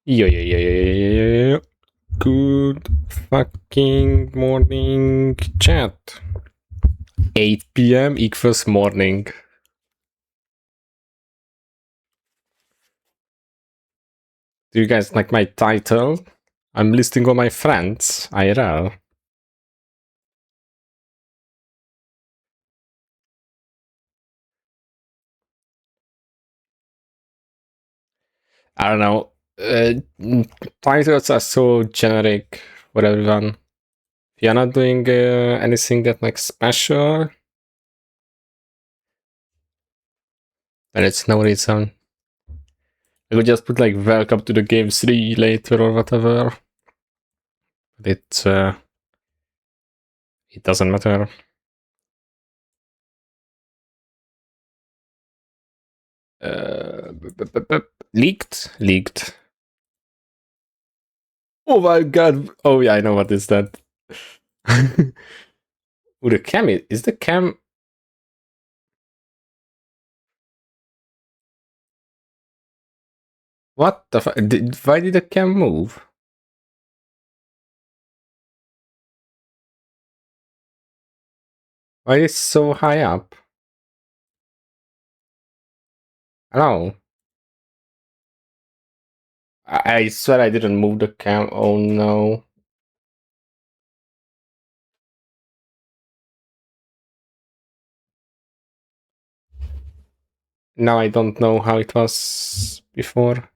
Yo, yo, yo, yo, yo, yo, yo, yo. Good fucking morning, chat. 8 p.m. equals morning. Do you guys like my title? I'm listing all my friends, IRL. I don't know. Titles are so generic for everyone. If you're not doing anything that like special, then it's no reason. I could just put like welcome to the game 3 later or whatever. But it doesn't matter. Leaked. Oh my god. Oh yeah, I know what is that. Oh, the cam is the cam. What the fuck? Why did the cam move? Why is it so high up? Hello. I swear I didn't move the cam. Oh no. Now I don't know how it was before.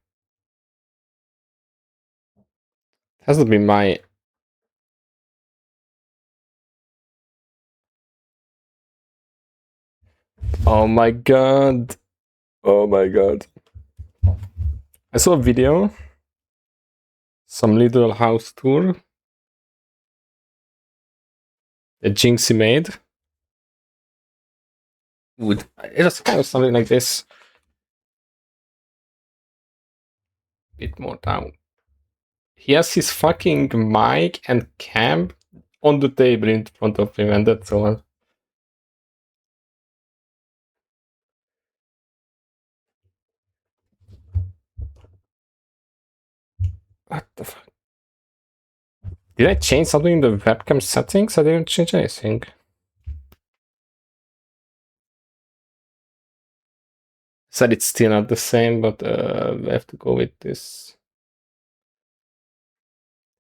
It hasn't been my. Oh my god. Oh my god. I saw a video. Some little house tour that Jinxie made. It was kind of something like this. Bit more down. He has his fucking mic and cam on the table in front of him, and that's all. What the fuck? Did I change something in the webcam settings? I didn't change anything. Said it's still not the same, but we have to go with this.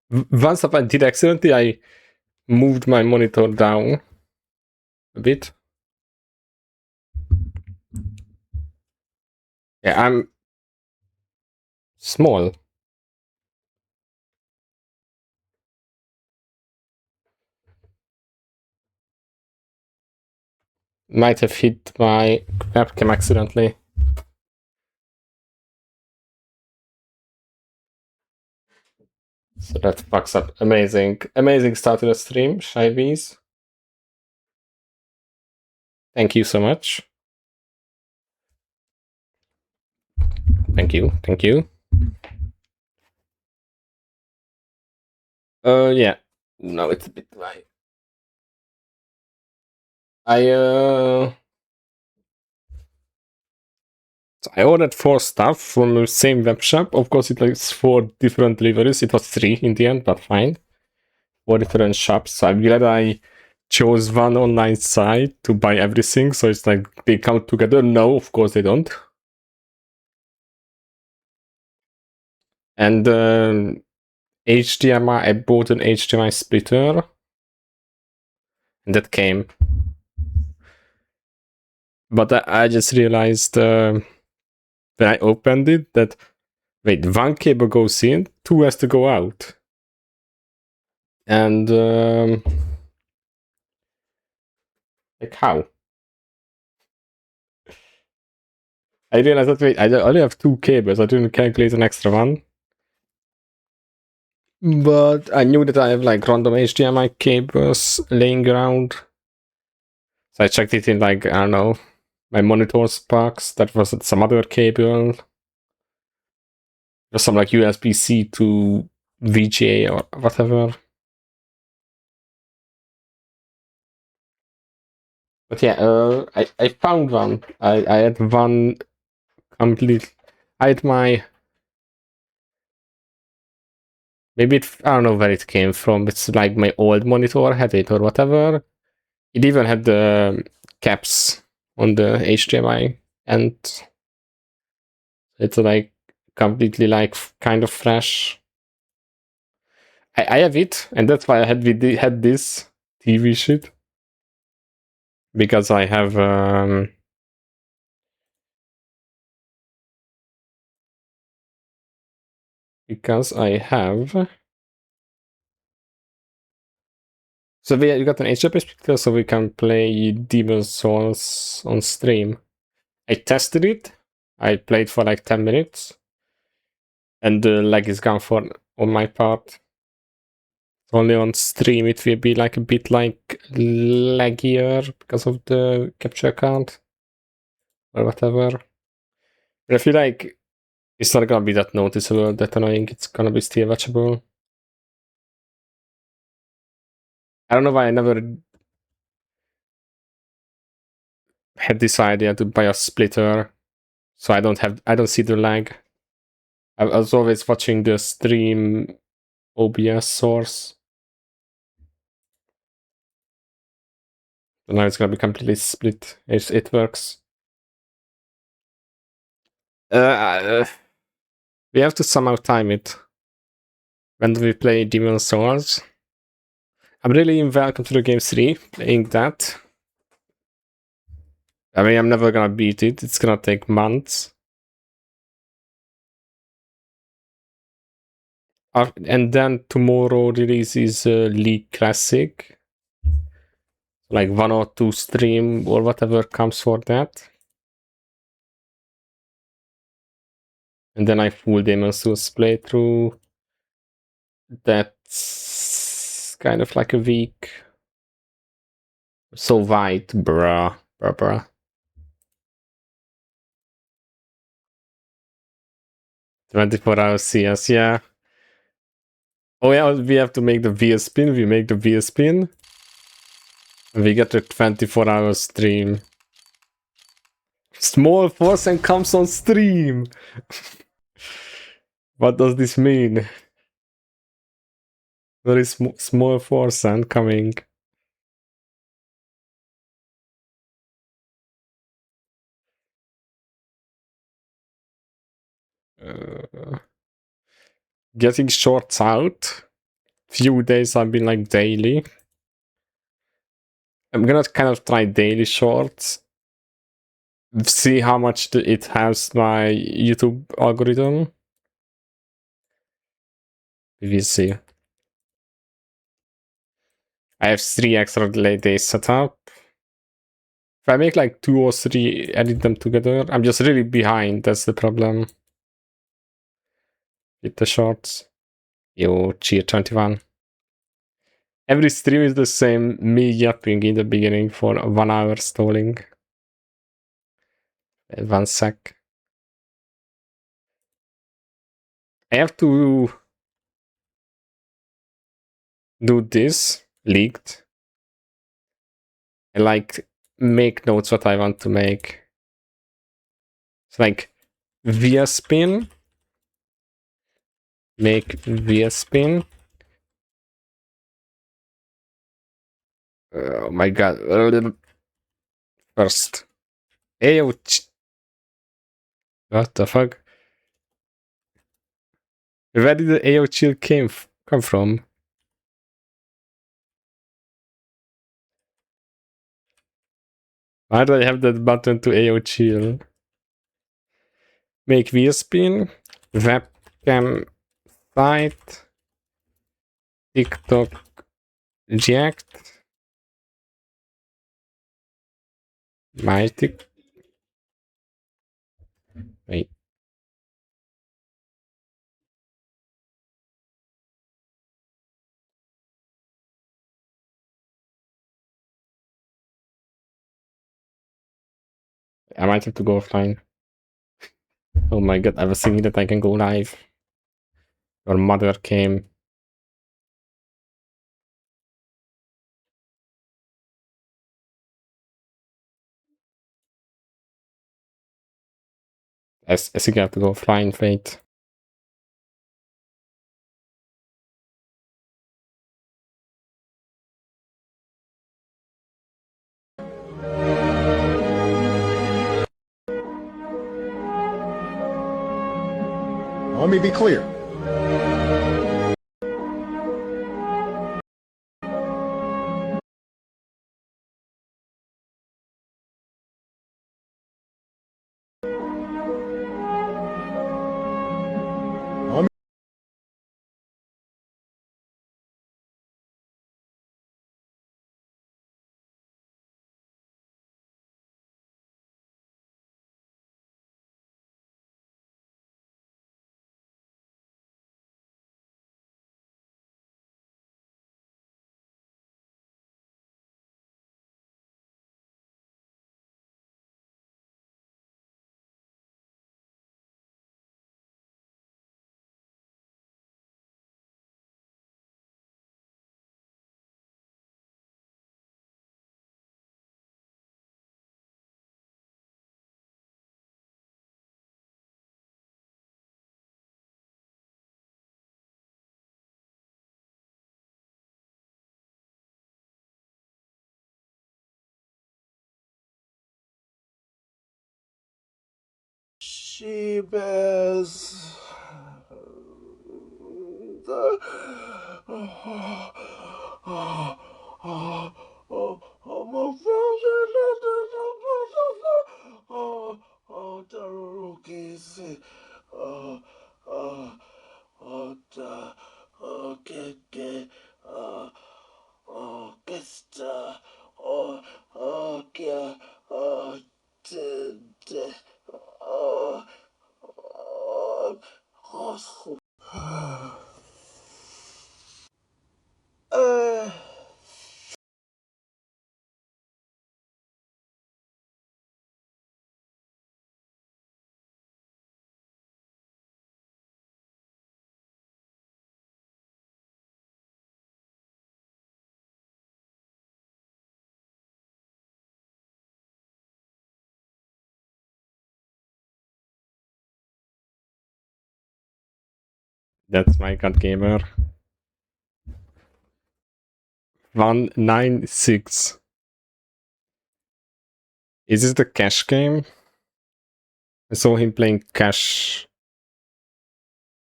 Once I did accidentally, I moved my monitor down a bit. Yeah, I'm small. Might have hit my webcam accidentally. So that fucks up. Amazing. Amazing start to the stream, Shibez. Thank you so much. Thank you. Thank you. Yeah. No, it's a bit light. I ordered 4 stuff from the same web shop. Of course, it likes 4 different deliveries. It was 3 in the end, but fine. 4 different shops. So I'm glad I chose one online site to buy everything. So it's like they come together. No, of course they don't. And HDMI, I bought an HDMI splitter. And that came. But I just realized when I opened it that, wait, 1 cable goes in, 2 has to go out. And like how? I realized that, wait, I only have 2 cables. I didn't calculate an extra one. But I knew that I have like random HDMI cables laying around. So I checked it in like, I don't know, my monitor's box. That was some other cable. There's some like USB-C to VGA or whatever. But yeah, I found one. I had one complete. I had my Maybe I don't know where it came from. It's like my old monitor had it or whatever. It even had the caps on the HDMI, and it's like completely like kind of fresh. I have it, and that's why I had this TV shit, because I have so we got an HDMI speaker, so we can play Demon's Souls on stream. I tested it. I played for like 10 minutes, and the lag is gone for on my part. Only on stream it will be like a bit like laggier because of the capture card or whatever. But I feel like it's not gonna be that noticeable, that annoying. It's gonna be still watchable. I don't know why I never had this idea to buy a splitter, so I don't see the lag. I was always watching the stream OBS source. So now it's gonna be completely split. It works. We have to somehow time it. When do we play Demon's Souls? I'm really welcome to the game 3, playing that. I mean, I'm never gonna beat it. It's gonna take months. And then tomorrow releases League Classic. Like 1 or 2 stream or whatever comes for that. And then I full Demon's Souls playthrough. That's kind of like a week. So white, bruh. Bruh. 24 hours CS, yeah. Oh yeah, we have to make the VS spin. We make the VS spin. And we get a 24-hour stream. Small forsen comes on stream. What does this mean? There is small forsen coming. Getting shorts out. Few days I've been like daily. I'm gonna kind of try daily shorts. See how much it helps my YouTube algorithm. We will see. I have 3 extra days set up. If I make like 2 or 3, edit them together, I'm just really behind. That's the problem. With the shorts. Yo, cheer 21. Every stream is the same, me yapping in the beginning for 1 hour stalling. 1 sec. I have to do this, leaked. And like make notes what I want to make. It's like via spin. Make via spin. Oh my god. First. Ouch. What the fuck? Where did the AO chill come from? Why do I have that button to AO chill? Make via spin. Webcam site. TikTok jacked. My tick. Wait. I might have to go offline. Oh my god, I was thinking that I can go live. Your mother came. I think I have to go offline, wait. Let me be clear. Shibez. That's my god gamer. 196. Is this the cash game? I saw him playing cash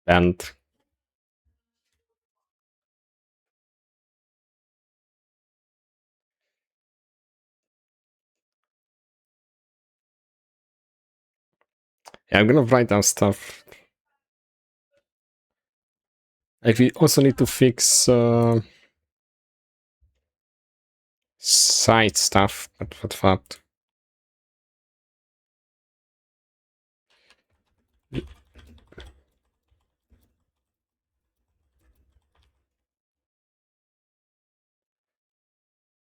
band. Yeah, I'm gonna write down stuff. Like, we also need to fix side stuff, but what?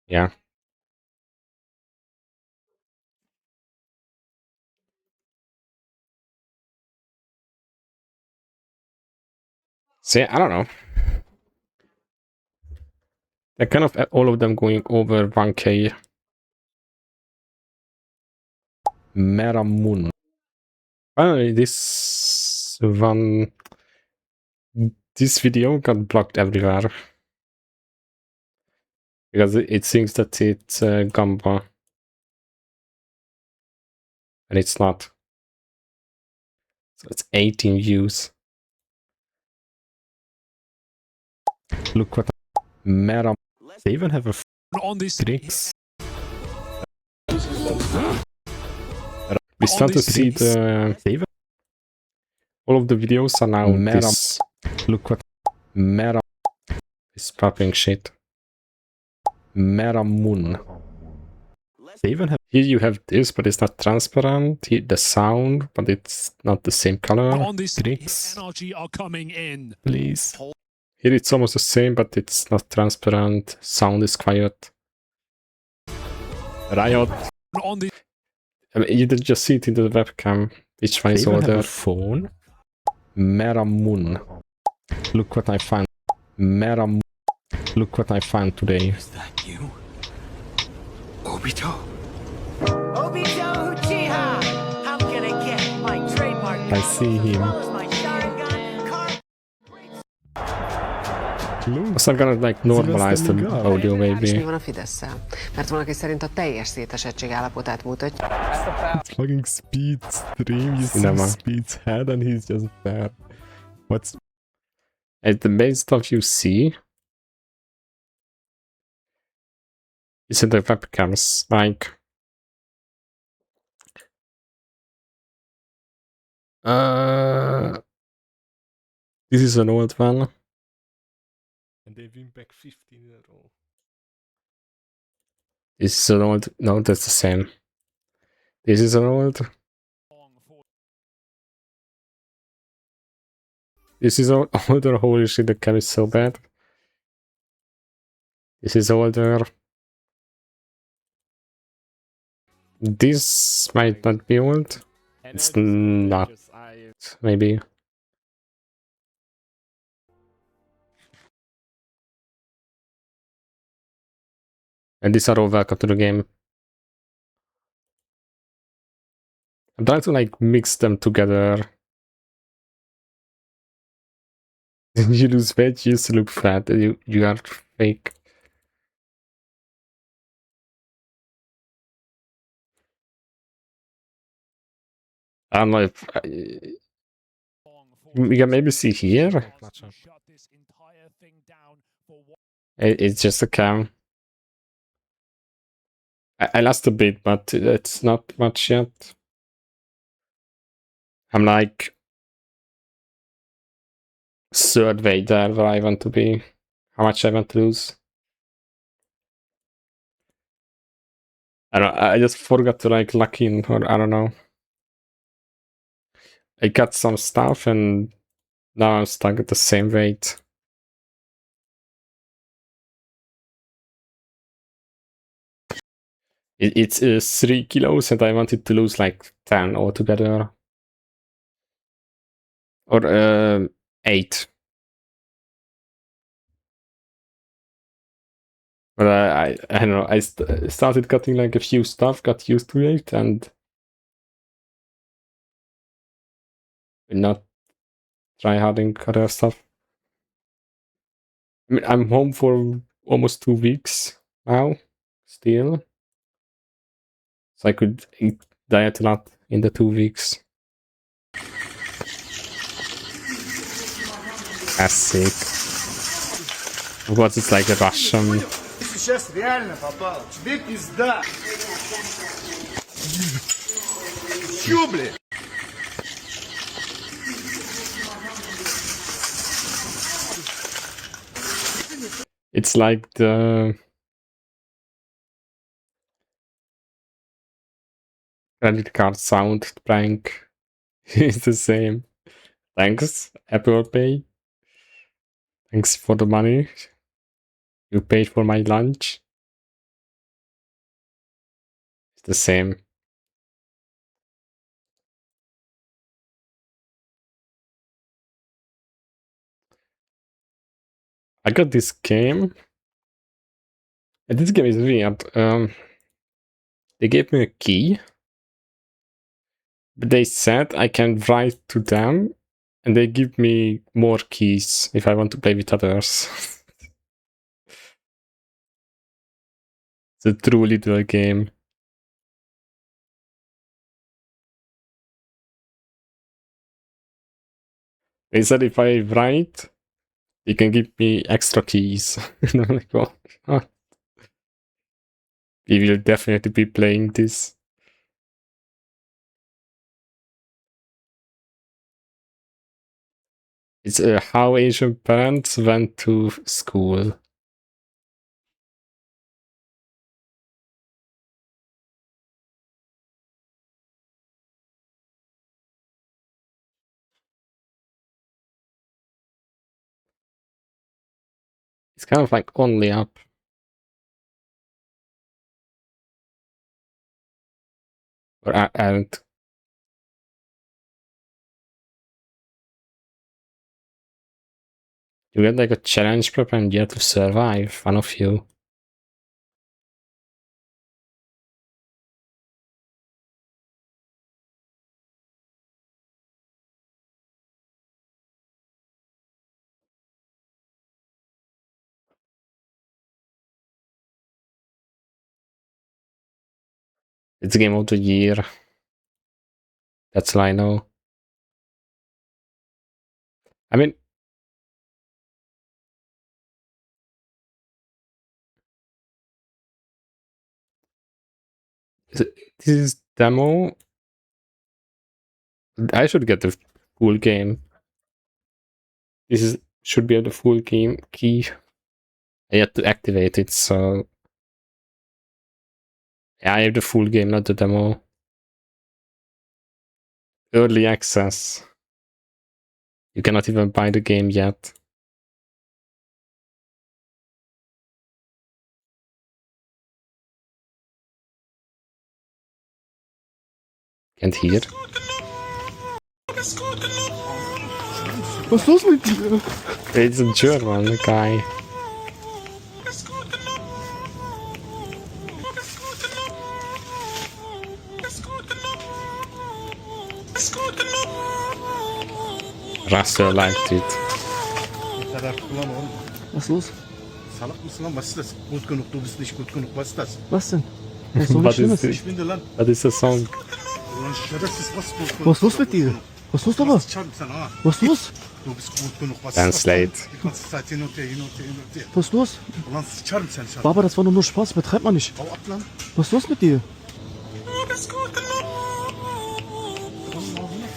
Yeah. See, I don't know. They're kind of all of them going over 1k. Moon. Finally, this video got blocked everywhere. Because it thinks that it's Gamba. And it's not. So it's 18 views. Look what Mera. They even have a on these tricks. We start to see the all of the videos are now this. Look what Mera is popping shit. Moon. They even have here you have this, but it's not transparent. Here, the sound, but it's not the same color. On these tricks are coming in. Please. Here it's almost the same, but it's not transparent. Sound is quiet. Riot. On the I mean, you did just see it in the webcam. Each one is order. Phone. Moon. Look what I found. Moon. Look what I found today. Is that you? Obito. Obito Uchiha! How can I get my trademark? I see him. So I'm gonna like normalize the audio maybe. Mi van a Fidesz-szel? Mert van, aki szerint a teljes szétesettség állapotát mutatja. It's fucking Speed's stream, you see Speed's head and he's just there. What's at the base stuff you see? Is it the webcams? Like, this is an old one, and they've been back 15 in a row. This is an old. No, that's the same. This is an old. This is older. Holy shit, the cam is so bad. This is older. This might not be old. It's not. Maybe. And these are all welcome to the game. I'm trying to like mix them together. You lose weight, you used to look fat. You are fake. I don't know if we can maybe see here. It's just a cam. I lost a bit, but it's not much yet. I'm like third way there where I want to be. How much I want to lose. I don't. I just forgot to like lock in, or I don't know. I got some stuff and now I'm stuck at the same weight. It's 3 kilos and I wanted to lose like 10 altogether. Or 8. But I don't know, I started cutting like a few stuff, got used to it, and not try harding other stuff. I mean, I'm home for almost 2 weeks now, still. So I could eat diet a lot in the 2 weeks. That's sick. What is like a Russian. Сейчас реально попал. Тебе пизда. Чё, блядь? It's like the credit card sound prank. It's the same. Thanks, Apple Pay. Thanks for the money. You paid for my lunch. It's the same. I got this game. And this game is weird. They gave me a key. But they said I can write to them. And they give me more keys if I want to play with others. It's a true little game. They said if I write, you can give me extra keys. And I'm like, well, we will definitely be playing this. It's how Asian parents went to school. It's kind of like only up. Or and you get like a challenge prep and you have to survive, one of you. It's game of the year. That's all I know. I mean, this is demo. I should get the full game. Should be the full game key. I had to activate it, so yeah, I have the full game, not the demo. Early access. You cannot even buy the game yet. Can't hear. Was ist los mit dir? It's a German guy. Russell liked it. Was ist los? Salak mısın lan? Was ist das? Gut genug, du bist nicht gut genug. Was ist das? Was denn? Was ist so Was Schlimmes? ist Ich bin der Land. What is the song? Das ist was gut genug. Was ist los mit dir? Was ist los, Papa? Was ist los? Du bist gut genug. Was Translate. ist das? Die ganze Zeit hin und her, hin und her, hin und her. Was ist los? Ulan sıçarım sen şarkı. Baba, das war doch nur Spaß, betreibt man nicht. Hau ab lan. Was ist los mit dir?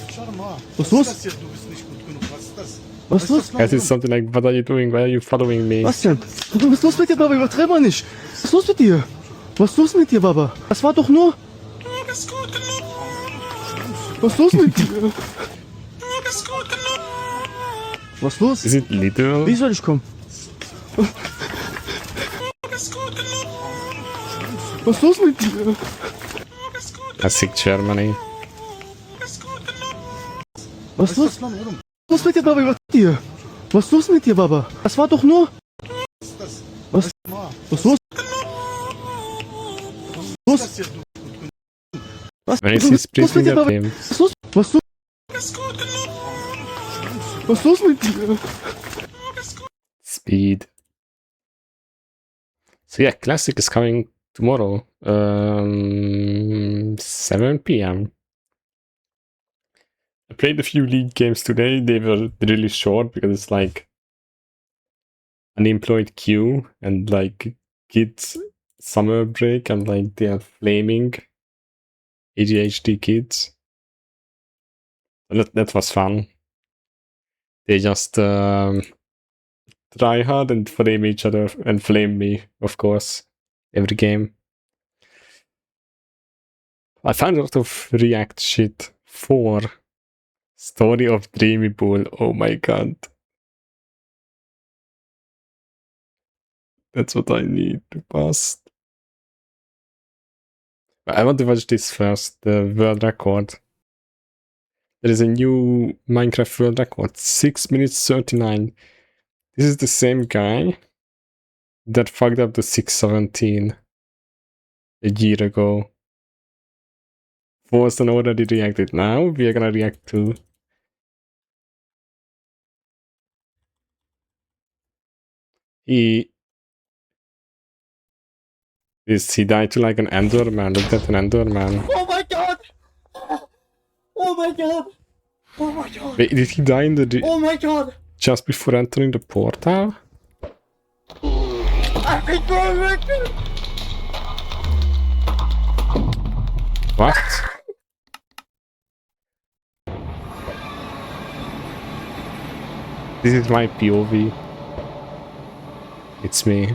Sıçarım ha. Was ist los? Das hier? Du bist nicht gut genug. Was ist das? Was ist los? It is something like, what are you doing? Why are you following me? Was denn? Was ist los mit dir, Baba? Übertreib mal nicht. Was ist los mit dir? Was ist los mit dir, Baba? Das war doch nur... Was ist los mit dir? Was ist los? Is it little? Wie soll ich kommen? Was ist los mit dir? Classic Germany. Was ist los? Das lan oğlum. Was ist los mit dir, Baba? Übertreib dir. Was ist los mit dir, Baba? Das war doch nur... Was? Was ist los? Was ist Das hier? Du Was? When is Was he ist los mit splitting dir, up Baba? him? Was ist los? Was ist los? Was ist los mit dir? Speed. So yeah, Classic is coming tomorrow. 7 p.m. I played a few League games today. They were really short because it's like unemployed queue and like kids summer break and like they are flaming ADHD kids. That was fun. They just try hard and flame each other and flame me, of course, every game. I found a lot of React shit for Story of Dreamybull. Oh my god. That's what I need to pass. I want to watch this first, the world record. There is a new Minecraft world record, 6 minutes 39. This is the same guy that fucked up the 617 a year ago. Forsen already reacted. Now we are gonna react to he died to like an Enderman. Look at an Enderman. Oh my god! Oh my god! Oh my god! Wait, did he die in the Oh my god! just before entering the portal? I think you're What? This is my POV. It's me.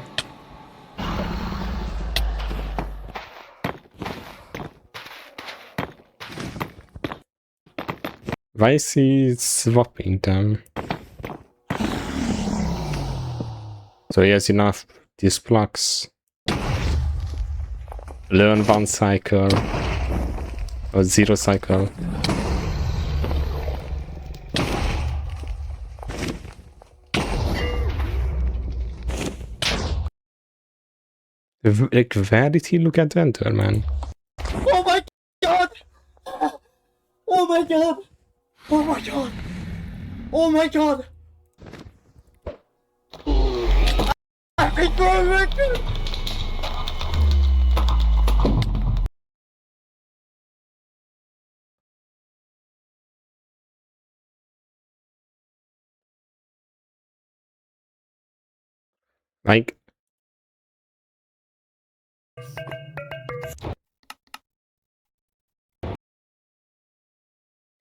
Why is he swapping them? So he has enough these blocks. Learn 1 cycle. Or 0 cycle. Like, where did he look at the Enderman? Oh my god! Oh my god! Oh my god! Oh my god! I think you're Like,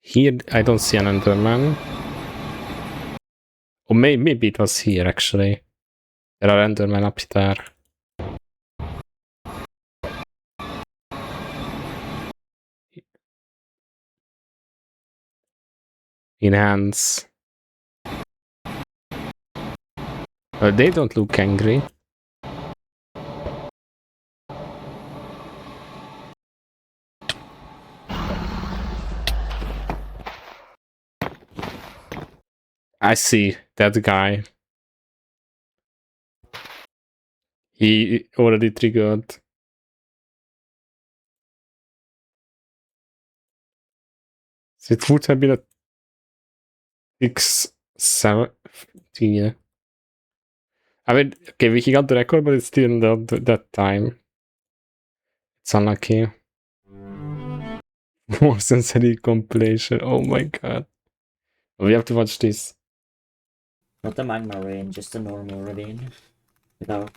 here I don't see an Enderman. Or maybe it was here actually. There are Endermen up there. In hands. They don't look angry. I see that guy. He already triggered. So it would have been a 6, 17. I mean, okay, he got the record, but it's still not that time. It's unlucky. More sensory compilation. Oh my god. We have to watch this. Not the magma ravine, just a normal ravine. Without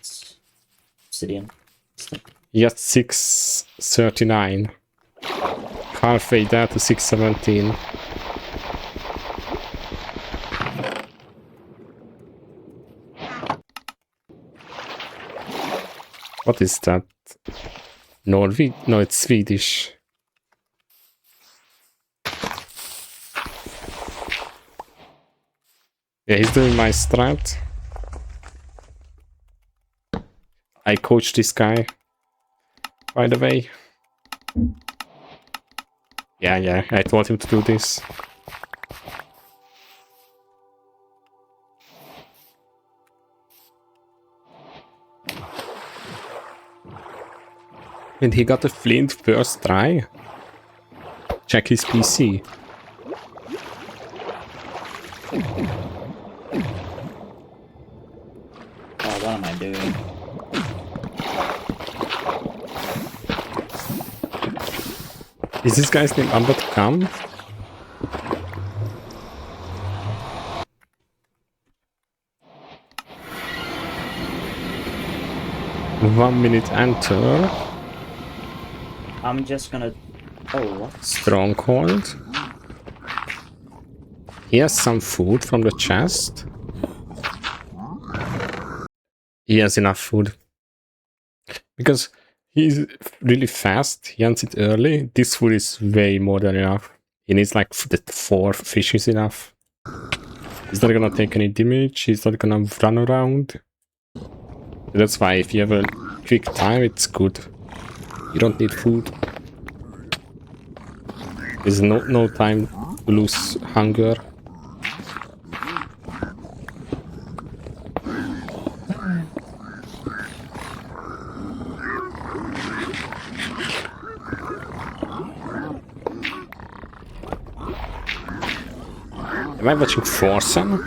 obsidian. Yes, 639. Halfway there to 617. What is that? Norway? No, it's Swedish. Yeah, he's doing my strat. I coached this guy, by the way. Yeah, I told him to do this. And he got a flint first try. Check his PC. Oh, what am I doing? Is this guy's name Ambatu Khan? One minute enter. I'm just gonna... Oh, what? Stronghold. He has some food from the chest. He has enough food. Because he's really fast, he ends it early. This food is way more than enough. He needs like 4 fish is enough. He's not gonna take any damage, he's not gonna run around. That's why if you have a quick time, it's good. You don't need food. There's no time to lose hunger. Am I watching forsen?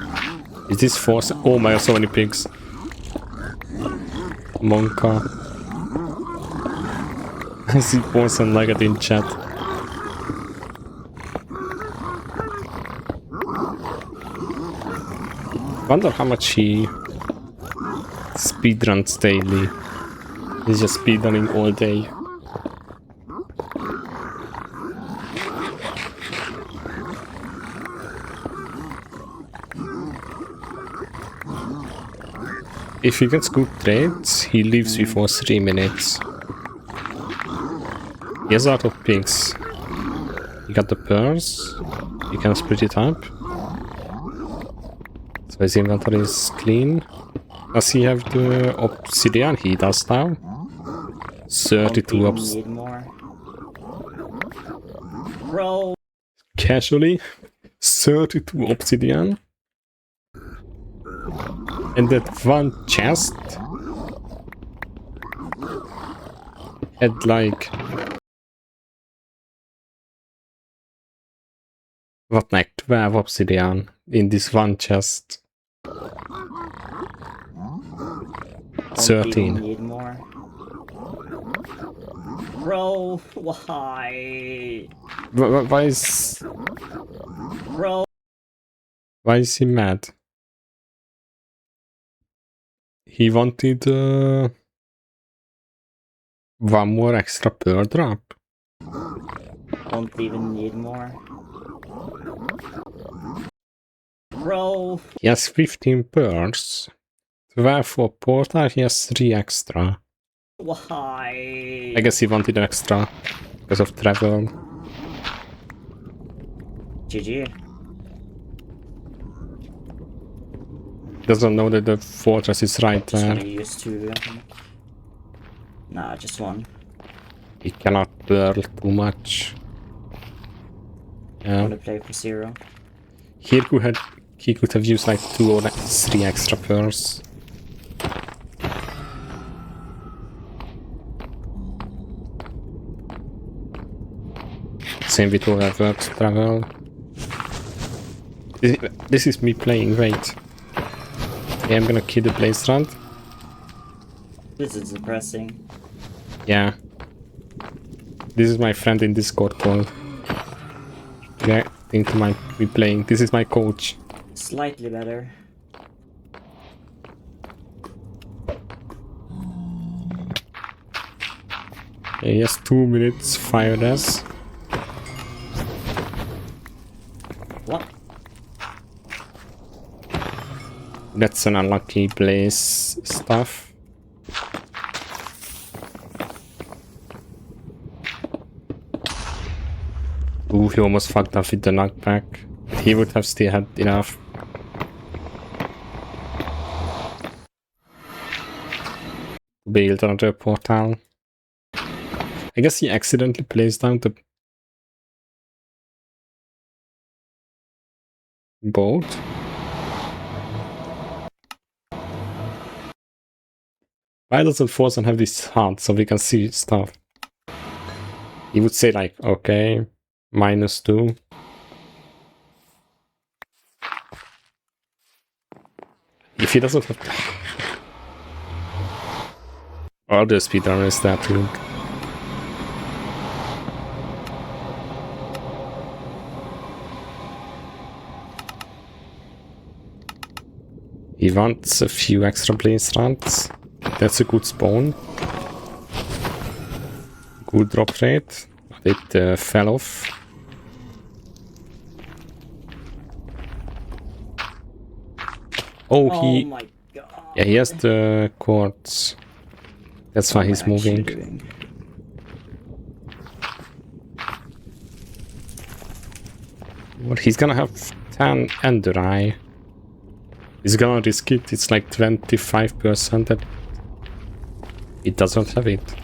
Is this forsen? Oh my god, so many pigs. Monka. I see forsen like it in chat. Wonder how much he speedruns daily. He's just speedrunning all day. If he gets good trades, he leaves before 3 minutes. He has a lot of pigs. He got the purse. He can split it up. So his inventory is clean. Does he have the obsidian? He does now. 32 Need more. Bro! Casually. 32 obsidian. And that one chest had like... What, like 12 obsidian in this one chest. 13. Need more. Bro, why? Why is... Bro. Why is he mad? He wanted one more extra pearl drop. Don't even need more. Bro! He has 15 pearls. 12 for portal, he has 3 extra. Why? I guess he wanted an extra because of travel. GG. Doesn't know that the fortress is right Just there. gonna use 2, I think. Nah, just 1. He cannot pearl too much. I Yeah. wanna play for 0. Here he could have used like 2 or 3 extra pearls. Same with overt travel. This is me playing, wait. Yeah, I'm gonna kill the blaze rod. This is depressing. Yeah. This is my friend in Discord called. Yeah, I think he might be playing. This is my coach. Slightly better. Yeah, he has 2 minutes, fire this. What? That's an unlucky blaze stuff. Ooh, he almost fucked up with the knockback. He would have still had enough. Build another portal. I guess he accidentally placed down the boat. Why doesn't forsen have this hut so we can see stuff? He would say like, okay, -2. If he doesn't have... All the speedrunners that too. He wants a few extra blaze rods. That's a good spawn. Good drop rate. It fell off. Oh, Oh my god. yeah, he has the quartz. That's why he's moving. Doing? Well, he's gonna have 10 Ender Eye. He's gonna risk it. It's like 25% that it doesn't have it.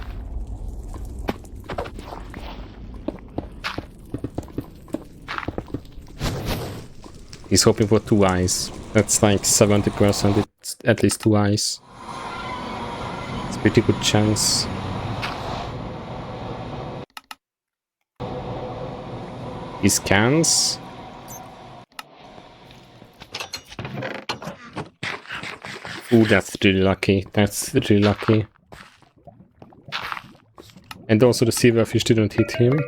He's hoping for 2 eyes. That's like 70%. It's at least 2 eyes. It's a pretty good chance. He scans. Ooh, that's really lucky. That's really lucky. And also the silverfish didn't hit him.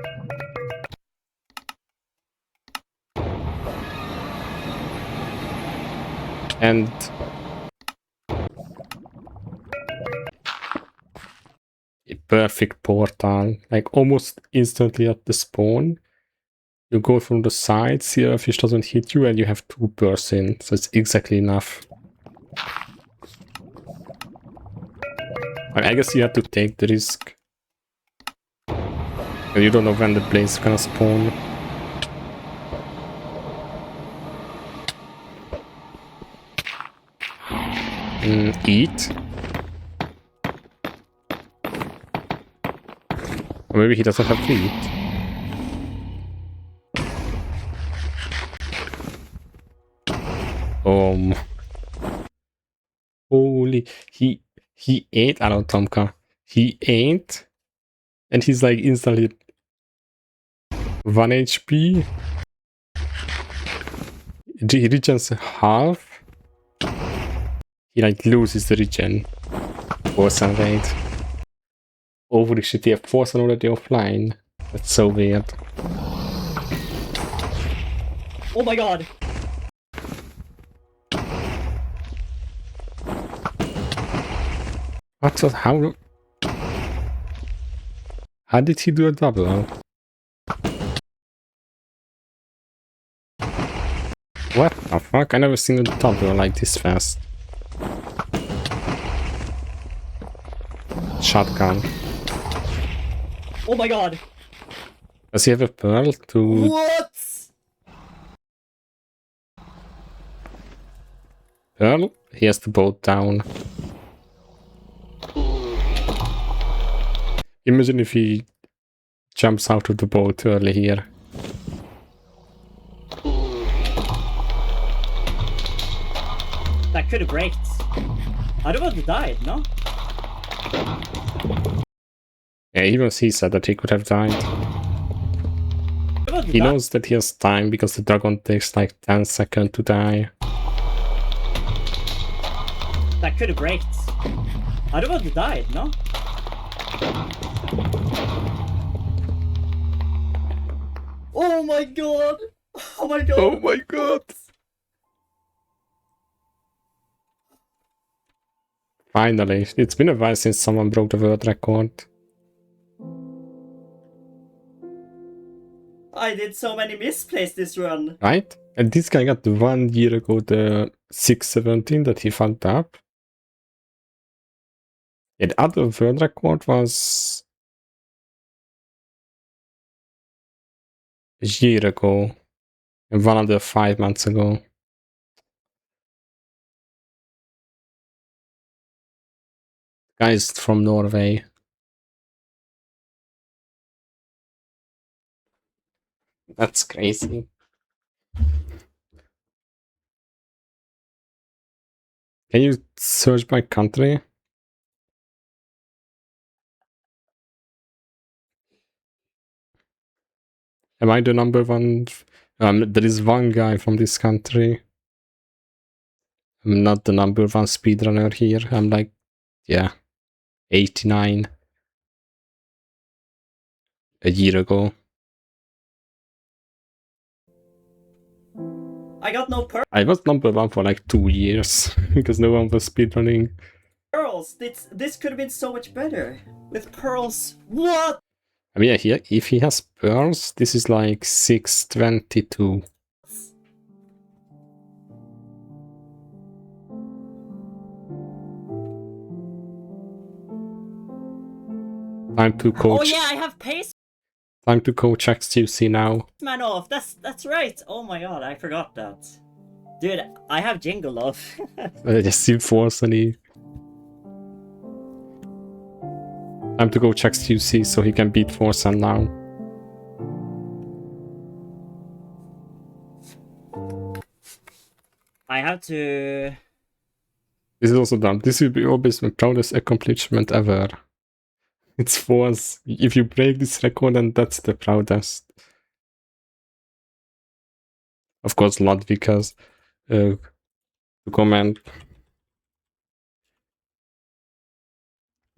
And a perfect portal, like almost instantly at the spawn. You go from the side, silverfish doesn't hit you, and you have 2 person, so it's exactly enough. I guess you have to take the risk. And you don't know when the blaze is gonna spawn. Eat. Or maybe he doesn't have to eat. Holy, he ate Tomka. He ate, and he's like instantly 1 HP. He regens half. He like loses the regen. Forsen raid. Holy shit, he have Forsen already offline. That's so weird. Oh my god! What was how did he do a double? What the fuck? I never seen a double like this fast. Shotgun. Oh my god. Does he have a pearl to... What? Pearl? He has the boat down. Imagine if he jumps out of the boat early here. That could have braked. I don't want to die, no? Yeah, even he said that he could have died. He knows that he has time because the dragon takes like 10 seconds to die. That could have braked. I don't want to die, no? Oh my god! Oh my god! Oh my god! Finally, it's been a while since someone broke the world record. I did so many misplays this run. Right? And this guy got 1 year ago the 617 that he fucked up. Yeah, the other world record was a year ago. And one other 5 months ago. Guy is from Norway. That's crazy. Can you search by country? Am I the number one? There is one guy from this country. I'm not the number one speedrunner here. I'm like, yeah, 89 a year ago. I got no I was number one for like 2 years because no one was speedrunning. pearls. This could have been so much better with pearls. What? I mean, yeah, if he has pearls, this is like 622. Time to coach. Oh yeah, I have pace Time to coach XQC now. man off. That's right. Oh my god, I forgot that. Dude, I have jingle off. Just see forsen. Time to go check QC so he can beat forsen now. I have to... This is also done. This will be always my proudest accomplishment ever. It's force. If you break this record, then that's the proudest. Of course, Ludvikas to comment.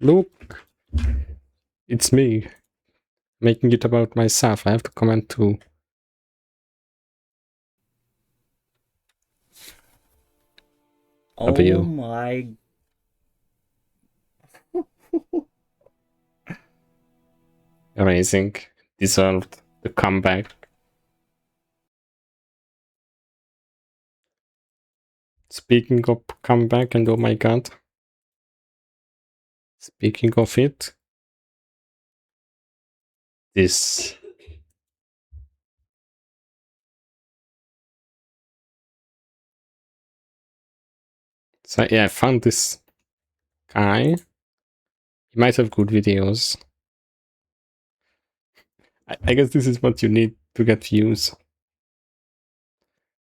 Look, it's me making it about myself. I have to comment too. Oh W. my... Amazing. Deserved the comeback. Speaking of comeback and oh my god. Speaking of it. This. So yeah, I found this guy. He might have good videos. I guess this is what you need to get views.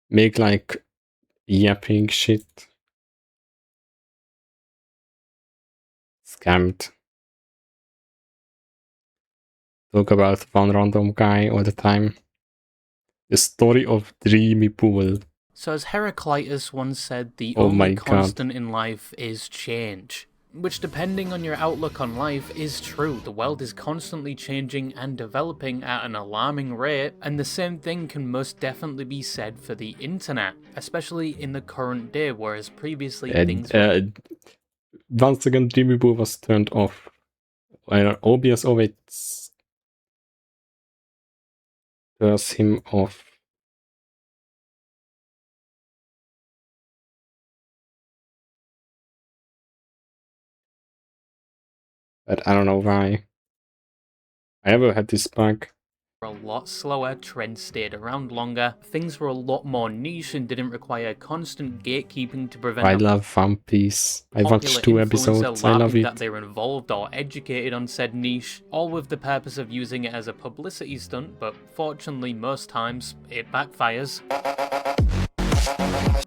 Make like yapping shit. Scammed. Talk about one random guy all the time. The story of Dreamybull. So as Heraclitus once said, the Oh my only God. constant in life is change. Which, depending on your outlook on life, is true. The world is constantly changing and developing at an alarming rate, and the same thing can most definitely be said for the internet, especially in the current day, whereas previously things were... once again, Dreamybull was turned off. OBS always turns him off. But I don't know why. I never had this bug. A lot slower, trends stayed around longer, things were a lot more niche and didn't require constant gatekeeping to prevent I love One Piece. I watched 2 episodes. I love it. that they were involved or educated on said niche, all with the purpose of using it as a publicity stunt, but fortunately most times it backfires.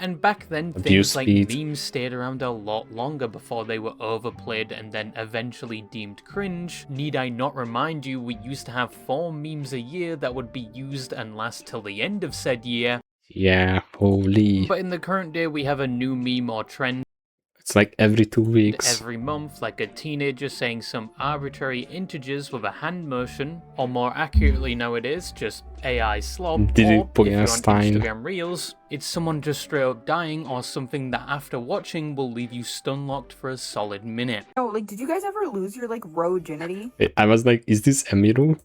And back then, things like memes stayed around a lot longer before they were overplayed and then eventually deemed cringe. Need I not remind you, we used to have 4 memes a year that would be used and last till the end of said year. Yeah, holy. But in the current day, we have a new meme or trend. It's like every 2 weeks. Every month, like a teenager saying some arbitrary integers with a hand motion, or more accurately nowadays, just AI slob, or if you're on Instagram Reels, it's someone just straight up dying or something that after watching will leave you stun-locked for a solid minute. Oh, like, did you guys ever lose your, like, virginity? I was like, is this Emiru?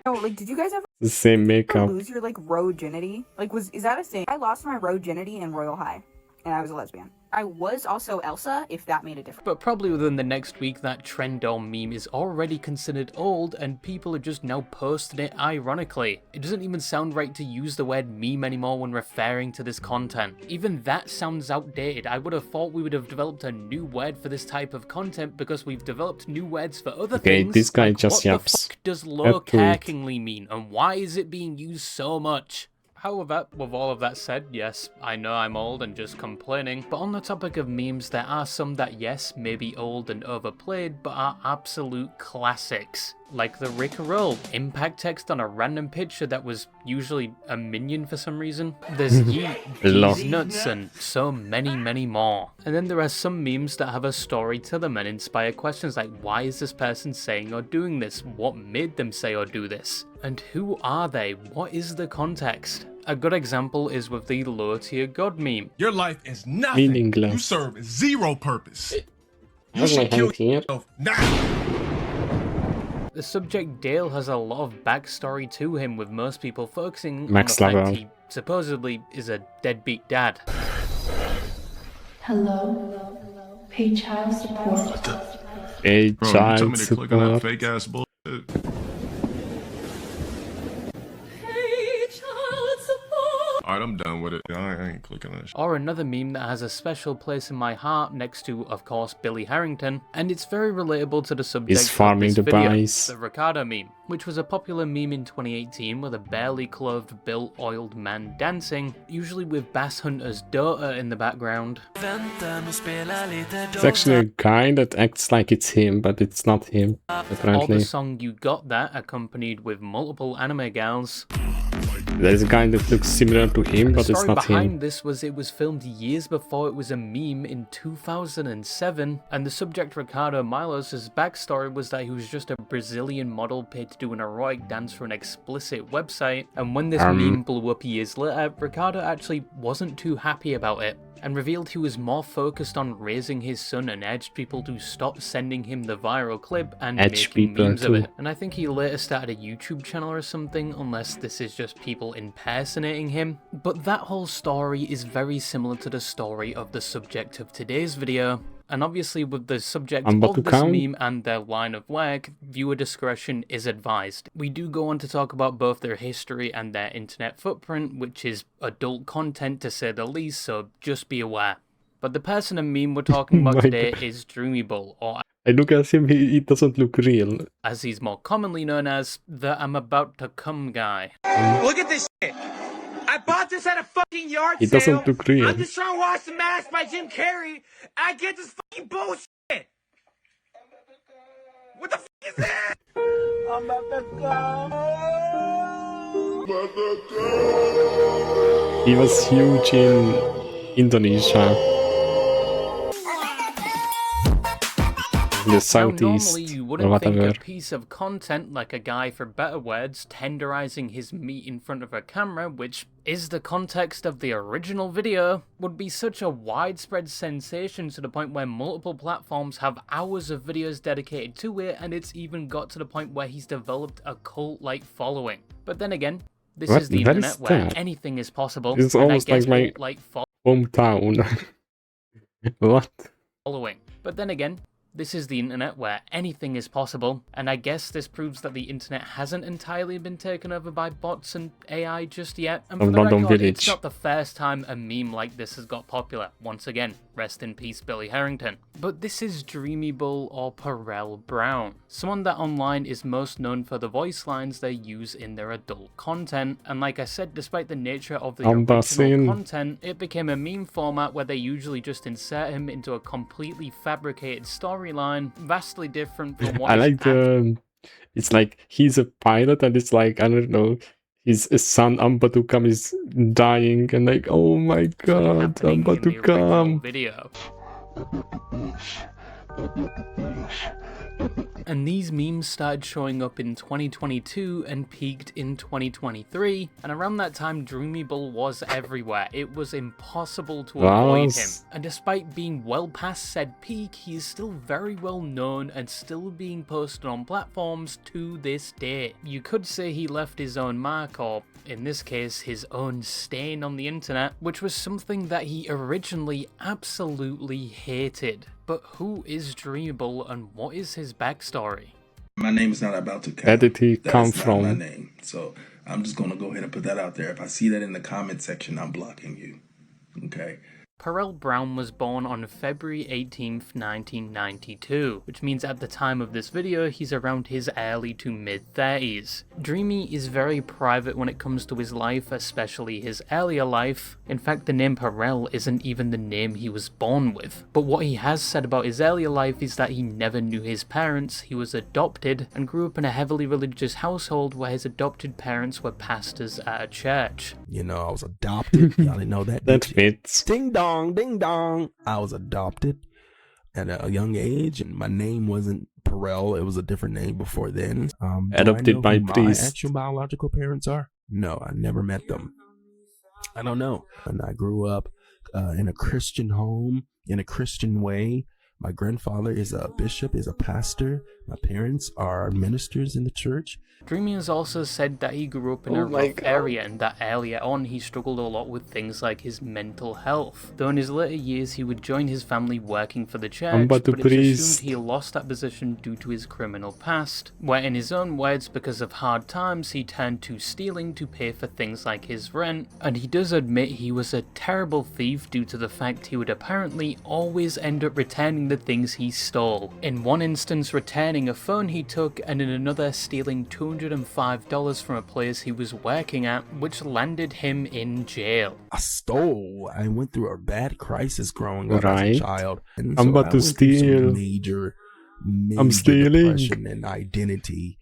Oh, like, did you guys ever The same makeup. lose your, like, virginity? Like, is that a thing? I lost my virginity in Royal High, and I was a lesbian. I was also Elsa, if that made a difference. But probably within the next week, that trend or meme is already considered old, and people are just now posting it ironically. It doesn't even sound right to use the word meme anymore when referring to this content. Even that sounds outdated. I would have thought we would have developed a new word for this type of content because we've developed new words for other things. This guy like, just what yaps. the fuck does low-carkingly mean, and why is it being used so much? However, with all of that said, yes, I know I'm old and just complaining, but on the topic of memes, there are some that, yes, may be old and overplayed, but are absolute classics. Like the Rickroll, impact text on a random picture that was usually a minion for some reason. There's yeet, these nuts, and so many more. And then there are some memes that have a story to them and inspire questions like, why is this person saying or doing this? What made them say or do this? And who are they? What is the context? A good example is with the low tier god meme. Your life is nothing. Meaningless. You serve zero purpose. You How's my should kill hand here? yourself now. The subject Dale has a lot of backstory to him, with most people focusing on the Max fact level. he supposedly is a deadbeat dad. Hello. Pay child support. Hey, Bro, you child told me to click on that support. fake ass bullshit. Alright, I'm done with it. I ain't clicking on that shit. Or another meme that has a special place in my heart next to, of course, Billy Harrington, and it's very relatable to the subject farming of this the video, pies. the Ricardo meme, which was a popular meme in 2018 with a barely clothed, built, oiled man dancing, usually with Bass Hunter's daughter in the background. It's actually a guy that acts like it's him, but it's not him, Or apparently. the song You Got That, accompanied with multiple anime gals. There's a guy that looks similar to him, but The it's story not behind him. this was it was filmed years before it was a meme in 2007, and the subject Ricardo Milos' backstory was that he was just a Brazilian model paid to do an erotic dance for an explicit website, and when this meme blew up years later, Ricardo actually wasn't too happy about it, and revealed he was more focused on raising his son and urged people to stop sending him the viral clip and making memes of it. And I think he later started a YouTube channel or something, unless this is just people impersonating him. But that whole story is very similar to the story of the subject of today's video. And obviously with the subject Ambatu of this Khan? meme and their line of work, viewer discretion is advised. We do go on to talk about both their history and their internet footprint, which is adult content to say the least, so just be aware. But the person and meme we're talking about My today God. is Dreamybull, or I look at him, he doesn't look real. as he's more commonly known as, the I'm about to come guy. Look at this shit. I bought this at a fucking yard He sale. doesn't look real. I'm just trying to watch The Mask by Jim Carrey. I get this fucking bullshit. What the fuck is that? He was huge in Indonesia. the Now, southeast normally you or wouldn't think whatever. a piece of content like a guy, for better words, tenderizing his meat in front of a camera, which is the context of the original video, would be such a widespread sensation to the point where multiple platforms have hours of videos dedicated to it, and it's even got to the point where he's developed a cult-like following. But then again, this What? is the Where internet is where that? anything is possible, This is and I almost guess like my cult-like hometown. What? following. But then again, this is the internet where anything is possible, and I guess this proves that the internet hasn't entirely been taken over by bots and AI just yet. And for From the London record, Village. it's not the first time a meme like this has got popular. Once again, rest in peace Billy Harrington. But this is Dreamybull or Perel Brown, someone that online is most known for the voice lines they use in their adult content, and like I said, despite the nature of the original content, it became a meme format where they usually just insert him into a completely fabricated storyline, vastly different from what I like the... It's like he's a pilot and it's like, I don't know, his son Ambatu Khan is dying and like, oh my god, Ambatu Khan. Video. And these memes started showing up in 2022 and peaked in 2023, and around that time Dreamybull was everywhere. It was impossible to avoid him, and despite being well past said peak, he is still very well known and still being posted on platforms to this day. You could say he left his own mark, or in this case his own stain on the internet, which was something that he originally absolutely hated. But who is Dreamybull and what is his backstory? My name is not Ambatu Khan. Where did he come That's not my from? name. So I'm just going to go ahead and put that out there. If I see that in the comment section, I'm blocking you. Okay. Perel Brown was born on February 18th, 1992, which means at the time of this video he's around his early to mid-30s. Dreamy is very private when it comes to his life, especially his earlier life. In fact, the name Perel isn't even the name he was born with. But what he has said about his earlier life is that he never knew his parents, he was adopted, and grew up in a heavily religious household where his adopted parents were pastors at a church. You know, I was adopted. Y'all didn't know that. That fits. Ding dong, ding dong. I was adopted at a young age, and my name wasn't Perel. It was a different name before then. Adopted by my priest. actual biological parents are? No, I never met them. I don't know. And I grew up in a Christian home, in a Christian way. My grandfather is a bishop, is a pastor. My parents are ministers in the church. Dreamy has also said that he grew up in a rough area and that earlier on he struggled a lot with things like his mental health. Though in his later years he would join his family working for the church, but it's assumed he lost that position due to his criminal past, where in his own words, because of hard times, he turned to stealing to pay for things like his rent, and he does admit he was a terrible thief due to the fact he would apparently always end up returning the things he stole. In one instance returning a phone he took, and in another stealing $205 from a place he was working at, which landed him in jail. I went through a bad crisis growing up as a child. And so I'm about to steal. Major I'm stealing. depression and identity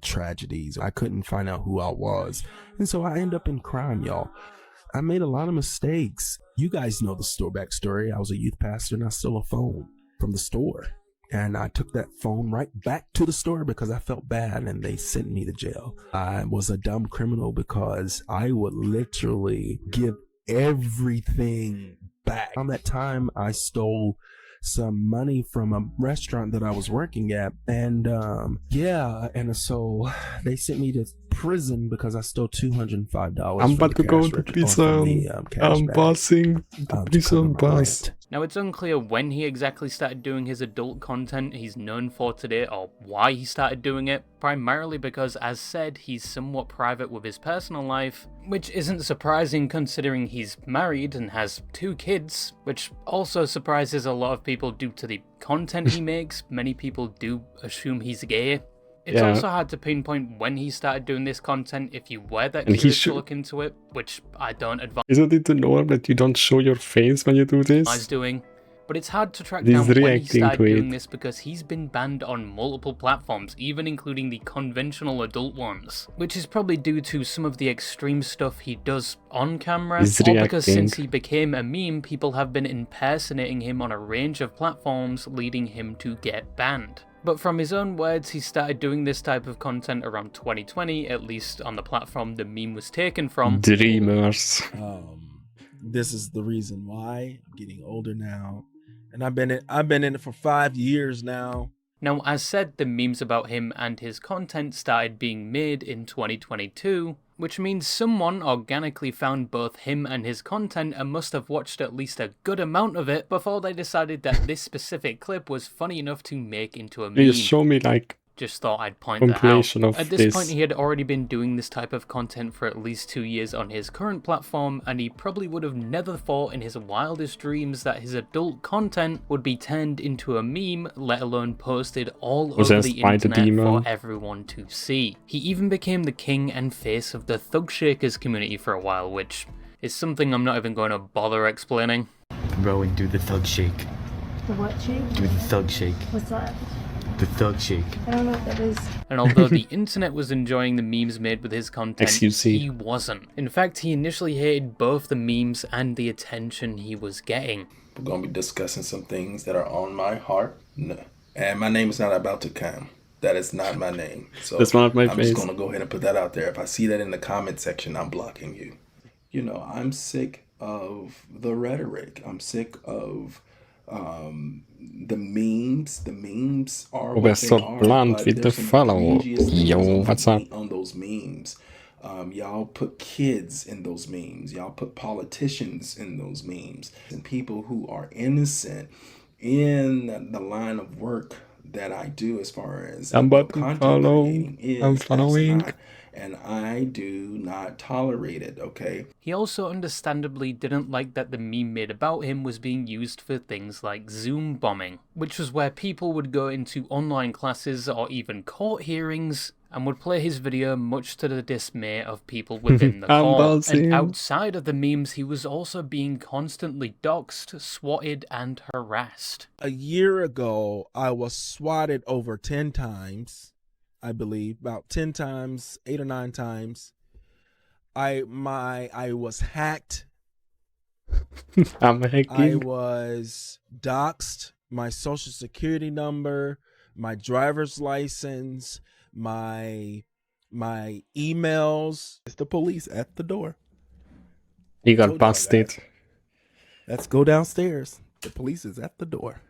tragedies. I couldn't find out who I was. And so I end up in crime, y'all. I made a lot of mistakes. You guys know the store backstory. I was a youth pastor and I stole a phone from the store. And I took that phone right back to the store because I felt bad and they sent me to jail. I was a dumb criminal because I would literally give everything back. Around that time, I stole some money from a restaurant that I was working at. And and so they sent me to prison because I stole $205. I'm about to go to prison. I'm passing the prison bus. Now it's unclear when he exactly started doing his adult content he's known for today or why he started doing it, primarily because, as said, he's somewhat private with his personal life, which isn't surprising considering he's married and has 2 kids, which also surprises a lot of people due to the content he makes. Many people do assume he's gay. It's also hard to pinpoint when he started doing this content if you were that curious to look into it, which I don't advise. Isn't it the norm that you don't show your face when you do this? Doing. but it's hard to track He's down when he reacting started to doing it. this because he's been banned on multiple platforms, even including the conventional adult ones, which is probably due to some of the extreme stuff he does on camera, He's or because reacting. since he became a meme, people have been impersonating him on a range of platforms, leading him to get banned. But from his own words, he started doing this type of content around 2020, at least on the platform the meme was taken from. Dreamers. This is the reason why I'm getting older now, and I've been in it for 5 years now. Now, as said, the memes about him and his content started being made in 2022, which means someone organically found both him and his content and must have watched at least a good amount of it before they decided that this specific clip was funny enough to make into a meme. Please show me like Just thought I'd point that out. compilation of At this point, he had already been doing this type of content for at least 2 years on his current platform, and he probably would have never thought in his wildest dreams that his adult content would be turned into a meme, let alone posted all over the internet for everyone to see. He even became the king and face of the Thug Shakers community for a while, which is something I'm not even going to bother explaining. Rowan, do the thug shake. The what shake? Do the thug shake. What's that? The thug shake. I don't know what that is. And although the internet was enjoying the memes made with his content, XQC. he wasn't. In fact, he initially hated both the memes and the attention he was getting. We're going to be discussing some things that are on my heart. No. And my name is not Ambatu Khan. That is not my name. So That's not my I'm face. just going to go ahead and put that out there. If I see that in the comment section, I'm blocking you. You know, I'm sick of the rhetoric. I'm sick of the memes. The memes are We're what they so are, blunt but with the there's some follow. egregious things Yo, on what's up? on those memes. Y'all put kids in those memes. Y'all put politicians in those memes. And people who are innocent in the line of work that I do as far as content creating is. I'm following. And I do not tolerate it, okay? He also understandably didn't like that the meme made about him was being used for things like Zoom bombing, which was where people would go into online classes or even court hearings and would play his video, much to the dismay of people within the court. And outside of the memes, he was also being constantly doxxed, swatted, and harassed. A year ago, I was swatted over 10 times. I believe about 10 times, 8 or 9 times. I was hacked. I'm hacking. I was doxxed. My social security number, my driver's license, my emails. It's the police at the door. You got busted. Let's go downstairs. The police is at the door.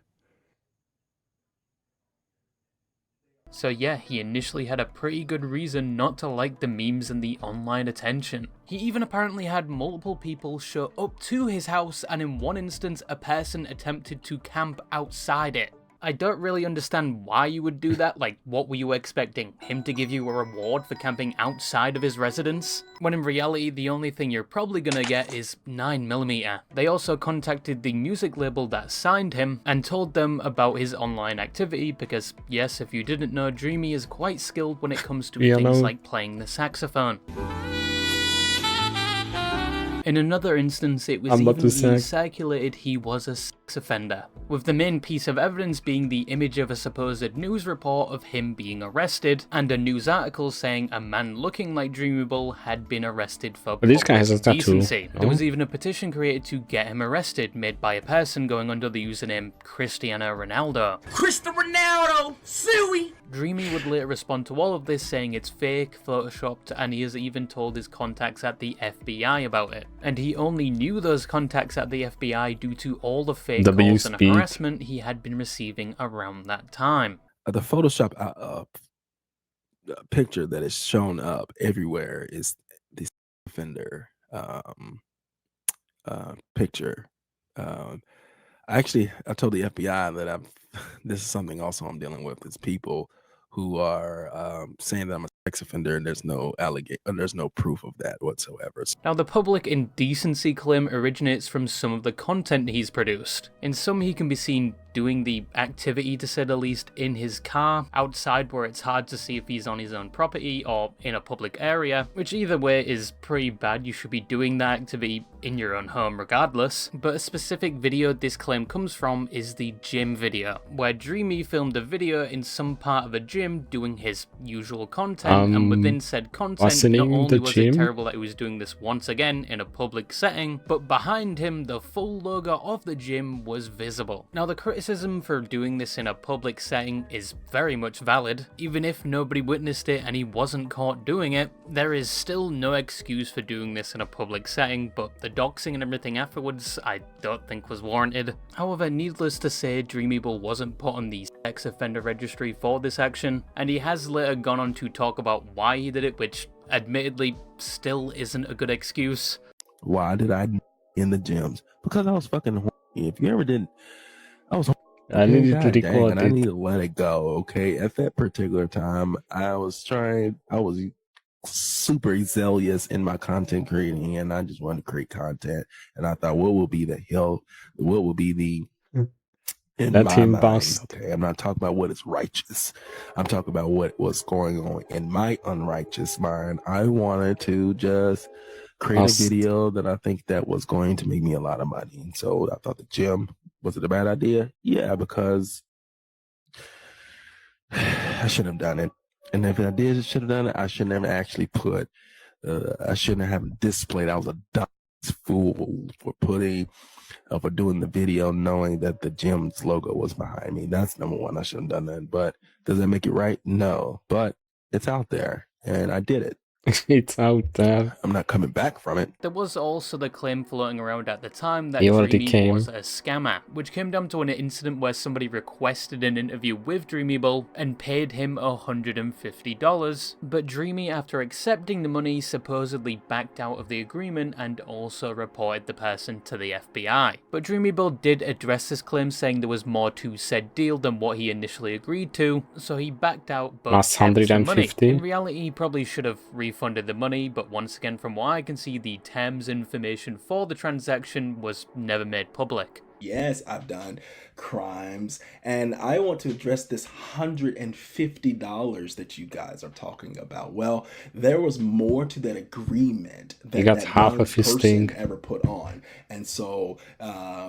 So yeah, he initially had a pretty good reason not to like the memes and the online attention. He even apparently had multiple people show up to his house, and in one instance a person attempted to camp outside it. I don't really understand why you would do that. Like, what were you expecting? Him to give you a reward for camping outside of his residence? When in reality, the only thing you're probably gonna get is 9mm. They also contacted the music label that signed him and told them about his online activity because, yes, if you didn't know, Dreamy is quite skilled when it comes to things like playing the saxophone. In another instance, it was even being circulated he was a sex offender, with the main piece of evidence being the image of a supposed news report of him being arrested, and a news article saying a man looking like Dreamybull had been arrested for But this guy has a tattoo. indecency. There was even a petition created to get him arrested, made by a person going under the username Cristiano Ronaldo. Cristiano Ronaldo, suey! Dreamy would later respond to all of this, saying it's fake, photoshopped, and he has even told his contacts at the FBI about it. And he only knew those contacts at the FBI due to all the fake calls and harassment he had been receiving around that time. The Photoshop picture that is shown up everywhere is the offender picture. I told the FBI that this is something also I'm dealing with. Is people who are saying that I'm a sex offender, and there's no proof of that whatsoever. Now, the public indecency claim originates from some of the content he's produced. In some, he can be seen doing the activity, to say the least, in his car, outside where it's hard to see if he's on his own property or in a public area, which either way is pretty bad. You should be doing that activity in your own home regardless. But a specific video this claim comes from is the gym video, where Dreamy filmed a video in some part of a gym doing his usual content, and within said content, not only was it terrible that he was doing this once again in a public setting, but behind him the full logo of the gym was visible. Now the criticism for doing this in a public setting is very much valid. Even if nobody witnessed it and he wasn't caught doing it, there is still no excuse for doing this in a public setting, but the doxing and everything afterwards I don't think was warranted. However, needless to say, Dreamybull wasn't put on the sex offender registry for this action, and he has later gone on to talk about why he did it, which admittedly still isn't a good excuse. Why did I in the gyms? Because I was fucking horny. If you ever didn't, I was horny. I needed to record and I need to let it go, okay? At that particular time, I was super zealous in my content creating, and I just wanted to create content. And I thought, what will be the in that my team mind, boss. okay? I'm not talking about what is righteous. I'm talking about what was going on in my unrighteous mind. I wanted to just create a video that I think that was going to make me a lot of money. And so I thought the gym, was it a bad idea? Yeah, because I shouldn't have done it. And if I should have done it, I shouldn't have actually I shouldn't have displayed. I was a dumb fool for doing the video knowing that the gym's logo was behind me. That's number one. I shouldn't have done that. But does that make it right? No. But it's out there, and I did it. It's out there. I'm not coming back from it. There was also the claim floating around at the time that He already Dreamy was a scammer, which came down to an incident where somebody requested an interview with Dreamybull and paid him $150, but Dreamy, after accepting the money, supposedly backed out of the agreement and also reported the person to the FBI. But Dreamybull did address this claim, saying there was more to said deal than what he initially agreed to, so he backed out but Plus kept some money. 150. In reality, he probably should have refunded the money, but once again, from what I can see, the terms information for the transaction was never made public. Yes, I've done crimes, and I want to address this $150 that you guys are talking about. Well, there was more to that agreement than got that half one of his person thing. ever put on, and so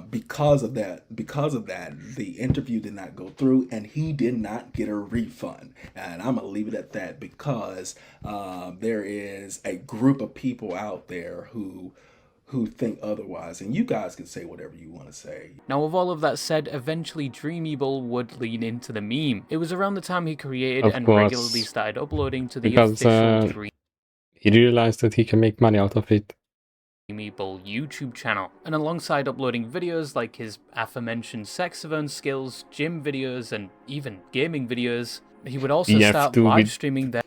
because of that, the interview did not go through, and he did not get a refund. And I'm gonna leave it at that because there is a group of people out there who think otherwise, and you guys can say whatever you want to say. Now, with all of that said, eventually Dreamybull would lean into the meme. It was around the time he created Of and course. regularly started uploading to the Because official he realized that he can make money out of it. Dreamybull YouTube channel, and alongside uploading videos like his aforementioned saxophone skills, gym videos, and even gaming videos, he would also start live streaming there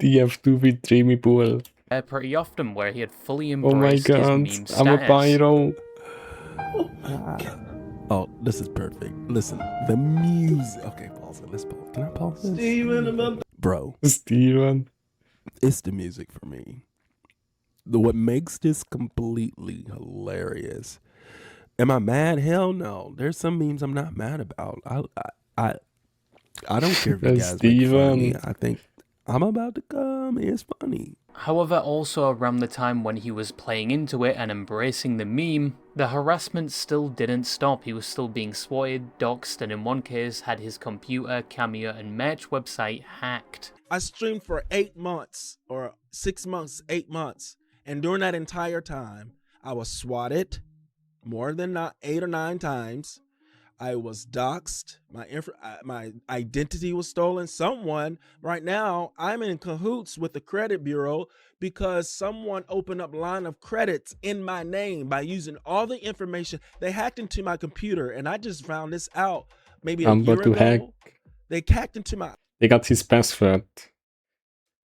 DF2 with Dreamybull. Pretty often, where he had fully Oh my embraced his god, meme status. I'm a pyro. Oh, this is perfect. Listen, the music. Okay, pause it. Let's pause. Can I pause this? Steven, bro. Steven. It's the music for me. What makes this completely hilarious. Am I mad? Hell no. There's some memes I'm not mad about. I don't care if you guys make fun of me. I think I'm about to come. It's funny. However, also around the time when he was playing into it and embracing the meme, the harassment still didn't stop. He was still being swatted, doxxed, and in one case had his computer, cameo, and merch website hacked. I streamed for 8 months, or 6 months, 8 months, and during that entire time, I was swatted more than 8 or 9 times. I was doxxed. My identity was stolen. Someone, right now, I'm in cahoots with the credit bureau because someone opened up line of credits in my name by using all the information. They hacked into my computer, and I just found this out maybe a year ago. They hacked into my... They got his password.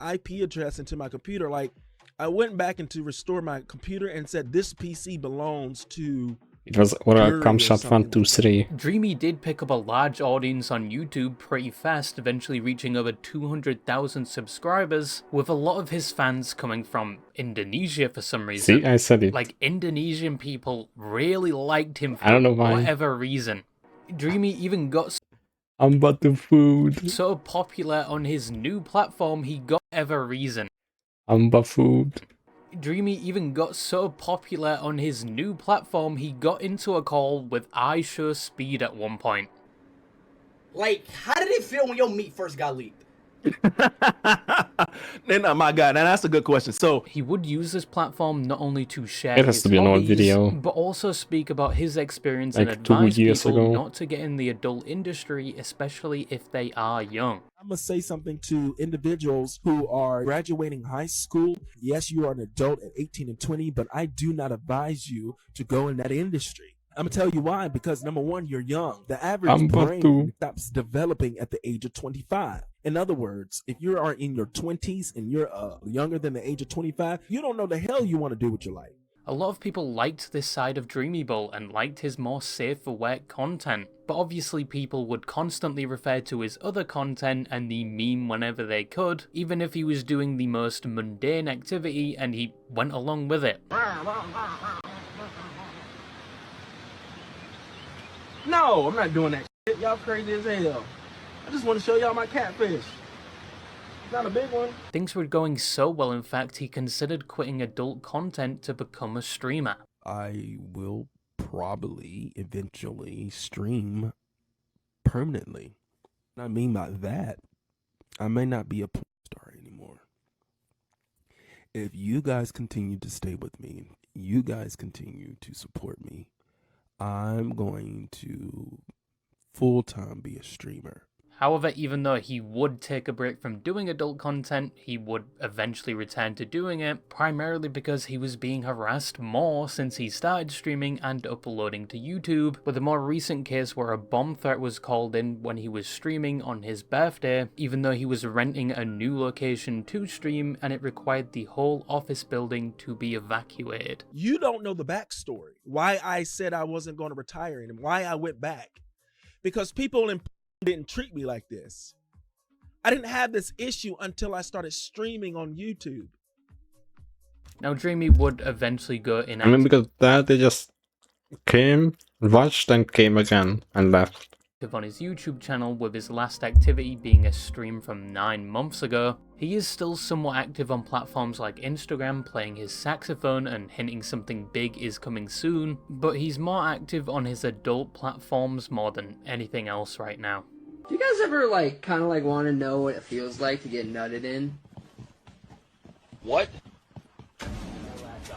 IP address into my computer. Like, I went back into restore my computer and said this PC belongs to... It was Oral Camshot 123. Dreamy did pick up a large audience on YouTube pretty fast, eventually reaching over 200,000 subscribers, with a lot of his fans coming from Indonesia for some reason. See, I said it. Like, Indonesian people really liked him for I don't know why. whatever reason. Dreamy even got Ambatu food. so popular on his new platform he got ever reason. Amba food. Dreamy even got so popular on his new platform he got into a call with iShowSpeed at one point. Like, how did it feel when your meat first got leaked? Then, my God, now that's a good question. So he would use this platform not only to share It has his to be an old hobbies, video. but also speak about his experience Like and 2 advise years people ago. not to get in the adult industry, especially if they are young. I'm going to say something to individuals who are graduating high school. Yes, you are an adult at 18 and 20, but I do not advise you to go in that industry. I'm going to tell you why, because number one, you're young. The average brain stops developing at the age of 25. In other words, if you are in your 20s and you're younger than the age of 25, you don't know the hell you want to do with your life. A lot of people liked this side of Dreamybull and liked his more safe for work content, but obviously people would constantly refer to his other content and the meme whenever they could, even if he was doing the most mundane activity and he went along with it. no, I'm not doing that shit. Y'all crazy as hell. I just want to show y'all my catfish. Not a big one. Things were going so well, in fact, he considered quitting adult content to become a streamer. I will probably eventually stream permanently. What I mean by that, I may not be a porn star anymore. If you guys continue to stay with me, you guys continue to support me, I'm going to full-time be a streamer. However, even though he would take a break from doing adult content, he would eventually return to doing it, primarily because he was being harassed more since he started streaming and uploading to YouTube, with a more recent case where a bomb threat was called in when he was streaming on his birthday, even though he was renting a new location to stream and it required the whole office building to be evacuated. You don't know the backstory. Why I said I wasn't going to retire and why I went back. Because people in didn't treat me like this. I didn't have this issue until I started streaming on YouTube. Now, Dreamy would eventually go in. I mean, because that they just came, watched, and came again and left. On his YouTube channel, with his last activity being a stream from 9 months ago. He is still somewhat active on platforms like Instagram, playing his saxophone and hinting something big is coming soon, but he's more active on his adult platforms more than anything else right now. Do you guys ever kind of want to know what it feels like to get nutted in? What?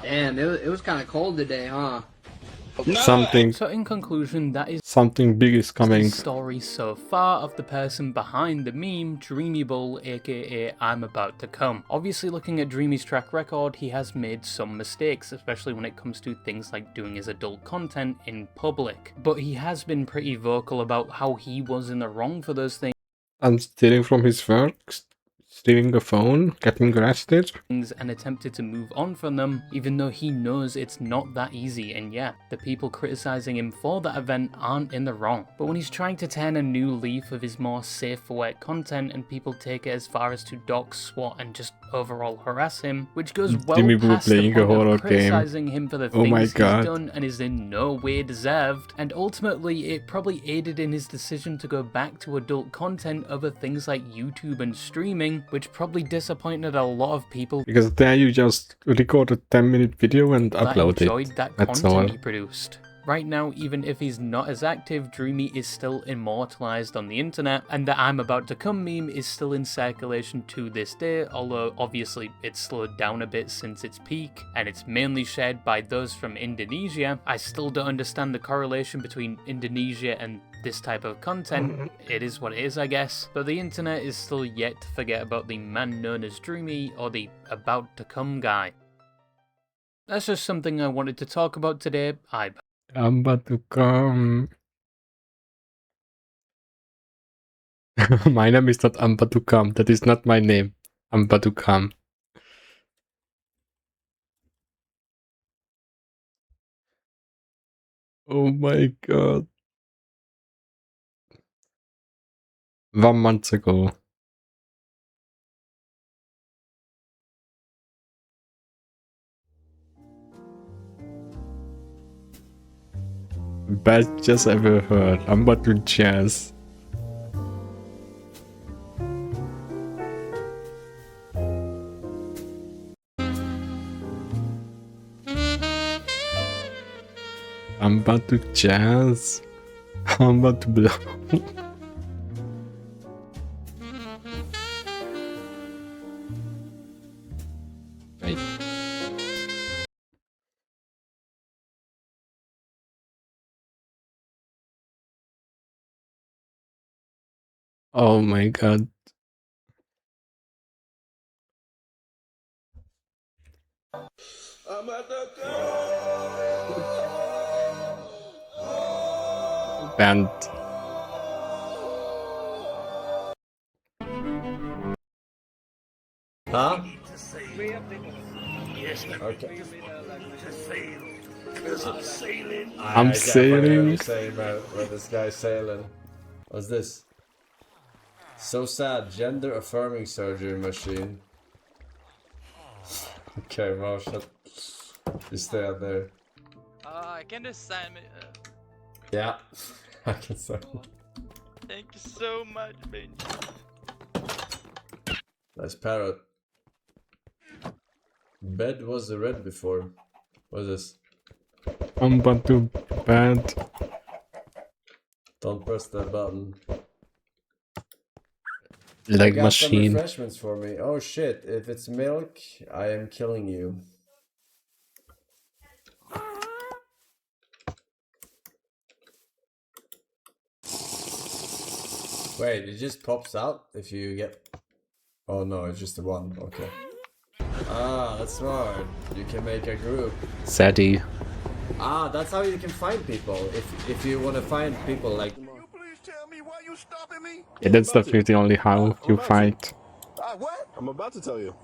Damn, it was kind of cold today, huh? Something. So in conclusion, that is something big is coming. The story so far of the person behind the meme, Dreamybull, aka I'm About to Come. Obviously, looking at Dreamy's track record, he has made some mistakes, especially when it comes to things like doing his adult content in public. But he has been pretty vocal about how he was in the wrong for those things. And stealing from his work, stealing a phone, getting arrested. And attempted to move on from them, even though he knows it's not that easy, and yeah, the people criticizing him for that event aren't in the wrong. But when he's trying to turn a new leaf of his more safe for work content and people take it as far as to dox, swat, and just overall harass him, which goes well past the point of criticizing him for the things he's done and is in no way deserved, and ultimately it probably aided in his decision to go back to adult content over things like YouTube and streaming, which probably disappointed a lot of people because there you just record a 10-minute video and upload enjoyed that That's content all. he produced. Right now, even if he's not as active, Dreamy is still immortalized on the internet, and the I'm About to Come meme is still in circulation to this day, although obviously it's slowed down a bit since its peak, and it's mainly shared by those from Indonesia. I still don't understand the correlation between Indonesia and this type of content. It is what it is, I guess, but the internet is still yet to forget about the man known as Dreamy, or the About to Come guy. That's just something I wanted to talk about today. Ambatu Khan. My name is not Ambatu Khan. That is not my name. Ambatu Khan. Oh my god. 1 month ago. Best jazz ever heard. Ambatu jazz. Ambatu jazz. Ambatu blow. Wait. Oh my god. Band. Huh? Okay. I'm sailing. What saying about where this guy's sailing. What's this? So sad. Gender affirming surgery machine. Okay, well, shut. You stay out there. I can just send me. Yeah, I can say. Thank you so much, Benji. Nice parrot. Bed was the red before. What's this? Ambatu band. Don't press that button. Leg You got some machine. refreshments for me. Oh shit! If it's milk, I am killing you. Wait, it just pops out if you get. Oh no, it's just the one. Okay. Ah, that's smart. You can make a group. Sadie. Ah, that's how you can find people. If you want to find people like. Yeah, that's definitely the only how you fight. What? I'm about to tell you.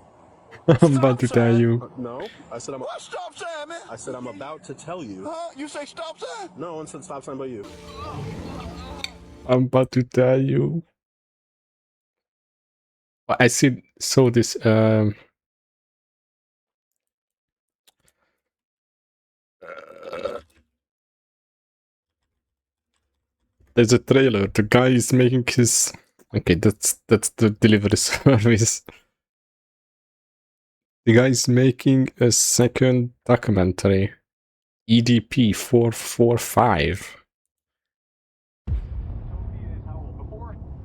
I'm about to tell you. No, I said I'm. What stop sign, man? I said I'm about to tell you. Huh? You say stop sign? No one said stop sign but you. I'm about to tell you. I saw this there's a trailer. The guy is making his okay, that's the delivery service. The guy is making a second documentary. EDP 445.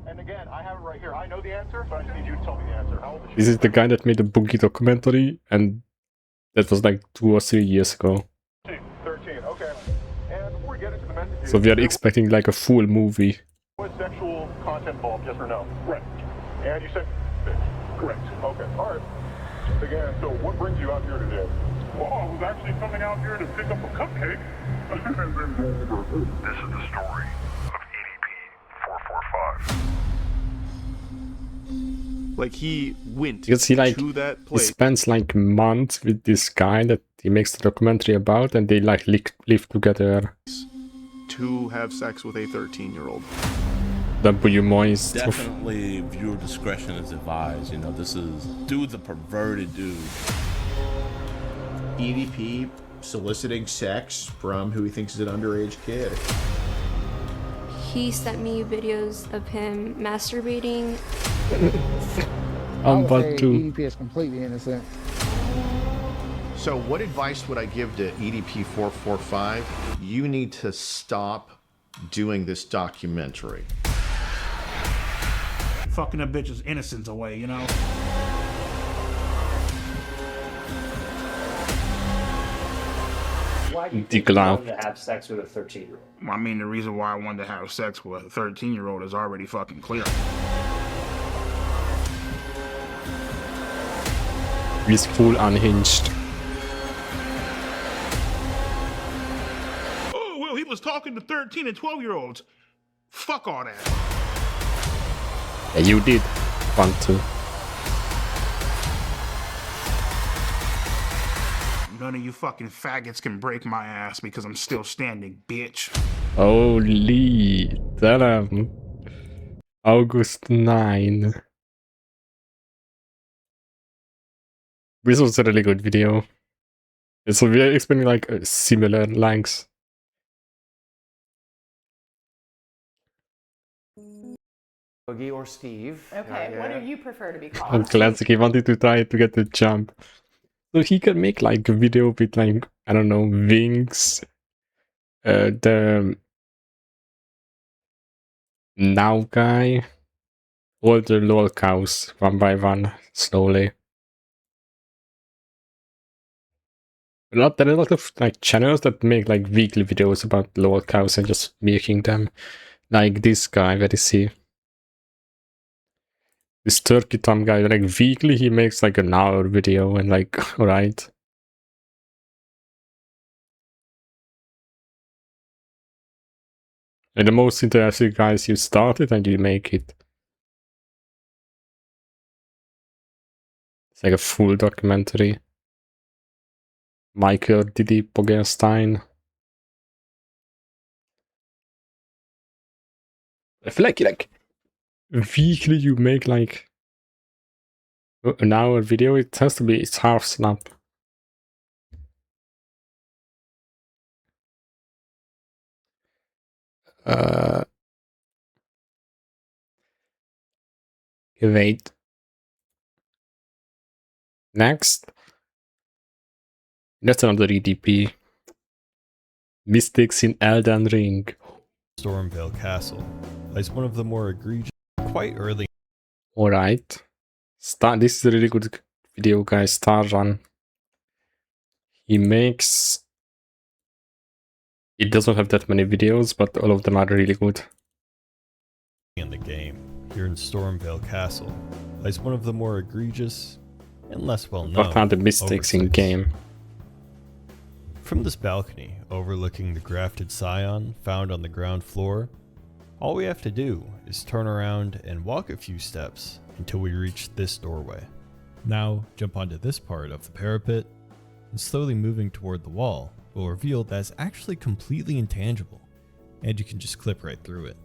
And again, I have it right here. I know the answer, but I just need you to tell me the answer. How old is she? This is the guy that made the Boogie documentary, and that was like 2 or 3 years ago. 13. Okay. And before we get into the messages, So we are expecting like a full movie. was sexual content involved? Yes or no? Right. And you said correct. Okay. All right. Again, so what brings you out here today? Well, I was actually coming out here to pick up a cupcake. This is the story of EDP 445. Like he went Because he like to that he place. spends like months with this guy that he makes the documentary about, and they like live together. To have sex with a 13-year-old. W moist. Definitely viewer discretion is advised. You know, this is dude's a perverted dude. EDP soliciting sex from who he thinks is an underage kid. He sent me videos of him masturbating. I'm about to. EDP is completely innocent. So what advice would I give to EDP 445? You need to stop doing this documentary. Fucking a bitch's innocence away, you know? Why do you think Dick you Lau. wanted to have sex with a 13-year-old? I mean, the reason why I wanted to have sex with a 13-year-old is already fucking clear. He's full unhinged. Oh, well, he was talking to 13 and 12-year-olds. Fuck all that. Yeah, you did want to. None of you fucking faggots can break my ass because I'm still standing, bitch. Holy damn. August 9. This was a really good video. So we are expecting like a similar lengths. Boogie or Steve. Okay, what do you prefer to be called? Oh, classic. He wanted to try to get the jump. So he can make like a video with like, I don't know, wings. The now guy. All the lol cows, one by one, slowly. There are a lot of like channels that make like weekly videos about lol cows and just making them. Like this guy, where is he? This turkey tom guy, like weekly he makes like an hour video and like, alright. And the most interesting guys, you start it and you make it. It's like a full documentary. Michael Didi Pogerstein. I feel like weekly you make like an hour video. It has to be, it's half snap. Wait. Next. That's another EDP. Mystics in Elden Ring. Stormvale Castle lies one of the more egregious, quite early. Alright. This is a really good video, guys. Star Run. He makes... It doesn't have that many videos, but all of them are really good. In the game, here in Stormvale Castle, lies one of the more egregious and less well known. What are the mistakes in game? From this balcony, overlooking the grafted scion found on the ground floor, all we have to do is turn around and walk a few steps until we reach this doorway. Now, jump onto this part of the parapet, and slowly moving toward the wall will reveal that it's actually completely intangible, and you can just clip right through it.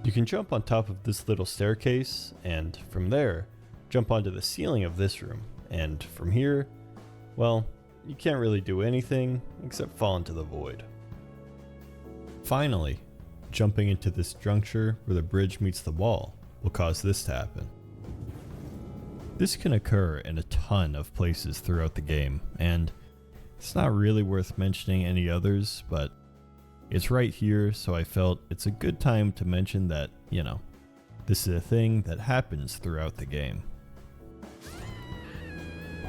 You can jump on top of this little staircase, and from there, jump onto the ceiling of this room, and from here, well, you can't really do anything except fall into the void. Finally, jumping into this juncture where the bridge meets the wall will cause this to happen. This can occur in a ton of places throughout the game, and it's not really worth mentioning any others, but it's right here, so I felt it's a good time to mention that, you know, this is a thing that happens throughout the game.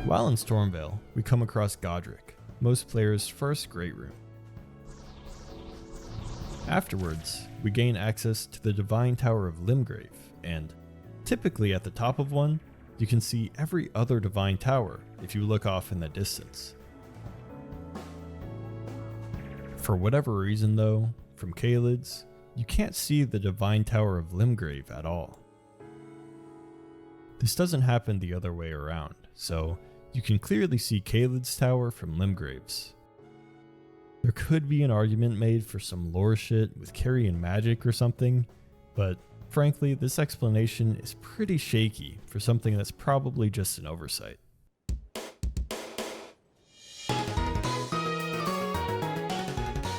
While in Stormvale, we come across Godric, most players' first great room. Afterwards, we gain access to the Divine Tower of Limgrave, and typically at the top of one, you can see every other Divine Tower if you look off in the distance. For whatever reason though, from Caelid's, you can't see the Divine Tower of Limgrave at all. This doesn't happen the other way around, so you can clearly see Caelid's tower from Limgrave's. There could be an argument made for some lore shit with carrying magic or something, but frankly, this explanation is pretty shaky for something that's probably just an oversight.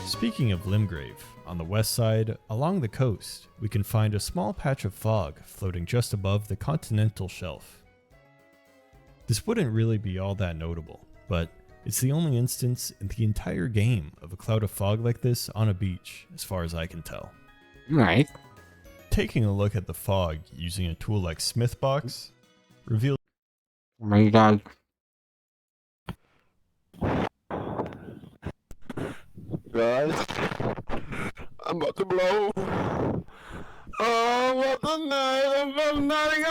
Speaking of Limgrave, on the west side, along the coast, we can find a small patch of fog floating just above the continental shelf. This wouldn't really be all that notable, but it's the only instance in the entire game of a cloud of fog like this on a beach, as far as I can tell. Right. Taking a look at the fog using a tool like Smithbox reveals... Oh my god. Guys, I'm about to blow. Oh, what the night! I'm nutting!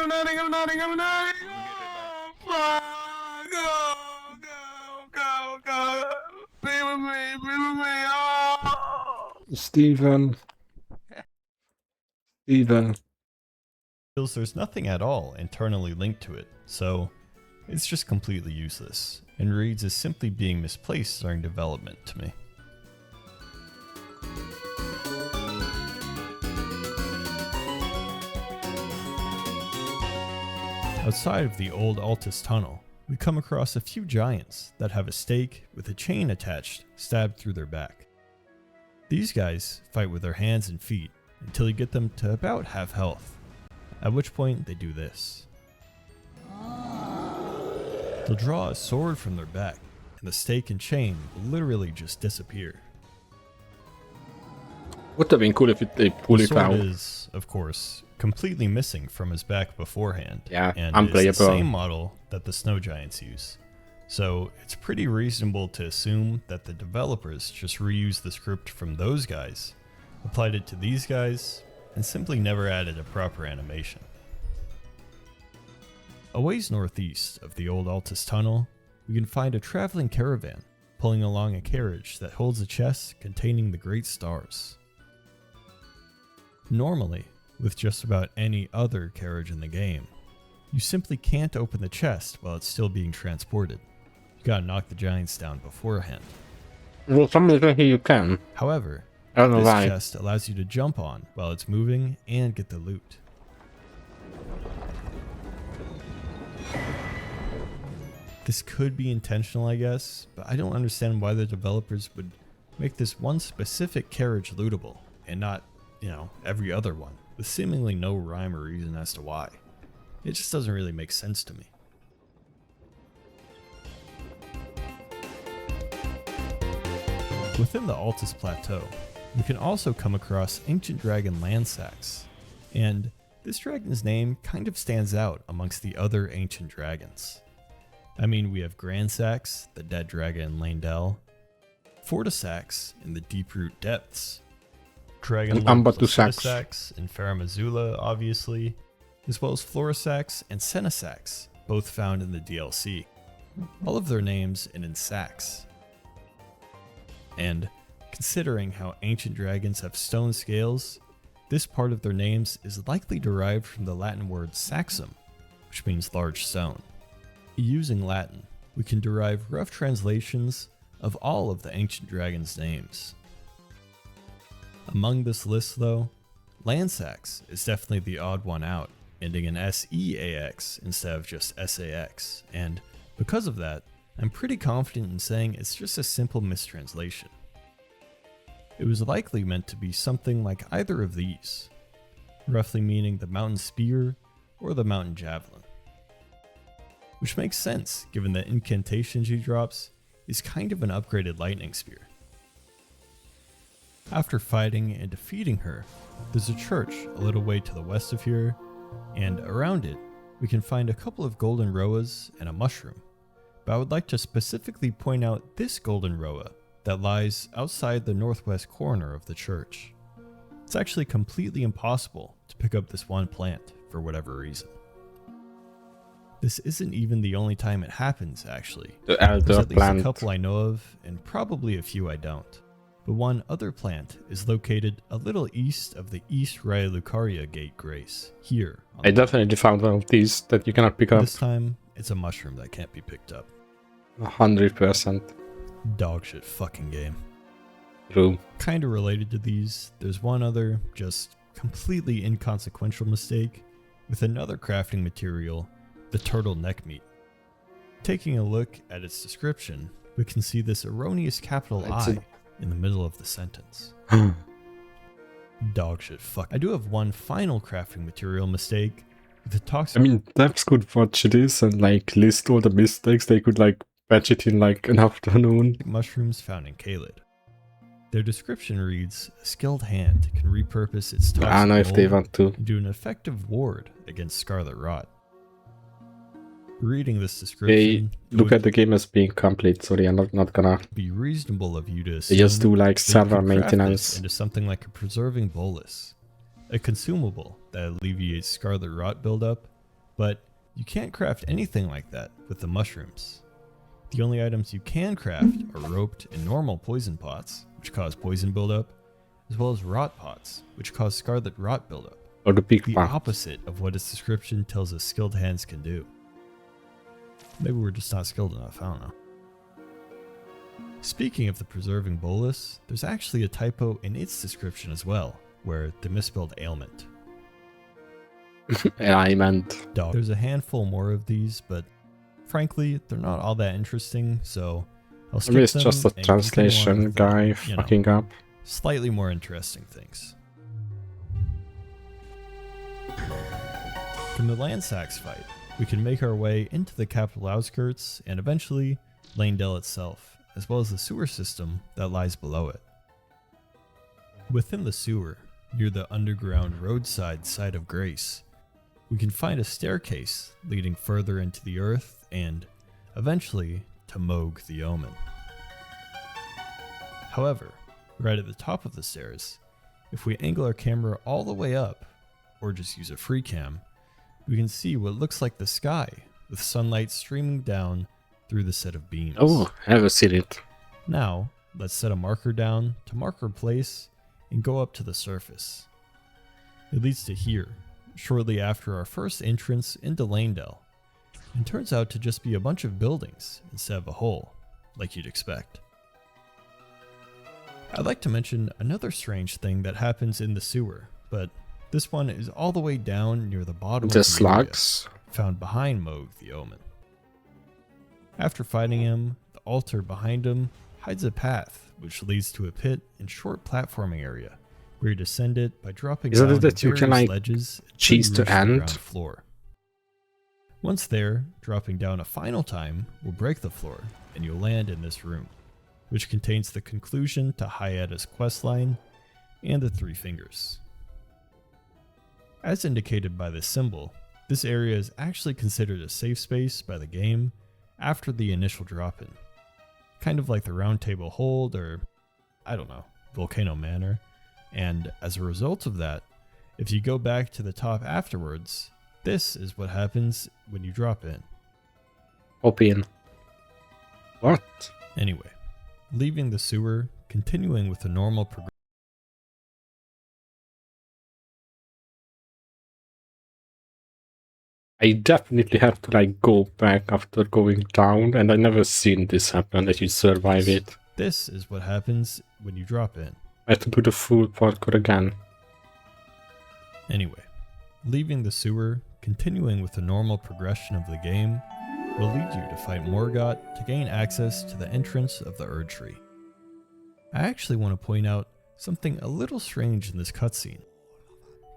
Oh, go! Be with me! Oh! Steven. There's nothing at all internally linked to it, so it's just completely useless, and reads as simply being misplaced during development to me. Outside of the old Altus tunnel, we come across a few giants that have a stake with a chain attached stabbed through their back. These guys fight with their hands and feet until you get them to about half health, At which point they do this. They'll draw a sword from their back, and the stake and chain will literally just disappear. Would have been cool if they pull it The sword out. is, of course, completely missing from his back beforehand, Yeah, and unplayable. is the same model that the snow giants use. So it's pretty reasonable to assume that the developers just reused the script from those guys, applied it to these guys, and simply never added a proper animation. A ways northeast of the old Altus tunnel, we can find a traveling caravan pulling along a carriage that holds a chest containing the great stars. Normally, with just about any other carriage in the game, you simply can't open the chest while it's still being transported. You gotta knock the giants down beforehand. Well, some reason here you can. However, I don't know this why. chest allows you to jump on while it's moving and get the loot. This could be intentional, I guess, but I don't understand why the developers would make this one specific carriage lootable and not, every other one, with seemingly no rhyme or reason as to why. It just doesn't really make sense to me. Within the Altus Plateau, we can also come across ancient dragon Lansax, and this dragon's name kind of stands out amongst the other ancient dragons. I mean, we have Grandsax, the dead dragon in Landell, Fortisax in the Deeproot Depths, Dragon And Lord Ambatu Placidusax in Faramazula, obviously, as well as Florisax and Senasax, both found in the DLC. All of their names end in sax. And considering how ancient dragons have stone scales, this part of their names is likely derived from the Latin word saxum, which means large stone. Using Latin, we can derive rough translations of all of the ancient dragons' names. Among this list though, Lansax is definitely the odd one out, ending in SEAX instead of just SAX, and because of that, I'm pretty confident in saying it's just a simple mistranslation. It was likely meant to be something like either of these, roughly meaning the mountain spear or the mountain javelin. Which makes sense given that incantation she drops is kind of an upgraded lightning spear. After fighting and defeating her, there's a church a little way to the west of here, and around it we can find a couple of golden roas and a mushroom. But I would like to specifically point out this golden roa that lies outside the northwest corner of the church. It's actually completely impossible to pick up this one plant for whatever reason. This isn't even the only time it happens, actually. The elder There's at least plant. a couple I know of, and probably a few I don't. But one other plant is located a little east of the East Raya Gate Grace, here. I definitely found one of these that you cannot pick up. This time, it's a mushroom that can't be picked up. 100%. Dogshit fucking game. True. Kinda related to these, there's one other, just completely inconsequential mistake with another crafting material, the turtle neck meat. Taking a look at its description, we can see this erroneous capital I in the middle of the sentence. Dogshit fuck. I do have one final crafting material mistake with the toxic. I mean, devs could watch this and list all the mistakes. They could patch it in an afternoon. Mushrooms found in Kaled. Their description reads, a skilled hand can repurpose its toxic I don't know if they mold want to. into an effective ward against scarlet rot. Reading this They description, it look would at the game as being complete, so they are not gonna. be reasonable of you to They assume just do that you server could craft maintenance. this into something like a preserving bolus, a consumable that alleviates scarlet rot buildup, but you can't craft anything like that with the mushrooms. The only items you can craft are roped and normal poison pots, which cause poison buildup, as well as rot pots, which cause scarlet rot buildup. Or the big The pot. opposite of what its description tells us skilled hands can do. Maybe we're just not skilled enough, I don't know. Speaking of the preserving bolus, there's actually a typo in its description as well, where the misspelled ailment. Ailment. There's a handful more of these, but frankly, they're not all that interesting, so I'll skip Maybe it's them just a and continue on translation with guy the, fucking up. slightly more interesting things. From the Landsacks fight, we can make our way into the capital outskirts and eventually Lanedale itself, as well as the sewer system that lies below it. Within the sewer, near the underground roadside site of Grace, we can find a staircase leading further into the earth and, eventually, to Moog the Omen. However, right at the top of the stairs, if we angle our camera all the way up, or just use a free cam, we can see what looks like the sky, with sunlight streaming down through the set of beams. Oh, I haven't seen it. Now, let's set a marker down to mark our place and go up to the surface. It leads to here, shortly after our first entrance into Lanedale, and turns out to just be a bunch of buildings instead of a hole, like you'd expect. I'd like to mention another strange thing that happens in the sewer, but this one is all the way down near the bottom The of the slugs? area, found behind Moog the Omen. After fighting him, the altar behind him hides a path which leads to a pit and short platforming area where you descend it by dropping Isn't down it that you can, various like, ledges until cheese you to reach the end? ground floor. Once there, dropping down a final time will break the floor and you'll land in this room, which contains the conclusion to Hayata's questline and the Three Fingers. As indicated by this symbol, this area is actually considered a safe space by the game after the initial drop-in. Kind of like the Round Table Hold or, I don't know, Volcano Manor. And as a result of that, if you go back to the top afterwards, this is what happens when you drop in. Opium. What? Anyway, leaving the sewer, continuing with the normal progression. I definitely have to like go back after going down, and I never seen this happen, that you survive it. This is what happens when you drop in. I have to do the full parkour again. Anyway, leaving the sewer, continuing with the normal progression of the game, will lead you to fight Morgott to gain access to the entrance of the Erd Tree. I actually want to point out something a little strange in this cutscene.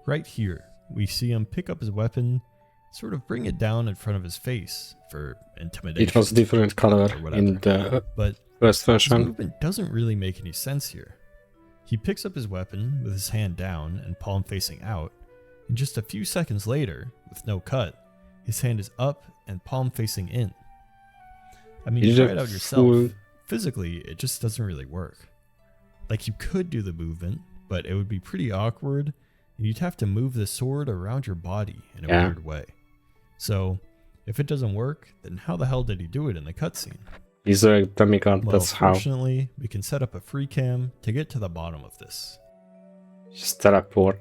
Right here, we see him pick up his weapon, sort of bring it down in front of his face for intimidation. It was different color in the first His version. movement doesn't really make any sense here. He picks up his weapon with his hand down and palm facing out, and just a few seconds later, with no cut, his hand is up and palm facing in. I mean, Is try it it out yourself. full- Physically, it just doesn't really work. Like, you could do the movement, but it would be pretty awkward, and you'd have to move the sword around your body in a Yeah. weird way. So, if it doesn't work, then how the hell did he do it in the cutscene? He's a demigod, Well, that's how. fortunately, we can set up a free cam to get to the bottom of this. Just teleport.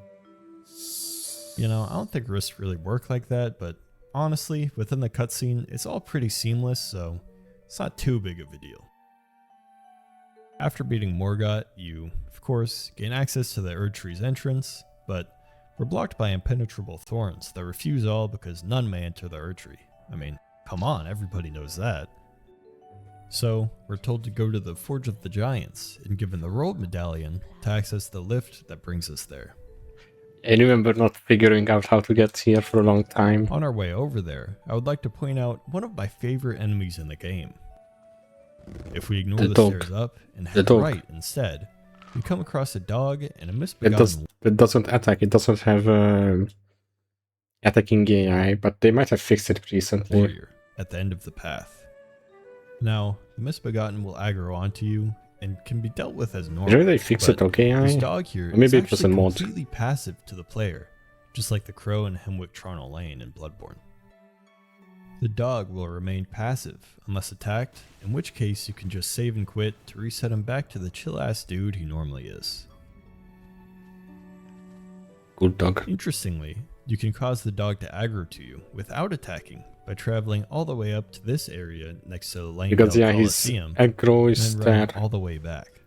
You know, I don't think risks really work like that, but honestly, within the cutscene, it's all pretty seamless, so it's not too big of a deal. After beating Morgott, you, of course, gain access to the Erd Tree's entrance, but we're blocked by impenetrable thorns that refuse all because none may enter the Erd Tree. I mean, come on, everybody knows that. So, we're told to go to the Forge of the Giants and given the Rolled Medallion to access the lift that brings us there. I remember not figuring out how to get here for a long time. On our way over there, I would like to point out one of my favorite enemies in the game. If we ignore The the dog. stairs up and The head dog. right instead, we come across a dog and a It misbegotten doesn't attack, it doesn't have attacking AI, but they might have fixed it recently. warrior at the end of the path. Now, the misbegotten will aggro onto you and can be dealt with as normal. Did they fix but it okay, This AI? dog here Or maybe is it was a actually mod. completely passive to the player, just like the crow in Hemwick Charnel Lane in Bloodborne. The dog will remain passive unless attacked, in which case you can just save and quit to reset him back to the chill-ass dude he normally is. Good dog. Interestingly, you can cause the dog to aggro to you without attacking by traveling all the way up to this area next to the Langdale Because yeah, his Coliseum aggro is and then running there. all the way back.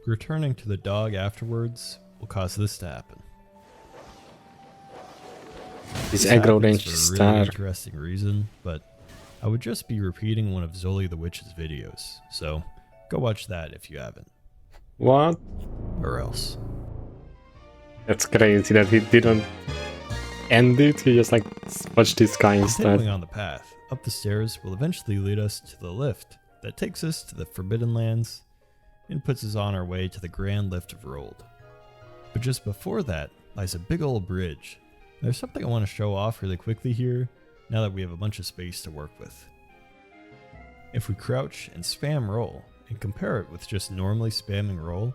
Returning to the dog afterwards will cause this to happen. His This aggro happens range for is a really there. interesting reason, but I would just be repeating one of Zoli the Witch's videos, so go watch that if you haven't. What? Or else. That's crazy that he didn't end it. He just like watch this guy Continuing instead. on the path, up the stairs will eventually lead us to the lift that takes us to the Forbidden Lands and puts us on our way to the Grand Lift of Rold. But just before that lies a big old bridge. There's something I want to show off really quickly here, now that we have a bunch of space to work with. If we crouch and spam roll, and compare it with just normally spamming roll,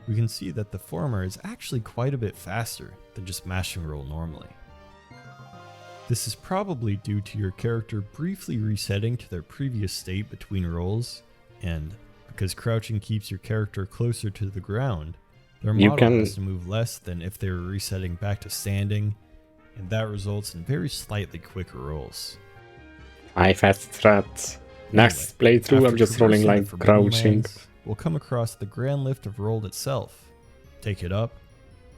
we can see that the former is actually quite a bit faster than just mashing roll normally. This is probably due to your character briefly resetting to their previous state between rolls, and because crouching keeps your character closer to the ground, their model has to move less than if they were resetting back to standing, and that results in very slightly quicker rolls. I fast strat. Next playthrough, I'm just rolling like crouching. We'll come across the Grand Lift of Rold itself, take it up,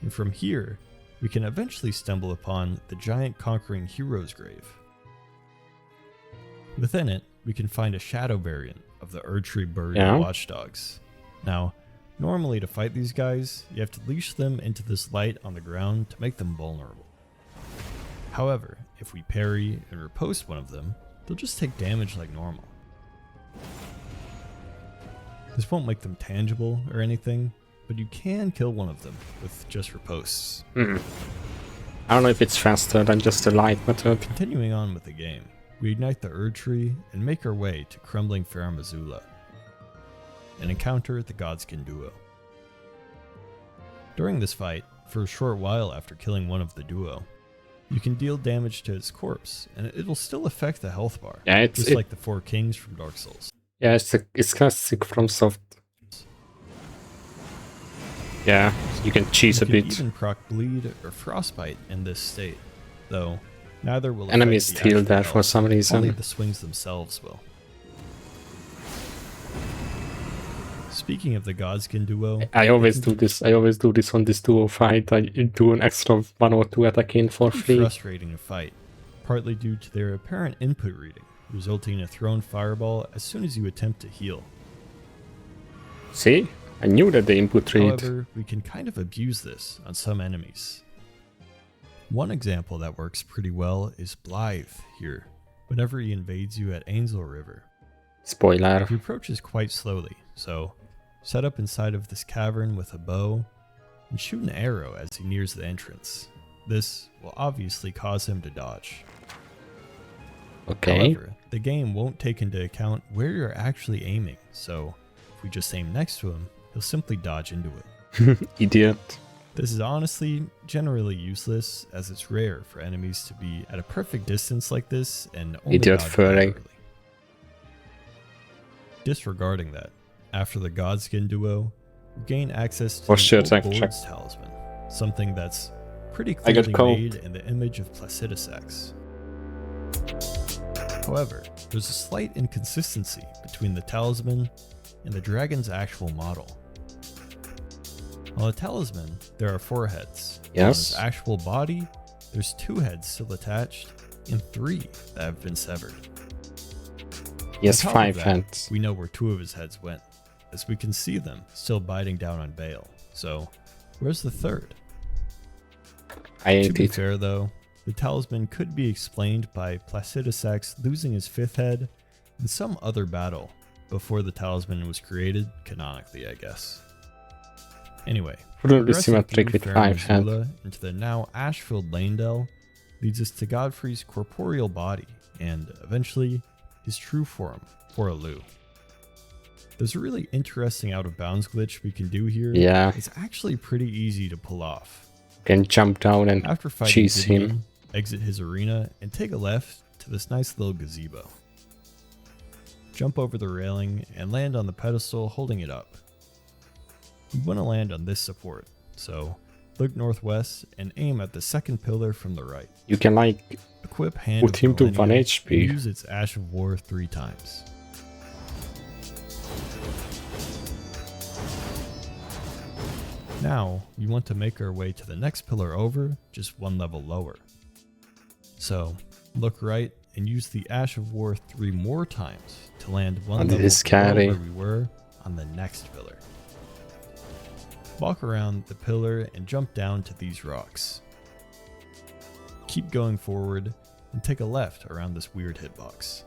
and from here, we can eventually stumble upon the giant conquering hero's grave. Within it, we can find a shadow variant of the Erdtree bird watchdogs. Now, normally to fight these guys, you have to leash them into this light on the ground to make them vulnerable. However, if we parry and riposte one of them, they'll just take damage like normal. This won't make them tangible or anything, but you can kill one of them with just ripostes. I don't know if it's faster than just the light method. Continuing on with the game, we ignite the Erdtree and make our way to crumbling Fair Missoula and encounter the Godskin duo. During this fight, for a short while after killing one of the duo, you can deal damage to its corpse, and it'll still affect the health bar, just like the 4 kings from Dark Souls. Yeah, it's classic from soft. Yeah, you can cheese a bit. You can even proc bleed or frostbite in this state, though neither will enemies affect the heal that health, for some reason. only the swings themselves will. Speaking of the Godskin duo, I always do this. I always do this on this duo fight. I do an extra 1 or 2 attack in for free. Frustrating to fight, partly due to their apparent input reading, resulting in a thrown fireball as soon as you attempt to heal. See? I knew that the input read. However, we can kind of abuse this on some enemies. One example that works pretty well is Blythe here, whenever he invades you at Ainsel River. Spoiler. He approaches quite slowly, so set up inside of this cavern with a bow and shoot an arrow as he nears the entrance. This will obviously cause him to dodge. Okay. However, the game won't take into account where you're actually aiming, so if we just aim next to him, he'll simply dodge into it. Idiot. This is honestly generally useless, as it's rare for enemies to be at a perfect distance like this and only Idiot dodge furring. early. Disregarding that, after the Godskin duo, you gain access to the Old Lord's Talisman, something that's pretty clearly made in the image of Placidusax. However, there's a slight inconsistency between the talisman and the dragon's actual model. On the talisman, there are 4 heads. Yes. On his actual body, there's 2 heads still attached and 3 that have been severed. Yes, On top of 5 that, heads. We know where 2 of his heads went, as we can see them still biting down on Bale. So, where's the 3rd? To be fair though, the talisman could be explained by Placidusax losing his 5th head in some other battle before the talisman was created, canonically I guess. Anyway, Wouldn't be progressing symmetric through with Fair 5 head. Missoula into the now ash-filled Leyndell leads us to Godfrey's corporeal body and, eventually, his true form, Foraloo. There's a really interesting out-of-bounds glitch we can do here. Yeah. It's actually pretty easy to pull off. Can jump down and After fighting cheese him. Gideon, exit his arena and take a left to this nice little gazebo. Jump over the railing and land on the pedestal holding it up. We want to land on this support, so look northwest and aim at the 2nd pillar from the right. You can like Equip Hand put of him to 1 Millennium HP. and use its Ash of War 3 times. Now, we want to make our way to the next pillar over, just 1 level lower. So, look right and use the Ash of War 3 more times to land 1 level below where we were on the next pillar. Walk around the pillar and jump down to these rocks. keep going forward and take a left around this weird hitbox.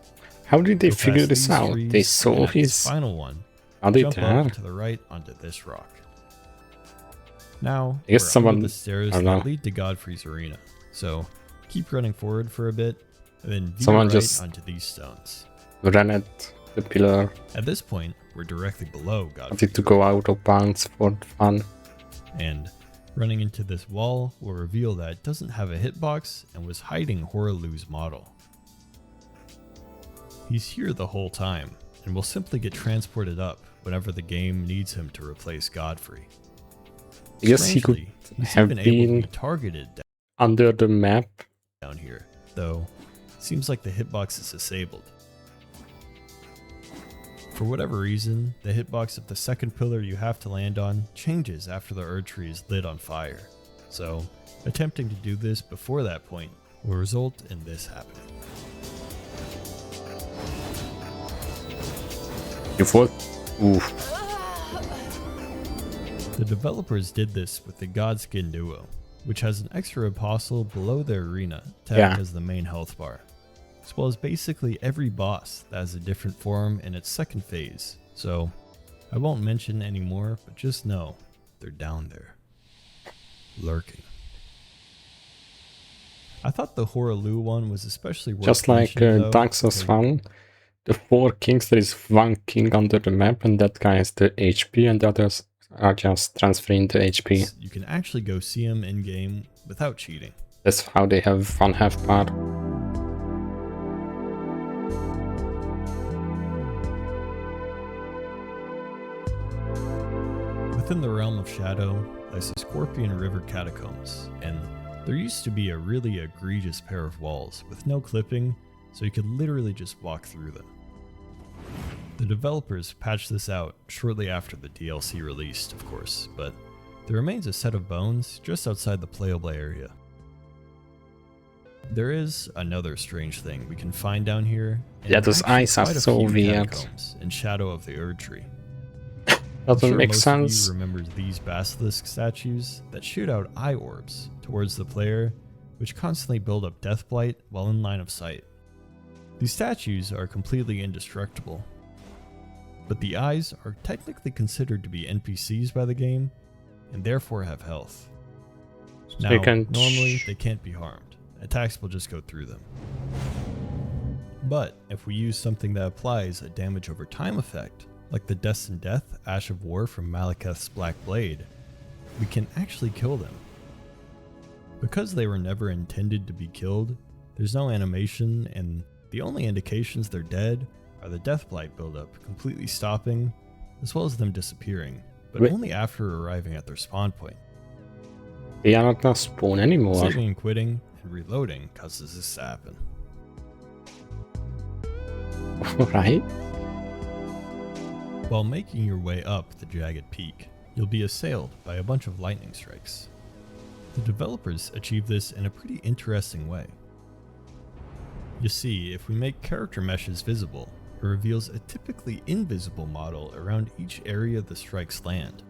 How did they Go figure past this these out? trees, They saw and at this his... final one. Are they Jump there? up to the right onto this rock. Now, I guess we're someone- under the stairs I don't know. that lead to Godfrey's arena. So, keep running forward for a bit, and then veer Someone right just- onto these stones. Ran at the pillar. At this point, we're directly below Godfrey's Wanted to go out of bounds for fun. and running into this wall will reveal that it doesn't have a hitbox and was hiding Horalu's model. He's here the whole time, and will simply get transported up whenever the game needs him to replace Godfrey. I guess he could Strangely, he's have even able to been be targeted under the map. down here, though it seems like the hitbox is disabled. For whatever reason, the hitbox of the second pillar you have to land on changes after the Erdtree is lit on fire, so attempting to do this before that point will result in this happening. You thought? Oof. The developers did this with the Godskin Duo, which has an extra apostle below the arena tagged Yeah. as the main health bar, as well as basically every boss that has a different form in its second phase, so I won't mention any more, but just know they're down there, lurking. I thought the Horalu one was especially worth Just like mentioning, though, Dark Souls because 1, the 4 kings, there is one king under the map, and that guy has the HP, and the others are just transferring the HP. you can actually go see him in-game without cheating. That's how they have one half bar. Within the realm of shadow lies the Scorpion River Catacombs, and there used to be a really egregious pair of walls with no clipping, so you could literally just walk through them. The developers patched this out shortly after the DLC released, of course, but there remains a set of bones just outside the playable area. There is another strange thing we can find down here. and Yeah, those actually eyes are quite a so few weird. catacombs in shadow of the Erdtree. Doesn't I'm sure make most sense. Of you remember these basilisk statues that shoot out eye orbs towards the player, which constantly build up death blight while in line of sight. These statues are completely indestructible, but the eyes are technically considered to be NPCs by the game, and therefore have health. Now, they can- normally they can't be harmed. Attacks will just go through them. But if we use something that applies a damage over time effect, like the Destined Death Ash of War from Malekith's Black Blade, we can actually kill them. Because they were never intended to be killed, there's no animation, and the only indications they're dead are the death blight buildup completely stopping, as well as them disappearing, but Wait. only after arriving at their spawn point. They are not gonna spawn anymore. Saving and quitting and reloading causes this to happen. Right? While making your way up the jagged peak, you'll be assailed by a bunch of lightning strikes. The developers achieved this in a pretty interesting way. You see, if we make character meshes visible, it reveals a typically invisible model around each area the strikes land.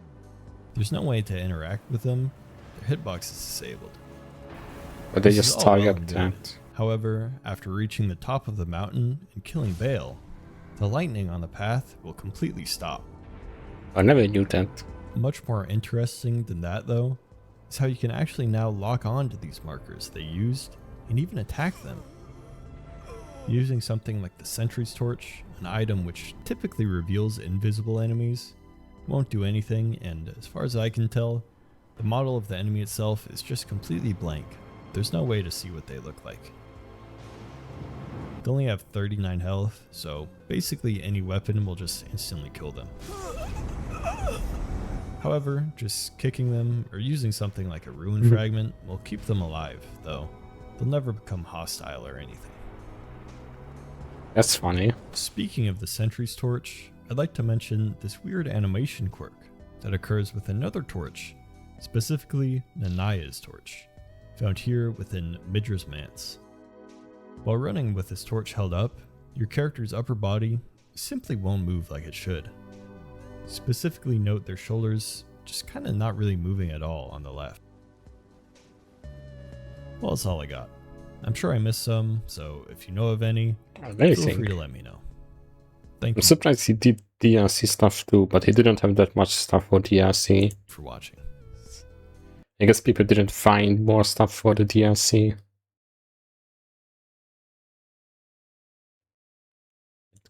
There's no way to interact with them, their hitbox is disabled. But they This is just all well target and good. that. However, after reaching the top of the mountain and killing Vale, the lightning on the path will completely stop. I never knew that. Much more interesting than that, though, is how you can actually now lock on to these markers they used and even attack them. Using something like the Sentry's Torch, an item which typically reveals invisible enemies, won't do anything, and as far as I can tell, the model of the enemy itself is just completely blank. There's no way to see what they look like. They only have 39 health, so basically any weapon will just instantly kill them. However, just kicking them or using something like a ruin fragment will keep them alive, though they'll never become hostile or anything. That's funny. Speaking of the Sentry's Torch, I'd like to mention this weird animation quirk that occurs with another torch, specifically Nanaya's torch, found here within Midra's Manse. While running with this torch held up, your character's upper body simply won't move like it should. Specifically note their shoulders just kinda not really moving at all on the left. Well, that's all I got. I'm sure I missed some, so if you know of any, Amazing. feel free to let me know. Thank I'm you surprised he did DRC stuff too, but he didn't have that much stuff for DRC. for watching. I guess people didn't find more stuff for the DRC.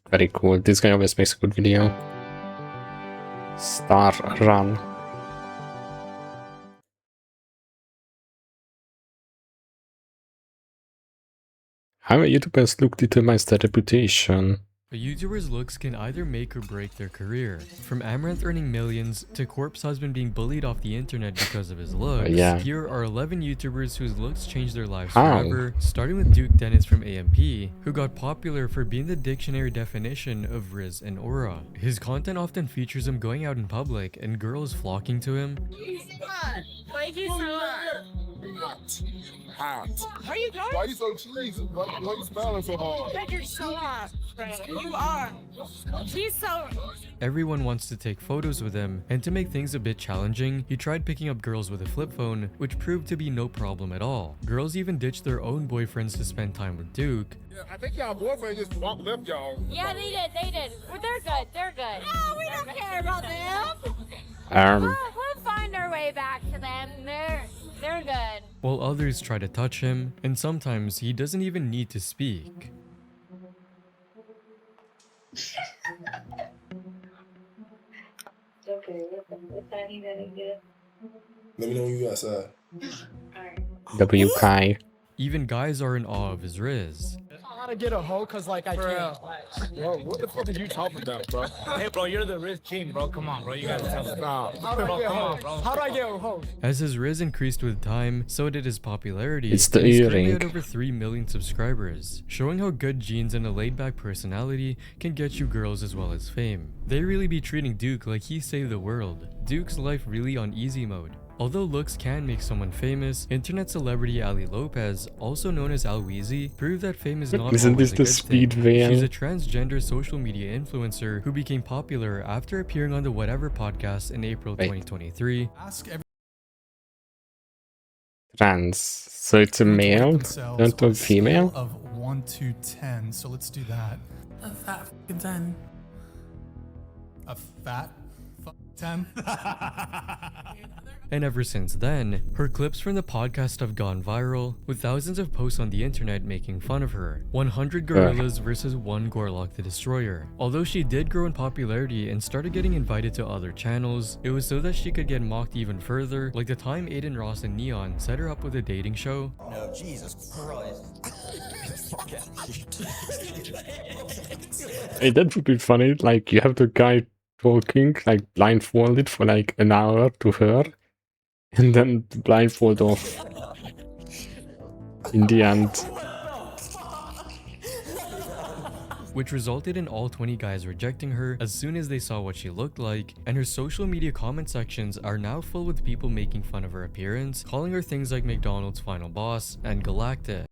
Very cool. This guy always makes a good video. Star Run. How a YouTuber's look determines their reputation. A YouTuber's looks can either make or break their career. From Amaranth earning millions to Corpse Husband being bullied off the internet because of his looks, yeah. Here are 11 YouTubers whose looks changed their lives How? forever, starting with Duke Dennis from AMP, who got popular for being the dictionary definition of Riz and aura. His content often features him going out in public and girls flocking to him. Why you going? Why you so cheesy? Why you smiling so hard? You're so hot. You are. He's so. Everyone wants to take photos with him, and to make things a bit challenging, he tried picking up girls with a flip phone, which proved to be no problem at all. Girls even ditched their own boyfriends to spend time with Duke. Yeah, I think y'all boyfriend just left y'all. Yeah, they did. Well, they're good. No, we don't care about them. We'll find our way back to them. They're good. While others try to touch him, and sometimes he doesn't even need to speak. Okay, what time you gonna get? Let me know when you outside. W Kai. Even guys are in awe of his Riz. I gotta get a hoe cause like I can't. Bro, what the fuck are you talking about, bro? Hey bro, you're the Riz king, bro. Come on, bro. You gotta tell us. How do I get a hoe? How do I get a hoe? As his Riz increased with time, so did his popularity. It's the and he's currently earring. at over 3 million subscribers, showing how good genes and a laid-back personality can get you girls as well as fame. They really be treating Duke like he saved the world. Duke's life really on easy mode. Although looks can make someone famous, internet celebrity Ali Lopez, also known as Alweezy, proved that fame is not Isn't always this a the good speed thing. van? She's a transgender social media influencer who became popular after appearing on the Whatever podcast in April 2023. Trans. So it's a male, not a female? Of 1 to 10, so let's do that. A fat f***ing 10. A fat f***ing 10. And ever since then, her clips from the podcast have gone viral, with thousands of posts on the internet making fun of her. 100 gorillas versus 1 Gorlock the Destroyer. Although she did grow in popularity and started getting invited to other channels, it was so that she could get mocked even further, like the time Aiden Ross and Neon set her up with a dating show. No, Jesus Christ. Hey, that would be funny. Like, you have the guy talking, like, blindfolded for like an hour to her, and then blindfold off in the end. Which resulted in all 20 guys rejecting her as soon as they saw what she looked like, and her social media comment sections are now full with people making fun of her appearance, calling her things like McDonald's final boss and Galactic.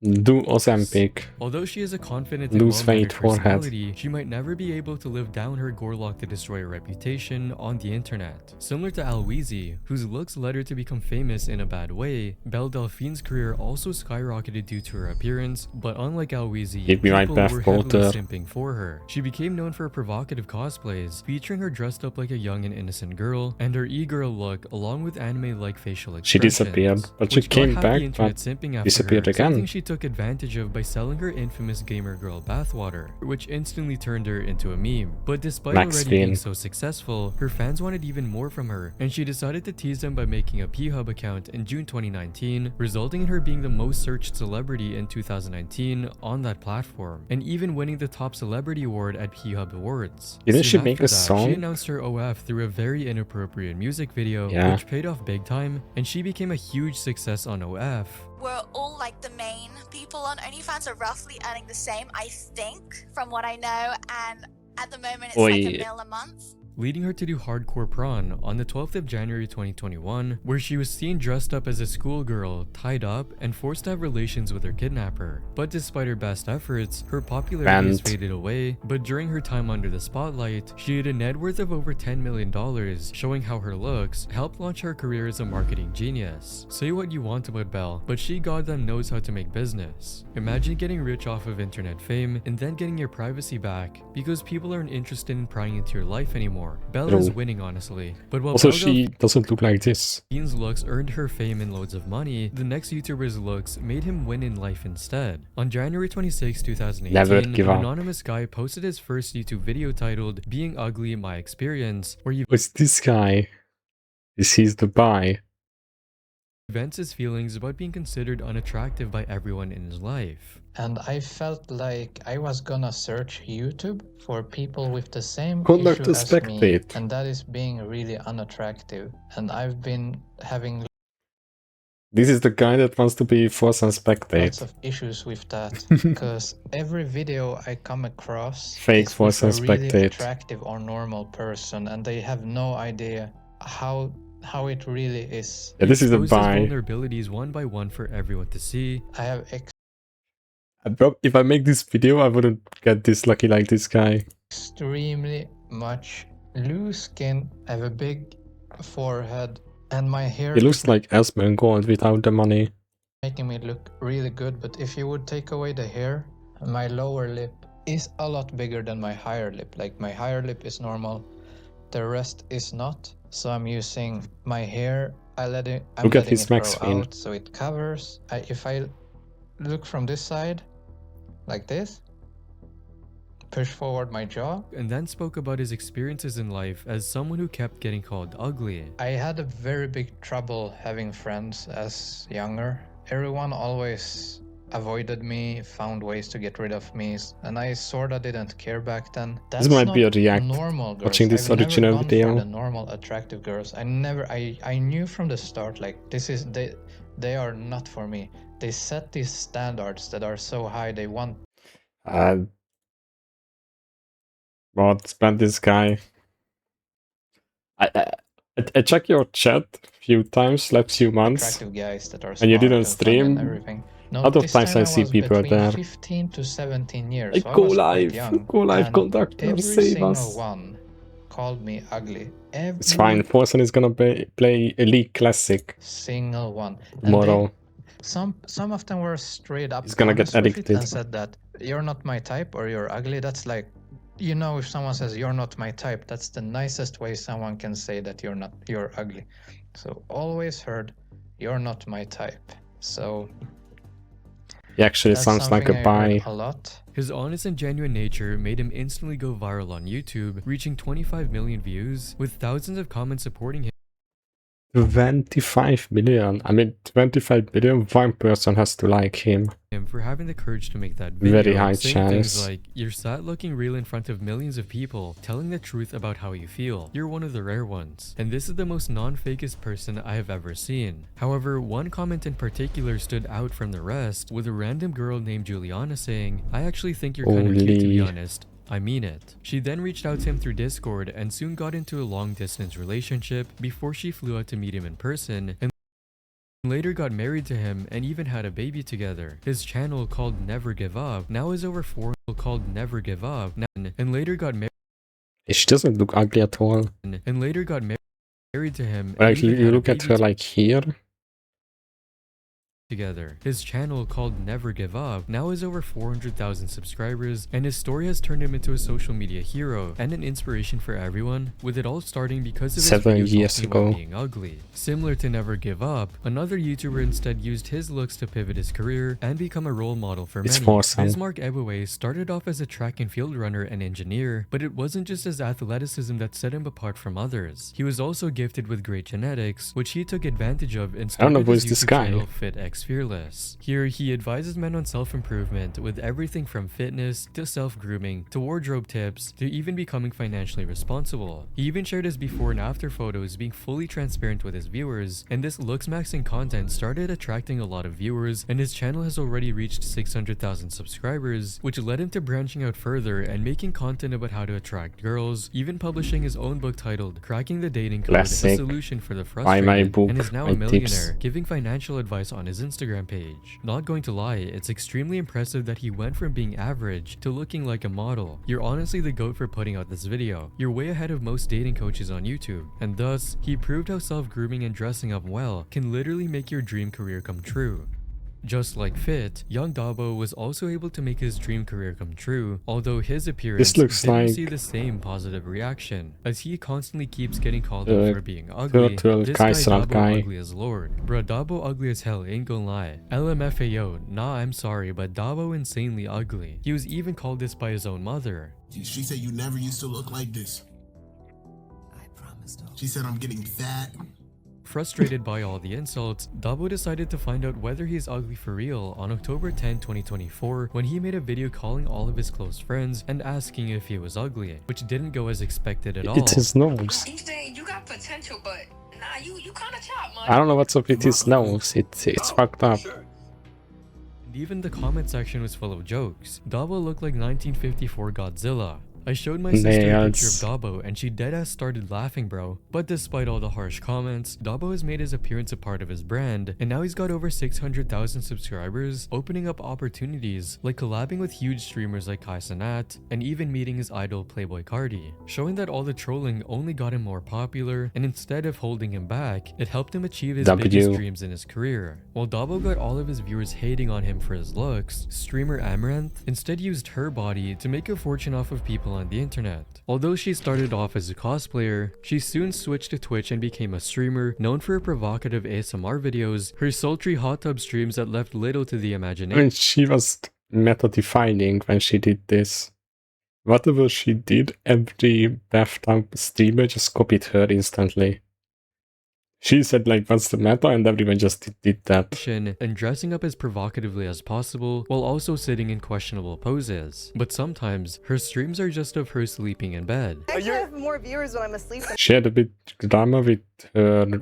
Do Ozempic. Although she is a confident and Lose well-mannered weight, forehead. personality, she might never be able to live down her Gorlock the Destroyer reputation on the internet. Similar to Alweezy, whose looks led her to become famous in a bad way, Belle Delphine's career also skyrocketed due to her appearance, but unlike Alweezy, Give me my people Beth were heavily Potter. simping for her. She became known for her provocative cosplays, featuring her dressed up like a young and innocent girl, and her e-girl look along with anime-like facial She expressions. disappeared, but she which got came half the back, internet but simping after disappeared her, again. something she took advantage of by selling her infamous gamer girl bathwater, which instantly turned her into a meme. But despite Max already Payne. being so successful, her fans wanted even more from her, and she decided to tease them by making a P-Hub account in June 2019, resulting in her being the most searched celebrity in 2019 on that platform, and even winning the top celebrity award at P-Hub Awards. Didn't Soon she make after a that, song? She announced her OF through a very inappropriate music video, Yeah. which paid off big time, and she became a huge success on OF. We're all like the main people on OnlyFans are roughly earning the same, I think, from what I know, and at the moment it's like Oi. $1 million a month. leading her to do hardcore prawn on the 12th of January 2021, where she was seen dressed up as a schoolgirl, tied up, and forced to have relations with her kidnapper. But despite her best efforts, her popularity has faded away, but during her time under the spotlight, she had a net worth of over $10 million, showing how her looks helped launch her career as a marketing genius. Say what you want about Belle, but she goddamn knows how to make business. Imagine getting rich off of internet fame and then getting your privacy back because people aren't interested in prying into your life anymore. Belle is winning, honestly. But while Also, Belle she doesn't look like this. Delphine's looks earned her fame and loads of money, the next YouTuber's looks made him win in life instead. On January 26, 2018, an anonymous guy posted his first YouTube video titled "Being Ugly: My Experience," where he What's this guy? Is he the bi? vents his feelings about being considered unattractive by everyone in his life. And I felt like I was gonna search YouTube for people with the same Conduct issue a as me, spectate. and that is being really unattractive. And I've been having This is the guy that wants to be forsen spectate. lots of issues with that, because every video I come across Fake is with a forsen really spectate. attractive or normal person, and they have no idea how it really is. Yeah, this is a Exposes bi. vulnerabilities one by one for everyone to see. I have If I make this video, I wouldn't get this lucky like this guy. extremely much loose skin. I have a big forehead, and my hair He looks like Esmond Gold without the money. making me look really good. But if you would take away the hair, my lower lip is a lot bigger than my higher lip. Like, my higher lip is normal, the rest is not. So I'm using my hair. I'm Look at letting his it grow max fin. out so it covers. If I look from this side, like this, push forward my jaw. And then spoke about his experiences in life as someone who kept getting called ugly. I had a very big trouble having friends as younger. Everyone always avoided me, found ways to get rid of me, and I sorta didn't care back then. This might be a react normal girls. watching this I've original never gone video. for the normal attractive girls. I knew from the start, like, they are not for me. They set these standards that are so high. They want What's bad this guy? I check your chat a few times, last few months, attractive guys that are and you smart didn't and funny stream. and everything. No, A lot of this times time I see was people between there. 15 to 17 years. Like, so I go was quite live, young, go live, and conductor, every save single us. one called me ugly. It's fine, forsen is gonna play a League Classic Single one. And tomorrow. some of them were straight up He's gonna get honest with it addicted. and said that you're not my type or you're ugly. That's like, you know, if someone says you're not my type, that's the nicest way someone can say that you're ugly. So always heard you're not my type. So He actually that's sounds like a something I heard bi. a lot. His honest and genuine nature made him instantly go viral on YouTube, reaching 25 million views, with thousands of comments supporting him. 25 million. I mean, 25 million, one person has to like him. For having the courage to make that video, Very high saying chance. things like, "You're sad looking real in front of millions of people, telling the truth about how you feel. You're one of the rare ones. And this is the most non-fakest person I have ever seen." However, one comment in particular stood out from the rest, with a random girl named Juliana saying, "I actually think you're kind of cute, to be Holy. honest. I mean it." She then reached out to him through Discord and soon got into a long-distance relationship before she flew out to meet him in person, and later got married to him and even had a baby together. His channel, called Never Give Up, now is over 4 called Never Give Up, and later got married. She doesn't look ugly at all. And later got married to him. and Like, even you had a look at baby her like here. together. His channel, called Never Give Up, now has over 400,000 subscribers, and his story has turned him into a social media hero and an inspiration for everyone, with it all starting because of his 7 videos years talking about ago. being ugly. Similar to Never Give Up, another YouTuber instead used his looks to pivot his career and become a role model for It's many. forsen. Bismarck Eboué started off as a track and field runner and engineer, but it wasn't just his athleticism that set him apart from others. He was also gifted with great genetics, which he took advantage of and I don't know started who his is this YouTube guy. channel FitX Alex Fearless. Here, he advises men on self-improvement with everything from fitness to self-grooming to wardrobe tips to even becoming financially responsible. He even shared his before and after photos, being fully transparent with his viewers, and this looks maxing content started attracting a lot of viewers, and his channel has already reached 600,000 subscribers, which led him to branching out further and making content about how to attract girls, even publishing his own book titled Cracking the Dating Code, Classic. a solution for the Buy my frustrated, book, and is now my a millionaire, tips. giving financial advice on his Instagram page. Not going to lie, it's extremely impressive that he went from being average to looking like a model. You're honestly the GOAT for putting out this video. You're way ahead of most dating coaches on YouTube, and thus, he proved how self-grooming and dressing up well can literally make your dream career come true. Just like Fit, young Dabo was also able to make his dream career come true, although his appearance looks didn't like see the same positive reaction, as he constantly keeps getting called out for being ugly. turtle This guy Kaiser Dabo guy. ugly as Lord. Bruh, Dabo ugly as hell, ain't gonna lie. LMFAO, nah I'm sorry, but Dabo insanely ugly. He was even called this by his own mother. She said you never used to look like this. I promised her. She said I'm getting fat. Frustrated by all the insults, Dabo decided to find out whether he's ugly for real on October 10, 2024, when he made a video calling all of his close friends and asking if he was ugly, which didn't go as expected at all. It's his nose. You saying you got potential, but nah, you kind of chop, man. I don't know what's up with his nose. It's fucked up. And even the comment section was full of jokes. Dabo looked like 1954 Godzilla. I showed my sister a picture of Nails. Dabo and she deadass started laughing, bro. But despite all the harsh comments, Dabo has made his appearance a part of his brand, and now he's got over 600,000 subscribers, opening up opportunities like collabing with huge streamers like quin69 and even meeting his idol Playboy Cardi, showing that all the trolling only got him more popular, and instead of holding him back, it helped him achieve his biggest dreams in his career. While Dabo got all of his viewers hating on him for his looks, streamer Amaranth instead used her body to make a fortune off of people on the internet. Although she started off as a cosplayer, she soon switched to Twitch and became a streamer known for her provocative ASMR videos, her sultry hot tub streams that left little to the I imagination. mean, she was meta-defining when she did this. Whatever she did, every bathtub streamer just copied her instantly. She said like, what's the meta? And everyone just did that. And dressing up as provocatively as possible while also sitting in questionable poses. But sometimes, her streams are just of her sleeping in bed. I actually have more viewers when I'm asleep. She had a bit drama with her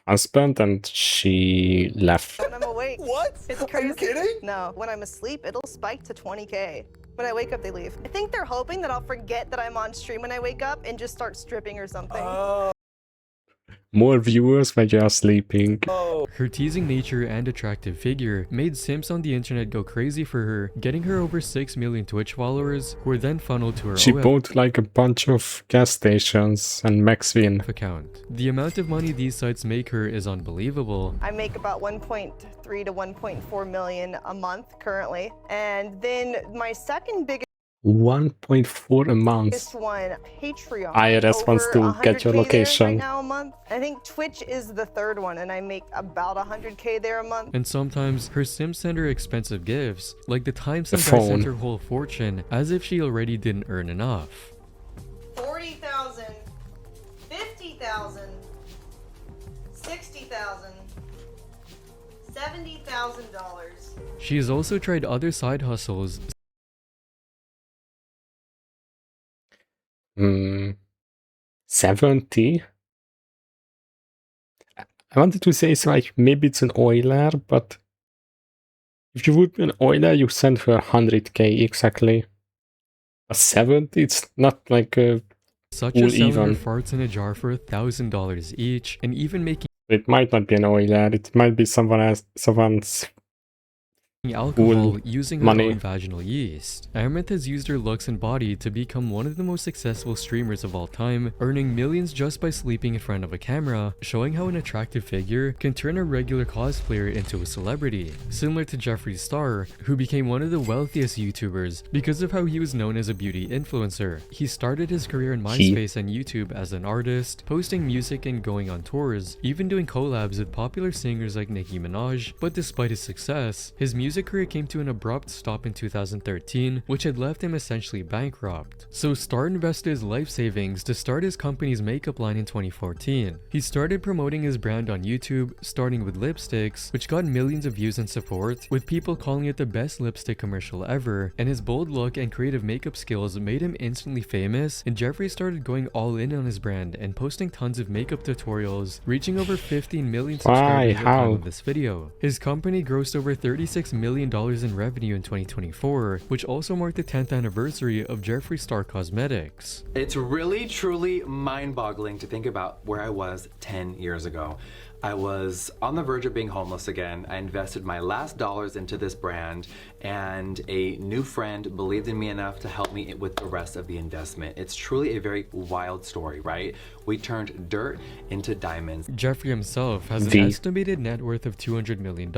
husband and she left. When I'm awake. What? It's crazy. Are you kidding? No. When I'm asleep, it'll spike to 20K. When I wake up, they leave. I think they're hoping that I'll forget that I'm on stream when I wake up and just start stripping or something. More viewers when you are sleeping. Her teasing nature and attractive figure made simps on the internet go crazy for her, getting her over 6 million Twitch followers, who were then funneled to her She OF bought like a bunch of gas stations and MaxWin account. The amount of money these sites make her is unbelievable. I make about 1.3 to 1.4 million a month currently. And then my second biggest 1.4 a month. one, Patreon. IRS wants to Over get your 100K there location. right now a month. I think Twitch is the third one, and I make about 100K there a month. And sometimes, her sims send her expensive gifts, like the time some guy phone. sent her whole fortune, as if she already didn't earn enough. 40,000, 50,000, 60,000, $70,000. She has also tried other side hustles, 70? I wanted to say it's like maybe it's an oiler, but if you would be an oiler, you send her 100k exactly. A 70, it's not like a such full as selling even. her farts in a jar for $1,000 each, and even making It might not be an oiler, it might be someone else, someone's alcohol using her money. own vaginal yeast. Amaranth has used her looks and body to become one of the most successful streamers of all time, earning millions just by sleeping in front of a camera, showing how an attractive figure can turn a regular cosplayer into a celebrity. Similar to Jeffree Star, who became one of the wealthiest YouTubers because of how he was known as a beauty influencer. He started his career in MySpace and YouTube as an artist, posting music and going on tours, even doing collabs with popular singers like Nicki Minaj, but despite his success, his music music career came to an abrupt stop in 2013, which had left him essentially bankrupt. So Star invested his life savings to start his company's makeup line in 2014. He started promoting his brand on YouTube, starting with lipsticks, which got millions of views and support, with people calling it the best lipstick commercial ever, and his bold look and creative makeup skills made him instantly famous, and Jeffree started going all in on his brand and posting tons of makeup tutorials, reaching over 15 million subscribers at the time of this video. His company grossed over $36 million in revenue in 2024, which also marked the 10th anniversary of Jeffree Star Cosmetics. It's really, truly mind-boggling to think about where I was 10 years ago. I was on the verge of being homeless again. I invested my last dollars into this brand, and a new friend believed in me enough to help me with the rest of the investment. It's truly a very wild story, right? We turned dirt into diamonds. Jeffree himself has an estimated net worth of $200 million,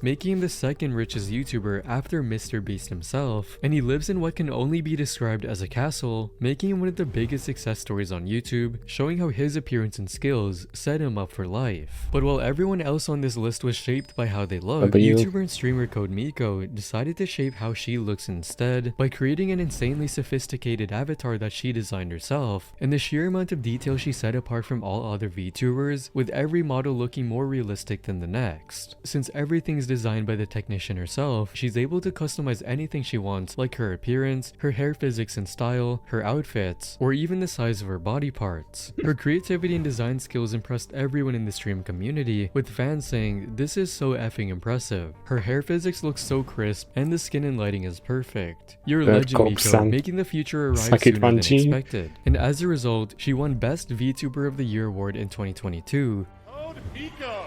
making him the second richest YouTuber after Mr. Beast himself, and he lives in what can only be described as a castle, making him one of the biggest success stories on YouTube, showing how his appearance and skills set him up for life. But while everyone else on this list was shaped by how they look, YouTuber and streamer CodeMiko decided to shape how she looks instead by creating an insanely sophisticated avatar that she designed herself, and the sheer amount of detail she set apart from all other VTubers, with every model looking more realistic than the next. Since everything is designed by the technician herself, she's able to customize anything she wants, like her appearance, her hair physics and style, her outfits, or even the size of her body parts. Her creativity and design skills impressed everyone in the stream community, with fans saying, "This is so effing impressive. Her hair physics looks so crisp, and the skin and lighting is perfect. You're a legend, Miko, making the future arrive sooner than expected." And as a result, she won Best VTuber of the Year award in 2022. Oh, Miko!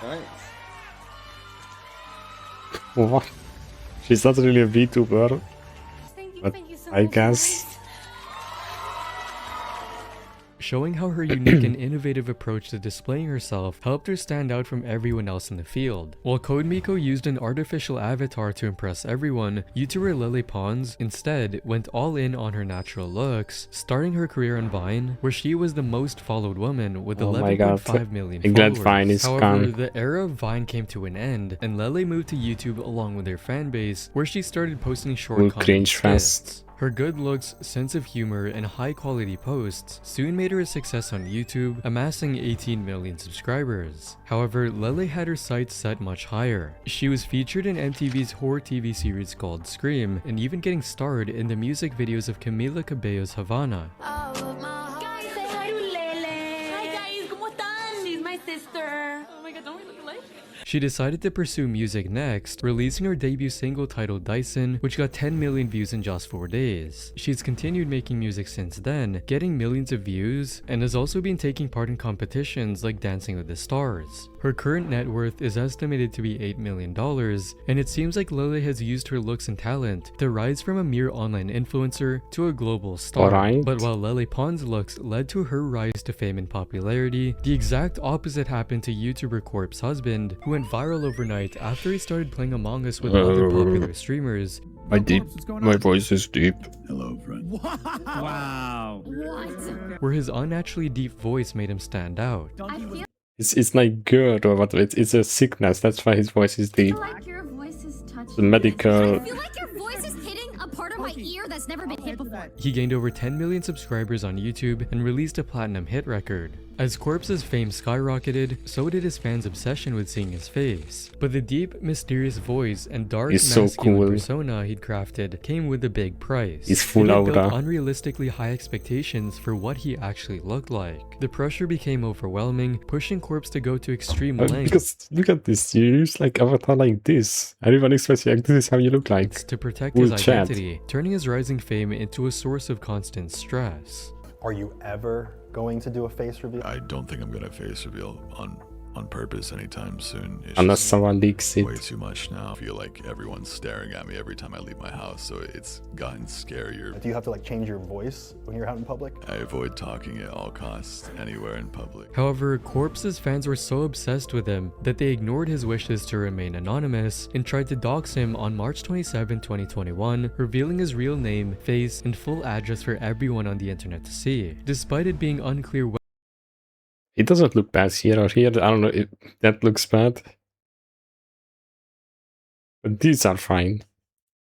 Nice. What? She's not really a VTuber, but thank you so I much, guess. Showing how her unique and innovative approach to displaying herself helped her stand out from everyone else in the field. While CodeMiko used an artificial avatar to impress everyone, YouTuber Lily Pons instead went all in on her natural looks, starting her career on Vine, where she was the most followed woman with 11.5 million followers. Vine is However, gone. the era of Vine came to an end, and Lily moved to YouTube along with her fan base, where she started posting short comedy cringe skits. fast. Her good looks, sense of humor, and high-quality posts soon made her a success on YouTube, amassing 18 million subscribers. However, Lily had her sights set much higher. She was featured in MTV's horror TV series called Scream, and even getting starred in the music videos of Camila Cabello's Havana. Guys, say hi to Lele. Hi guys, ¿cómo están? She's my sister. Oh my god, don't we look alike? She decided to pursue music next, releasing her debut single titled Dyson, which got 10 million views in just 4 days. She's continued making music since then, getting millions of views, and has also been taking part in competitions like Dancing with the Stars. Her current net worth is estimated to be $8 million, and it seems like Lily has used her looks and talent to rise from a mere online influencer to a global star. But while Lily Pons' looks led to her rise to fame and popularity, the exact opposite happened to YouTuber Corp's husband, who went viral overnight after he started playing Among Us with other popular streamers. My voice is deep. Hello, friend. Wow. What? Where his unnaturally deep voice made him stand out. I feel It's not good or what? It's a sickness. That's why his voice is deep. like your voice is touching. The medical. I feel like your voice is hitting a part of my ear that's never been hit before. He gained over 10 million subscribers on YouTube and released a platinum hit record. As Corpse's fame skyrocketed, so did his fans' obsession with seeing his face. But the deep, mysterious voice and dark, masculine persona he'd crafted came with a big price. He's full and it built aura. unrealistically high expectations for what he actually looked like. The pressure became overwhelming, pushing Corpse to go to extreme lengths. Because look at this, you use like avatar like this. Everyone expects you like this is how you look like. To protect We'll his chat. identity, turning his rising fame into a source of constant stress. Are you ever going to do a face reveal? I don't think I'm gonna face reveal on purpose anytime soon. It's Unless just someone leaks it. way too much now. I feel like everyone's staring at me every time I leave my house, so it's gotten scarier. Do you have to like change your voice when you're out in public? I avoid talking at all costs anywhere in public. However, Corpse's fans were so obsessed with him that they ignored his wishes to remain anonymous and tried to dox him on March 27, 2021, revealing his real name, face, and full address for everyone on the internet to see. Despite it being unclear It doesn't look bad here or here. I don't know if that looks bad. But these are fine.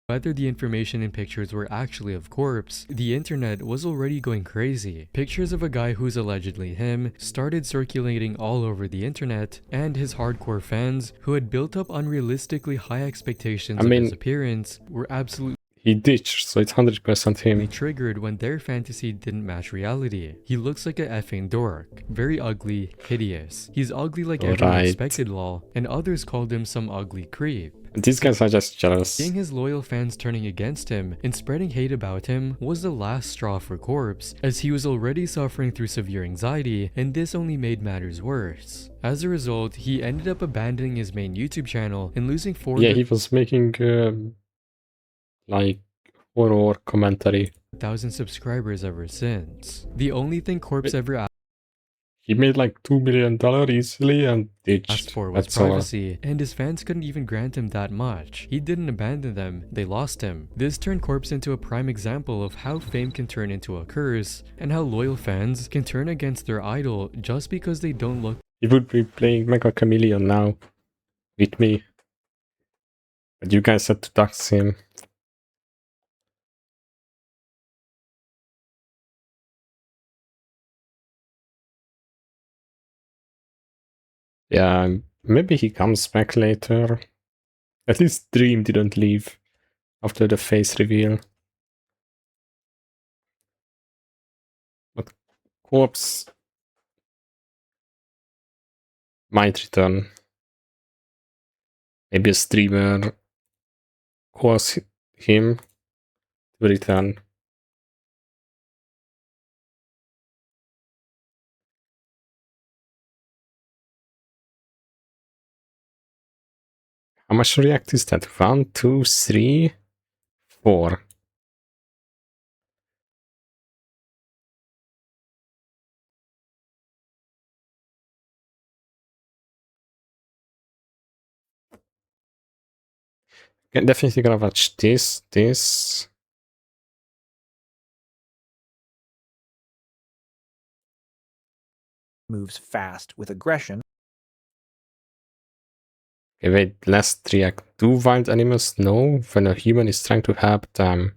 Whether the information in pictures were actually of corpse, the internet was already going crazy. Pictures of a guy who's allegedly him started circulating all over the internet, and his hardcore fans, who had built up unrealistically high expectations of his appearance, were absolutely he ditched, so it's 100% him. triggered when their fantasy didn't match reality. He looks like a effing dork. Very ugly, hideous. He's ugly like everyone expected lol, and others called him some ugly creep. These guys are just jealous. Seeing his loyal fans turning against him and spreading hate about him was the last straw for Corpse, as he was already suffering through severe anxiety, and this only made matters worse. As a result, he ended up abandoning his main YouTube channel and losing 4 Yeah, he was making like horror commentary. 1,000 subscribers ever since. The only thing Corpse ever He made like $2 million easily and ditched. asked for was privacy, and his fans couldn't even grant him that much. He didn't abandon them, they lost him. This turned Corpse into a prime example of how fame can turn into a curse, and how loyal fans can turn against their idol just because they don't look. He would be playing Mega Chameleon now with me. But you guys had to dox him. Yeah, maybe he comes back later. At least Dream didn't leave after the face reveal. But Corpse might return. Maybe a streamer calls him to return. How much react is that? 1, 2, 3, 4. Definitely gonna watch this. Moves fast with aggression. Okay, wait, last react. Do wild animals know when a human is trying to help them?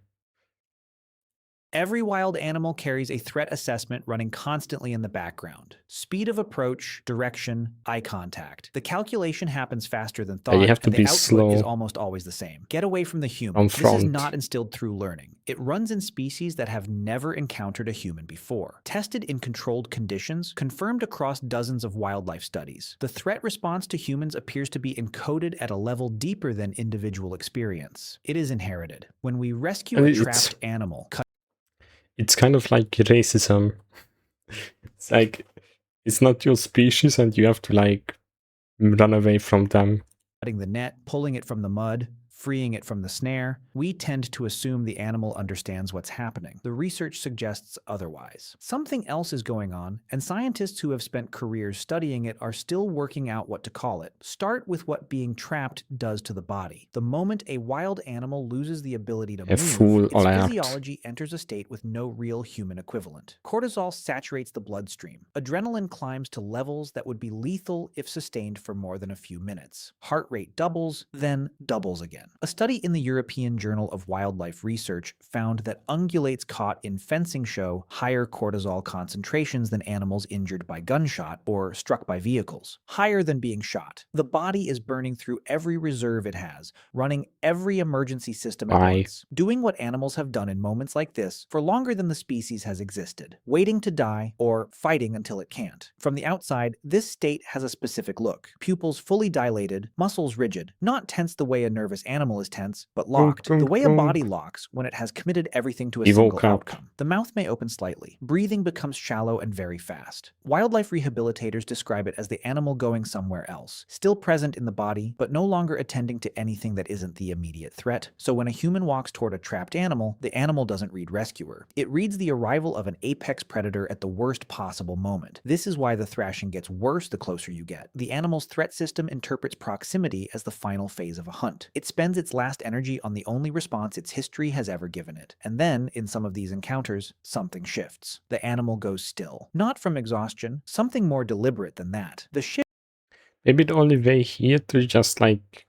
Every wild animal carries a threat assessment running constantly in the background. Speed of approach, direction, eye contact. The calculation happens faster than thought, you have to and the be output slow is almost always the same. Get away from the human. This is front. not instilled through learning. It runs in species that have never encountered a human before. Tested in controlled conditions, confirmed across dozens of wildlife studies. The threat response to humans appears to be encoded at a level deeper than individual experience. It is inherited. When we rescue And a it's- trapped animal, It's kind of like racism. It's like, it's not your species and you have to like run away from them. cutting the net, pulling it from the mud, freeing it from the snare, we tend to assume the animal understands what's happening. The research suggests otherwise. Something else is going on, and scientists who have spent careers studying it are still working out what to call it. Start with what being trapped does to the body. The moment a wild animal loses the ability to move, its physiology enters a state with no real human equivalent. Cortisol saturates the bloodstream. Adrenaline climbs to levels that would be lethal if sustained for more than a few minutes. Heart rate doubles, then doubles again. A study in the European Journal of Wildlife Research found that ungulates caught in fencing show higher cortisol concentrations than animals injured by gunshot or struck by vehicles, higher than being shot. The body is burning through every reserve it has, running every emergency system at once, doing what animals have done in moments like this for longer than the species has existed, waiting to die or fighting until it can't. From the outside, this state has a specific look: pupils fully dilated, muscles rigid, not tense the way a nervous animal is tense, but locked, the way a body locks when it has committed everything to a single outcome. The mouth may open slightly. Breathing becomes shallow and very fast. Wildlife rehabilitators describe it as the animal going somewhere else, still present in the body, but no longer attending to anything that isn't the immediate threat. So when a human walks toward a trapped animal, the animal doesn't read rescuer. It reads the arrival of an apex predator at the worst possible moment. This is why the thrashing gets worse the closer you get. The animal's threat system interprets proximity as the final phase of a hunt. It spends its last energy on the only response its history has ever given it. And then, in some of these encounters, something shifts. The animal goes still. Not from exhaustion, something more deliberate than that. The shift Maybe the only way here to just like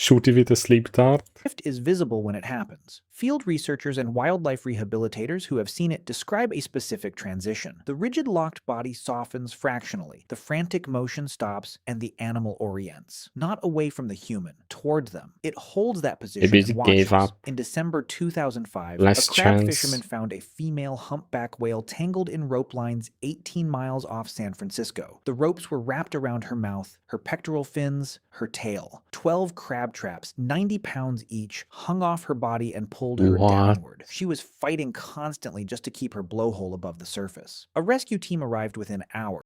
Shoot it with a sleep dart. Shift is visible when it happens. Field researchers and wildlife rehabilitators who have seen it describe a specific transition. The rigid locked body softens fractionally, the frantic motion stops, and the animal orients, not away from the human, toward them. It holds that position Maybe and it watches. gave up. In December 2005, Less a crab chance. fisherman found a female humpback whale tangled in rope lines 18 miles off San Francisco. The ropes were wrapped around her mouth, her pectoral fins, her tail. 12 crab traps, 90 pounds each, hung off her body and pulled her downward. She was fighting constantly just to keep her blowhole above the surface. A rescue team arrived within hours.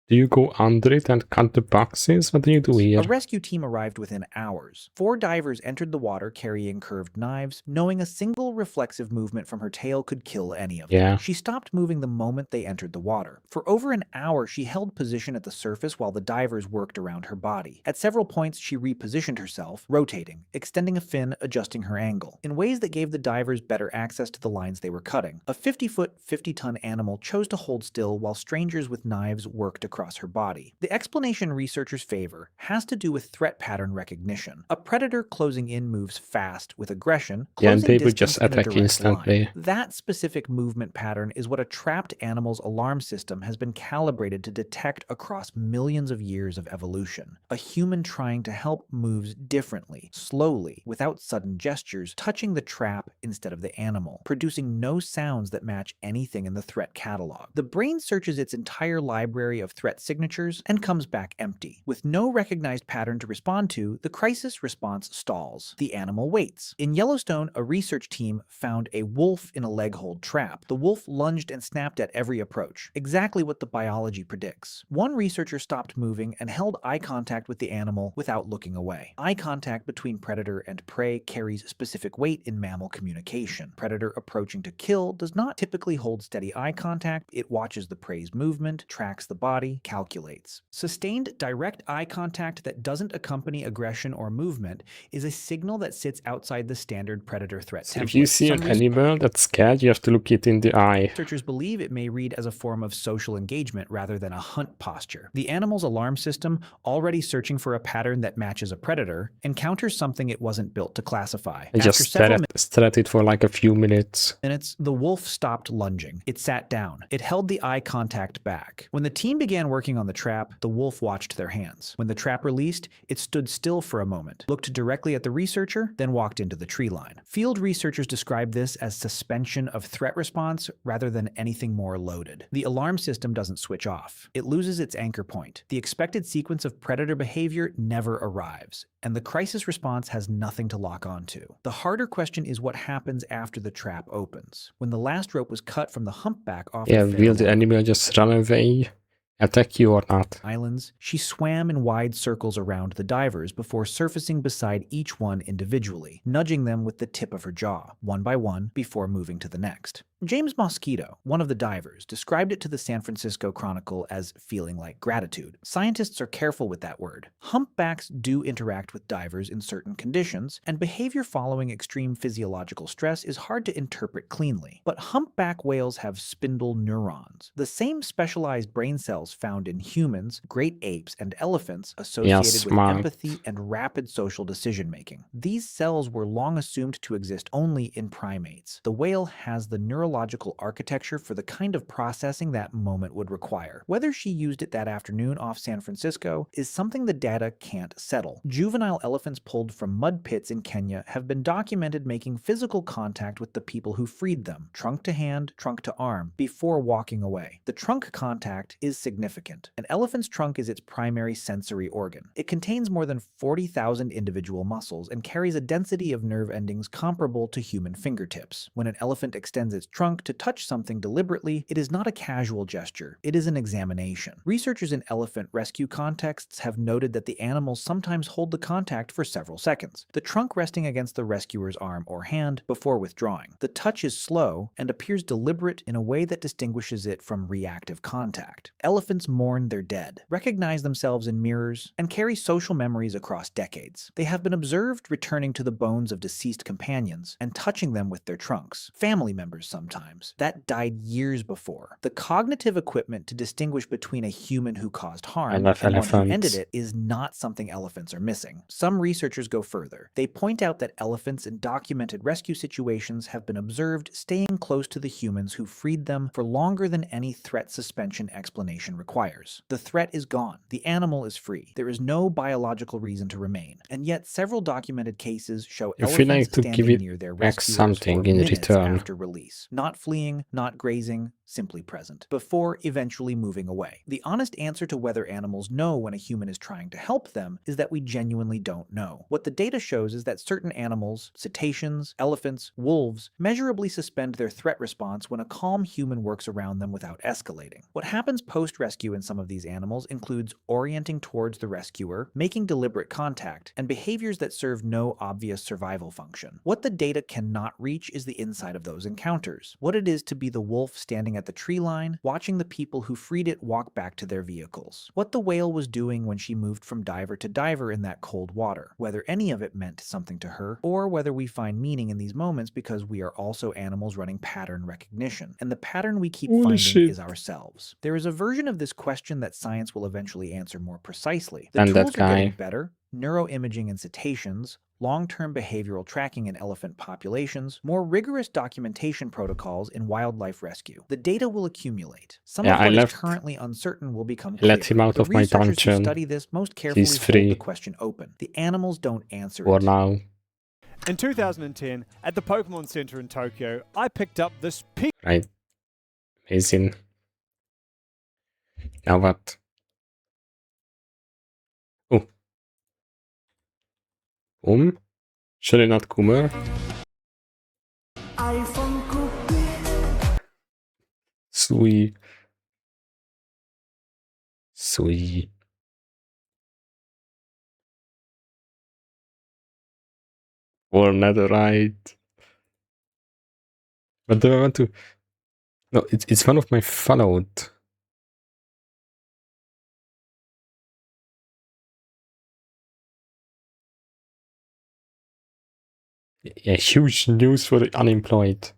Do you go under it and cut the boxes? What do you do here? A rescue team arrived within hours. 4 divers entered the water carrying curved knives, knowing a single reflexive movement from her tail could kill any of them. Yeah. She stopped moving the moment they entered the water. For over an hour, she held position at the surface while the divers worked around her body. At several points, she repositioned herself, rotating, extending a fin, adjusting her angle, in ways that gave the divers better access to the lines they were cutting. A 50-foot, 50-ton animal chose to hold still while strangers with knives worked across her body. The explanation researchers favor has to do with threat pattern recognition. A predator closing in moves fast with aggression, Yeah, and closing they would distance just in a attack direct instantly. line. That specific movement pattern is what a trapped animal's alarm system has been calibrated to detect across millions of years of evolution. A human trying to help moves differently, slowly, without sudden gestures, touching the trap instead of the animal, producing no sounds that match anything in the threat catalog. The brain searches its entire library of threat signatures and comes back empty. With no recognized pattern to respond to, the crisis response stalls. The animal waits. In Yellowstone, a research team found a wolf in a leg-hold trap. The wolf lunged and snapped at every approach, exactly what the biology predicts. One researcher stopped moving and held eye contact with the animal without looking away. Eye contact between predator and prey carries specific weight in mammal communication. Predator approaching to kill does not typically hold steady eye contact. It watches the prey's movement, tracks the body, calculates. Sustained direct eye contact that doesn't accompany aggression or movement is a signal that sits outside the standard predator threat template. If you see an animal that's scared, you have to look it in the eye. Researchers believe it may read as a form of social engagement rather than a hunt posture. The animal's alarm system, already searching for a pattern that matches a predator, encounters something it wasn't built to classify. I just stare at it for like a few minutes. The wolf stopped lunging. It sat down. It held the eye contact back. When the team began working on the trap, the wolf watched their hands. When the trap released, it stood still for a moment, looked directly at the researcher, then walked into the tree line. Field researchers describe this as suspension of threat response rather than anything more loaded. The alarm system doesn't switch off. It loses its anchor point. The expected sequence of predator behavior never arrives, and the crisis response has nothing to lock onto. The harder question is what happens after the trap opens. When the last rope was cut from the humpback off will the animal just run away, attack you or not? Islands, she swam in wide circles around the divers before surfacing beside each one individually, nudging them with the tip of her jaw, one by one, before moving to the next. James Mosquito, one of the divers, described it to the San Francisco Chronicle as feeling like gratitude. Scientists are careful with that word. Humpbacks do interact with divers in certain conditions, and behavior following extreme physiological stress is hard to interpret cleanly. But humpback whales have spindle neurons, the same specialized brain cells found in humans, great apes, and elephants associated with empathy and rapid social decision-making. These cells were long assumed to exist only in primates. The whale has the neurological architecture for the kind of processing that moment would require. Whether she used it that afternoon off San Francisco is something the data can't settle. Juvenile elephants pulled from mud pits in Kenya have been documented making physical contact with the people who freed them, trunk to hand, trunk to arm, before walking away. The trunk contact is significant. An elephant's trunk is its primary sensory organ. It contains more than 40,000 individual muscles and carries a density of nerve endings comparable to human fingertips. When an elephant extends its trunk to touch something deliberately, it is not a casual gesture. It is an examination. Researchers in elephant rescue contexts have noted that the animals sometimes hold the contact for several seconds, the trunk resting against the rescuer's arm or hand before withdrawing. The touch is slow and appears deliberate in a way that distinguishes it from reactive contact. Elephants mourn their dead, recognize themselves in mirrors, and carry social memories across decades. They have been observed returning to the bones of deceased companions and touching them with their trunks, family members sometimes. sometimes. That died years before. The cognitive equipment to distinguish between a human who caused harm and one who ended it is not something elephants are missing. Some researchers go further. They point out that elephants in documented rescue situations have been observed staying close to the humans who freed them for longer than any threat suspension explanation requires. The threat is gone. The animal is free. There is no biological reason to remain. And yet several documented cases show elephants standing near their rescuers for minutes after release. Not fleeing, not grazing, simply present, before eventually moving away. The honest answer to whether animals know when a human is trying to help them is that we genuinely don't know. What the data shows is that certain animals, cetaceans, elephants, wolves, measurably suspend their threat response when a calm human works around them without escalating. What happens post-rescue in some of these animals includes orienting towards the rescuer, making deliberate contact, and behaviors that serve no obvious survival function. What the data cannot reach is the inside of those encounters. What it is to be the wolf standing at the tree line, watching the people who freed it walk back to their vehicles. What the whale was doing when she moved from diver to diver in that cold water. Whether any of it meant something to her, or whether we find meaning in these moments because we are also animals running pattern recognition. And the pattern we keep finding is ourselves. There is a version of this question that science will eventually answer more precisely. The tools are getting better. Neuroimaging in cetaceans, long-term behavioral tracking in elephant populations, more rigorous documentation protocols in wildlife rescue. The data will accumulate. Some of what is currently uncertain will become clear. Let him out of my dungeon. Researchers who study this most carefully hold the question open. The animals don't answer it. Now. In 2010, at the Pokemon Center in Tokyo, I picked up this Right. Amazing. Now what? Oh. Should I not Kummer? Sweet. Sweet. Or netherite. But do I want to... No, it's one of my followed. Yeah, huge news for the unemployed.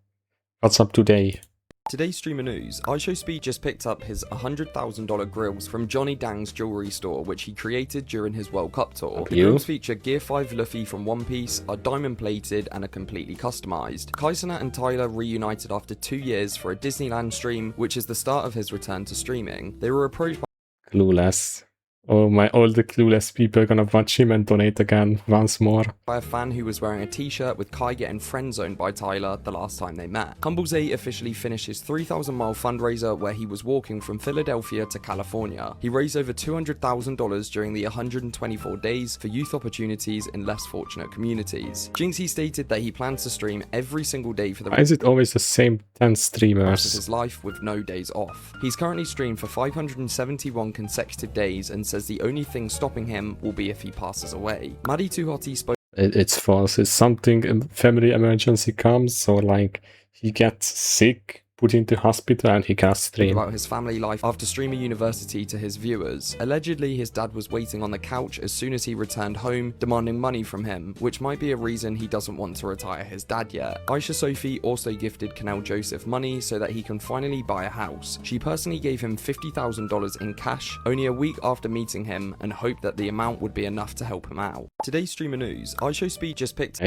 What's up today? Today's streamer news, iShowSpeed just picked up his $100,000 grills from Johnny Dang's jewelry store, which he created during his World Cup tour. The grills feature Gear 5 Luffy from One Piece, are diamond plated, and are completely customized. Kaisana and Tyler reunited after 2 years for a Disneyland stream, which is the start of his return to streaming. They were approached by Clueless. Oh, all the clueless people are gonna watch him and donate again once more. By a fan who was wearing a t-shirt with Kai getting friend-zoned by Tyler the last time they met. Humble Z officially finished his 3,000-mile fundraiser where he was walking from Philadelphia to California. He raised over $200,000 during the 124 days for youth opportunities in less fortunate communities. Jinxie stated that he plans to stream every single day for the Why is it always the same 10 rest of streamers? his life with no days off. He's currently streamed for 571 consecutive days and says the only thing stopping him will be if he passes away. Maddie Too Hottie spoke It's false. It's something, a family emergency comes, or like he gets sick, put into hospital, and he can't stream. about his family life after streaming University to his viewers. Allegedly, his dad was waiting on the couch as soon as he returned home, demanding money from him, which might be a reason he doesn't want to retire his dad yet. Aisha Sophie also gifted Canal Joseph money so that he can finally buy a house. She personally gave him $50,000 in cash only a week after meeting him and hoped that the amount would be enough to help him out. Today's streamer news, iShowSpeed just picked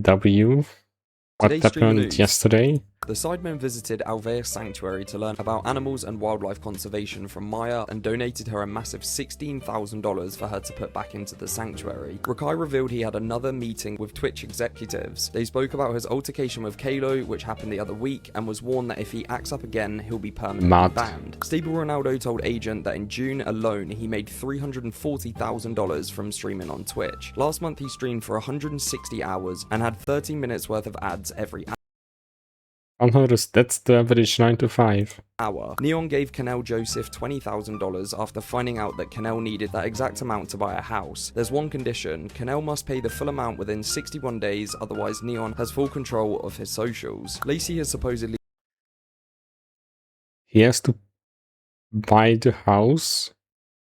W. What happened yesterday? The Sidemen visited Alvear Sanctuary to learn about animals and wildlife conservation from Maya and donated her a massive $16,000 for her to put back into the sanctuary. Rakai revealed he had another meeting with Twitch executives. They spoke about his altercation with Kalo, which happened the other week, and was warned that if he acts up again, he'll be permanently banned. Stable Ronaldo told Agent that in June alone, he made $340,000 from streaming on Twitch. Last month, he streamed for 160 hours and had 13 minutes worth of ads every hour. 100, that's the average 9 to 5. Neon gave Canal Joseph $20,000 after finding out that Canal needed that exact amount to buy a house. There's one condition, Canal must pay the full amount within 61 days, otherwise Neon has full control of his socials. Lacey has supposedly... He has to buy the house?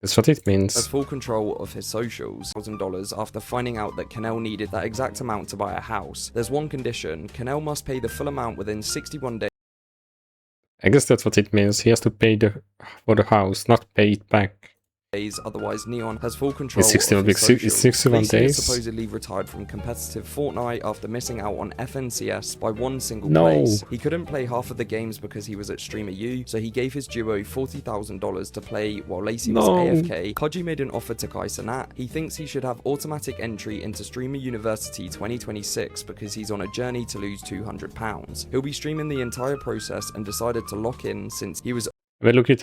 That's what it means. Has full control of his socials. $1,000 after finding out that Canal needed that exact amount to buy a house. There's one condition, Canal must pay the full amount within 61 days. I guess that's what it means. He has to pay for the house, not pay it back. Days, otherwherwise Neon has full control It's 61 of his socials. it's 61 Lacey has days. supposedly retired from competitive Fortnite after missing out on FNCS by one single No. place. He couldn't play half of the games because he was at Streamer U, so he gave his duo $40,000 to play while Lacey was No. AFK. Kaji made an offer to quin69. He thinks he should have automatic entry into Streamer University 2026 because he's on a journey to lose £200. He'll be streaming the entire process and decided to lock in since he was When look at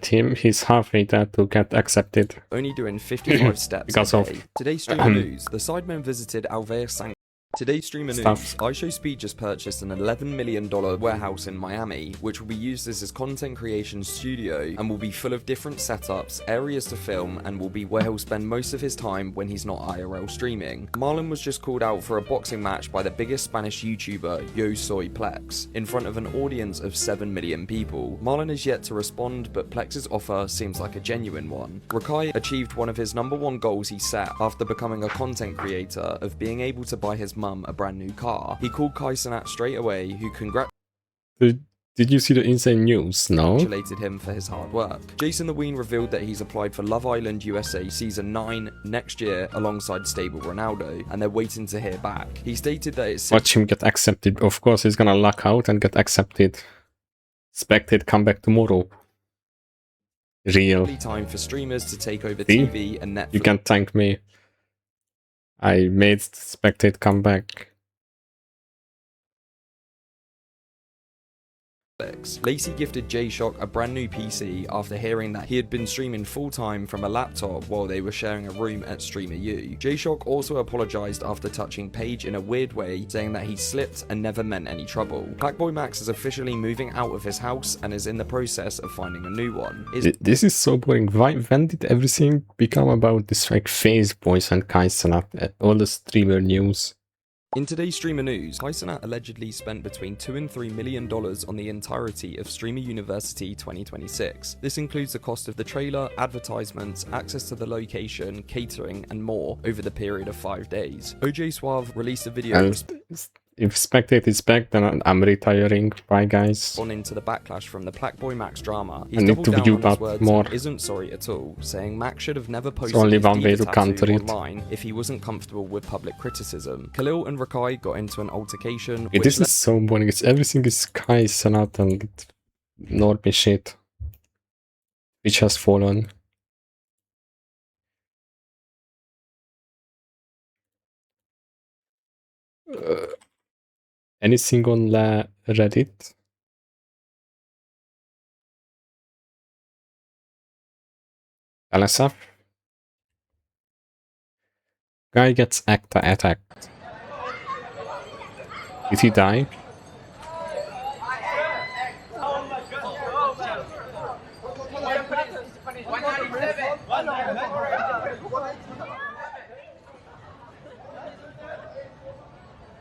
him, he's halfway there to get accepted. only doing 55 steps Because a of, day. Today's streamer news, the Sidemen visited Alvear Sanctuary. Today's streamer news, IShowSpeed just purchased an $11 million warehouse in Miami, which will be used as his content creation studio and will be full of different setups, areas to film, and will be where he'll spend most of his time when he's not IRL streaming. Marlon was just called out for a boxing match by the biggest Spanish YouTuber, Yo Soy Plex, in front of an audience of 7 million people. Marlon is yet to respond, but Plex's offer seems like a genuine one. Rakai achieved one of his #1 goals he set after becoming a content creator of being able to buy his mum a brand new car. He called quin69 straight away, who Did you see the insane news? No? congratulated him for his hard work. Jason the Ween revealed that he's applied for Love Island USA Season 9 next year alongside Stable Ronaldo, and they're waiting to hear back. He stated that it's Watch him get accepted. Of course, he's gonna luck out and get accepted. Expected come back tomorrow. Real. time for streamers to take over See? TV and Netflix. You can thank me. I made Spectate come back. Lacey gifted J-Shock a brand new PC after hearing that he had been streaming full-time from a laptop while they were sharing a room at Streamer U. J-Shock also apologized after touching Paige in a weird way, saying that he slipped and never meant any trouble. Blackboy Max is officially moving out of his house and is in the process of finding a new one. This is so boring. When did everything become about this like face boys and quin69? All the streamer news. In today's streamer news, quin69 allegedly spent between $2 and $3 million on the entirety of Streamer University 2026. This includes the cost of the trailer, advertisements, access to the location, catering, and more over the period of 5 days. OJ Suave released a video And if Spectate is back, then I'm retiring. Bye, guys. responding to the backlash from the Blackboy Max drama. I need to doubled view down on his that words more. and isn't sorry at all, saying Max should have never posted only his one way diva to counter tattoo it. online if he wasn't comfortable with public criticism. Khalil and Rakai got into an altercation. Okay, which this is so boring. Everything is quin69 and normie shit. Which has fallen. Anything on Reddit? LSF? Guy gets attacked. Did he die?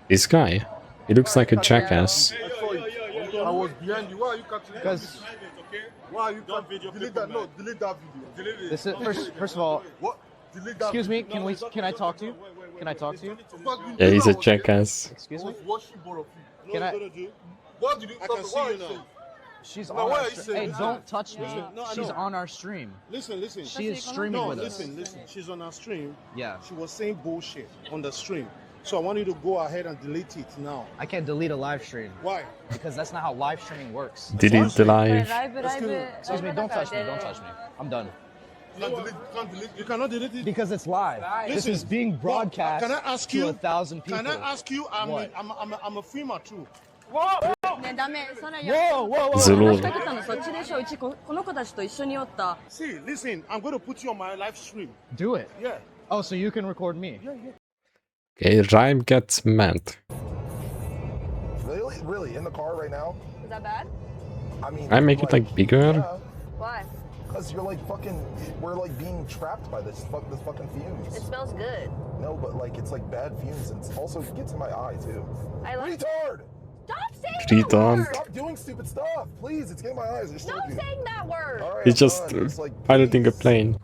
This guy? He looks like a jackass. I was behind you. Why are you catching? Because why are you catching? Delete that. No, delete that video. Delete it. This is first of all. What? Delete that. Excuse me. video. Can I talk to you? Can I talk to you? Yeah, he's a jackass. Excuse me. Can I? What did you? I can see you now. She's Now, on why our are you stream. saying Hey, that? don't touch me. Listen, no, I She's know. on our stream. Listen. She is streaming with us. Listen. She's on our stream. Yeah. She was saying bullshit on the stream. So I want you to go ahead and delete it now. I can't delete a live stream. Why? Because that's not how live streaming works. Delete the live. Excuse me. Don't touch me. Don't touch me. I'm done. You cannot delete it. Because it's live. This is being broadcast Can I ask to you? 1,000 people. Can I ask you? What? I'm a streamer too. Whoa! Zulu. See, listen, I'm going to put you on my live stream. Do it. Yeah. Oh, so you can record me. Okay, Rhyme gets mad. Really? In the car right now? Is that bad? I mean, I make it like bigger? Yeah, Why? because you're like fucking, we're like being trapped by this fucking fumes. It smells good. No, but like it's like bad fumes, and it also gets in my eye too. I like. Retard! Stop saying that Retard. word. Stop doing stupid stuff, please. It's getting my eyes. I just Stop told you. saying that word. All right, He's I'm just done. It's like, piloting a plane.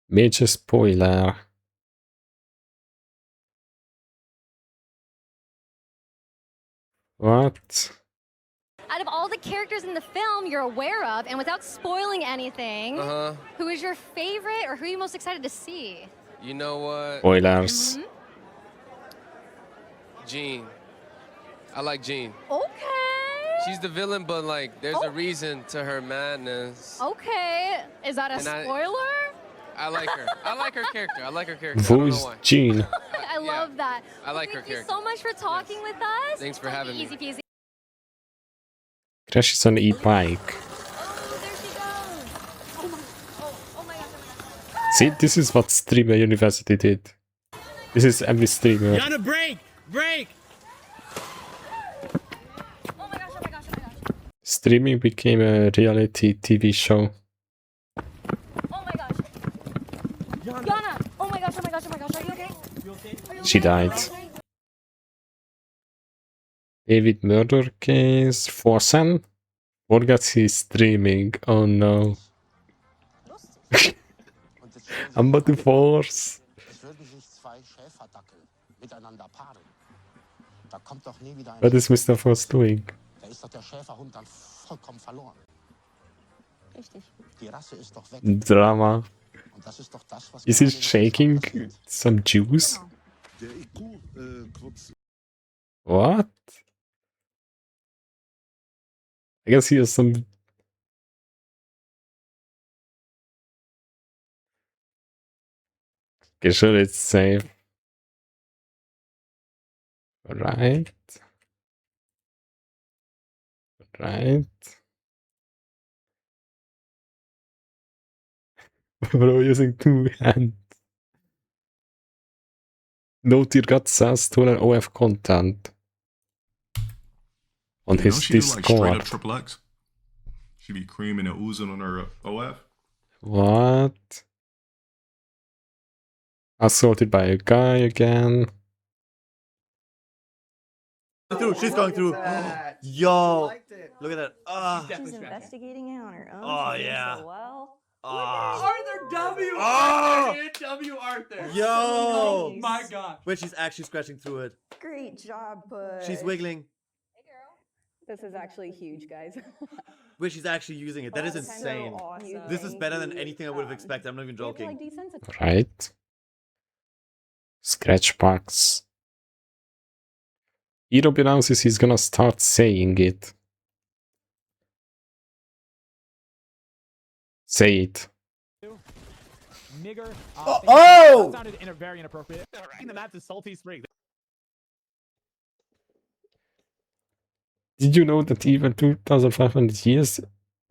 Major spoiler. What? Out of all the characters in the film you're aware of, and without spoiling anything, who is your favorite or who are you most excited to see? You know what? Spoilers. Jean. I like Jean. Okay. She's the villain, but like, there's a reason to her madness. Okay. Is that a And spoiler? I like her. I like her character. I like her character. I Who don't know is why. Jean? I love that. I like her Thank you character. so much for talking with us. Thanks for having me. Easy peasy. Crashes on e-bike. See, this is what Streamer University did. This is every streamer. Yana, break! Break! Streaming became a reality TV show. Yana! Oh my gosh, oh my gosh, oh my gosh. Are you okay? She died. David murder case. Forsen? Forgets he's streaming. Oh no. Ambatu Force. What is Mr. Force doing? Drama. Is he shaking some juice? What? I guess he has some... Okay, sure, it's safe. Right. Right. Bro, using 2 hands. No tier got stolen OF content. On You his know she do, like, straight up Discord. triple X. She be creaming and oozing on her OF. What? Assaulted by a guy again. She's going through. Yo, look at that. She's investigating it on her own. Oh, She's doing yeah. so well. Arthur W. Oh! Arthur. W. Arthur. Yo! Oh my God. Wait, she's actually scratching through it. Great job, Push. She's wiggling. This is actually huge, guys. Wait, she's actually using it. That is So insane. awesome. This is better than anything I would have expected. I'm not even joking. Right. Scratch packs. Europe announces he's gonna start saying it. Say it. Nigger. Oh! That sounded very inappropriate. The map to Salty Springs. Did you know that even 2,500 years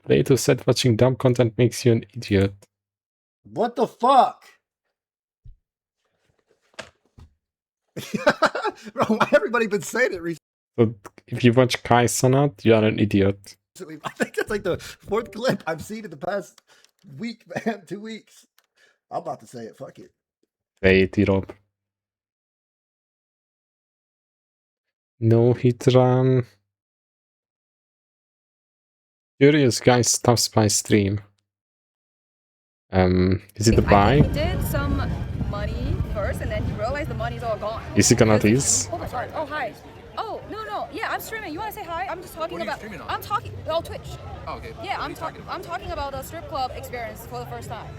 later said watching dumb content makes you an idiot? What the fuck? Bro, why everybody been saying it recently? So if you watch Kai Sanat, you are an idiot. I think that's like the 4th clip I've seen in the past week, man. 2 weeks. I'm about to say it. Fuck it. Say it, Europe. No hit run. Curious guy stops by stream. Is it a buy? He did some money first, and then he realized the money's all gone. Is he gonna this? Oh my god! Oh hi! Oh no! Yeah, I'm streaming. You wanna say hi? I'm just talking about. I'm talking. Oh Twitch. Oh, okay. Yeah, I'm talking about the strip club experience for the first time.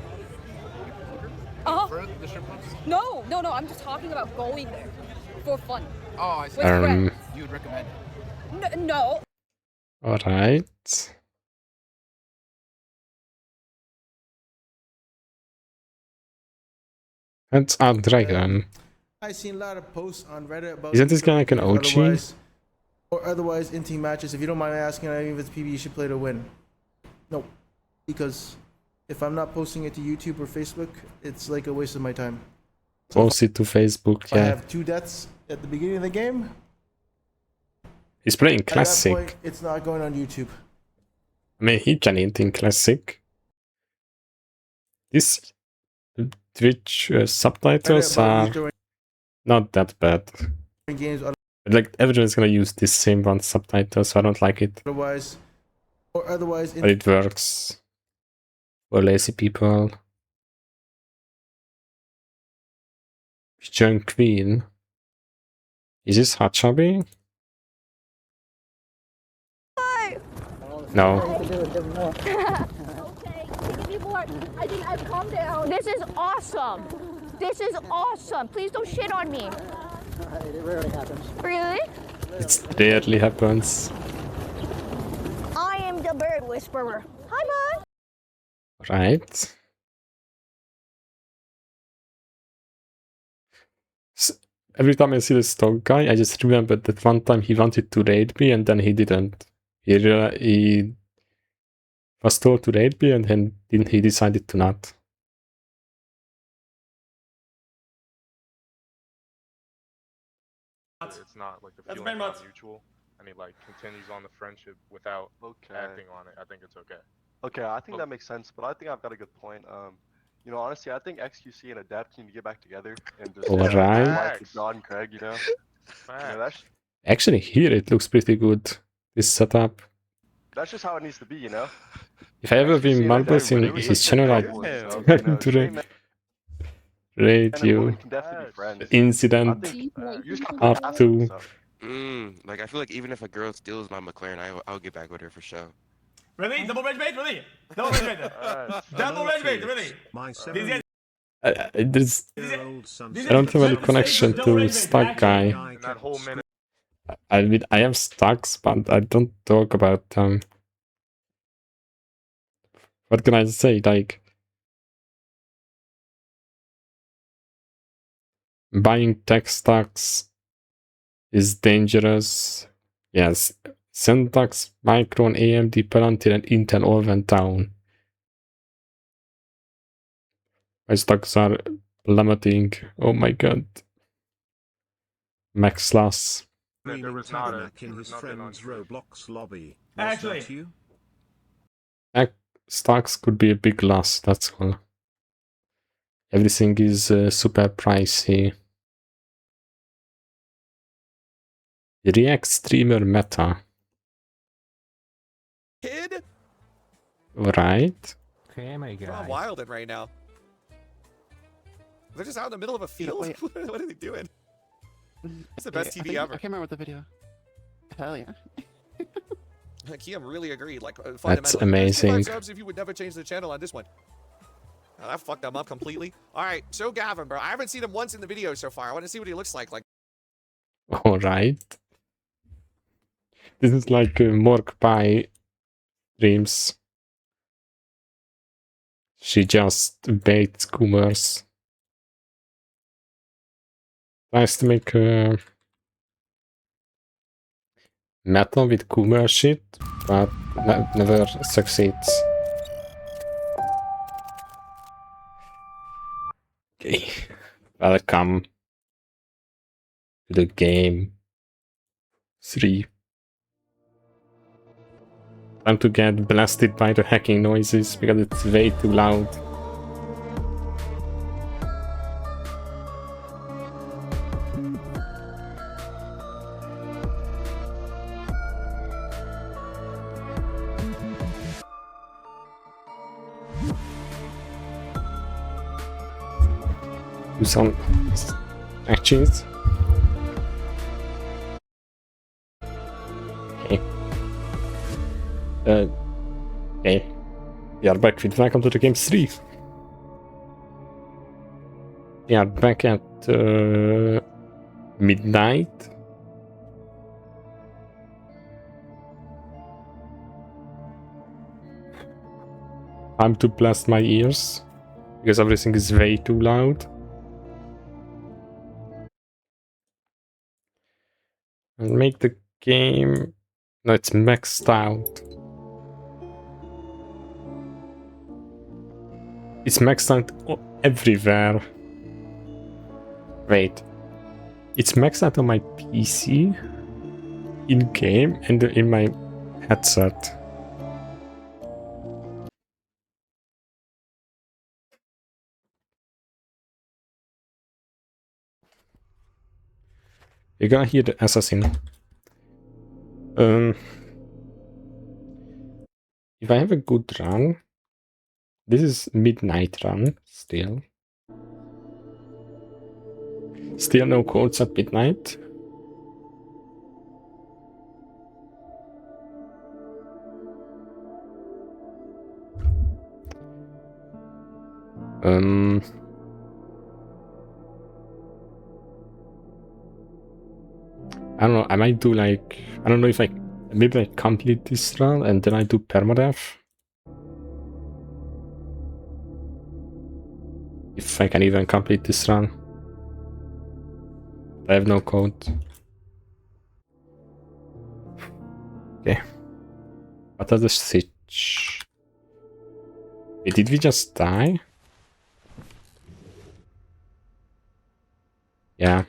For the strip clubs? No. I'm just talking about going there for fun. Oh, I see. With friends. You would recommend it? No. Alright. That's our dragon. I've seen a lot of posts on Reddit about. Isn't this guy like an OG? Otherwise in team matches. If you don't mind asking, I think if it's PB, you should play to win. No, because if I'm not posting it to YouTube or Facebook, it's like a waste of my time. Post it to Facebook, If I yeah. have 2 deaths at the beginning of the game. He's playing At that classic. point, it's not going on YouTube. I mean, he can hit in classic. This Twitch subtitles are not that bad. Games Like, everyone's gonna use this same one subtitle, so I don't like it. otherwise, But it works for lazy people. Join Queen. Is this Hachabi? No. Okay, give me more. I think I've calmed down. This is awesome. This is awesome. Please don't shit on me. It rarely happens. Really? It rarely happens. I am the bird whisperer. Hi, Mom. Right. Every time I see the stock guy, I just remember that one time he wanted to raid me and then he didn't. He was told to raid me and then he decided to not. It's not like the feeling not mutual, and he like continues on the friendship without acting on it. I think it's okay. Okay, I think that makes sense, but I think I've got a good point. You know, honestly, I think XQC and Adapt need to get back together and just Alright. like with John and Craig, you know. Actually, here it looks pretty good. This setup. That's just how it needs to be, you know. If I ever win marbles in his channel, I'd rate you. Incident part 2. Like I feel like even if a girl steals my McLaren, I'll get back with her for sure. Really? Double rage bait? Really? Double rage bait? Double rage bait? Really? I don't have any connection to Stuck Guy. I mean, I have Stacks, but I don't talk about them. What can I say? Like, buying tech stocks is dangerous. Yes, Syntax, Micron, AMD, Palantir, and Intel all went down. My stocks are plummeting. Oh my god. Max loss. There was not in his friend's Roblox lobby. Actually, Stocks could be a big loss, that's all. Everything is super pricey. React streamer meta. Kid? Right. Okay, my guy. I'm wilding right now. They're just out in the middle of a field. What are they doing? It's the best TV ever. I can't remember what the video. Hell yeah. Kiam really agreed. Like, that's amazing. Subs if you would never change the channel on this one. Oh, that fucked them up completely. All right, show Gavin, bro. I haven't seen him once in the video so far. I want to see what he looks like. All right. This is like Mork Pie streams. She just baits Goomers. Tries to make meta with Goomer shit, but never succeeds. Okay, welcome to the game 3. Time to get blasted by the hacking noises because it's way too loud. Do some actions. Okay. Okay. We are back with Welcome to the Game 3. We are back at midnight. Time to blast my ears because everything is way too loud. And make the game... No, it's maxed out. It's maxed out everywhere. Wait. It's maxed out on my PC, in-game, and in my headset. You're gonna hear the assassin. If I have a good run, this is midnight run still. Still no codes at midnight. I don't know, I might do like, I don't know if maybe I complete this run and then I do permadeath. If I can even complete this run. I have no code. Okay. What are the switch? Wait, did we just die? Yeah.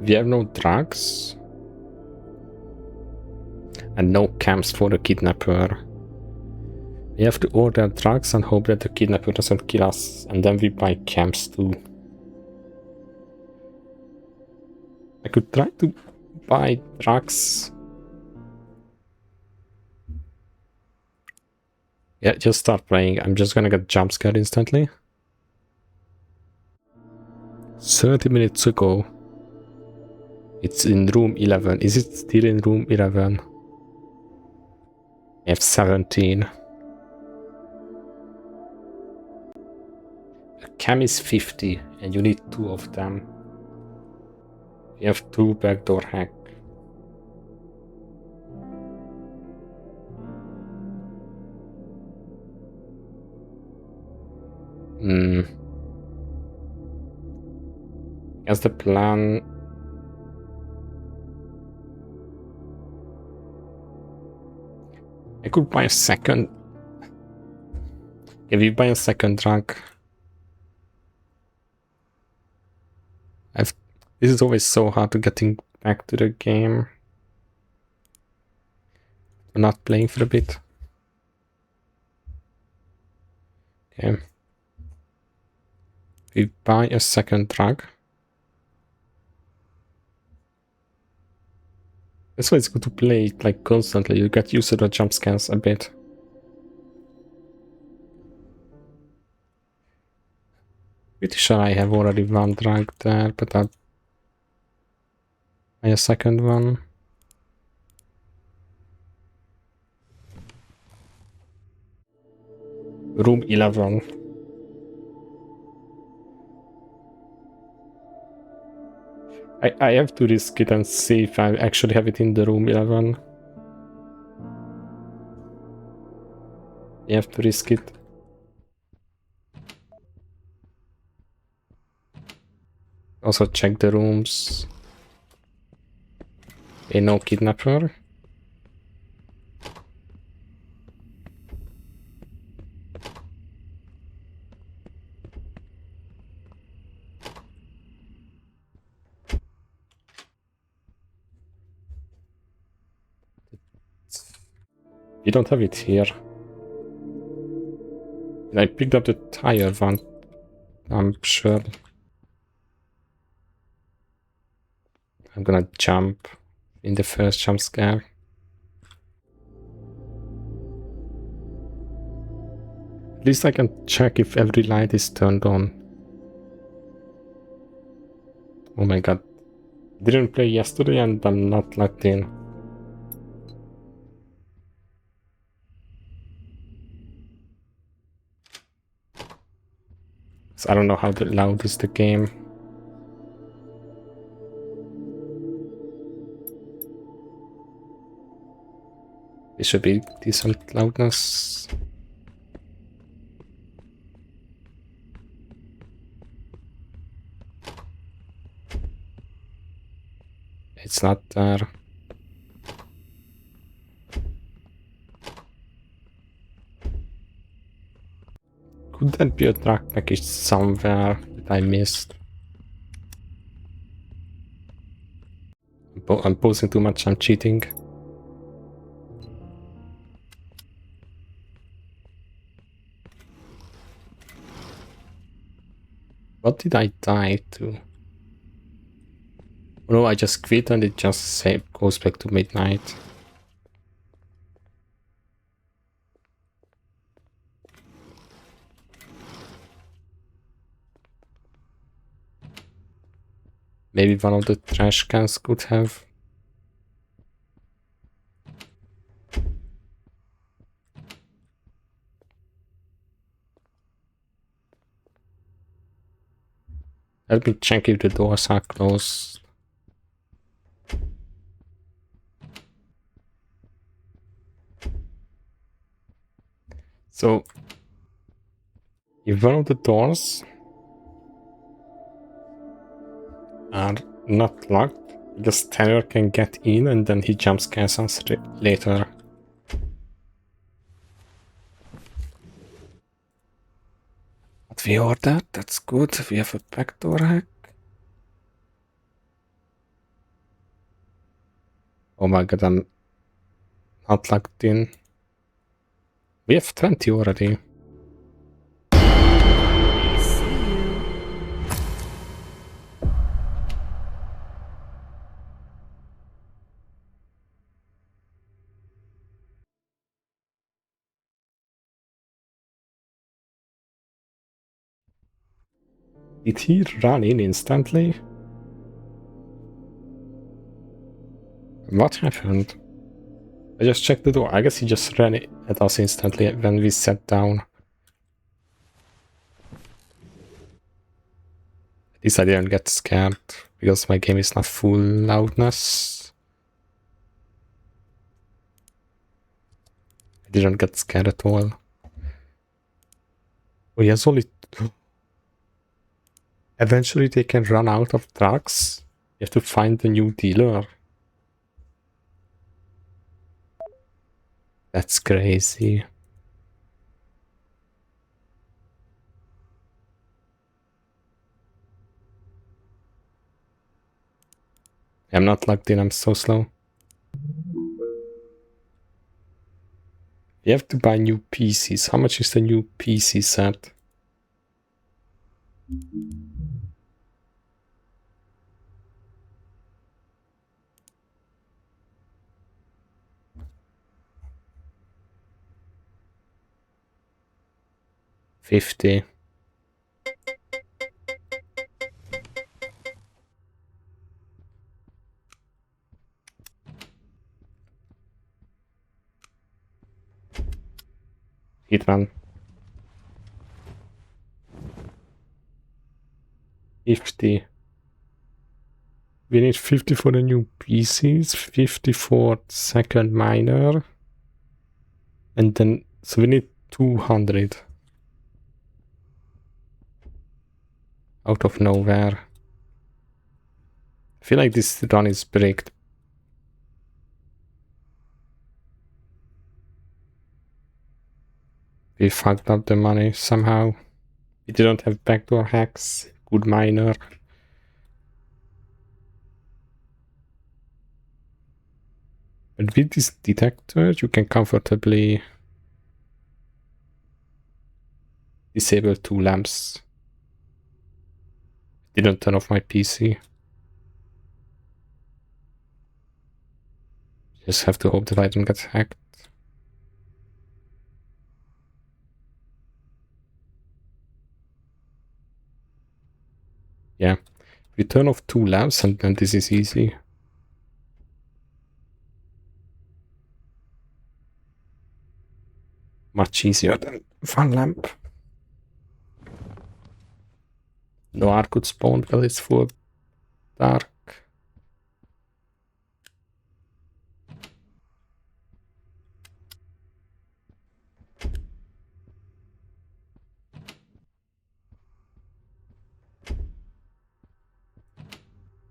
We have no drugs. And no camps for the kidnapper. We have to order drugs and hope that the kidnapper doesn't kill us. And then we buy camps too. I could try to buy drugs. Yeah, just start playing. I'm just gonna get jump scared instantly. 30 minutes ago. It's in room 11. Is it still in room 11? I have 17. A cam is 50 and you need 2 of them. You have 2 backdoor hack. Guess the plan. I could buy a second. If you buy a second drug. This is always so hard to getting back to the game. I'm not playing for a bit. Okay. We buy a second drug. That's why it's good to play it like constantly. You get used to the jump scares a bit. Pretty sure I have already one drug there, but I'll buy a second one. Room 11. I have to risk it and see if I actually have it in the room 11. You have to risk it. Also check the rooms. Okay, no kidnapper. You don't have it here. I picked up the tire one, I'm sure. I'm gonna jump in the first jump scare. At least I can check if every light is turned on. Oh my god. Didn't play yesterday and I'm not logged in. So I don't know how loud is the game. It should be decent loudness. It's not there. Could that be a drug package somewhere that I missed? I'm posing too much, I'm cheating. What did I die to? Oh, no, I just quit and it just goes back to midnight. Maybe one of the trash cans could have. Let me check if the doors are closed. So, if one of the doors are not locked, the Stereo can get in and then he jump scares us later. What we ordered, that's good. We have a backdoor hack. Oh my god, I'm not locked in. We have 20 already. Did he run in instantly? What happened? I just checked the door. I guess he just ran at us instantly when we sat down. At least I didn't get scared, because my game is not full loudness. I didn't get scared at all. Oh, he has only... Eventually they can run out of drugs. You have to find a new dealer. That's crazy. I'm not logged in, I'm so slow. You have to buy new PCs. How much is the new PC set? $50. Hitman. 50. We need 50 for the new PCs, 50 for second miner, and then, so we need 200. Out of nowhere. I feel like this run is bricked. We fucked up the money somehow. We didn't have backdoor hacks. Good miner. But with this detector, you can comfortably disable 2 lamps. Didn't turn off my PC. Just have to hope that I don't get hacked. Yeah, we turn off 2 lamps and then this is easy. Much easier than 1 lamp. No R could spawn while it's full dark.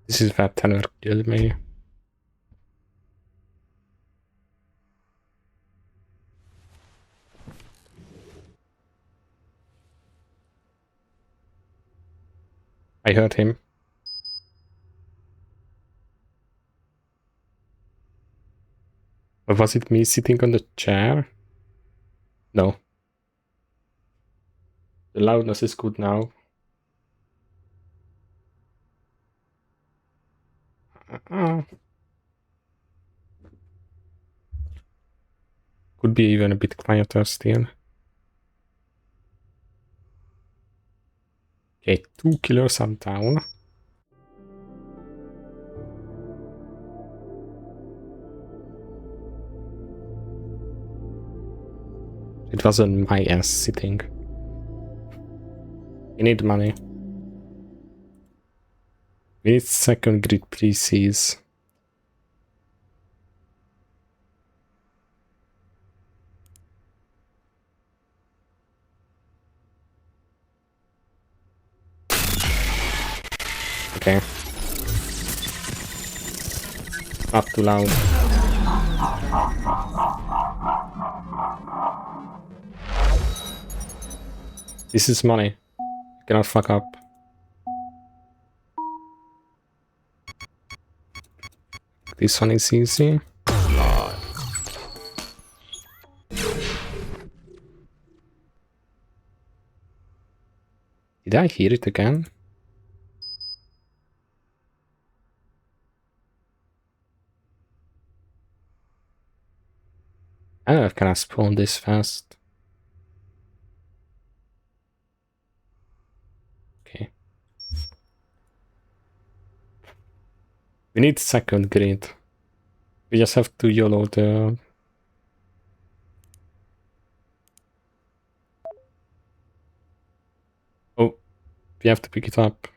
This is where Tanner killed me. I heard him. Or was it me sitting on the chair? No. The loudness is good now. Could be even a bit quieter still. Okay, 2 killers are down. It wasn't my ass sitting. You need money. We need second grid PCs. Okay. Not too loud. This is money. I cannot fuck up. This one is easy. Did I hear it again? I don't know if I can spawn this fast. Okay. We need second grid. We just have to YOLO the... Oh, we have to pick it up.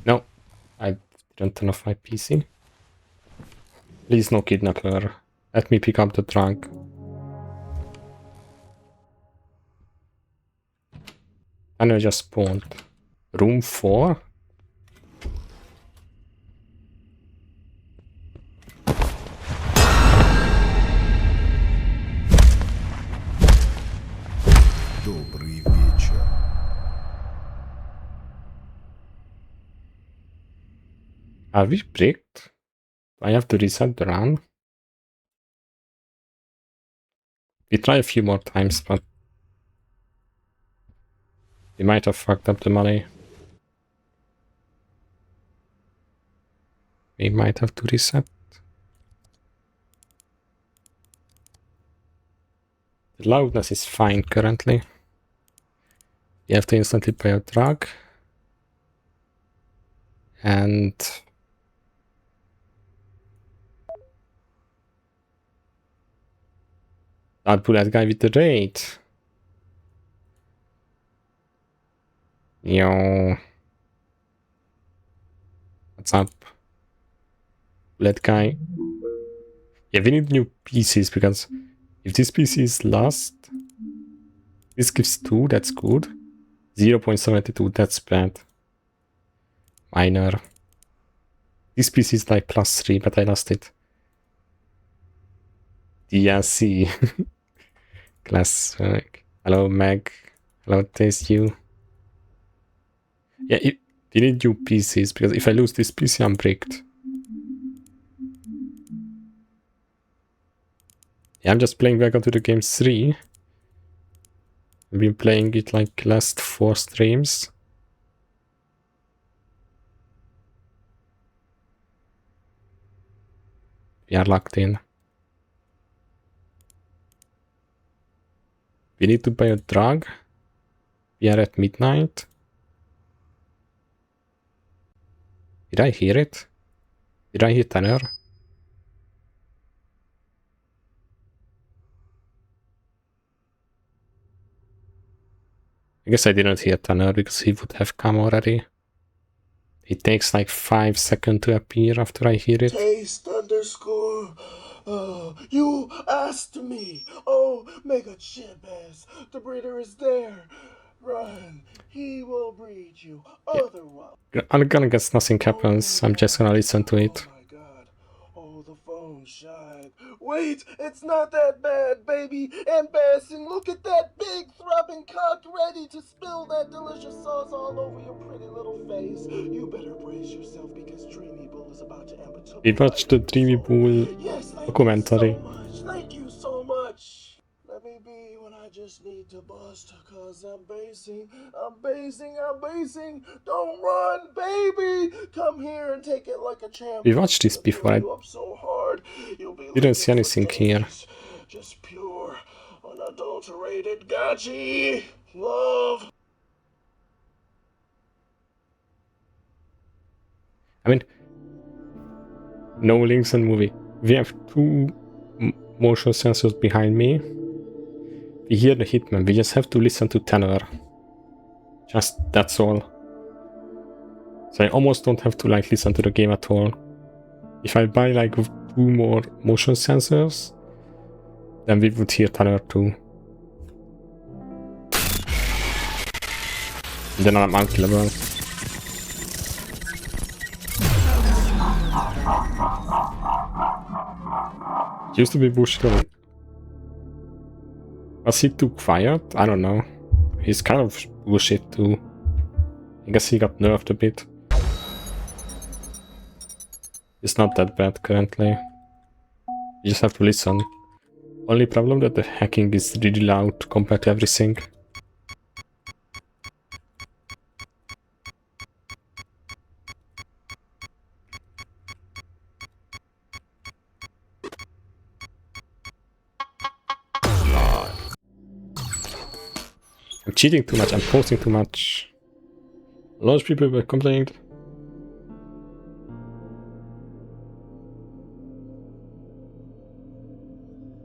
No, I didn't turn off my PC. Please no kidnapper. Let me pick up the trunk. And I just spawned. Room 4? Добрый вечер. Are we bricked? I have to reset the run. We try a few more times, but we might have fucked up the money. We might have to reset. The loudness is fine currently. You have to instantly pay a drug. And I'll pull that guy with the raid. Yo. What's up? That guy. Yeah, we need new PCs because if this PC is lost, this gives 2, that's good. 0.72, that's bad. Minor. This PC is like +3, but I lost it. DLC. Classic. Hello, Meg. Hello, Taste You. Yeah, you need new PCs because if I lose this PC, I'm bricked. Yeah, I'm just playing back onto the game 3. I've been playing it like last 4 streams. We are locked in. We need to buy a drug. We are at midnight. Did I hear it? Did I hear Tanner? I guess I didn't hear Tanner because he would have come already. It takes like 5 seconds to appear after I hear it. Taste underscore. You asked me. Oh, Mega Shibez. The breeder is there. Run. He will breed you. Otherwise. I'm gonna guess nothing happens. I'm just gonna listen to it. Oh, the phone shied. Wait, it's not that bad, baby. Embarrassing. Look at that big throbbing cock ready to spill that delicious sauce all over your pretty little face. You better brace yourself because Dreamybull is about to Ambatu. We watched the Dreamybull documentary. Thank you so much. Let me be when I just need to bust, cause I'm basing. Don't run, baby. Come here and take it like a champ. We watched this before. I didn't see anything here. Just pure, unadulterated gachi love. I mean, no links and movie. We have 2 motion sensors behind me. We hear the hitman, we just have to listen to tenor. Just that's all. So I almost don't have to like listen to the game at all. If I buy like 2 more motion sensors, then we would hear tenor too. And then I'm unkillable. Used to be Bushido. Was he too quiet? I don't know. He's kind of bullshit too. I guess he got nerfed a bit. It's not that bad currently. You just have to listen. Only problem that the hacking is really loud compared to everything. I'm cheating too much, I'm posting too much. A lot of people were complaining.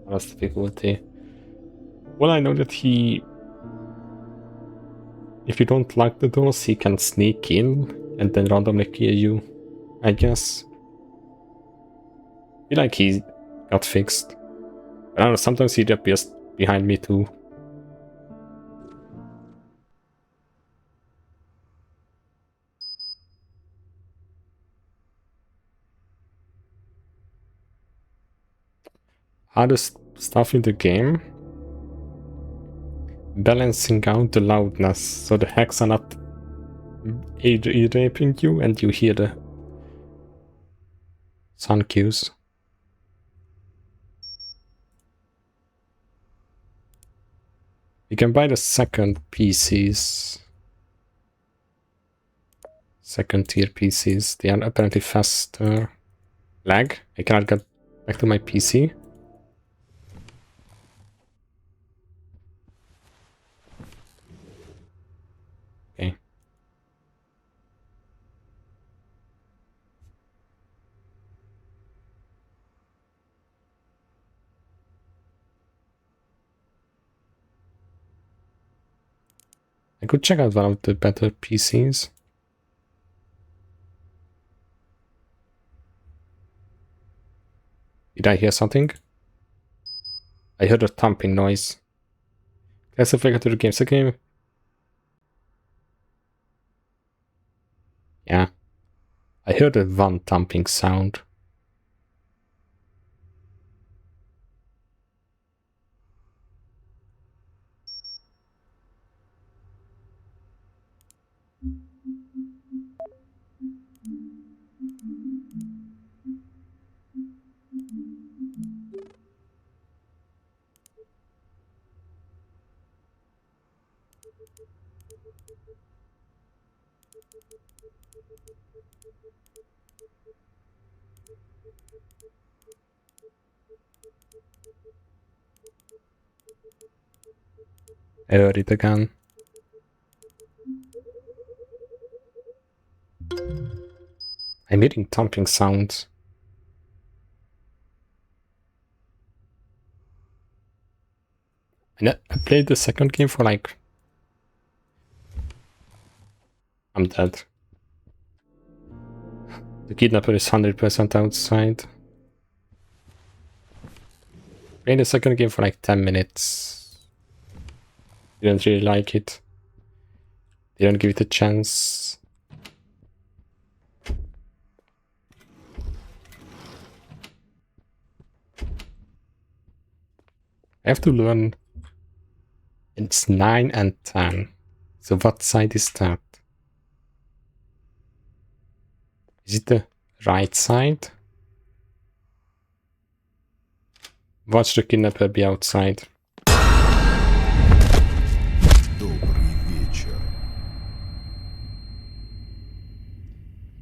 That's difficulty. Well, I know that he... If you don't lock the doors, he can sneak in and then randomly kill you, I guess. I feel like he got fixed. I don't know, sometimes he appears behind me too. Hardest stuff in the game, balancing out the loudness so the hacks are not ear-raping you and you hear the sound cues. You can buy the second PCs, second tier PCs. They are apparently faster. Lag? I cannot get back to my PC. Okay. I could check out one of the better PCs. Did I hear something? I heard a thumping noise. Let's have a look at the games again. Yeah. I heard a one thumping sound. I heard it again. I'm hearing thumping sounds. And I played the second game for like... I'm dead. The kidnapper is 100% outside. Played the second game for like 10 minutes. Didn't really like it. Didn't give it a chance. I have to learn. It's 9 and 10. So what side is that? Is it the right side? Watch the kidnapper be outside.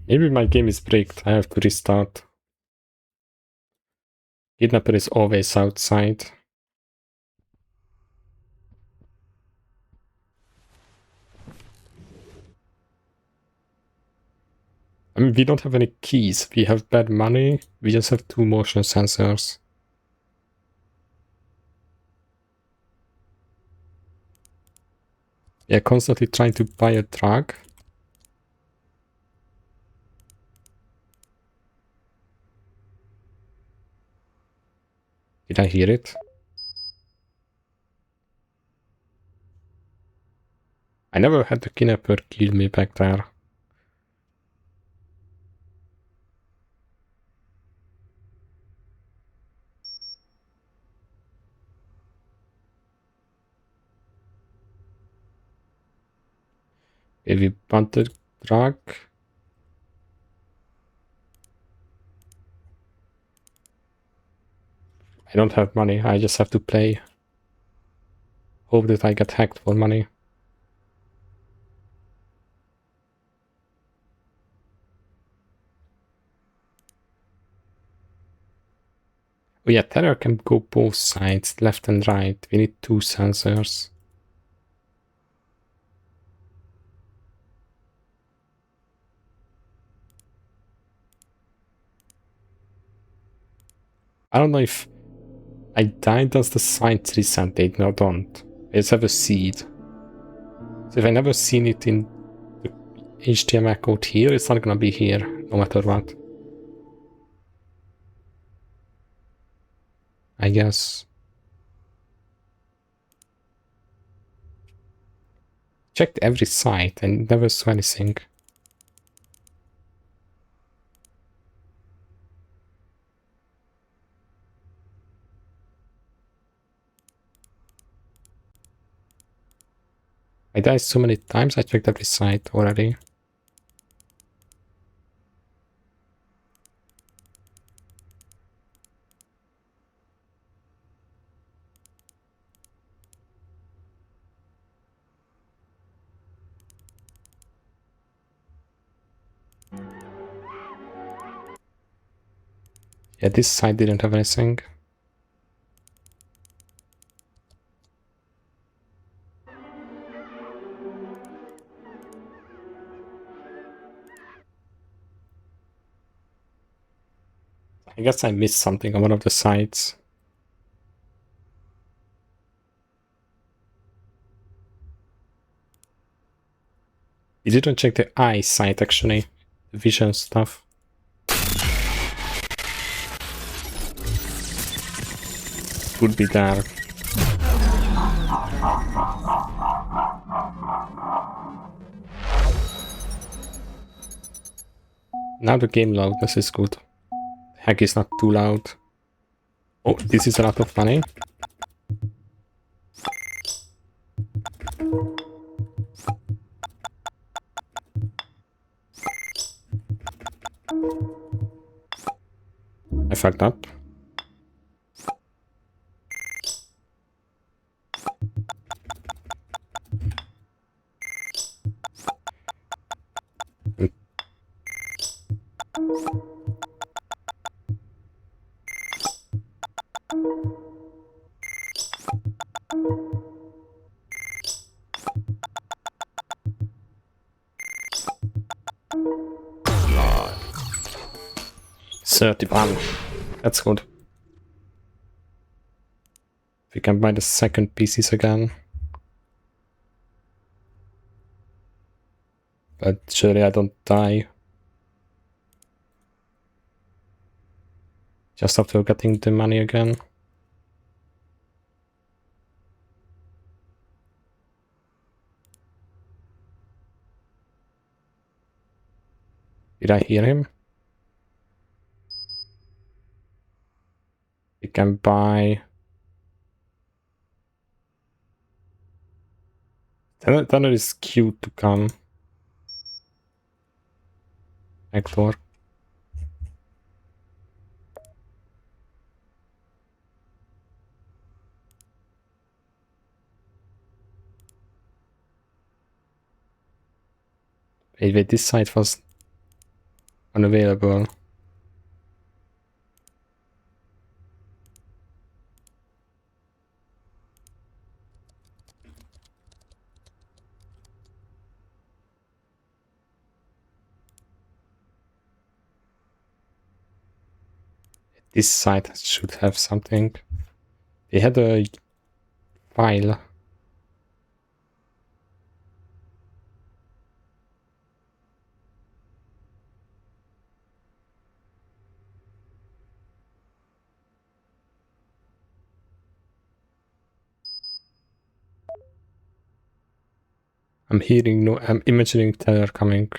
Maybe my game is bricked. I have to restart. Kidnapper is always outside. I mean, we don't have any keys. We have bad money. We just have 2 motion sensors. Yeah, constantly trying to buy a drug. Did I hear it? I never had the kidnapper kill me back there. If we want the drug. I don't have money, I just have to play. Hope that I get hacked for money. Oh yeah, Terror can go both sides, left and right. We need 2 sensors. I don't know if I die, does the sight reset date? No, don't. I just have a seed. So if I never seen it in the HTML code here, it's not gonna be here, no matter what. I guess. Checked every site and never saw anything. I died so many times, I checked every site already. Yeah, this site didn't have anything. I guess I missed something on one of the sites. You didn't check the eye site actually, the vision stuff. Would be there. Now the game loudness is good. Heck is not too loud. Oh, this is a lot of money. I fucked up. God. 31. That's good. We can buy the second pieces again. But surely I don't die. Just after getting the money again. Did I hear him? We can buy... Thunder is cute to come. Hector. Wait, this site was unavailable. This site should have something. They had a file. I'm hearing no. I'm imagining Taylor coming.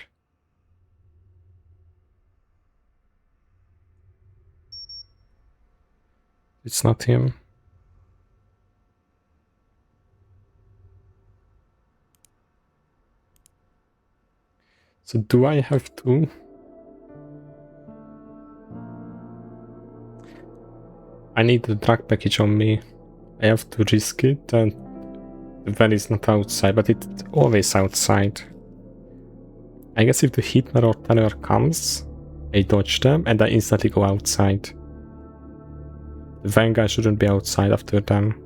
It's not him. So do I have to? I need the drug package on me. I have to risk it, and the van is not outside, but it's always outside. I guess if the Hitler or Tanner comes, I dodge them and I instantly go outside. The van guy shouldn't be outside after them.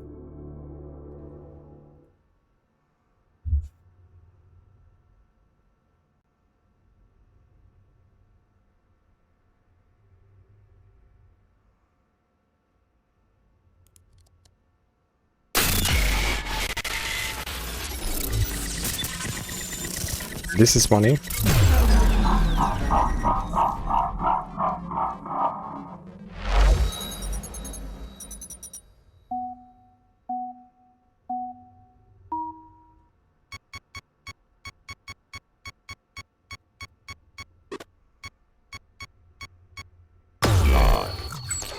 This is money.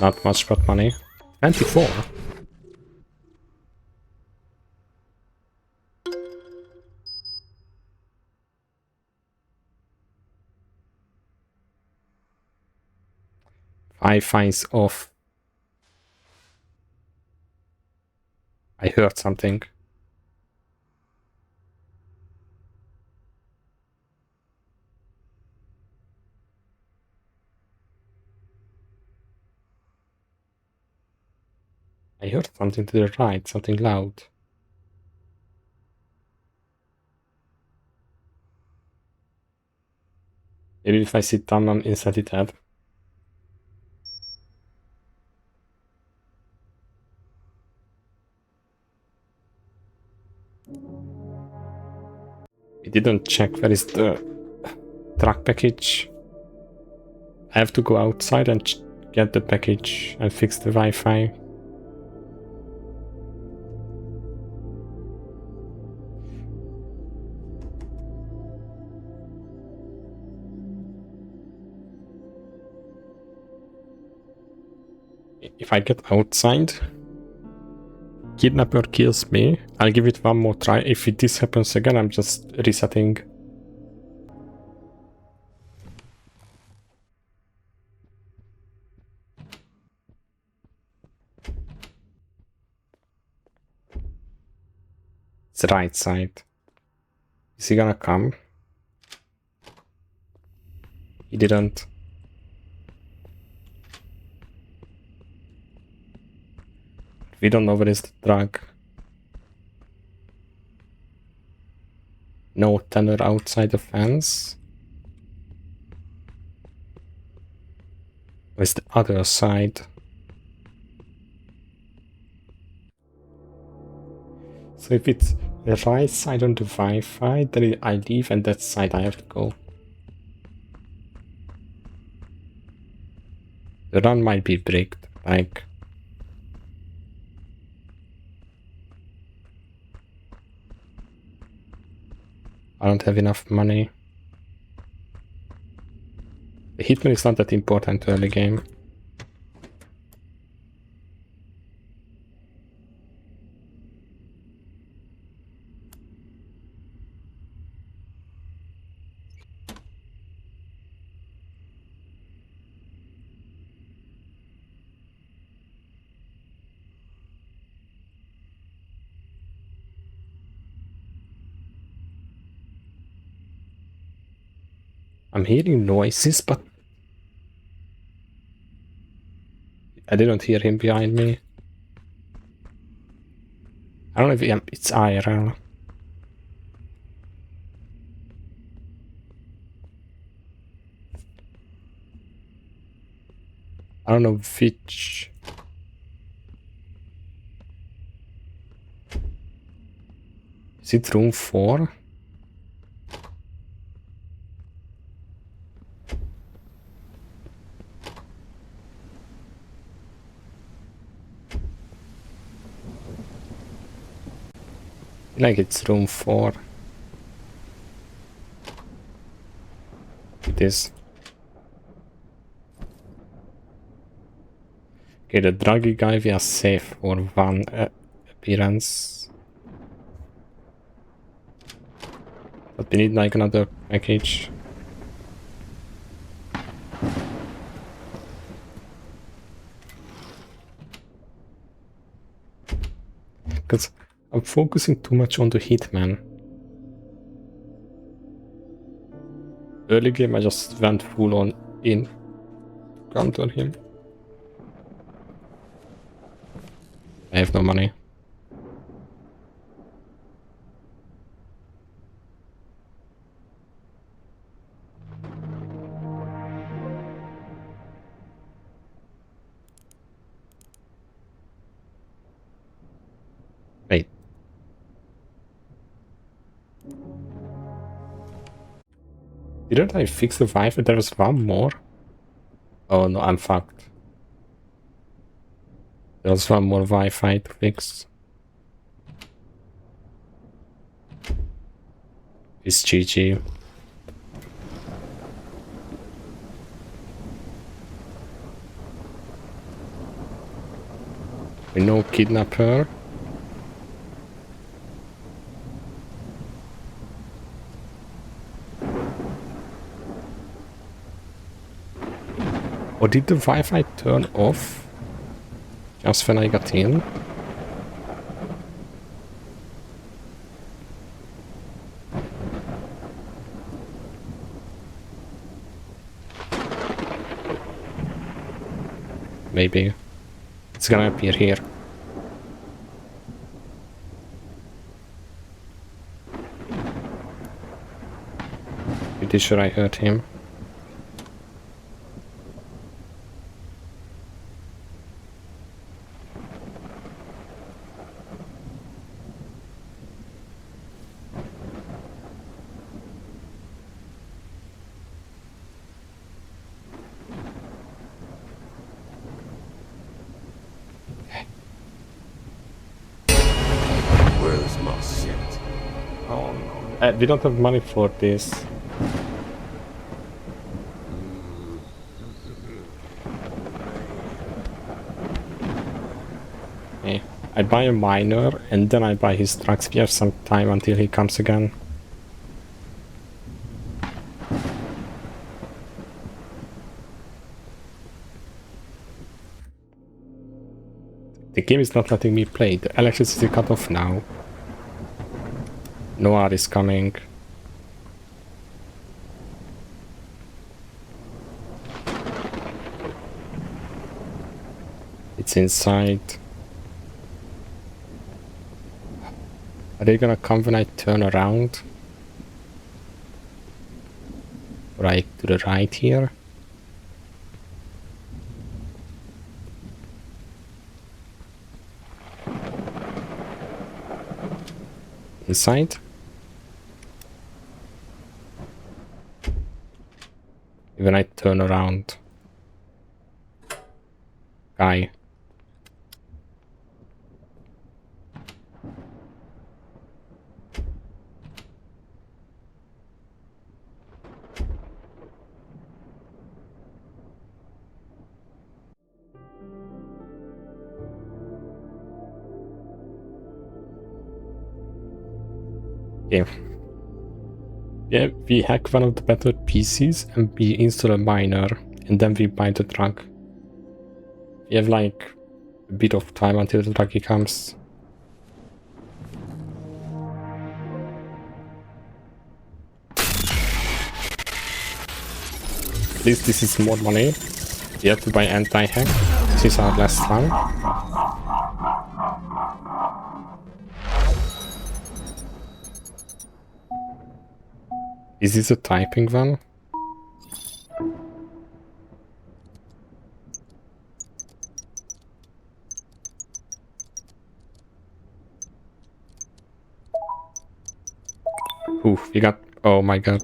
Not much, but money. 24. Five fines off. I heard something. I heard something to the right, something loud. Maybe if I sit down, I'm instantly dead. We didn't check where is the truck package. I have to go outside and get the package and fix the Wi-Fi. If I get outside, kidnapper kills me, I'll give it one more try. If this happens again, I'm just resetting. It's the right side. Is he gonna come? He didn't. We don't know where is the drug. No tenor outside the fence. Where's the other side? So if it's the right side on the Wi-Fi, then I leave and that side I have to go. The run might be bricked, like... I don't have enough money. The hitman is not that important early game. I'm hearing noises, but I didn't hear him behind me. I don't know if it's IRL. I don't know which. Is it room 4? Like it's room 4. this. Okay, the druggy guy, we are safe for one appearance. But we need like another package. Because I'm focusing too much on the hitman. Early game I just went full on in to counter him. I have no money. Wait. Didn't I fix the Wi-Fi? There was one more. Oh no, I'm fucked. There's one more Wi-Fi to fix. It's GG. We know kidnapper. Or did the Wi-Fi turn off just when I got in? Maybe. It's gonna appear here. Pretty sure I heard him. Where's my shit? Oh no. We don't have money for this. Okay. I buy a miner and then I buy his trucks. We have some time until he comes again. The game is not letting me play. The electricity cut off now. Noir is coming. It's inside. Are they gonna come when I turn around? Right to the right here. Inside. When I turn around. Guy. Okay. Yeah, we hack one of the better PCs and we install a miner and then we buy the truck. We have like a bit of time until the truck comes. At least this is more money. We have to buy anti-hack. This is our last one. Is this a typing one? Ooh, we got... Oh my god.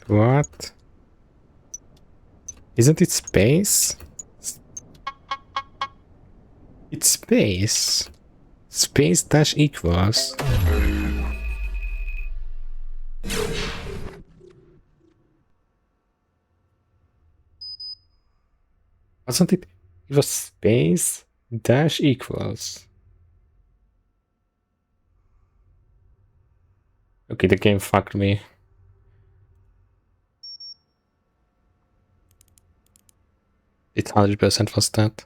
What? Isn't it space? It's space. Space dash equals. Wasn't it? It was space dash equals. Okay, the game fucked me. It 100% was that.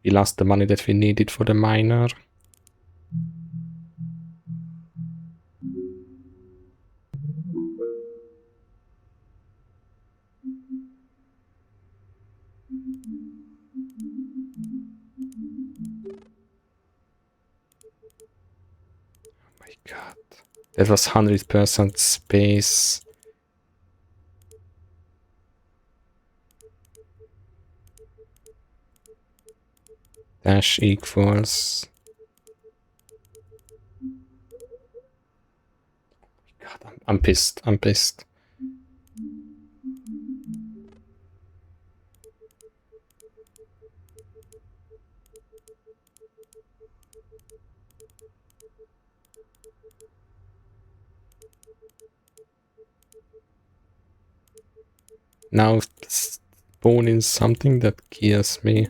We lost the money that we needed for the miner. Oh my god. That was 100% space. Dash equals. God, I'm pissed. I'm pissed. Now spawn in something that kills me.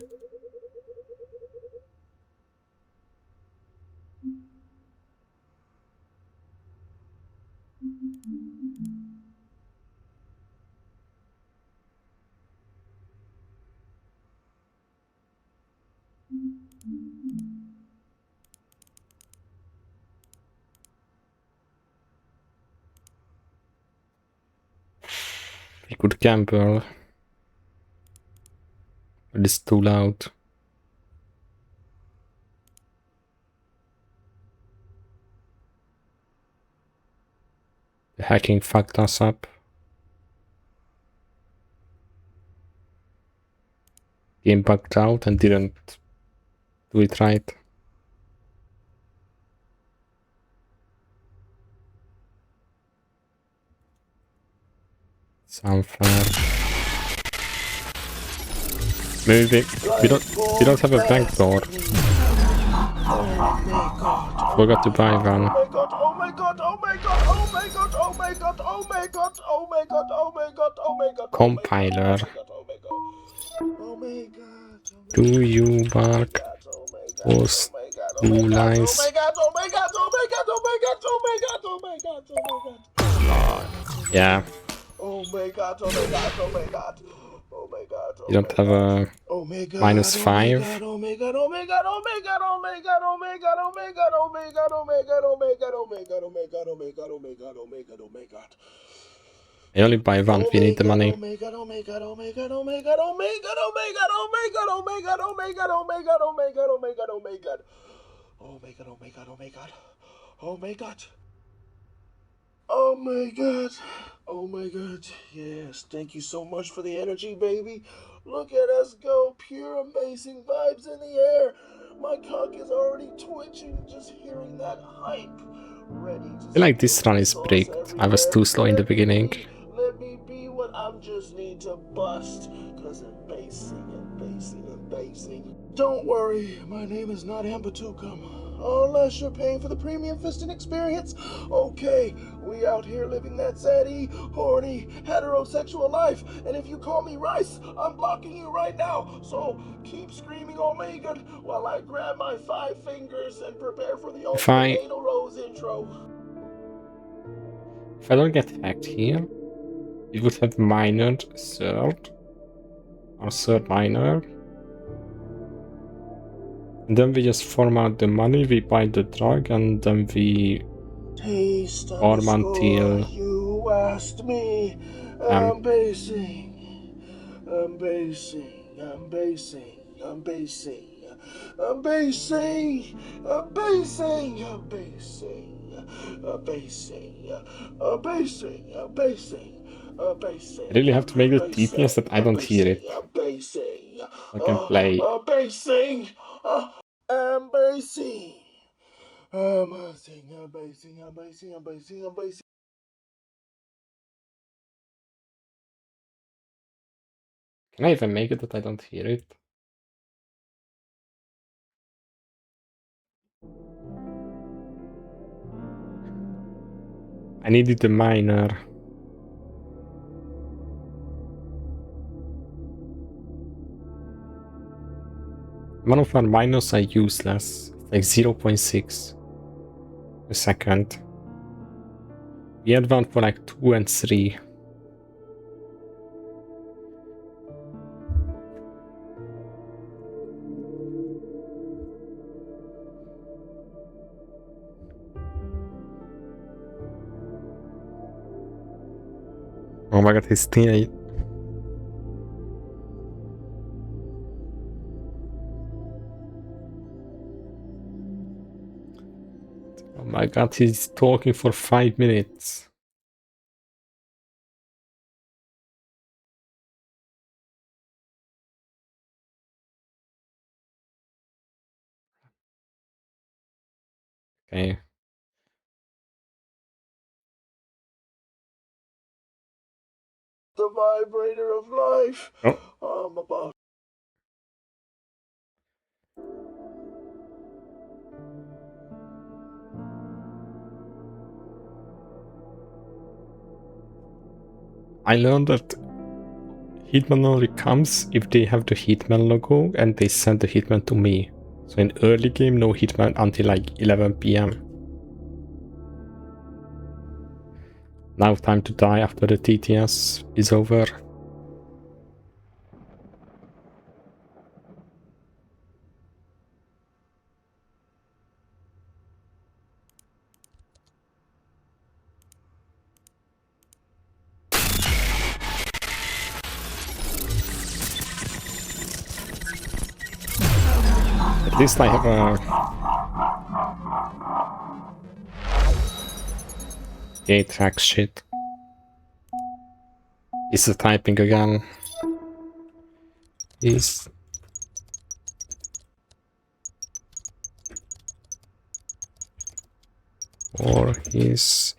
We could gamble. But it's too loud. The hacking fucked us up. Game bugged out and didn't do it right. Sunflower. Maybe we don't have a bank door. Forgot to buy one. Oh my god, oh my god, oh my god, oh my god, oh my god, oh my god, oh my god, oh my god, Compiler. oh my god. Do you bark? Post 2 lines. Oh my god, oh my god, oh my god, oh my god, oh my god, oh my god, oh my god. Yeah. Oh my god, oh my god, oh my god. Oh my god. You don't have a -5. Oh my god, oh my god, oh my god, oh my god, oh my god, oh my god, oh my god, oh my god, oh my god, oh my god, oh my god, oh my god, oh my god, oh my god, oh my god. I only buy one, we need the money. Oh my god, oh my god, oh my god, oh my god, oh my god, oh my god, oh my god, oh my god, oh my god, oh my god, oh my god, oh my god, oh my god. Oh my god, oh my god, oh my god. Oh my god. Oh my god. Oh my god. Yes, thank you so much for the energy, baby. Look at us go. Pure amazing vibes in the air. My cock is already twitching just hearing that hype. Ready to I feel like this run is bricked. I was too slow in the beginning. let me be what I'm just need to bust. Cause I'm basing and basing and basing. Don't worry, my name is not Ambatu Khan. Unless you're paying for the premium fisting experience. Okay, we out here living that zaddy, horny, heterosexual life. And if you call me Rice, I'm blocking you right now. So keep screaming oh my god while I grab my 5 fingers and prepare for the old potato rose intro. If I don't get hacked here, it would have minored third. Or third minor. And then we just farm out the money, we buy the drug, and then we farm until you asked me. I'm basing. I'm basing. I'm basing. I'm basing. I'm basing. I'm basing. I'm basing. I'm basing. I'm basing. I'm basing. I really have to make the DPS that I don't hear it. I can play. I'm basing. I'm basing. I'm basing. I'm basing. I'm basing. I'm basing. I'm basing. Can I even make it that I don't hear it? I needed the miner. One of our miners are useless. Like 0.6 a second. We had one for like 2 and 3. Oh my god, he's still. Oh my god, he's talking for 5 minutes. Okay. The vibrator of life. Oh. I'm about. I learned that Hitman only comes if they have the Hitman logo and they send the Hitman to me. So in early game, no Hitman until like 11 PM. Now time to die after the TTS is over. At least I have a... gate hack shit. Is the typing again? Is... or is...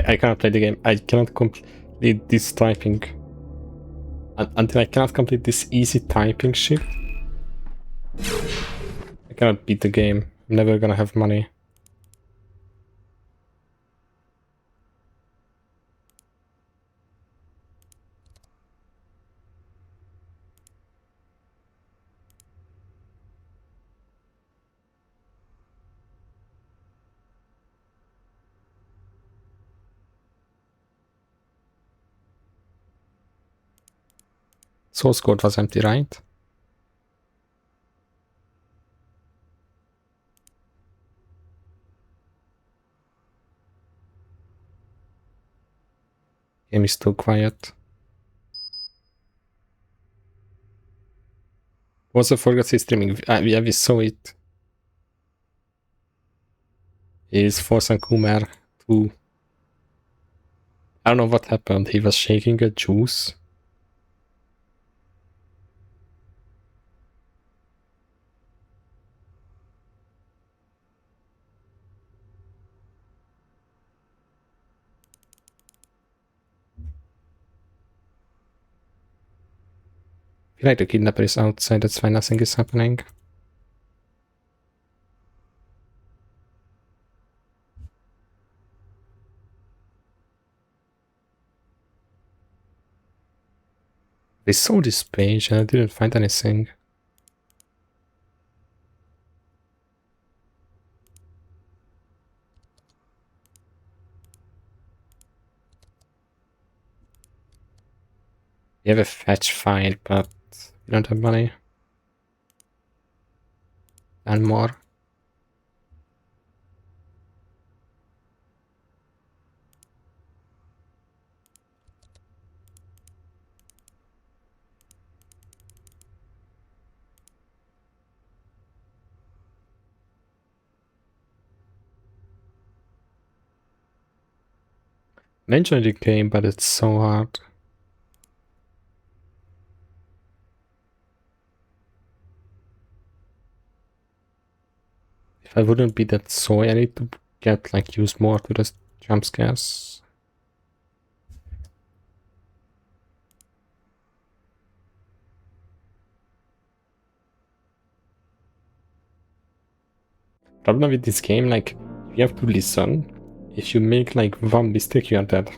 I cannot play the game. I cannot complete this typing. Until I cannot complete this easy typing shit, I cannot beat the game. I'm never gonna have money. Source code was empty, right? Game is too quiet. Also forgot his streaming. Yeah, we saw it. Is Forsen Kumar too. I don't know what happened. He was shaking a juice. I feel like the kidnapper is outside, that's why nothing is happening. We saw this page and I didn't find anything. We have a fetch file, but we don't have money. And more. I enjoy the game, but it's so hard. If I wouldn't be that soy, I need to get like used more to the jump scares. Problem with this game, like, you have to listen. If you make like one mistake, you are dead.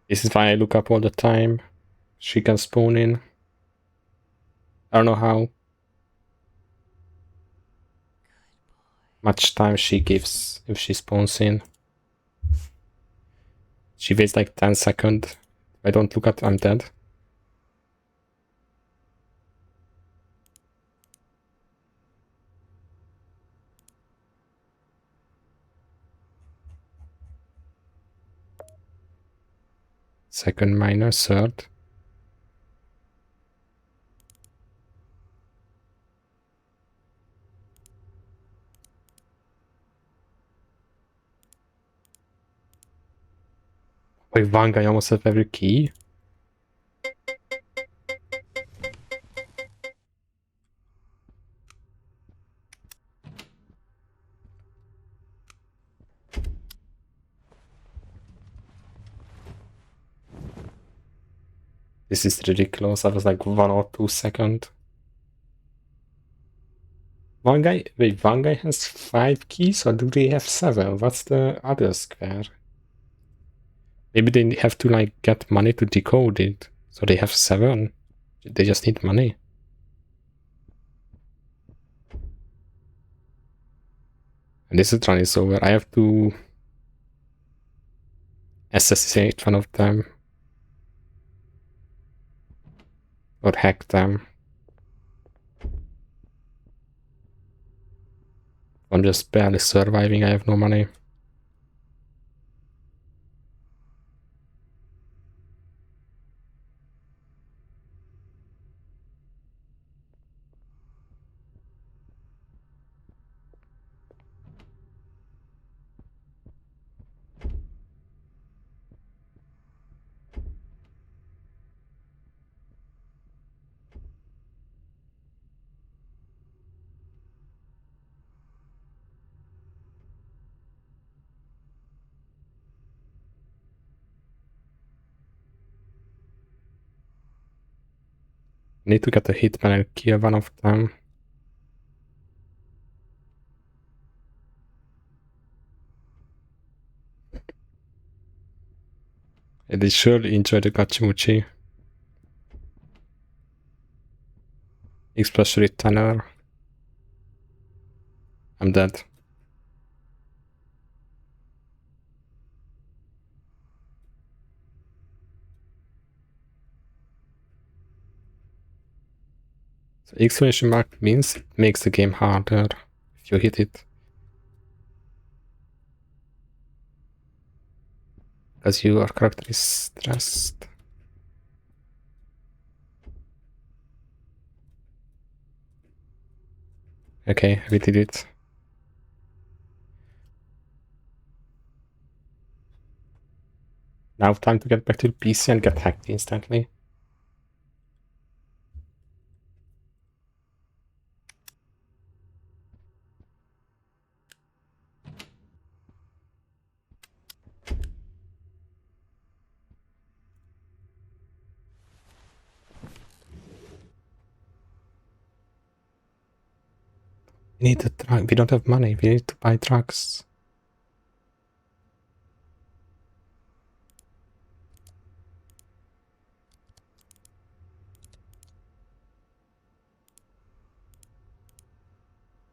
This is why I look up all the time. She can spawn in. I don't know how much time she gives if she spawns in. She waits like 10 seconds. If I don't look at, I'm dead. Second minor, third. Wait, one guy almost have every key? This is ridiculous. I was like 1 or 2 seconds. One guy, wait, one guy has 5 keys or do they have 7? What's the other square? Maybe they have to like get money to decode it. So they have 7. They just need money. And this run is over. I have to assassinate one of them. Or hack them. I'm just barely surviving, I have no money. I need to get a hitman and kill one of them. I did surely enjoy the Gachimuchi. Especially Tanner. I'm dead. So exclamation mark means it makes the game harder if you hit it. Because your character is stressed. Okay, we did it. Now time to get back to the PC and get hacked instantly. We need a drug. We don't have money. We need to buy drugs.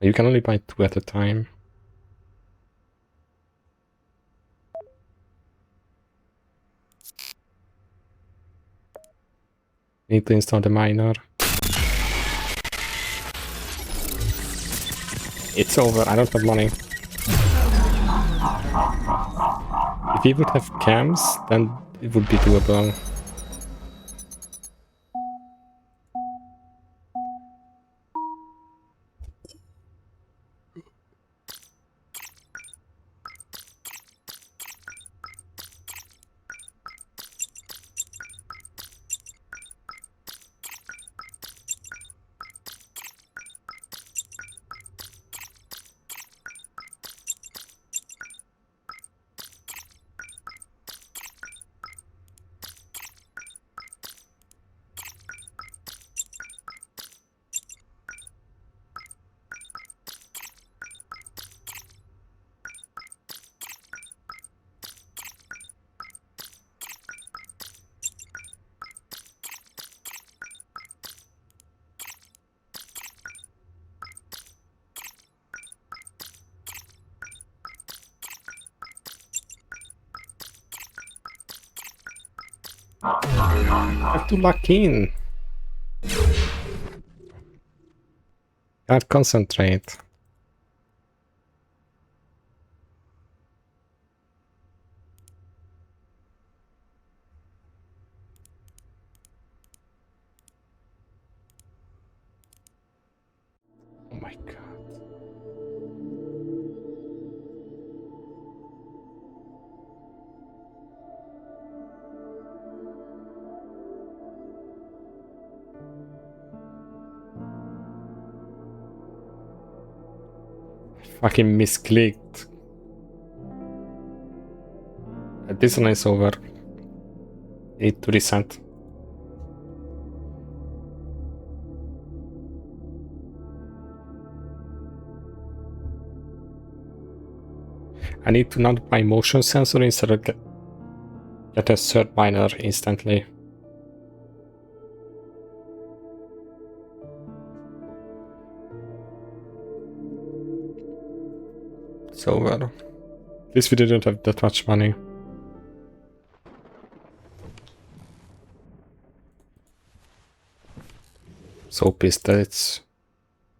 You can only buy 2 at a time. Need to install the miner. It's over, I don't have money. If we would have cams, then it would be doable. I have to lock in. Can't concentrate. Oh my god. Fucking misclicked. This one is over. Need to reset. I need to not buy motion sensor instead of get a third miner instantly. It's over. At least we didn't have that much money. So pissed that it's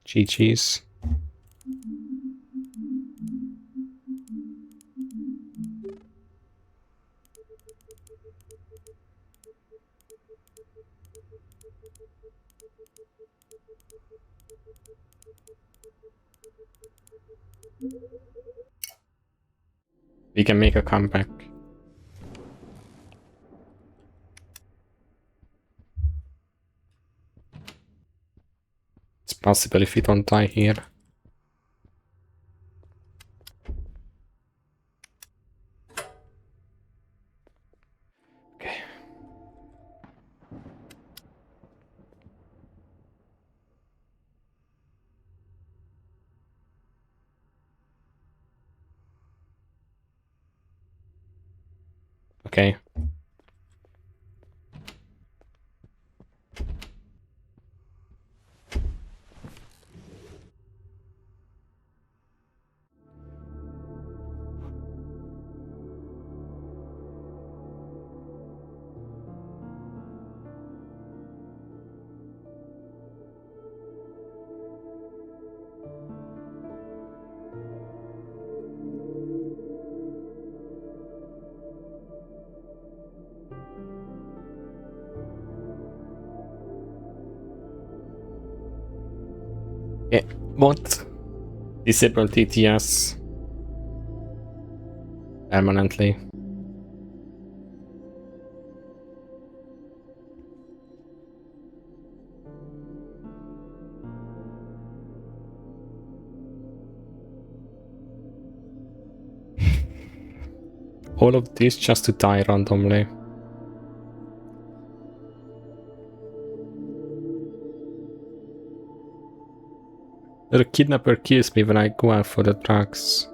GG's. We can make a comeback. It's possible if we don't die here. Okay. Okay. Yeah, what? Disable TTS permanently. All of this just to die randomly. The kidnapper kills me when I go out for the drugs.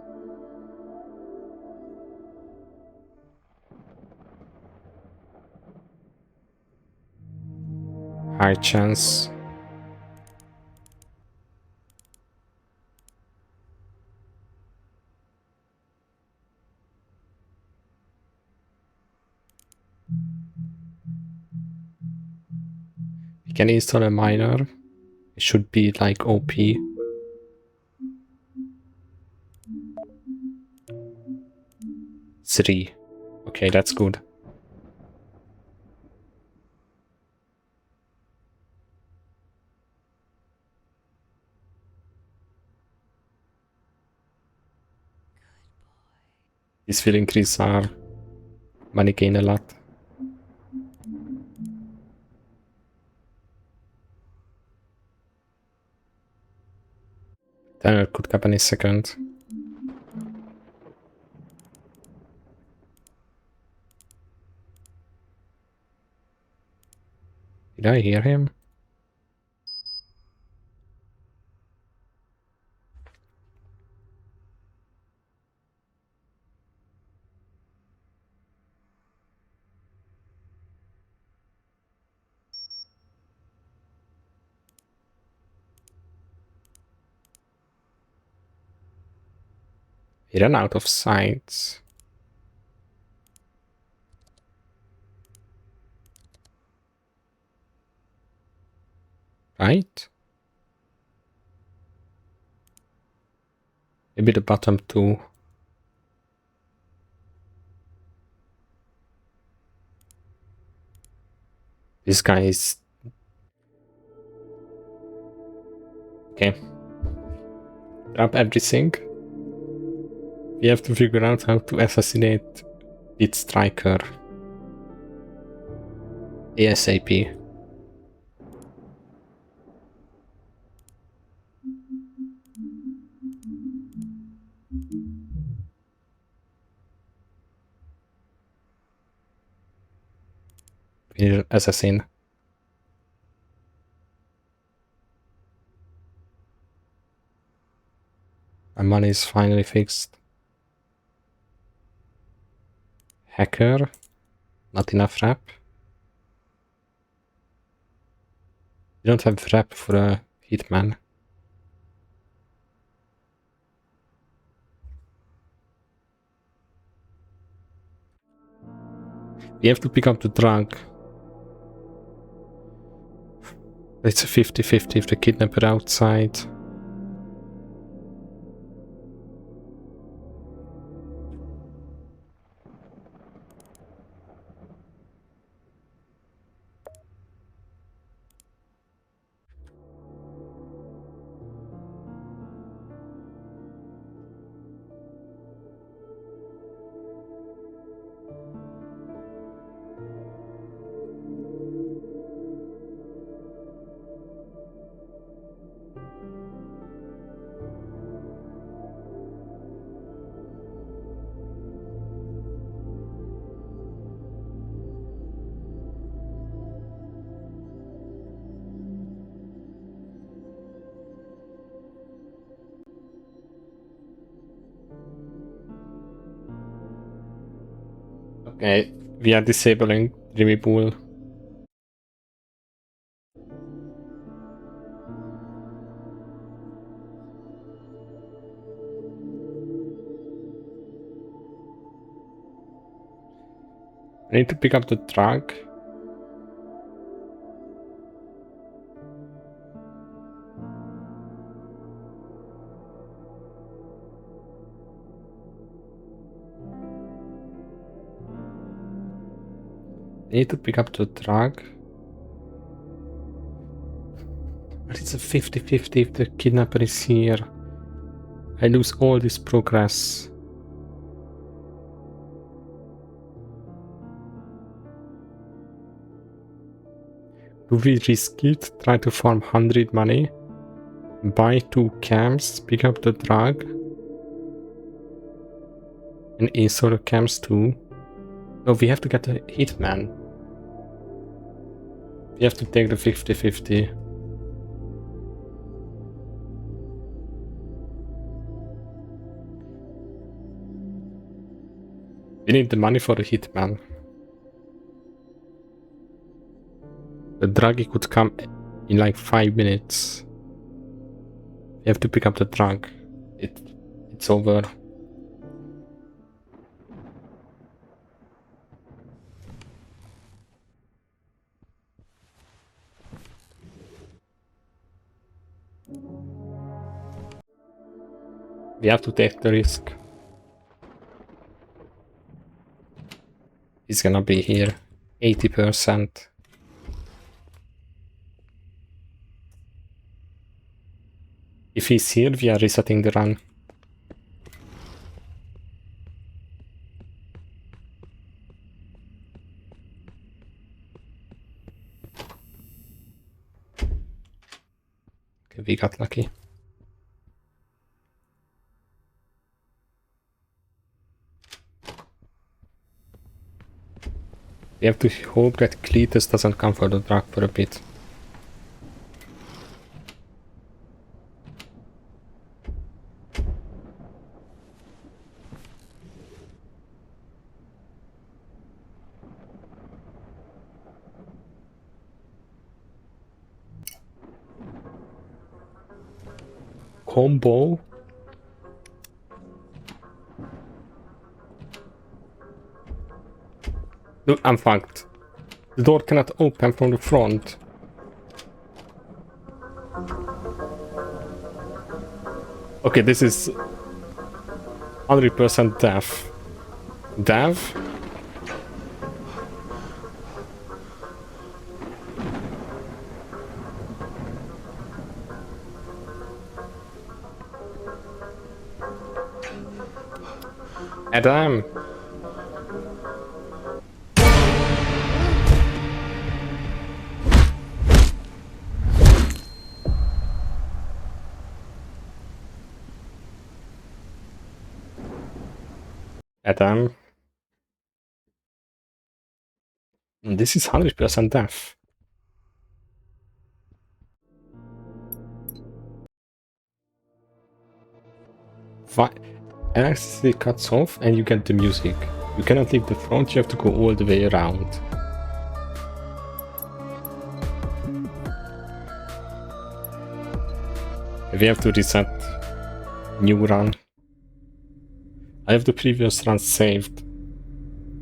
High chance. You can install a miner. It should be like OP. Three. Okay, that's good. This will increase our money gain a lot. Tanner could come any second. Did I hear him? He ran out of sight. Right? Maybe the bottom two. This guy is... Okay. Drop everything. We have to figure out how to assassinate its striker. ASAP. We need an assassin. My money is finally fixed. Hacker. Not enough rep. You don't have rep for a hitman. We have to pick up the drug. It's a 50-50 if the kidnapper outside. Okay, we are disabling Dreamybull. I need to pick up the drug. I need to pick up the drug. But it's a 50-50 if the kidnapper is here. I lose all this progress. Do we risk it? Try to farm 100 money? Buy 2 cams, pick up the drug? And install the cams too? No, we have to get a hitman. We have to take the 50-50. We need the money for the hitman. The druggie could come in like 5 minutes. We have to pick up the drug. It's over. We have to take the risk. He's gonna be here. 80%. If he's here, we are resetting the run. Okay, we got lucky. We have to hope that Cletus doesn't come for the drug for a bit. Combo. Look, I'm fucked. The door cannot open from the front. Okay, this is 100% death. Death? Adam. Adam. This is 100% death. Electricity cuts off and you get the music. You cannot leave the front, you have to go all the way around. We have to reset new run. I have the previous run saved.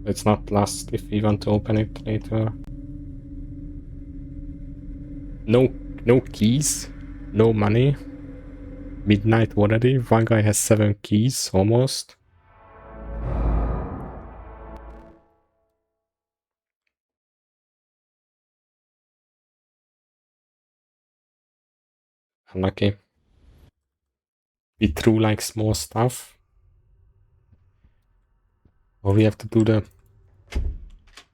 It's not lost if we want to open it later. No keys, no money. Midnight already. One guy has 7 keys almost. Unlucky. We threw like small stuff. Or we have to do the...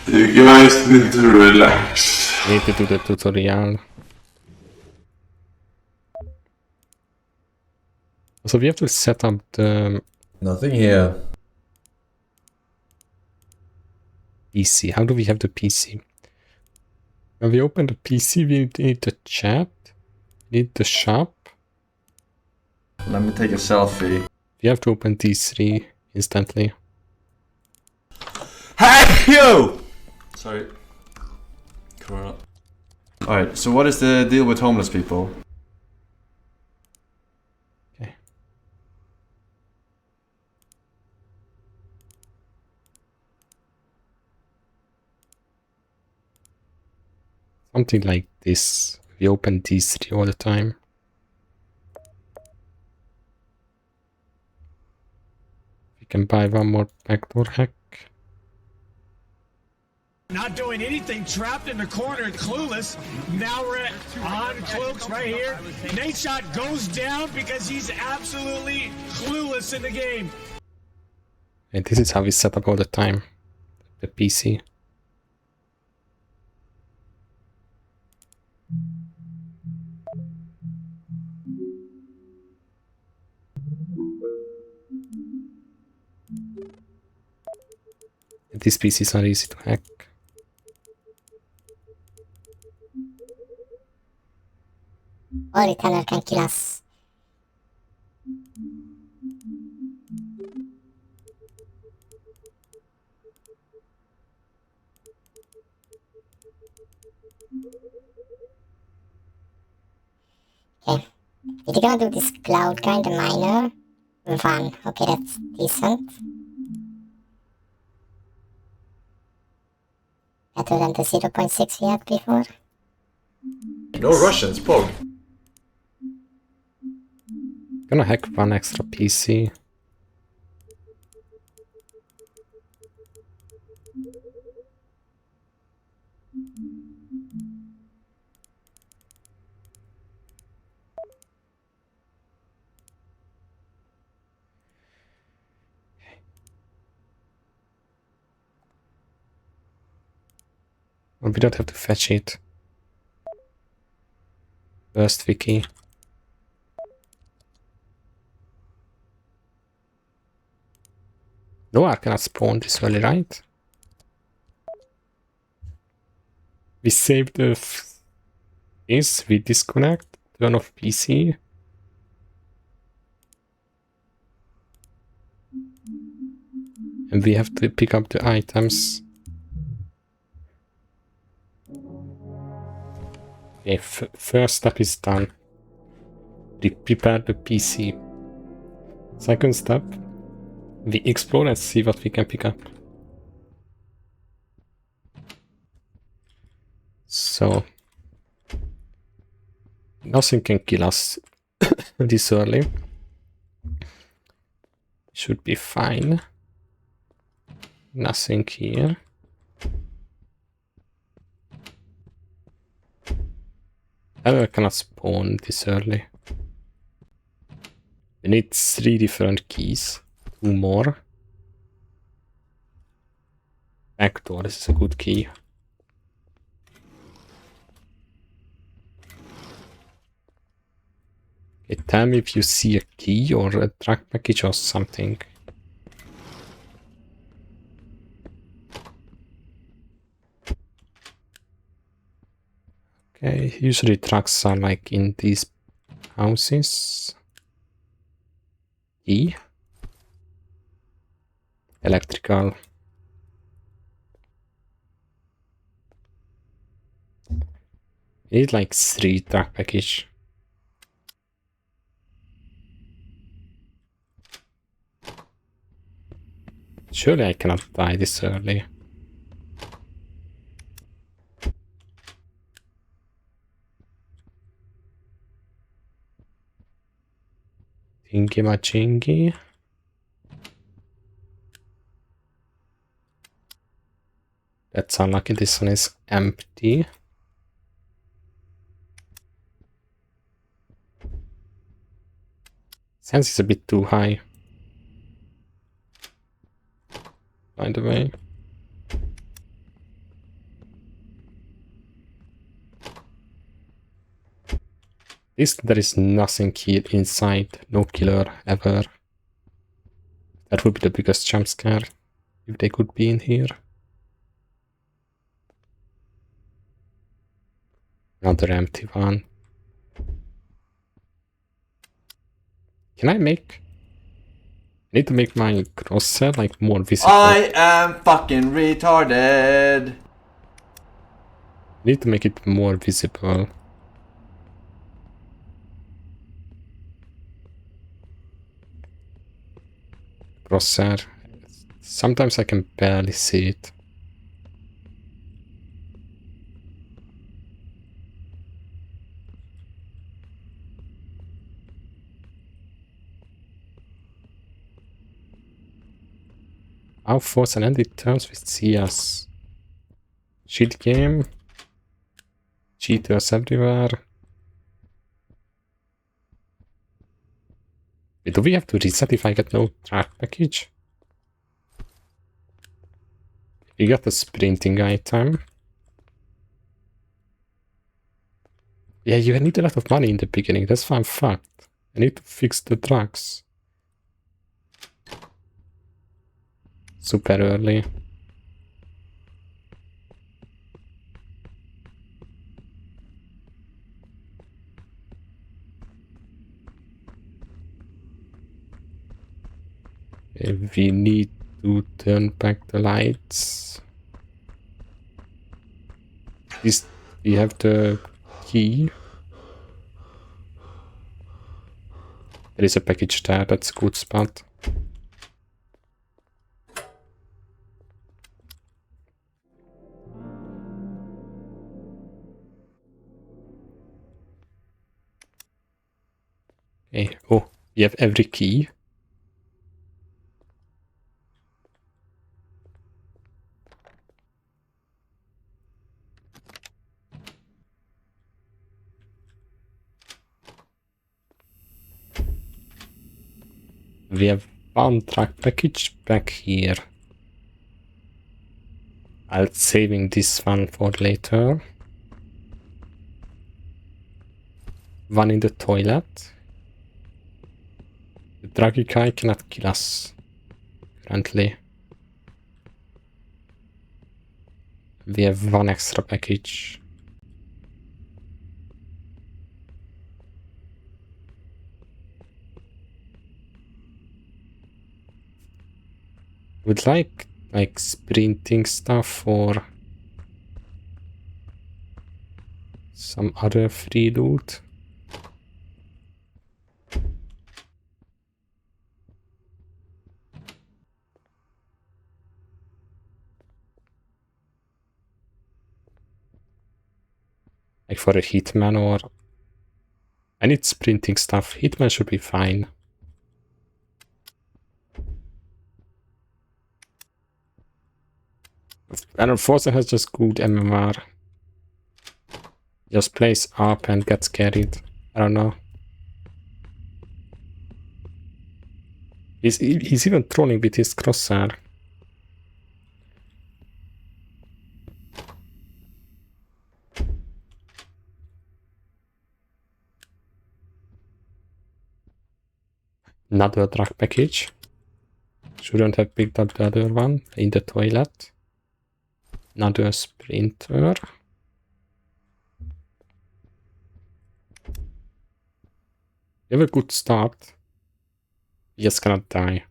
You guys need to relax. Need to do the tutorial. So we have to set up the... Nothing here. PC. How do we have the PC? When we open the PC, we need the chat. We need the shop. Let me take a selfie. We have to open these 3 instantly. Hey, you! Sorry. Corona. Alright, so what is the deal with homeless people? Something like this. We open these 3 all the time. We can buy one more backdoor hack. Not doing anything, trapped in the corner, clueless. Now we're on Cloaks right here. Nate shot goes down because he's absolutely clueless in the game. And this is how we set up all the time. The PC. These PCs are easy to hack. Only Tanner can kill us. Okay. If you're gonna do this cloud kind of miner, 1. Okay, that's decent. Better than the 0.6 we had before. No Russians, Pog. Gonna hack one extra PC. Well, we don't have to fetch it. First wiki. No, I cannot spawn this early, right? We save the this, we disconnect, turn off PC. And we have to pick up the items. Okay, first step is done. We prepare the PC. Second step, we explore and see what we can pick up. So, nothing can kill us this early. Should be fine. Nothing here. I cannot spawn this early. We need 3 different keys. 2 more. Backdoor, this is a good key. Okay, tell me if you see a key or a track package or something. Okay, usually trucks are like in these houses. Key. Electrical. We need like 3 track package. Surely I cannot die this early. Thingy machingy. That's unlucky, this one is empty. Sense is a bit too high. By the way. There is nothing here inside. No killer ever. That would be the biggest jump scare if they could be in here. Another empty one. Can I make... I need to make my crosshair like more visible. I am fucking retarded. I need to make it more visible. Crosshair. Sometimes I can barely see it. Our force and ended terms with CS. Cheat game. Cheaters everywhere. Wait, do we have to reset if I get no track package? We got the sprinting item. Yeah, you need a lot of money in the beginning, that's why I'm fucked. I need to fix the drugs. Super early. We need to turn back the lights. We have the key. There is a package there, that's a good spot. Okay, oh, We have every key. We have one track package back here. I'll saving this one for later. One in the toilet. The druggy guy cannot kill us currently. We have one extra package. Would like sprinting stuff or some other free loot. Like for a hitman, or I need sprinting stuff. Hitman should be fine. And forsen has just good MMR. Just plays up and gets carried. I don't know. He's even trolling with his crosshair. Another drug package. Shouldn't have picked up the other one in the toilet. Another sprinter. We have a good start. We just cannot die.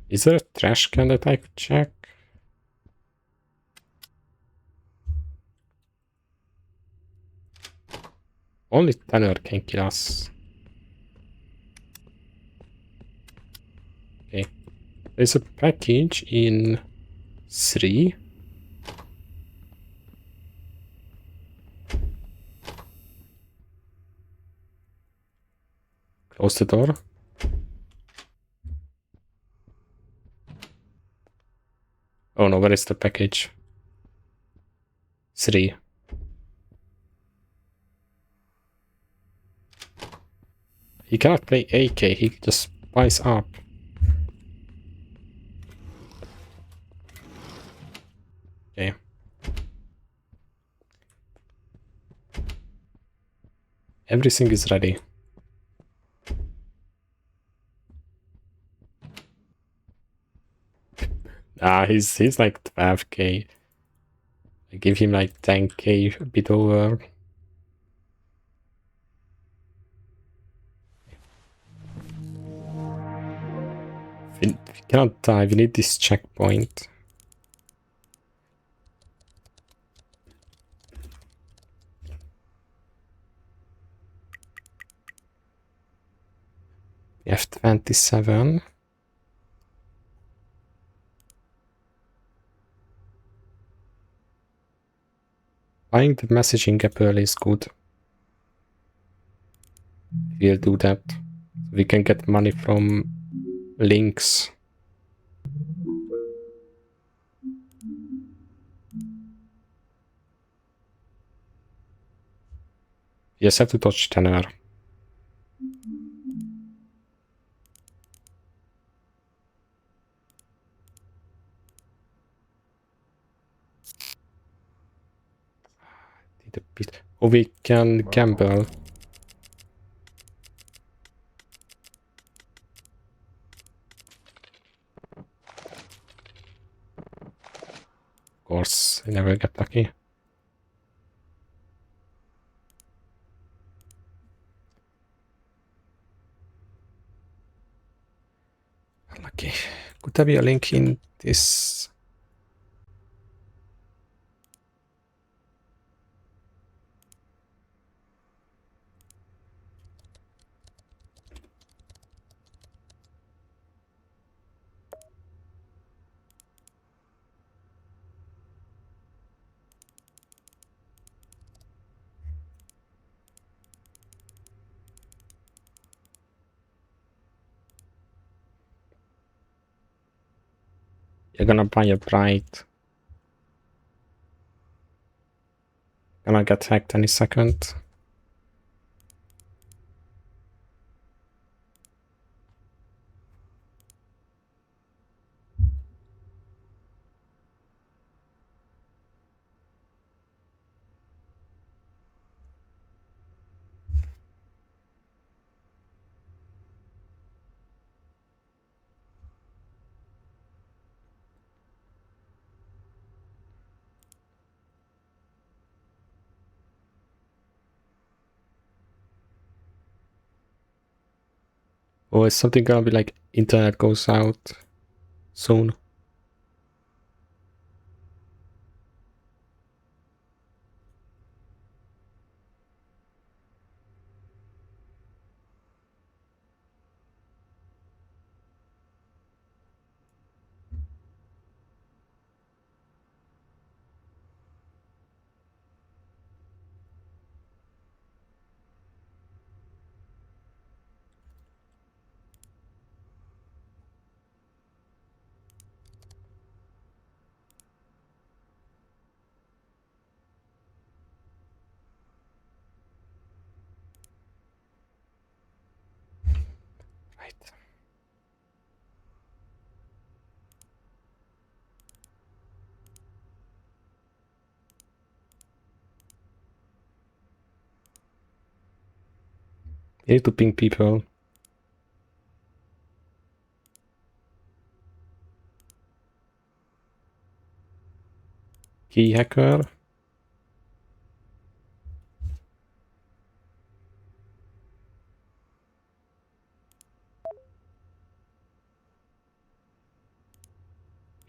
Is there a trash can that I could check? Only Tanner can kill us. Okay. There's a package in 3. Close the door. Oh no, where is the package? 3. He cannot play AK, he just buys up. Okay. Everything is ready. Ah, he's like 12k. I give him like 10k, a bit over. We cannot die, we need this checkpoint. We have 27. Buying the messaging app early is good. We'll do that. We can get money from links. You just have to touch Tanner. Need a bit. Or we can gamble. Of course, I never get lucky. Lucky. Could there be a link in this? You're gonna buy a bride. Gonna get hacked any second. Or is something gonna be like internet goes out soon? You need to ping people. Key hacker.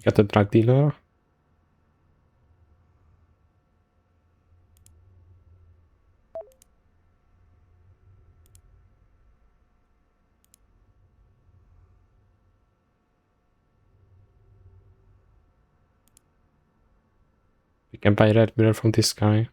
Got a drug dealer. We can buy red mirror from this guy.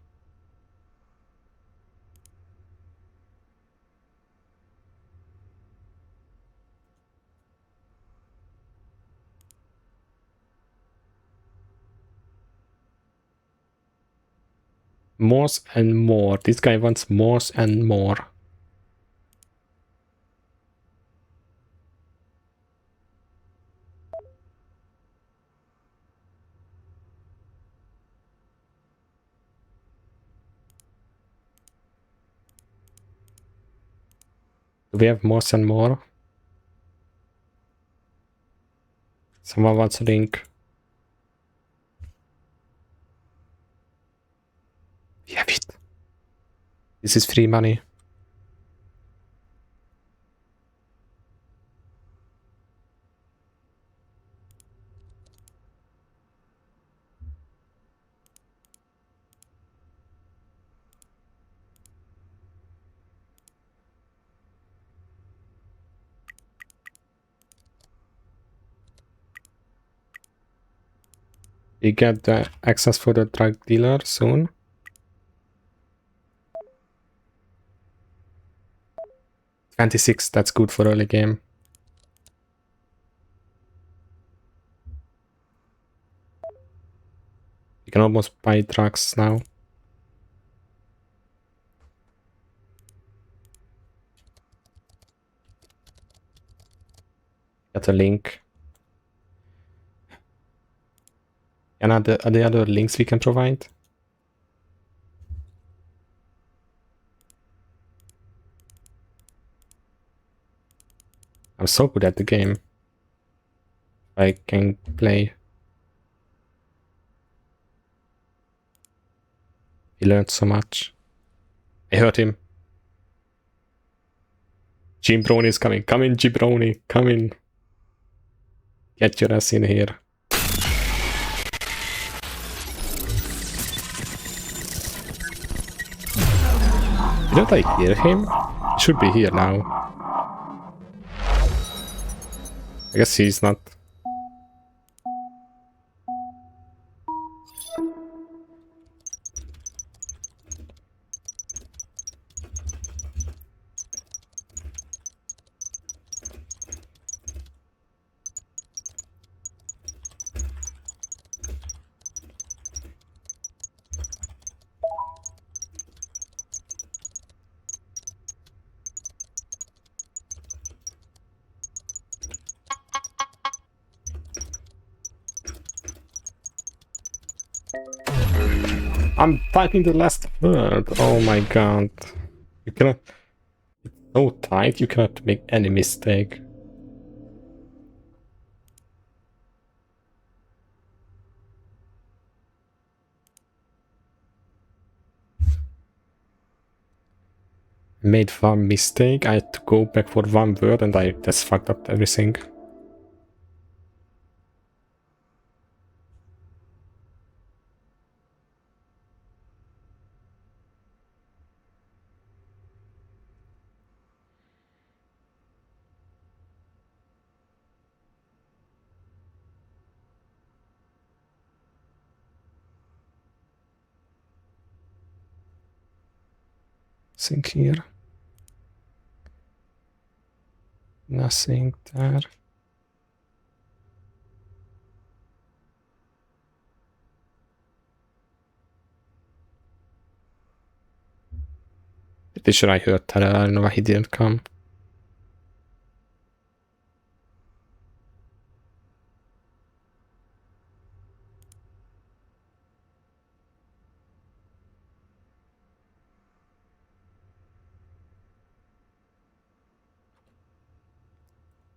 More and more. This guy wants more and more. Do we have more and more? Someone wants a link. We have it. This is free money. We get the access for the drug dealer soon. $26, that's good for early game. You can almost buy drugs now. Got a link. And are there other links we can provide? I'm so good at the game. I can play. He learned so much. I heard him. Jim Brony is coming. Come in, Jibroni. Come in. Get your ass in here. Don't I hear him? He should be here now. I guess he's not. I'm typing the last word. Oh my god. You cannot... It's so tight, you cannot make any mistake. Made one mistake, I had to go back for one word and I just fucked up everything. Think here. Nothing there. Pretty sure I heard that. I don't know why he didn't come.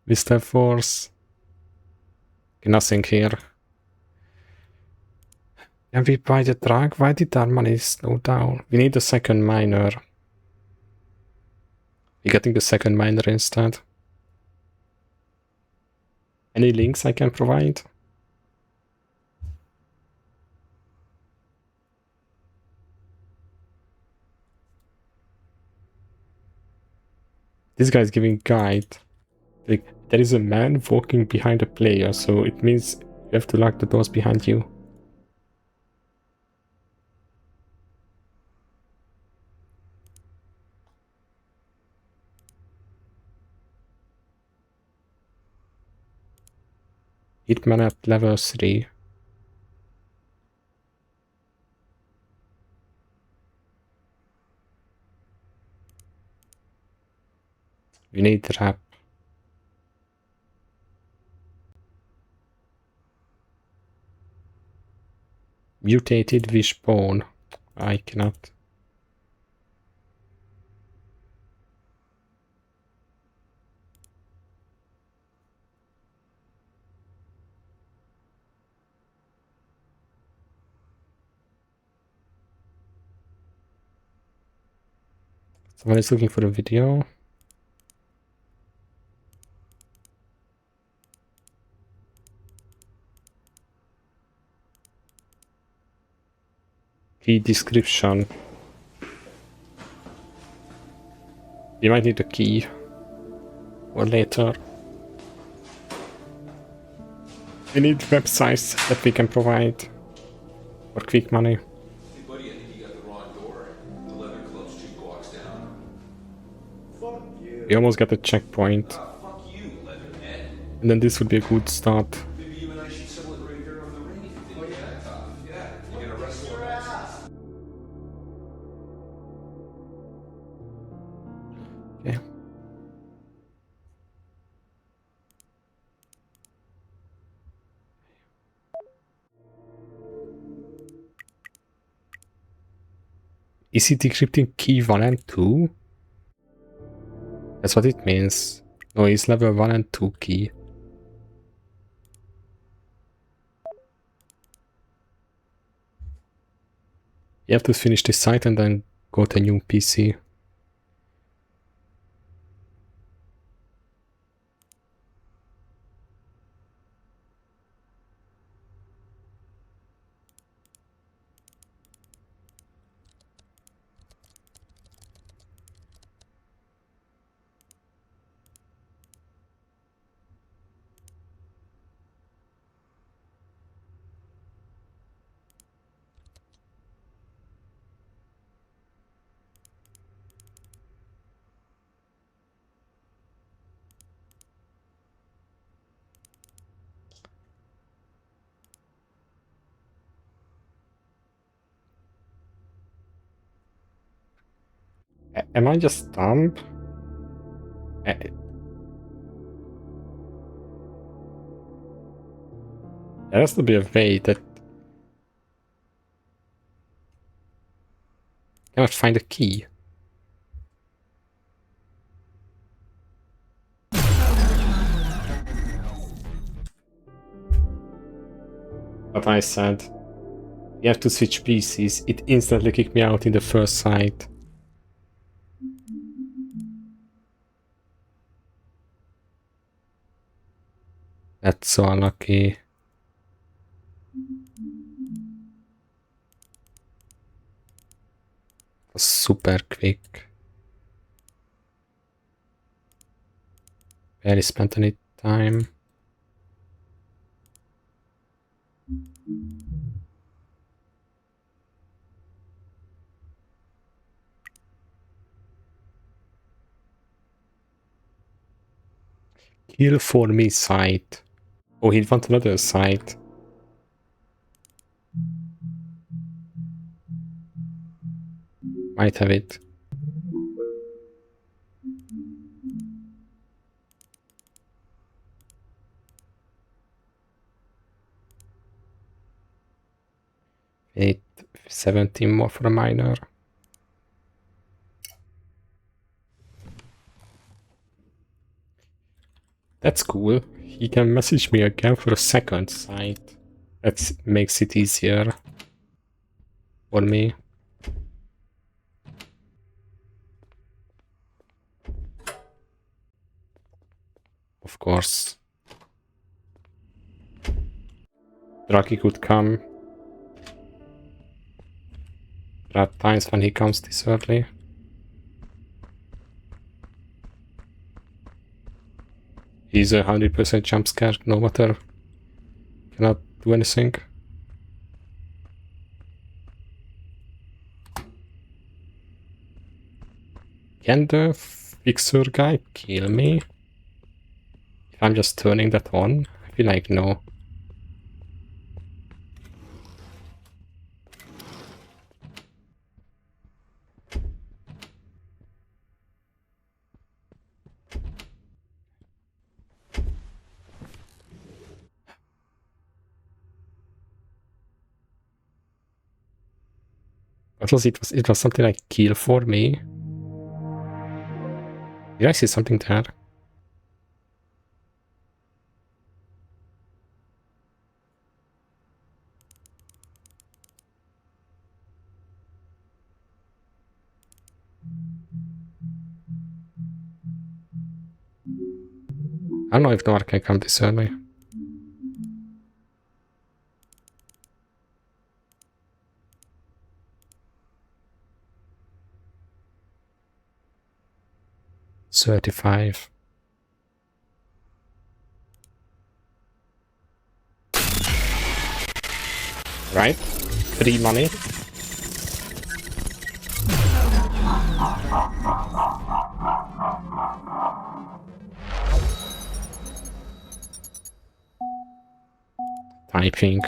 Vista Force. Nothing here. Can we buy the truck? Why did our money slow down? We need a second miner. We're getting the second miner instead. Any links I can provide? This guy is giving guide. Like, there is a man walking behind a player, so it means you have to lock the doors behind you. Hitman at level 3. We need rap. Mutated wishbone. I cannot. Someone is looking for a video. Key description. You might need a key. Or later. We need websites that we can provide. For quick money. Buddy, I think you got the wrong door. The leather club's 2 blocks down. Fuck you. We almost got a checkpoint. Fuck you, Leatherhead. And then this would be a good start. Maybe you and I should settle it right here over the ring if you didn't get that tough. Yeah, you're gonna wrestle your ass. Okay. Is it decrypting key 1 and 2? That's what it means. No, it's level 1 and 2 key. You have to finish this site and then go to a new PC. Am I just dumb? There has to be a way that... Cannot find a key. But I said, you have to switch PCs. It instantly kicked me out in the first sight. That's so unlucky. Super quick. Barely spent any time. Kill for me site. Oh, he wants another site. Might have it. Eight, 17 more for a minor. That's cool. He can message me again for a second site. That makes it easier for me. Of course. Draki could come. There are times when he comes this early. He's 100% jump scare, no matter. Cannot do anything. Can the fixer guy kill me? If I'm just turning that on? I feel like no. What was it? It was something like kill for me. Did I see something there? I don't know if Noir can come this early. $35. Right? Free money. Typing.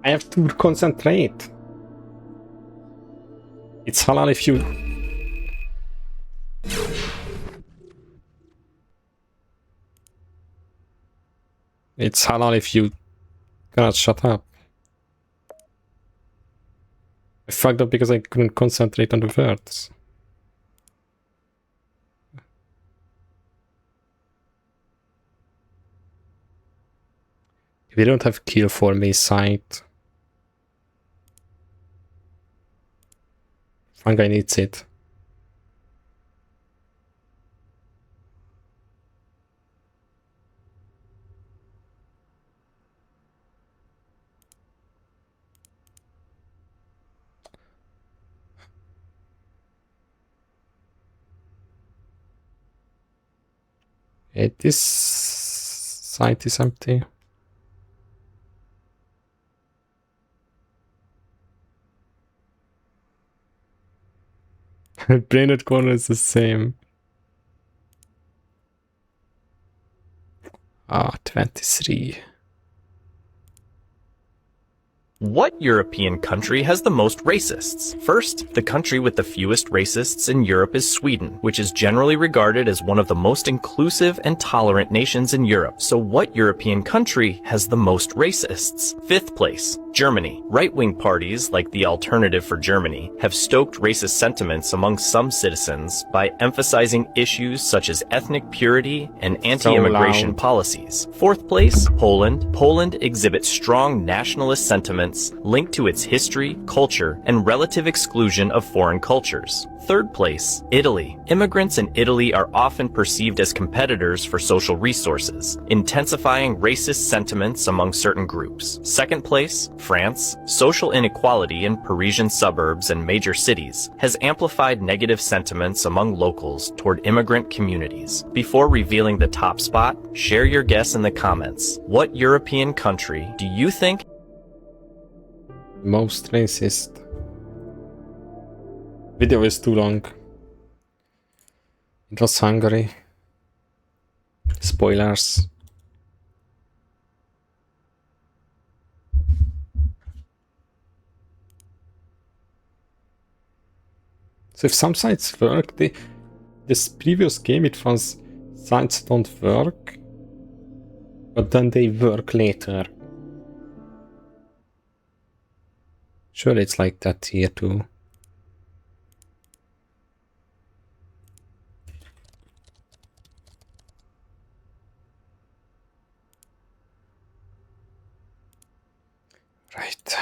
I have to concentrate. It's halal if you... It's halal if you cannot shut up. I fucked up because I couldn't concentrate on the words. We don't have kill for me sight. Fungi needs it. Okay, this site is empty. Brainerd corner is the same. 23. What European country has the most racists? First, the country with the fewest racists in Europe is Sweden, which is generally regarded as one of the most inclusive and tolerant nations in Europe. So what European country has the most racists? Fifth place, Germany. Right-wing parties, like the Alternative for Germany, have stoked racist sentiments among some citizens by emphasizing issues such as ethnic purity and anti-immigration policies. Fourth place, Poland. Poland exhibits strong nationalist sentiments linked to its history, culture, and relative exclusion of foreign cultures. Third place, Italy. Immigrants in Italy are often perceived as competitors for social resources, intensifying racist sentiments among certain groups. Second place, France. Social inequality in Parisian suburbs and major cities has amplified negative sentiments among locals toward immigrant communities. Before revealing the top spot, share your guess in the comments. What European country do you think most racist? Video is too long. It was Hungary. Spoilers. So if some sites work, this previous game it was sites don't work, but then they work later. Sure, it's like that here too. Right.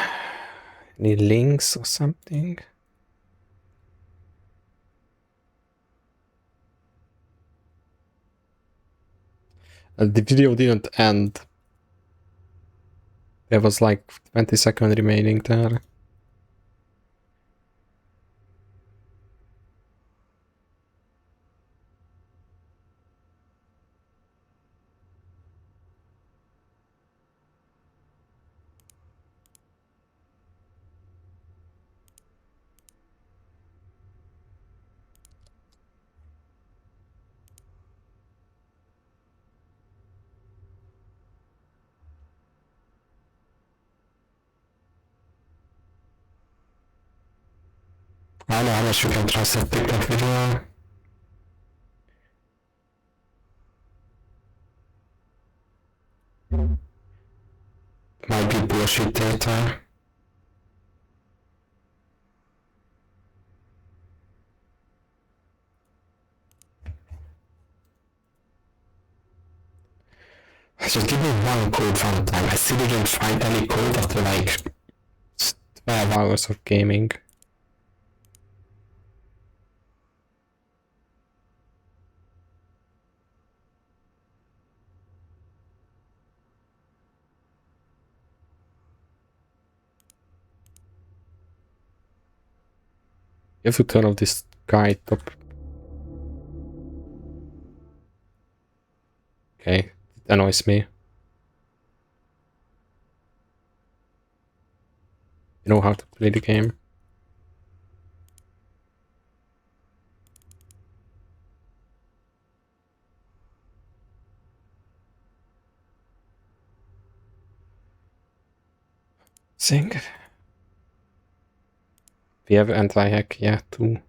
Any links or something? The video didn't end. There was like 20 seconds remaining there. I know how much you can trust that TikTok video. Might be bullshit data. Just give me one code one time. I still didn't find any code after like 12 hours of gaming. You have to turn off this guide top. Okay, it annoys me. You know how to play the game. Sing. We have anti-hack, yeah, too.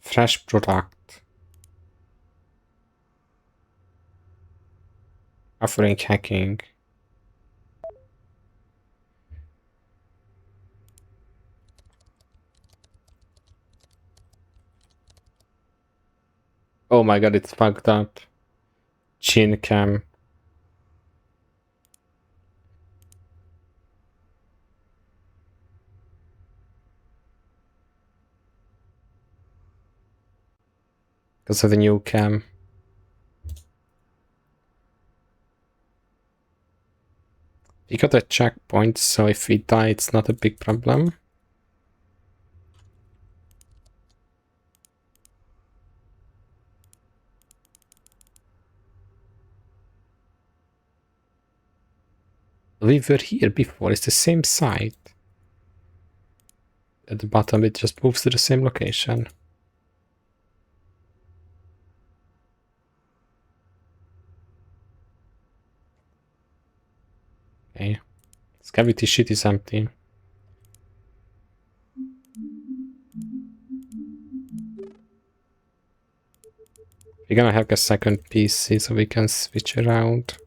Fresh product. Offering hacking. Oh my god, it's fucked up. Chin cam. Because of the new cam. We got a checkpoint, so if we die, it's not a big problem. We were here before, it's the same site. At the bottom it just moves to the same location. Okay. This cavity sheet is empty. We're gonna have a second PC so we can switch around.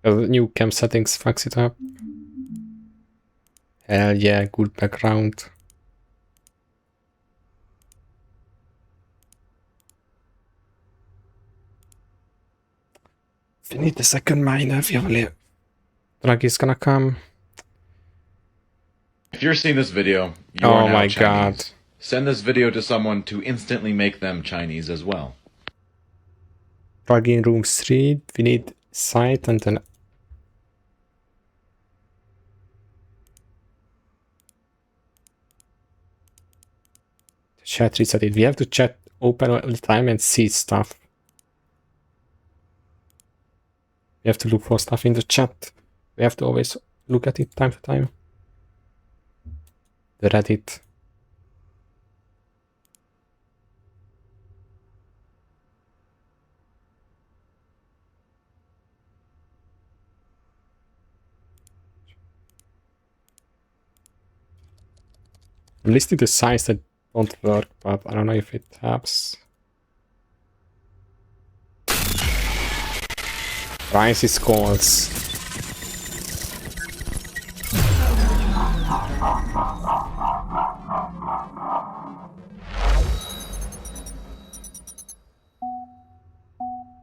The new cam settings fucks it up. Hell yeah, good background. We need the second miner, Drag is gonna come. If you're seeing this video, you Oh are now my Chinese. god. Send this video to someone to instantly make them Chinese as well. Drag in room 3. We need site and then chat reset it. We have to chat open all the time and see stuff. We have to look for stuff in the chat. We have to always look at it time to time. The Reddit. I'm listing the sites that don't work, but I don't know if it helps. Crisis calls.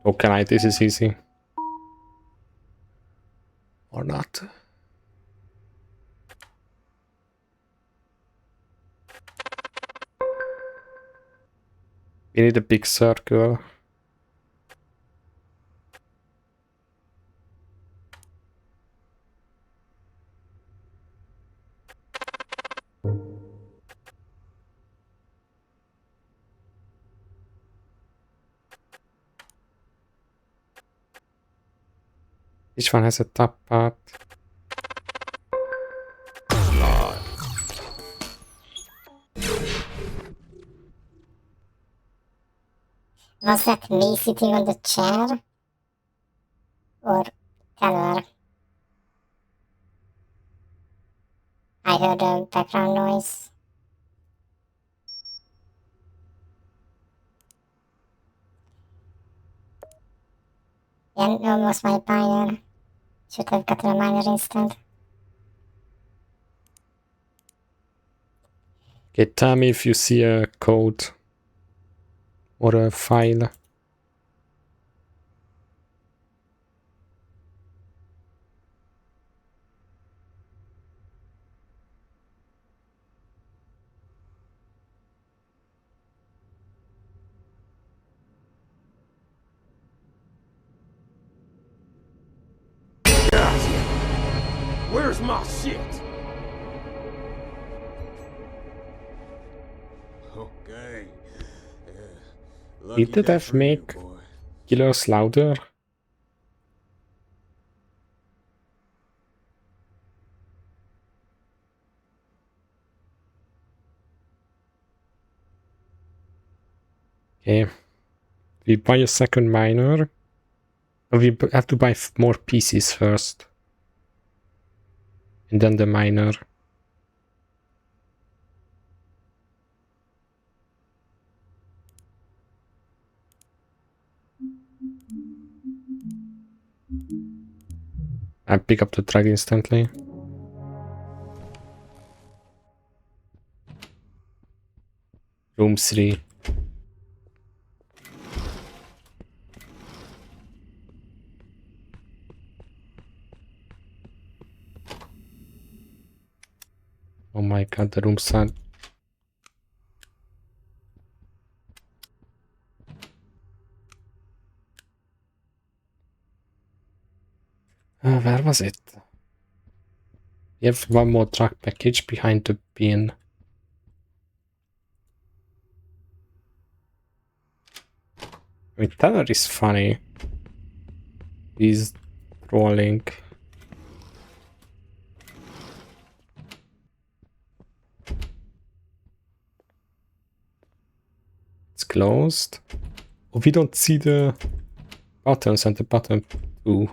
Okay, this is easy. Or not. We need a big circle. Each one has a top part. Was that me sitting on the chair? Or Tanner? I heard a background noise. Yeah, almost my miner. Should have gotten a miner instead. Okay, tell me if you see a code or a file. Where's my shit? Okay. Did the death make killers louder? Okay. We buy a second miner. We have to buy more pieces first. And then the miner. I pick up the drag instantly. Room 3. Oh my god, the room's sad. was it? We have one more truck package behind the bin. I mean, Tanner is funny. He's trolling. It's closed. Oh, we don't see the buttons and the button too.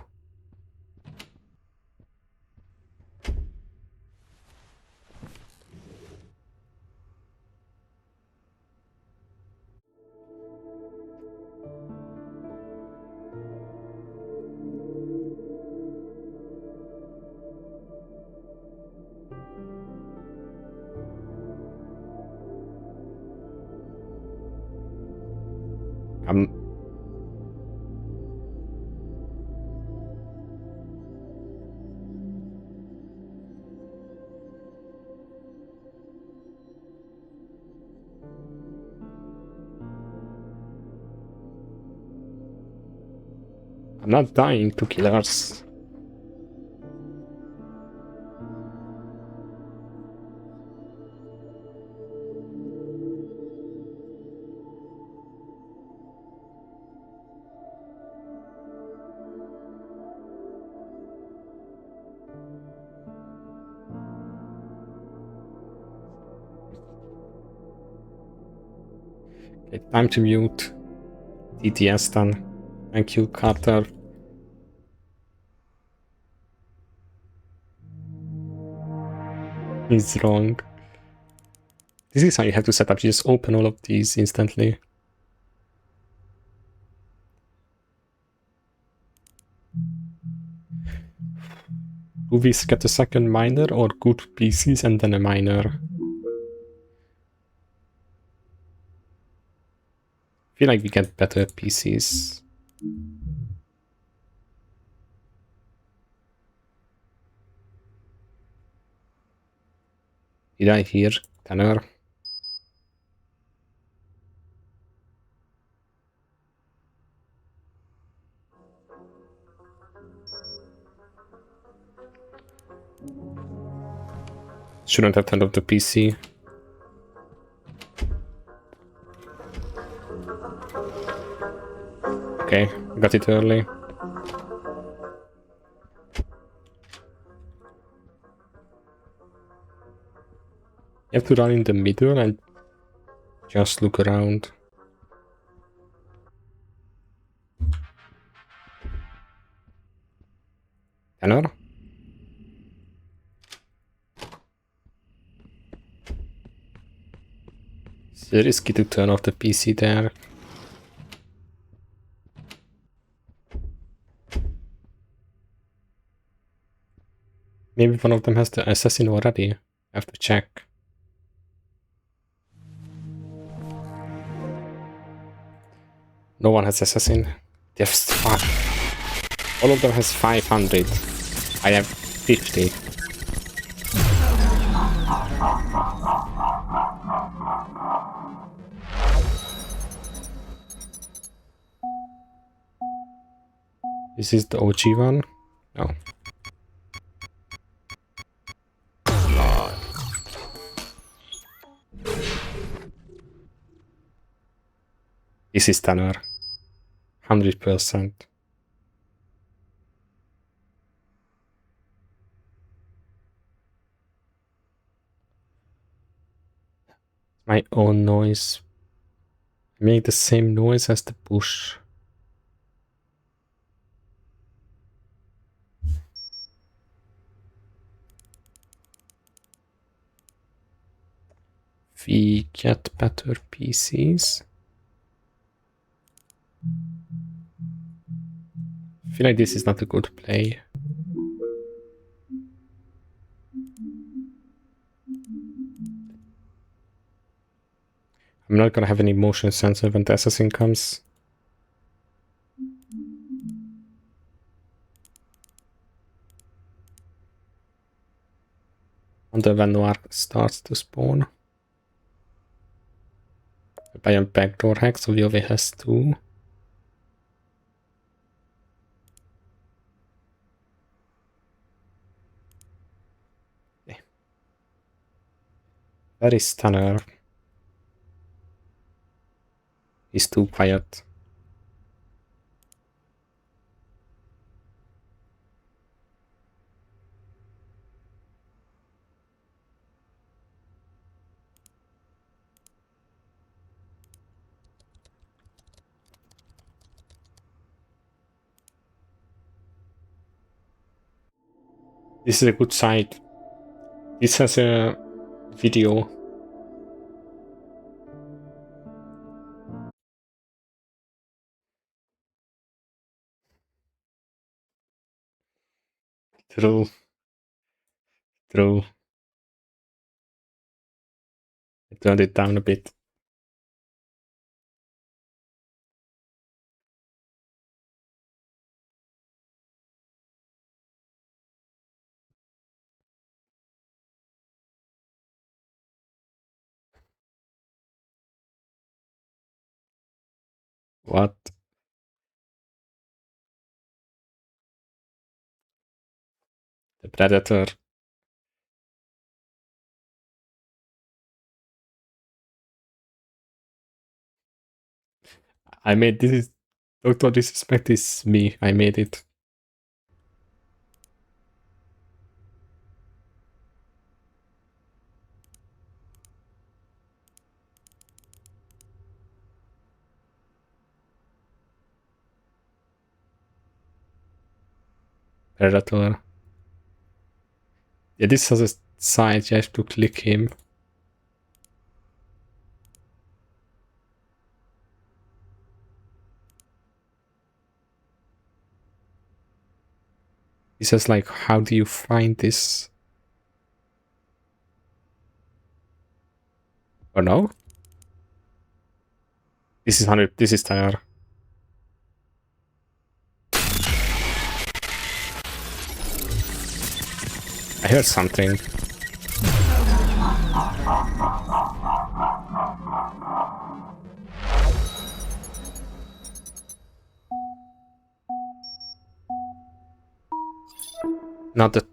I'm not dying to killers. Okay, time to mute. DTS done. Thank you, Carter. He's wrong. This is how you have to set up. You just open all of these instantly. Do we get a second miner or good PCs and then a miner? I feel like we get better PCs. Did I hear Tanner? Shouldn't have turned off the PC. Okay, got it early. You have to run in the middle and just look around. Tanner? It's risky to turn off the PC there. Maybe one of them has the assassin already. I have to check. No one has assassin. They have fuck. All of them has 500. I have 50. This is the OG one? No. This is Tanner. 100%. My own noise. I make the same noise as the bush. We get better PCs. I feel like this is not a good play. I'm not gonna have any motion sensor when the assassin comes. Until when Noir starts to spawn. Buy a backdoor hack, so we only has 2. Where is Tanner? He's too quiet. This is a good site. This has a video. True. True. I turned it down a bit. What? The Predator. I made this is Dr. Disrespect is me. I made it. Predator. Yeah, this has a site, you have to click him. He says like, how do you find this? Or no? This is 100, this is Tyler. I heard something. Not the...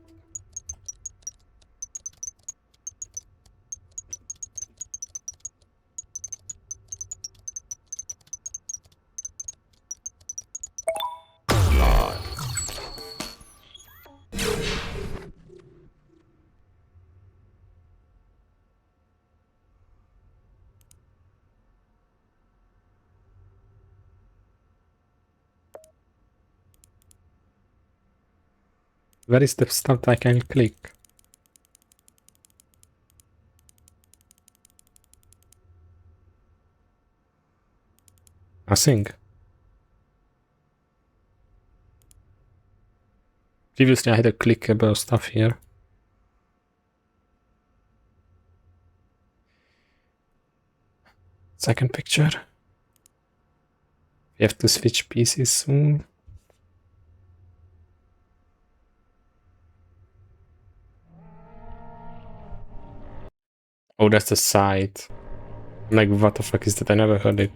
Where is the stuff I can click? Nothing. Previously I had a clickable stuff here. Second picture. We have to switch pieces soon. Oh, that's the site. I'm like, what the fuck is that? I never heard it.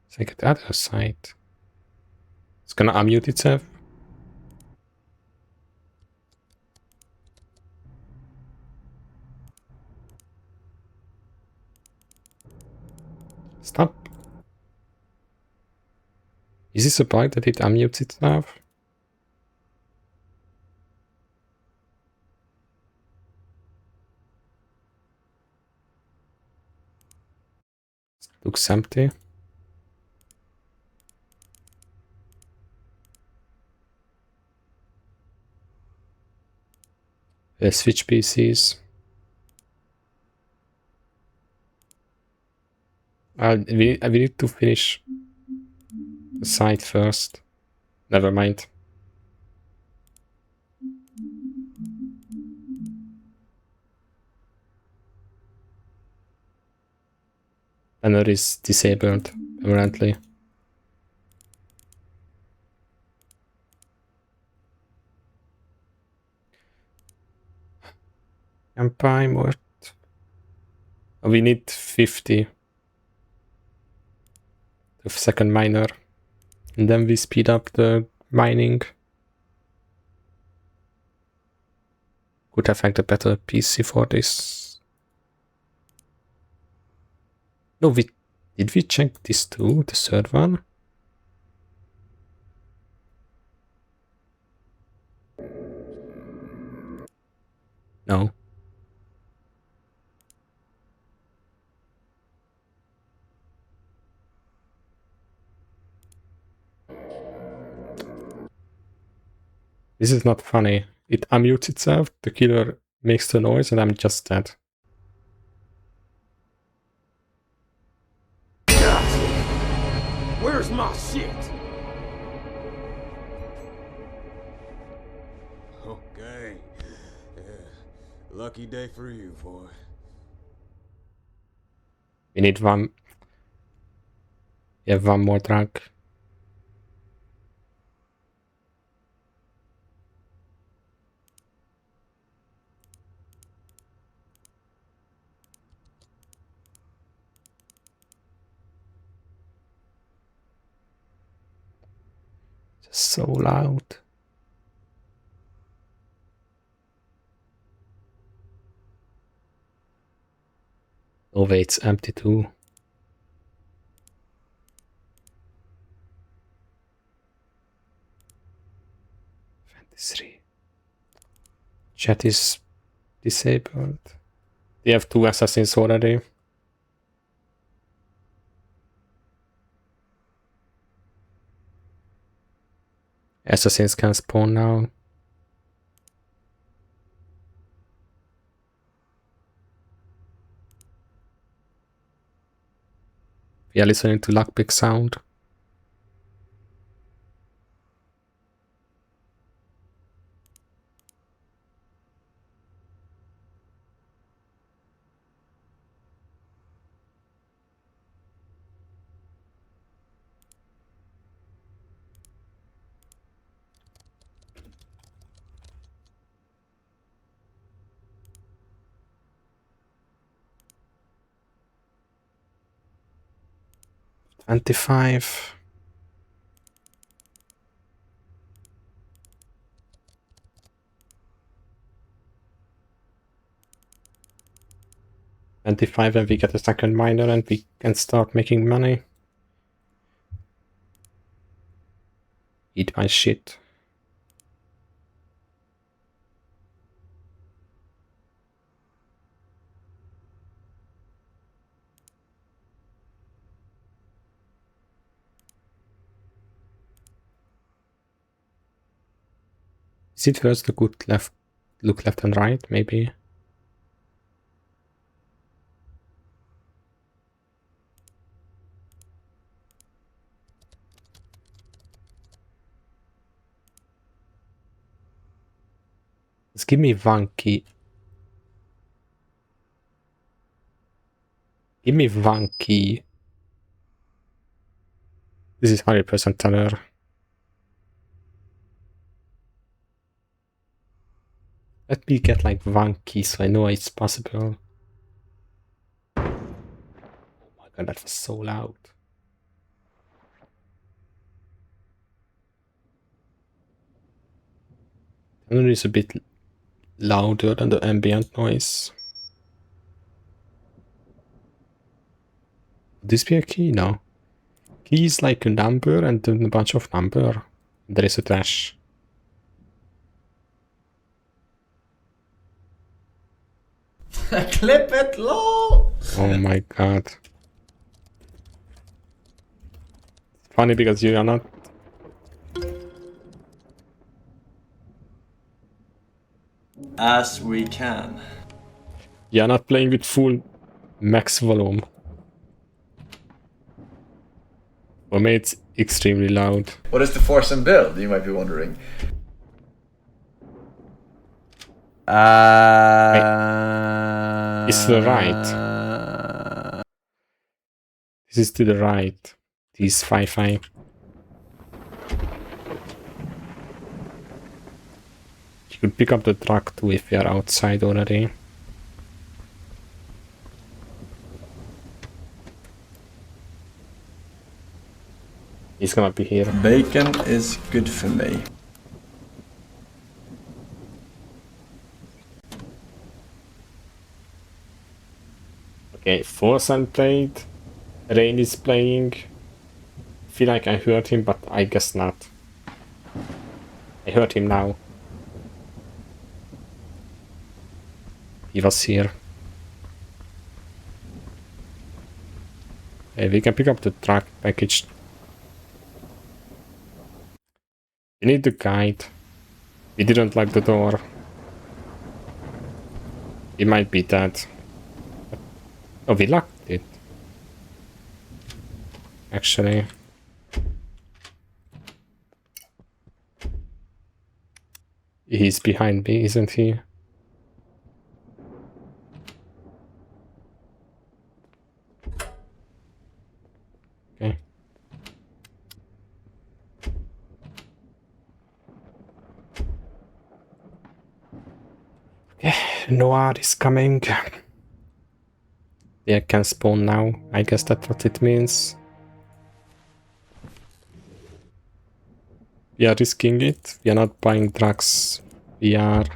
It's like the other site. It's gonna unmute itself. Stop. Is this a bug that it unmutes itself? Looks empty. Switch PCs. We need to finish the site first. Never mind. Banner is disabled permanently. Can buy more. We need 50. The second miner. And then we speed up the mining. Could have like a better PC for this. No, did we check this too? The third one? No. This is not funny. It unmutes itself, the killer makes the noise, and I'm just dead. Where's my shit? Okay. Lucky day for you, boy. We need one. We have one more drug. So loud. Oh wait, it's empty too. Fantasy. Chat is disabled. They have 2 assassins already. Assassins can spawn now. We are listening to lockpick sound. $25. $25 and we get a second miner and we can start making money. Eat my shit. Is it first the good left, look left and right, maybe? Just give me one key. Give me one key. This is 100% teller. Let me get like one key so I know it's possible. Oh my god, that was so loud. And it's a bit louder than the ambient noise. Would this be a key? No. Key is like a number and then a bunch of number. There is a dash. Clip it, lol! Oh my god. It's funny because you are not... As we can. You are not playing with full max volume. For me it's extremely loud. What is the forsen build, you might be wondering? It's to the right. This is to the right. This 5-5. You could pick up the truck too if we are outside already. He's gonna be here. Bacon is good for me. Okay, forsen played. Rain is playing. Feel like I heard him, but I guess not. I heard him now. He was here. Okay, we can pick up the truck package. We need the guide. We didn't lock the door. He might be dead. Oh, we locked it. Actually. He's behind me, isn't he? Okay. Okay, Noir is coming. Yeah, can spawn now. I guess that's what it means. We are risking it. We are not buying drugs. We are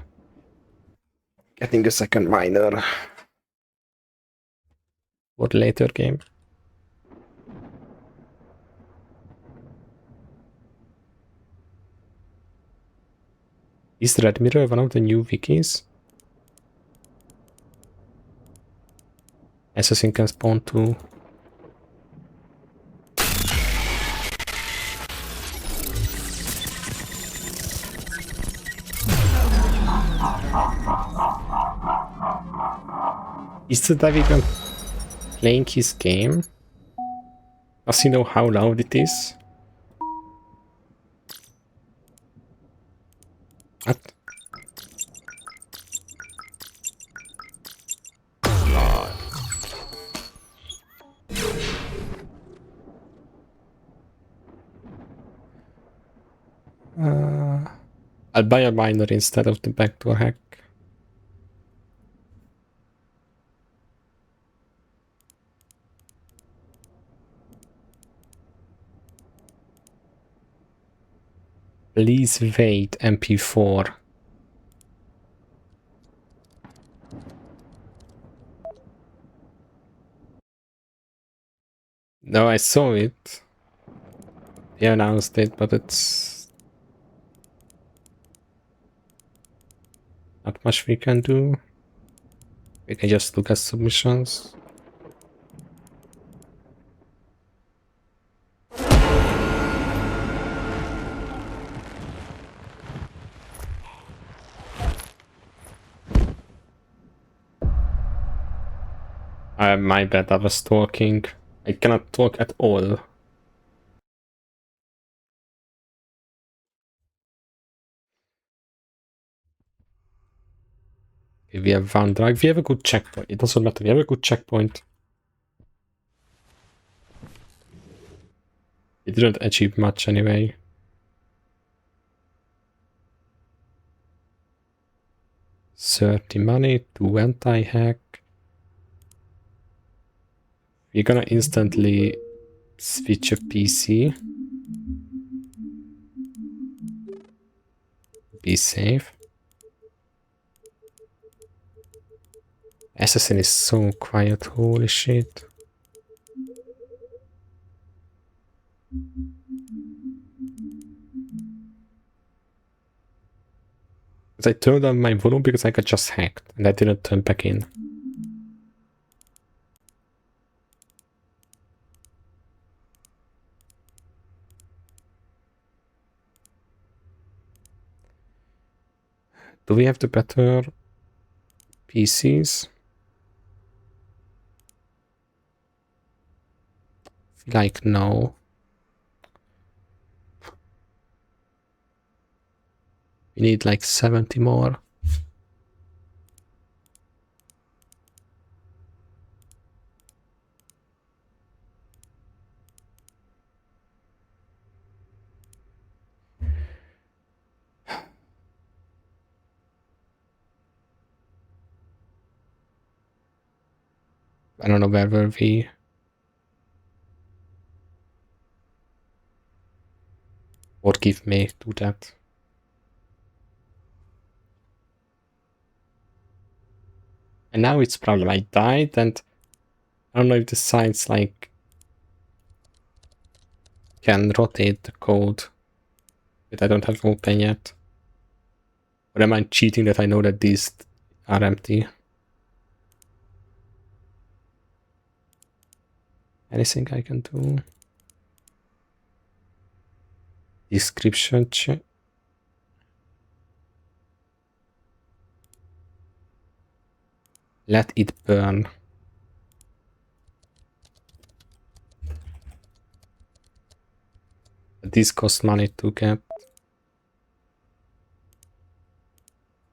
getting a second miner. For later game. Is Red Mirror one of the new wikis? Assassin can spawn too. Is the Davigan playing his game? Does he know how loud it is? What? I'll buy a miner instead of the backdoor hack. Please wait, MP4. No, I saw it. They announced it, but it's not much we can do. We can just look at submissions. My bad, I was talking. I cannot talk at all. Okay, we have one drug. We have a good checkpoint. It doesn't matter. We have a good checkpoint. We didn't achieve much anyway. $30 money, 2 anti-hack. We're gonna instantly switch a PC. Be safe. Assassin is so quiet, holy shit. I turned on my volume because I got just hacked and I didn't turn back in. Do we have the better PCs? Like, no. We need like 70 more. I don't know where were we. Forgive me, do that. And now it's problem. I died and I don't know if the sides like can rotate the code that I don't have open yet. Or am I cheating that I know that these are empty? Anything I can do? Description check. Let it burn. This costs money to get.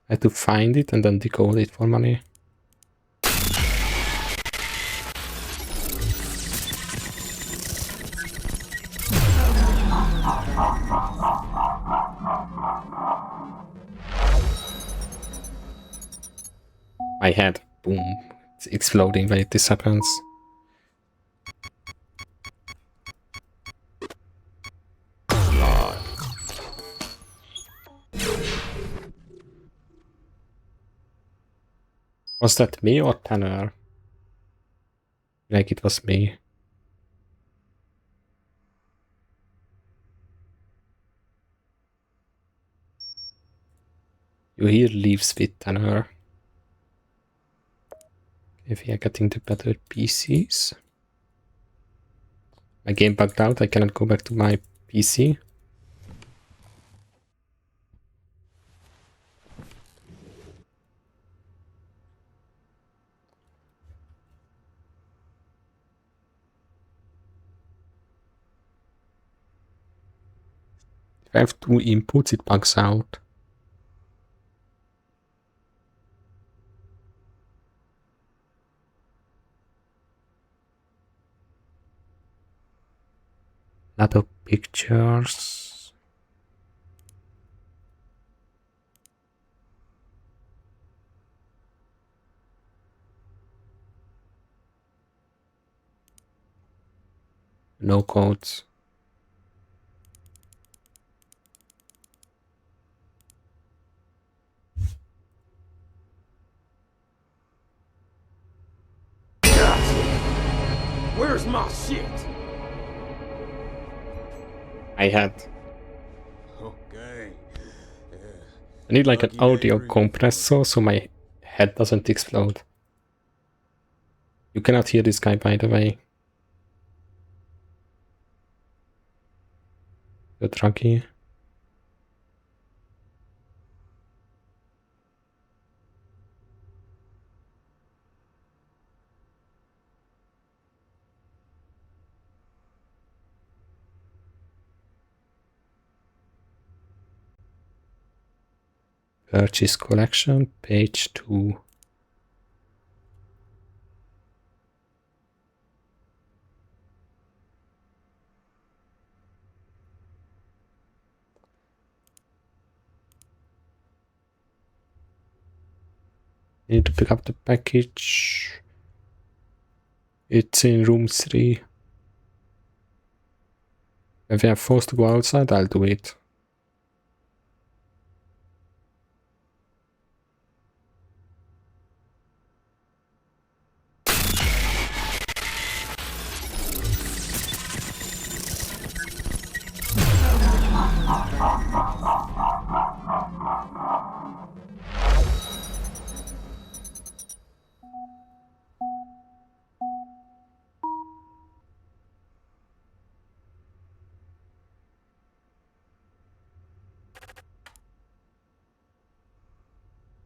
I had to find it and then decode it for money. My head, boom, it's exploding when this happens. Was that me or Tanner? Like it was me. You hear leaves with Tanner. If we are getting the better PCs. My game bugged out, I cannot go back to my PC. If I have 2 inputs, it bugs out. Lot of pictures. No codes. Where's my shit? I had. Okay. I need like an audio compressor so my head doesn't explode. You cannot hear this guy, by the way. The druggie. Purchase collection, page 2. Need to pick up the package. It's in room 3. If we are forced to go outside, I'll do it.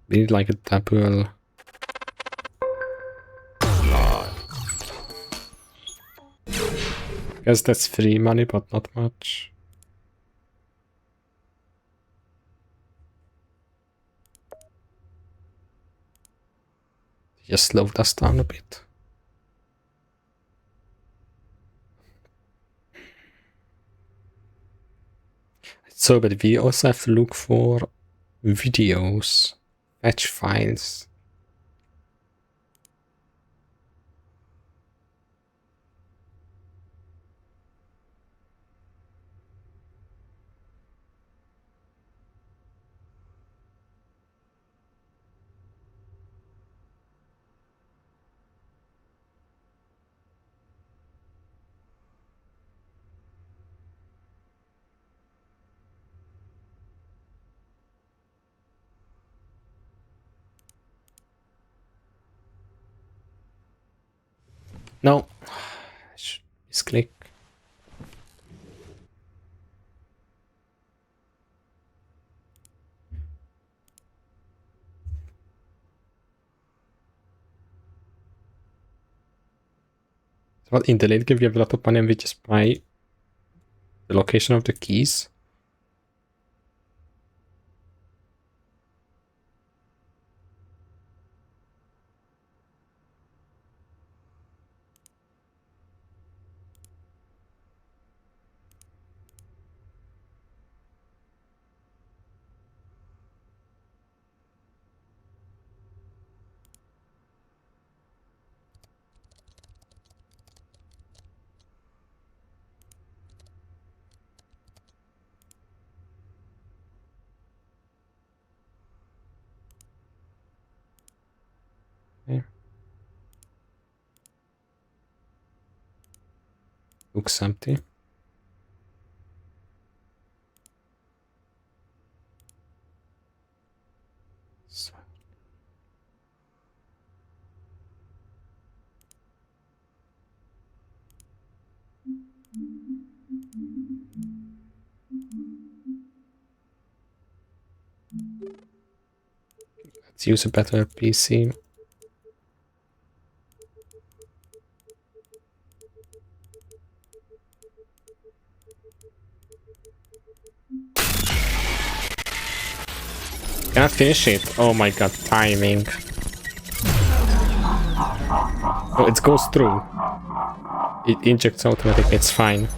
We need like a double. Guess that's free money, but not much. Just slow us down a bit. So, but we also have to look for videos, fetch files. No. Misclick. Well, in the late game, we have a lot of money and we just buy the location of the keys. Okay. Looks empty. So. Let's use a better PC. Can I finish it? Oh my god, timing. Oh, it goes through. It injects automatically, it's fine.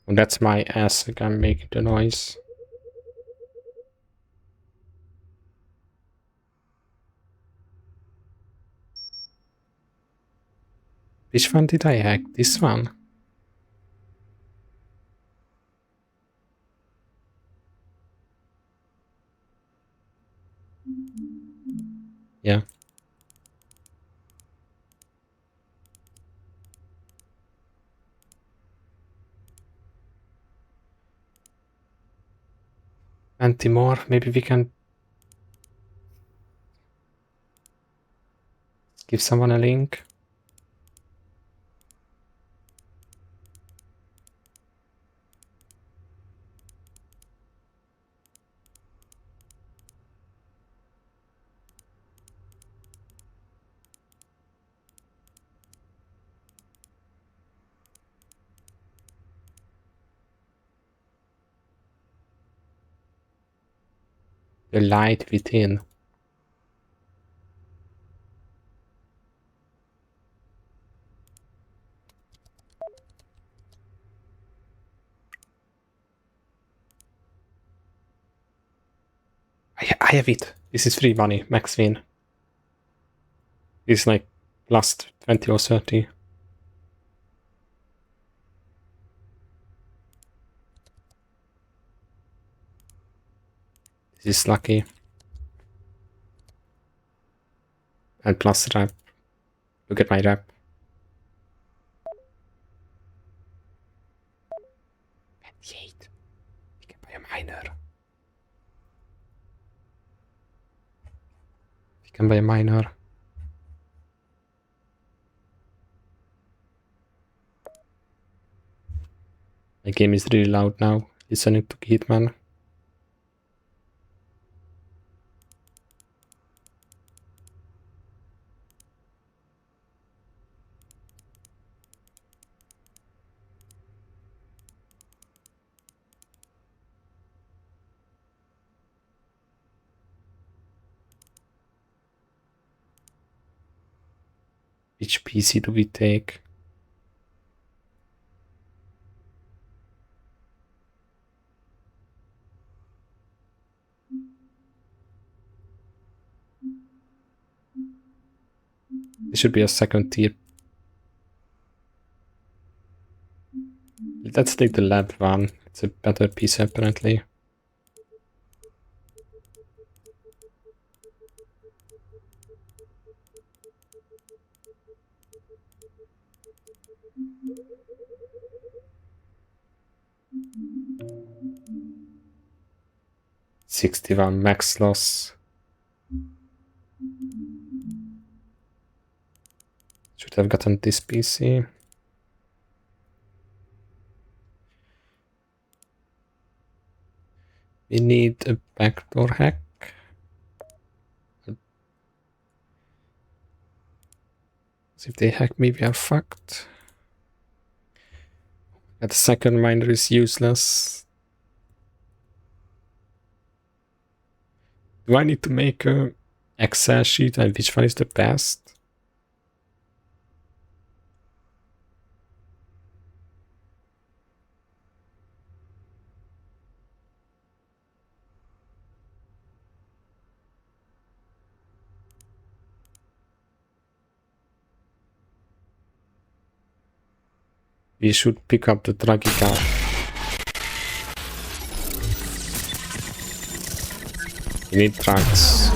And that's my ass again making the noise. Which one did I hack? This one? Yeah. And Timor, maybe we can give someone a link. The light within. I have it. This is free money, max win. It's like last 20 or 30. This is lucky. And plus rep. Look at my rep. 28. We can buy a miner. We can buy a miner. My game is really loud now. Listening to Hitman. Which PC do we take? This should be a second tier. Let's take the lab one. It's a better PC apparently. 61 max loss. Should have gotten this PC. We need a backdoor hack. If they hack me, we are fucked. And the second miner is useless. Do I need to make a Excel sheet and which one is the best? We should pick up the druggy car. We need trucks.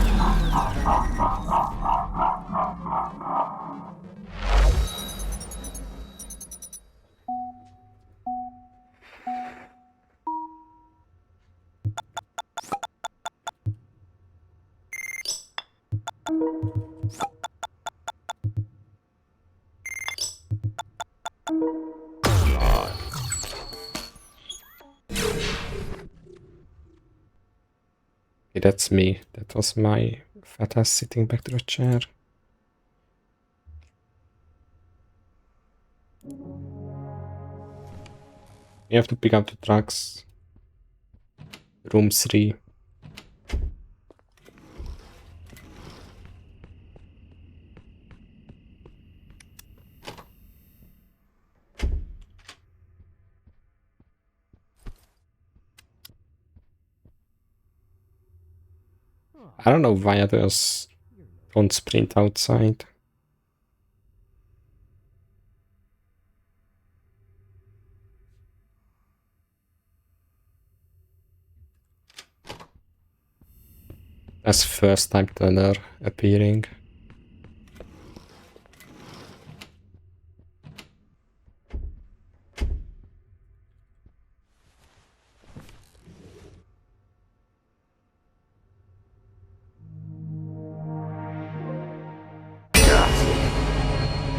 Okay, that's me. That was my fat ass sitting back to the chair. We have to pick up the trucks. Room 3. I don't know why others don't sprint outside. That's first time turner appearing.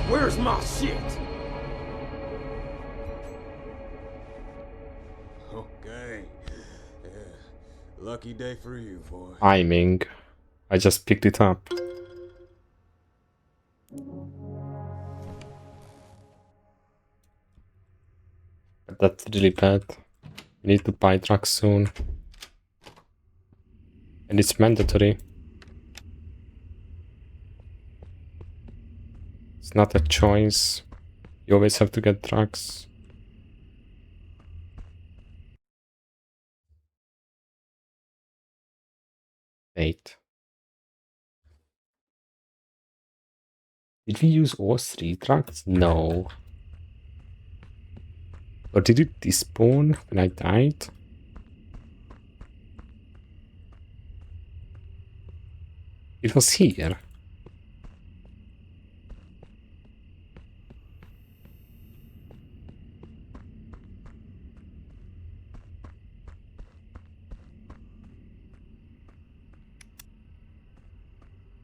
Where's my shit? Okay. Yeah. Lucky day for you, boy. Timing. I just picked it up. But that's really bad. We need to buy trucks soon. And it's mandatory. It's not a choice. You always have to get trucks. Wait. Did we use all 3 trucks? No. Or did it despawn when I died? It was here.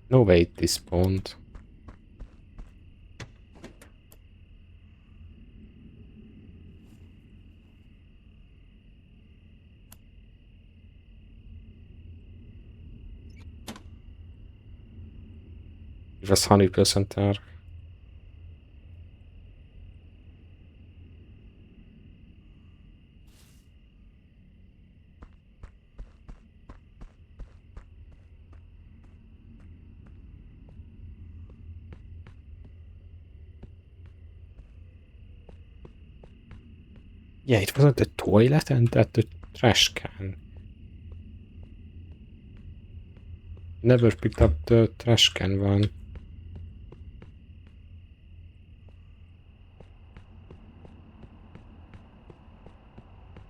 No way it despawned. It was 100% there. Yeah, it was at the toilet and at the trash can. Never picked up the trash can one.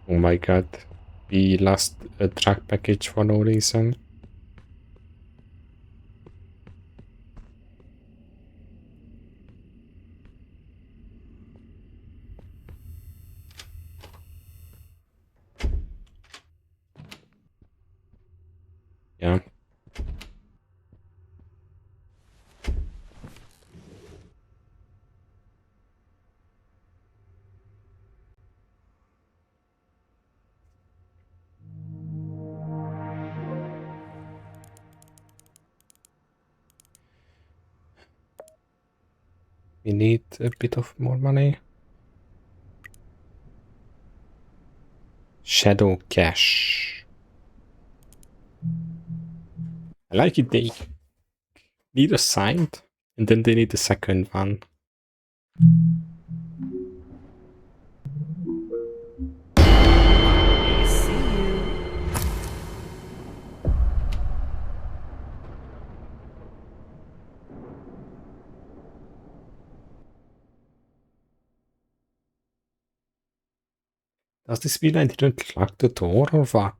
Oh my god. We lost a truck package for no reason. Yeah. We need a bit of more money. Shadow cash. I like it. They need a signed, and then they need the second one. Does this mean I didn't lock the door or what?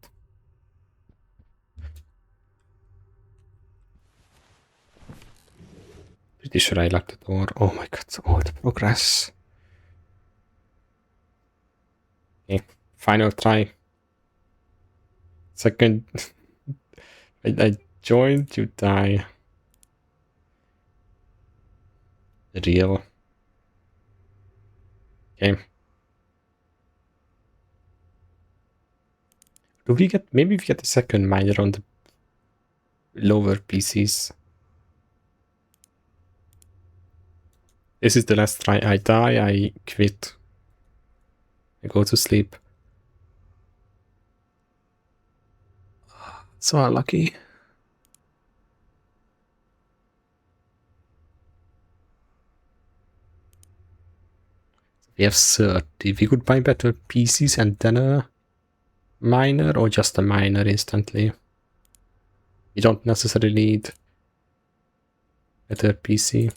Pretty sure I locked the door. Oh my god, all the progress. Okay, final try. Second. I joined, you die. Real. Okay. Do we get, maybe we get the second miner on the lower PCs. This is the last try. I die, I quit. I go to sleep. So unlucky. We have 30. We could buy better PCs and then a miner, or just a miner instantly. You don't necessarily need better PC.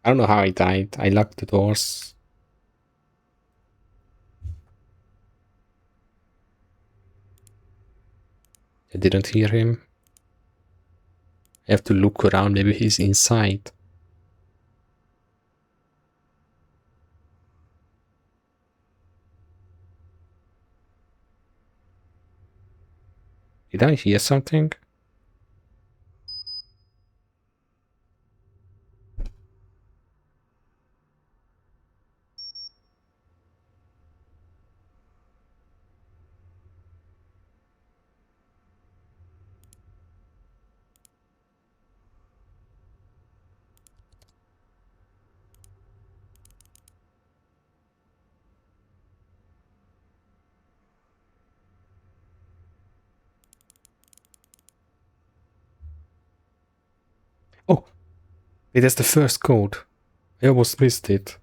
I don't know how I died. I locked the doors. I didn't hear him. I have to look around. Maybe he's inside. Did I hear something? Oh, wait, that's the first code. I almost missed it.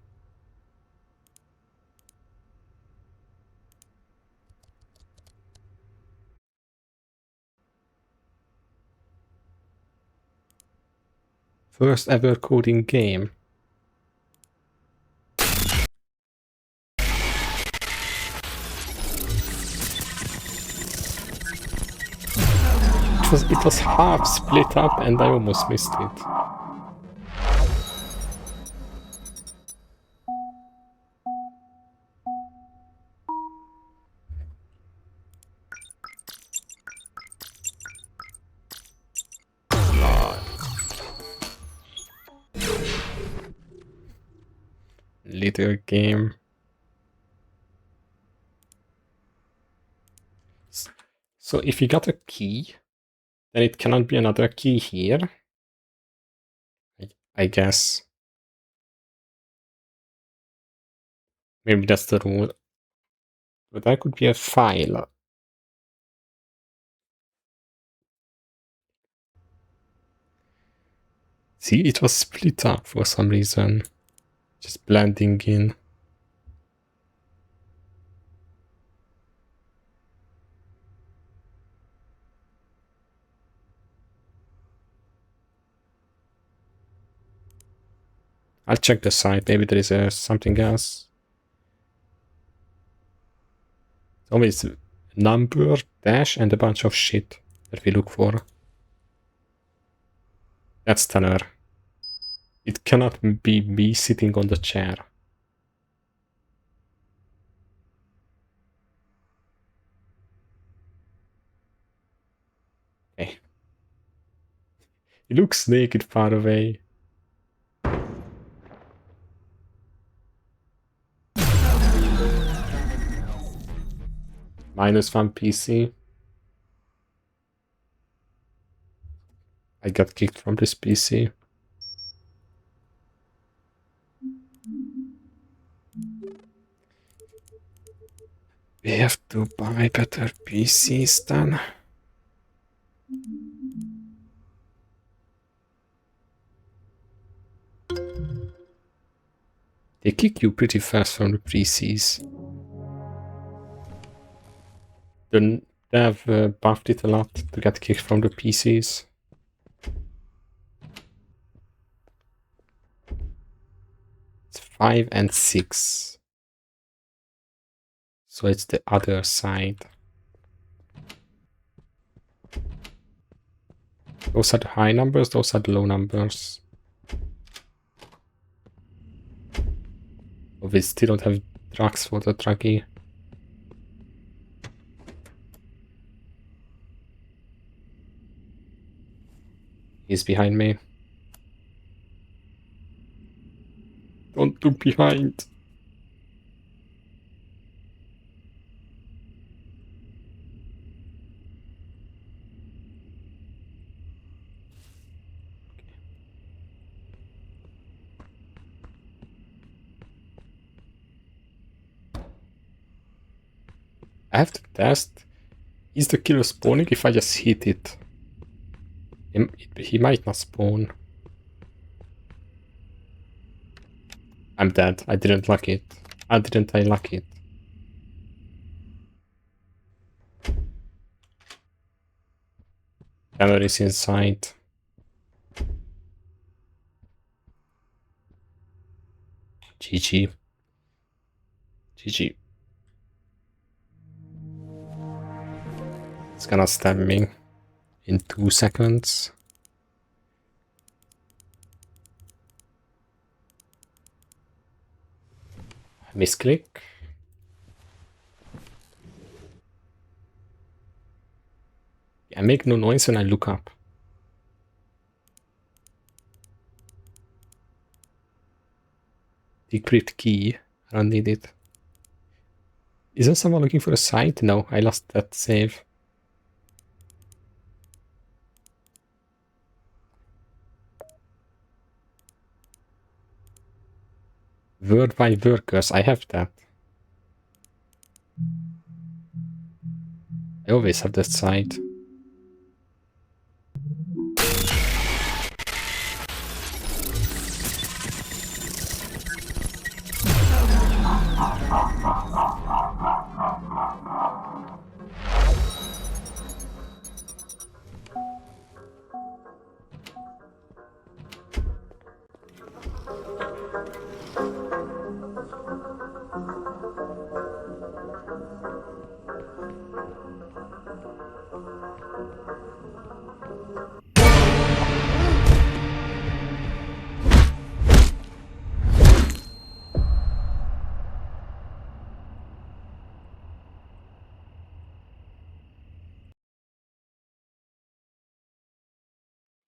First ever code in game. It was half split up and I almost missed it. Little game. So if you got a key, then it cannot be another key here. I guess. Maybe that's the rule. But that could be a file. See, it was split up for some reason. Just blending in. I'll check the site. Maybe there is something else. It's always number, dash, and a bunch of shit that we look for. That's Tanner. It cannot be me sitting on the chair. Okay. It looks naked far away. -1 PC. I got kicked from this PC. We have to buy better PCs then. They kick you pretty fast from the PCs. They have buffed it a lot to get kicked from the PCs. It's 5 and 6. So it's the other side. Those are the high numbers, those are the low numbers. Oh, we still don't have drugs for the druggie. He's behind me. Don't look behind. I have to test. Is the killer spawning if I just hit it? He might not spawn. I'm dead. I didn't luck it. How didn't I luck it? Camera is inside. GG. GG. It's gonna stab me in 2 seconds. Misclick. I make no noise when I look up. Decrypt key. I don't need it. Isn't someone looking for a site? No, I lost that save. Worldwide workers, I have that. I always have that site.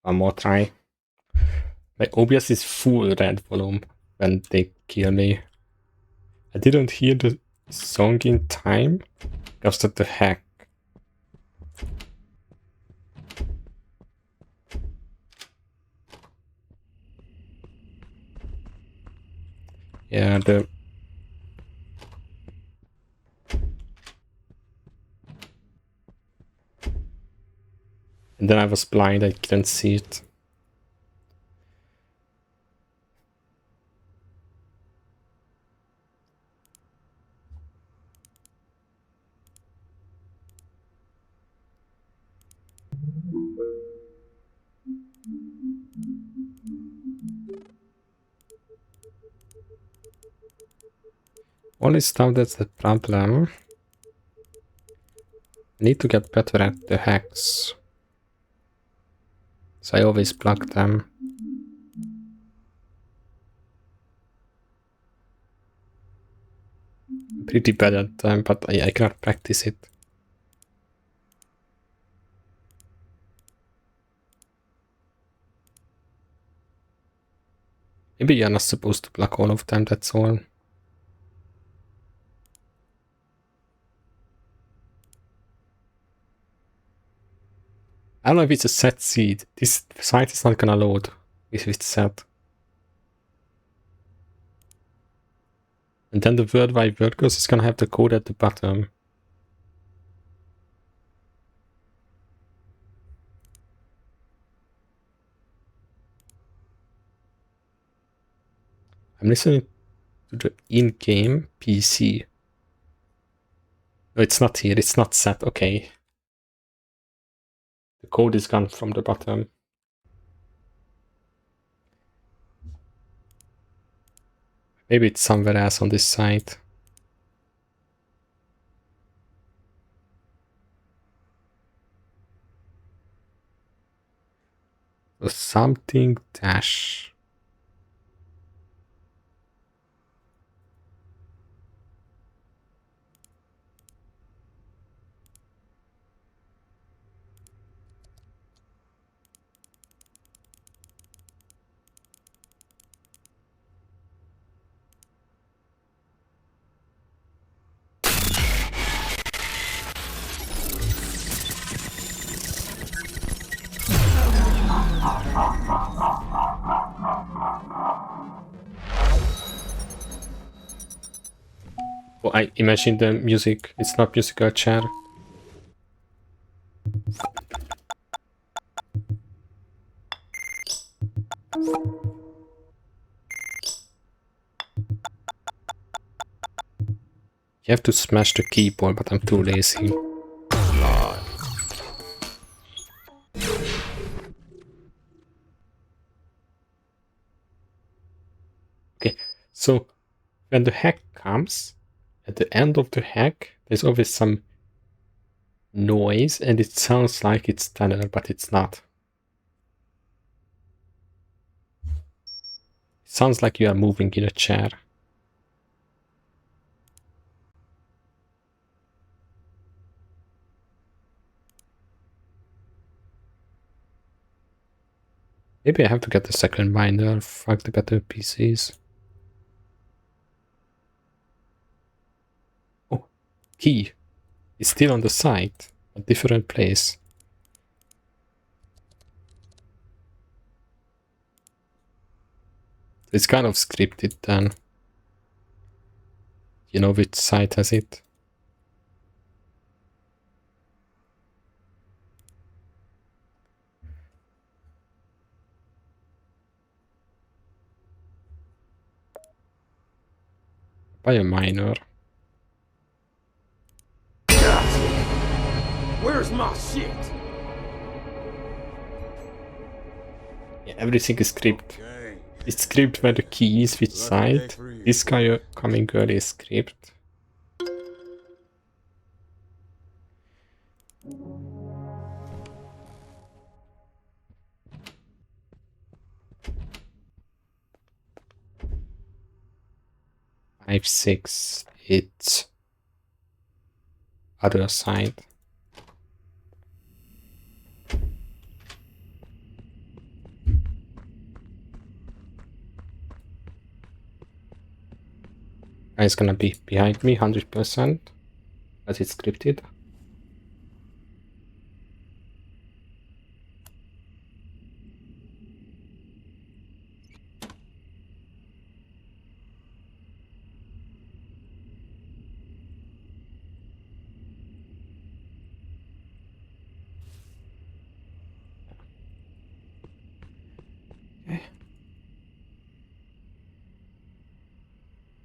One more try. My OBS is full red volume when they kill me. I didn't hear the song in time because of the hack. Yeah, and then I was blind, I couldn't see it. Only stuff that's the problem. I need to get better at the hacks. So I always block them. pretty bad at them, but I cannot practice it. Maybe you're not supposed to block all of them, that's all. I don't know if it's a set seed. This site is not gonna load if it's set. And then the worldwide workers is gonna have the code at the bottom. I'm listening to the in-game PC. No, it's not here, it's not set, okay. The code is gone from the bottom. Maybe it's somewhere else on this site. So something dash. Oh, I imagine the music. It's not musical chair. You have to smash the keyboard, but I'm too lazy. Okay, so when the hack comes, at the end of the hack, there's always some noise and it sounds like it's tunnel, but it's not. It sounds like you are moving in a chair. Maybe I have to get the second binder. Fuck the better PCs. Oh, key. It's still on the site, a different place. It's kind of scripted then. You know which site has it? By a miner. Where's my shit? Yeah, everything is script. It's script where the key is, which side. This guy coming girl is script. Five, 6, 8. Other side. It's gonna be behind me 100%, as it's scripted.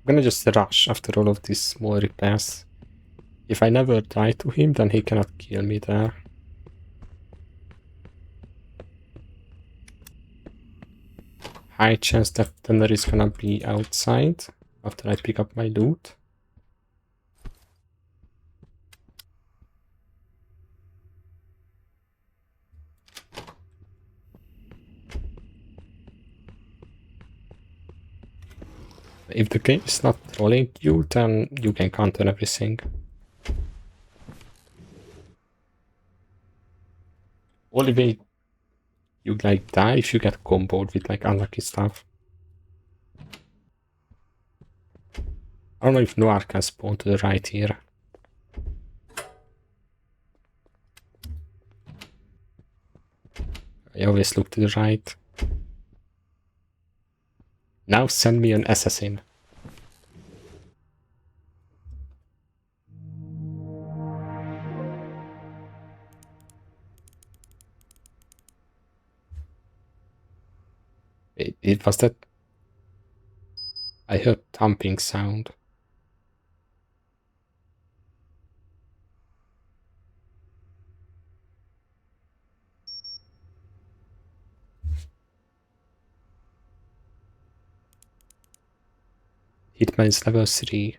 I'm gonna just rush after all of these small repairs. If I never die to him, then he cannot kill me there. High chance that Thunder is gonna be outside after I pick up my loot. If the game is not trolling you, then you can counter everything. Only way you like die if you get comboed with like unlucky stuff. I don't know if Noir can spawn to the right here. I always look to the right. Now send me an assassin. It was that... I heard thumping sound. Hitman is level 3.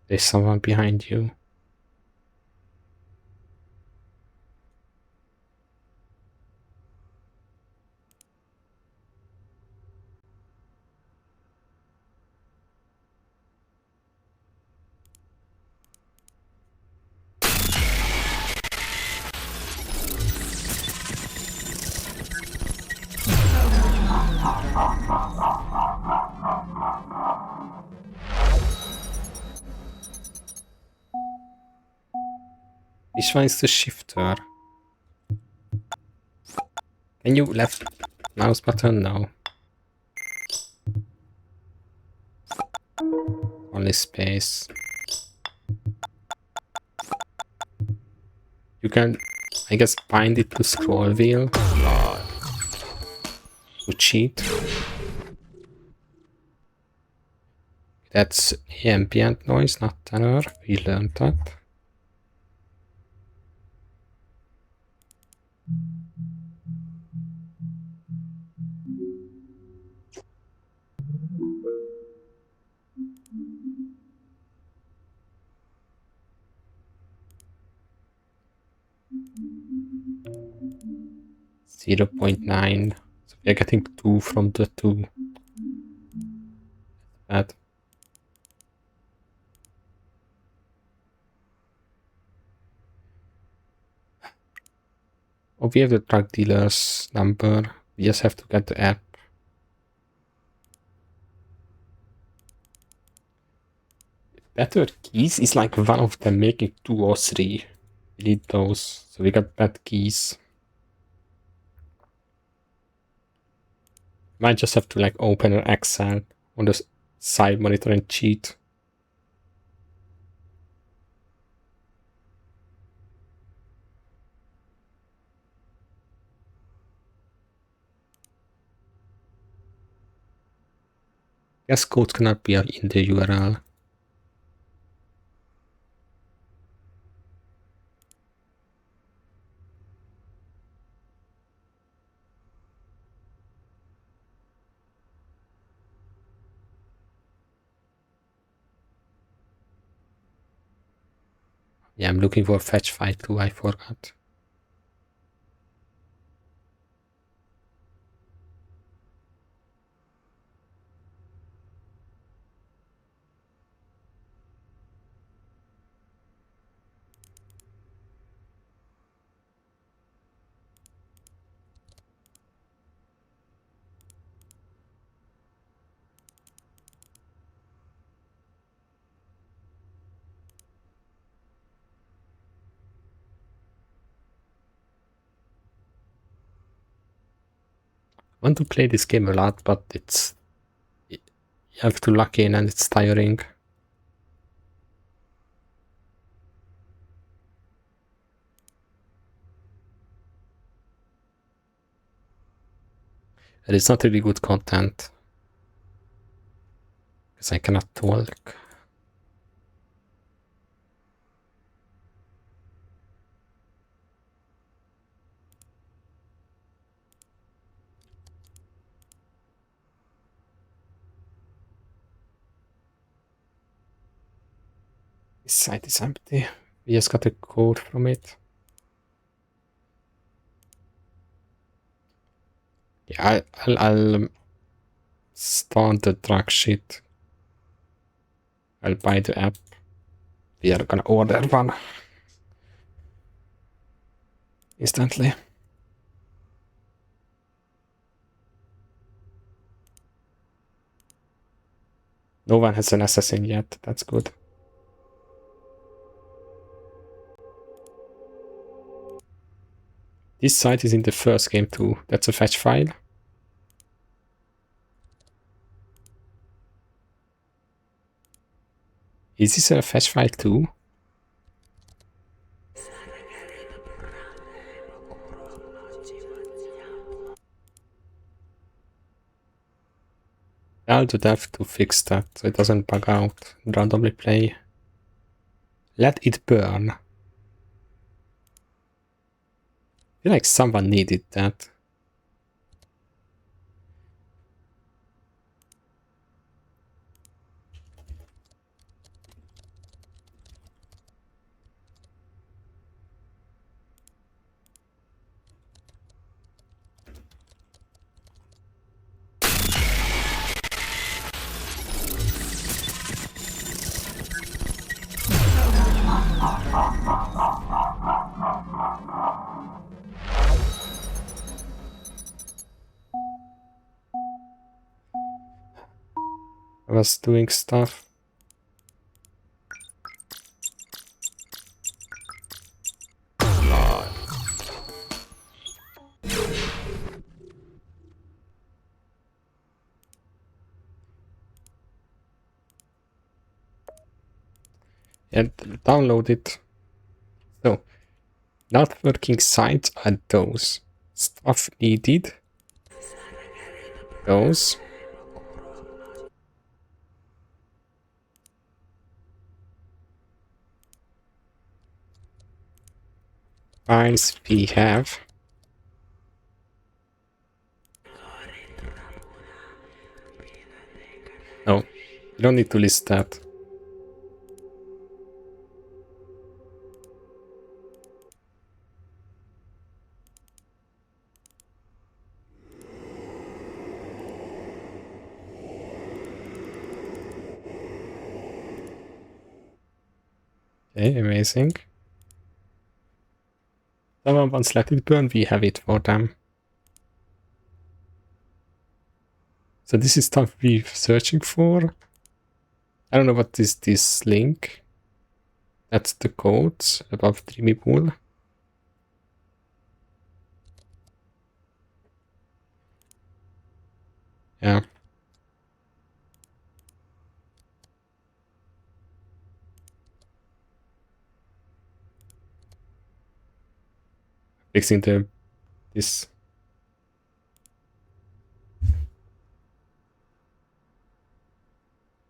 There's someone behind you. Which one is the shifter? Can you left mouse button? No. Only space. You can, I guess, bind it to scroll wheel. To cheat. That's ambient noise, not tenor. We learned that. .9. So we are getting 2 from the 2. Bad. Oh, we have the drug dealer's number. We just have to get the app. Better keys is like one of them making 2 or 3. We need those. So we got bad keys. Might just have to like open an Excel on the side monitor and cheat. Guess code cannot be in the URL. Yeah, I'm looking for fetch file too, I forgot. I want to play this game a lot, but you have to lock in and it's tiring. And it's not really good content. Because I cannot talk. This site is empty. We just got a code from it. Yeah, I'll start the drug shit. I'll buy the app. We are gonna order one instantly. No one has an assassin yet. That's good. This site is in the first game too. That's a fetch file. Is this a fetch file too? I'll do that to fix that so it doesn't bug out. Randomly play. Let it burn. I feel like someone needed that. I was doing stuff. And download it. So, not working sites are those. Stuff needed. Those. Files we have. No, you don't need to list that. Okay, amazing. Someone wants let it burn, we have it for them. So this is stuff we're searching for. I don't know what is this link. That's the codes above Dreamybull. Yeah. Fixing this.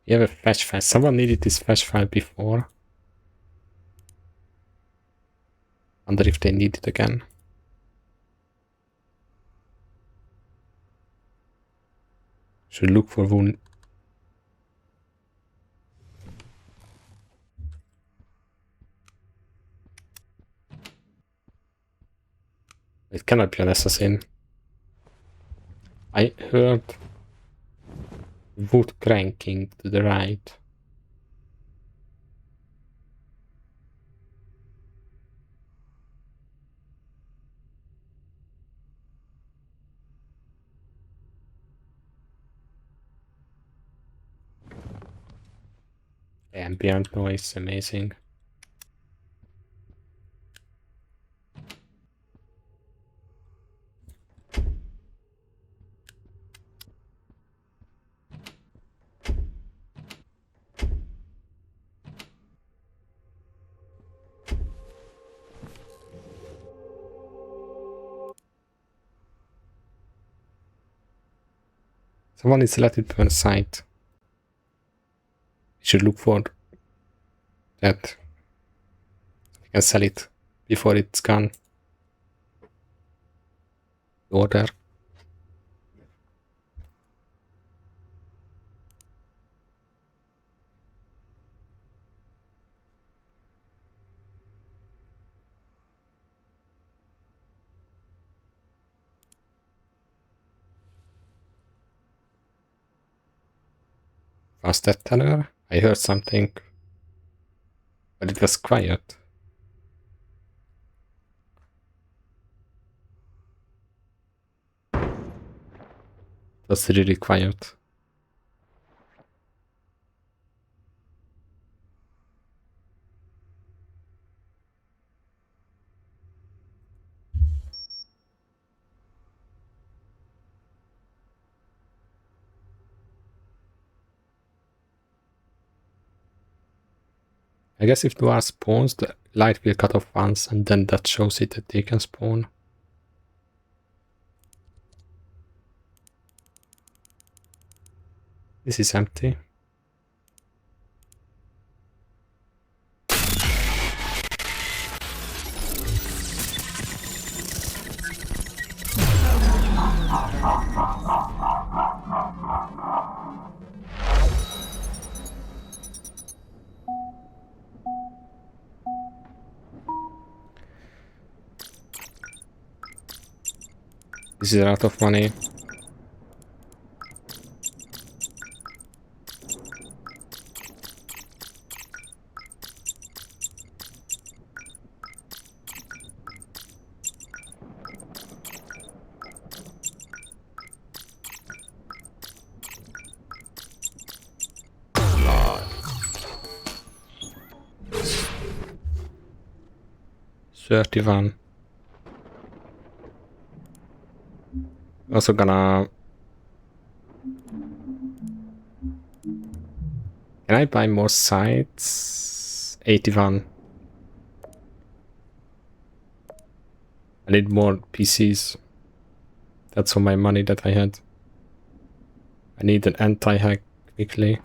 You have a fetch file. Someone needed this fetch file before. Wonder if they need it again. Should look for wound. It cannot be an assassin. I heard wood cranking to the right. Ambient noise, amazing. Someone is let it burn site. should look for that. We can sell it before it's gone. Order. Was that tenor? I heard something, but it was quiet. It was really quiet. I guess if Noir spawns, the light will cut off once, and then that shows it that they can spawn. This is empty. This is a lot of money. $31. Also gonna... Can I buy more sites? 81. I need more PCs. That's all my money that I had. I need an anti-hack quickly.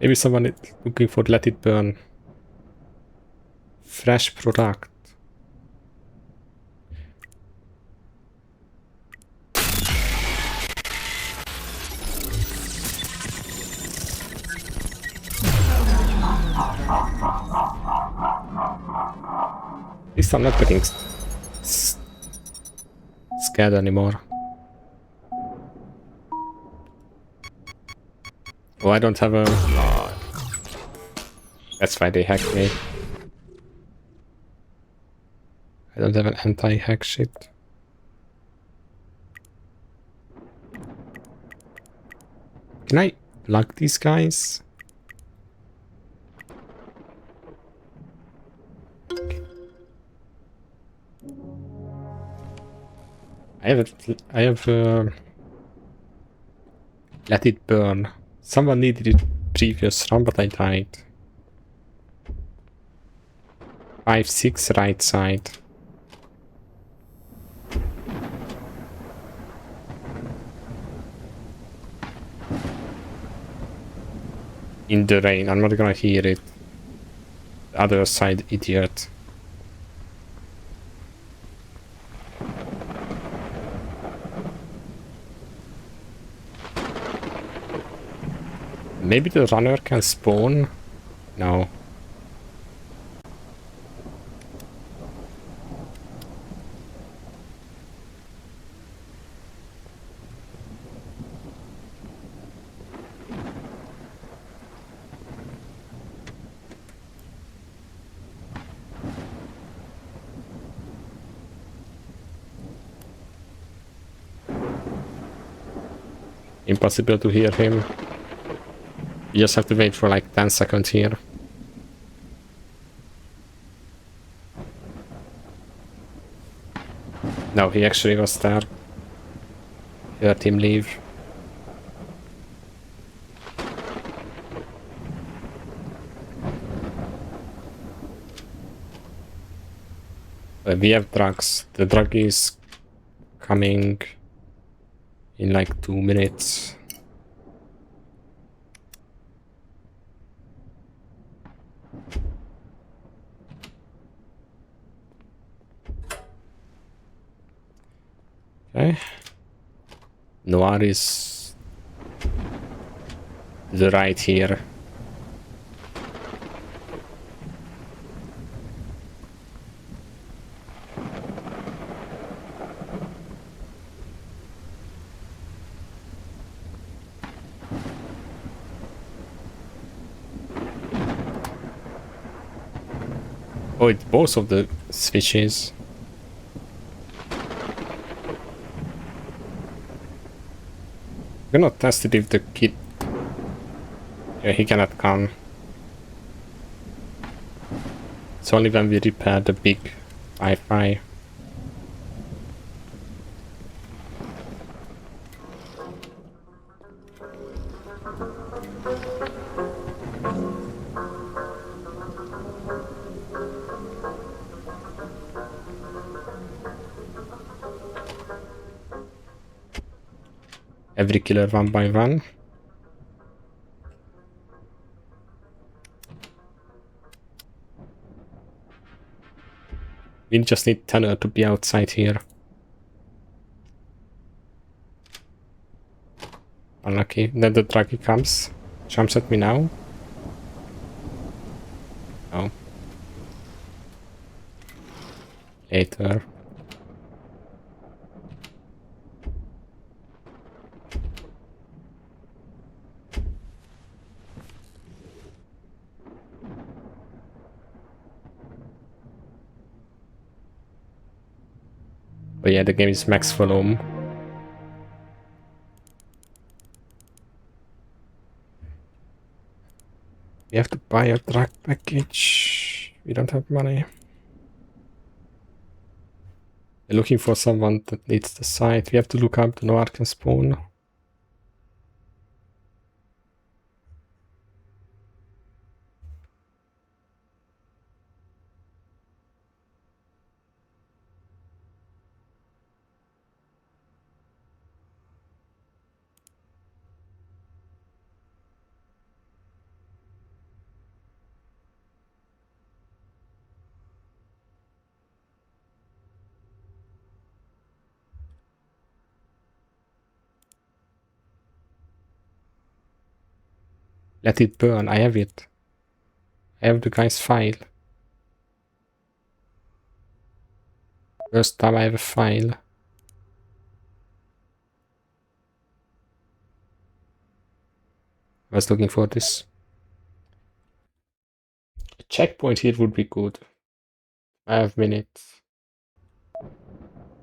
Maybe someone is looking for Let It Burn. Fresh product. At least I'm not getting scared anymore. Oh, I don't have a... That's why they hacked me. I don't have an anti-hack shit. Can I block these guys? I have Let It Burn. Someone needed it previous run, but I died. 5-6 right side. In the rain, I'm not gonna hear it. The other side, idiot. Maybe the runner can spawn? No. Impossible to hear him. You just have to wait for like 10 seconds here. No, he actually was there. Heard him leave. We have drugs. The drug is coming in like 2 minutes. Okay. Noir is the right here. Oh, it's both of the switches. I'm gonna test it if the kid... Yeah, he cannot come. It's only when we repair the big Wi-Fi. Every killer one by one. We just need Tanner to be outside here. Unlucky. Then the trucky comes. Jumps at me now. No. Later. But yeah, the game is max volume. We have to buy a truck package. We don't have money. We're looking for someone that needs the site. We have to look up the Noir can spawn. Let it burn. I have it. I have the guy's file. First time I have a file. I was looking for this. A checkpoint here would be good. 5 minutes.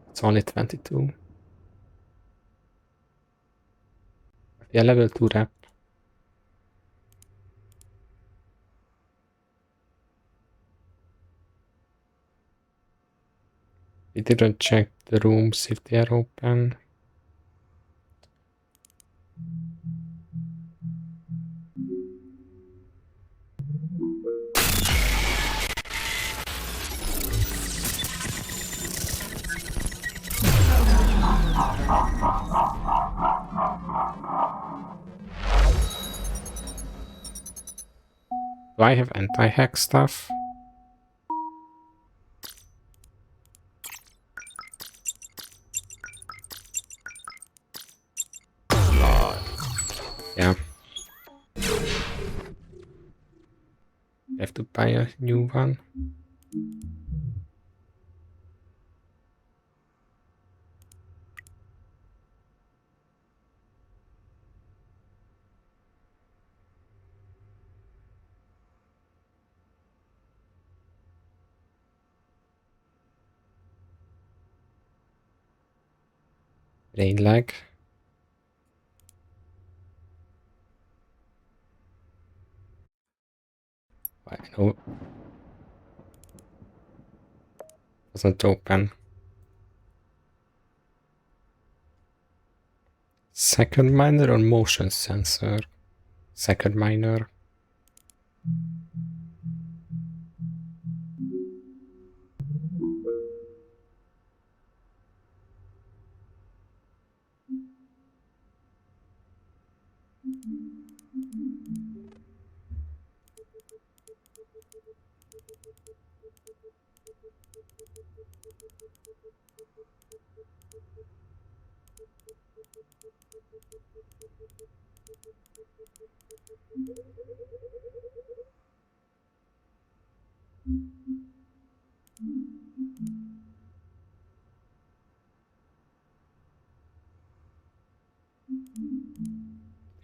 It's only 22. Yeah, level 2 rep. We didn't check the rooms if they are open. Do I have anti-hack stuff? Yeah. I have to buy a new one. Rain lag. I know. Doesn't open. Second miner or motion sensor? Second miner.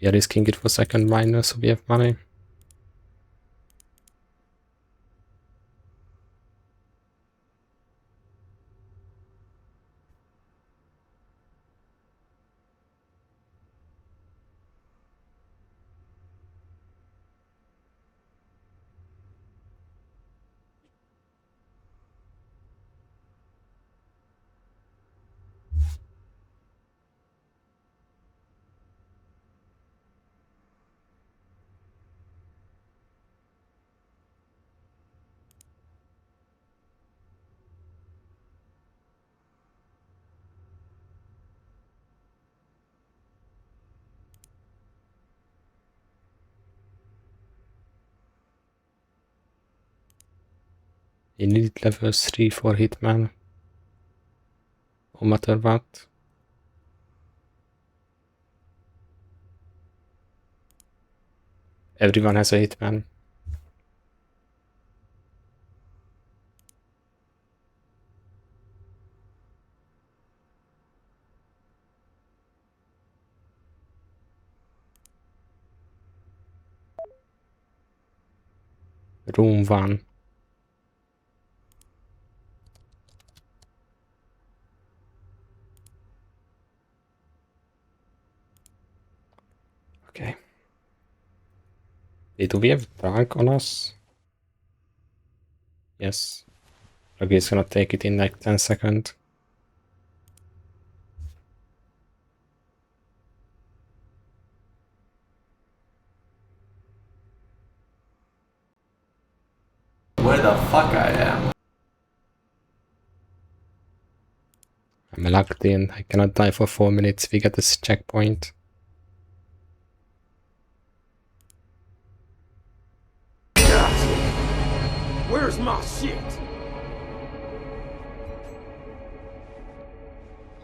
We are risking it for second miner, so we have money. You need level 3 for Hitman. No matter what. Everyone has a Hitman. Room 1. Okay. Hey, do we have dark on us? Yes. Okay, it's gonna take it in like 10 seconds. Where the fuck I am? I'm locked in. I cannot die for 4 minutes. We get this checkpoint. Where's my shit?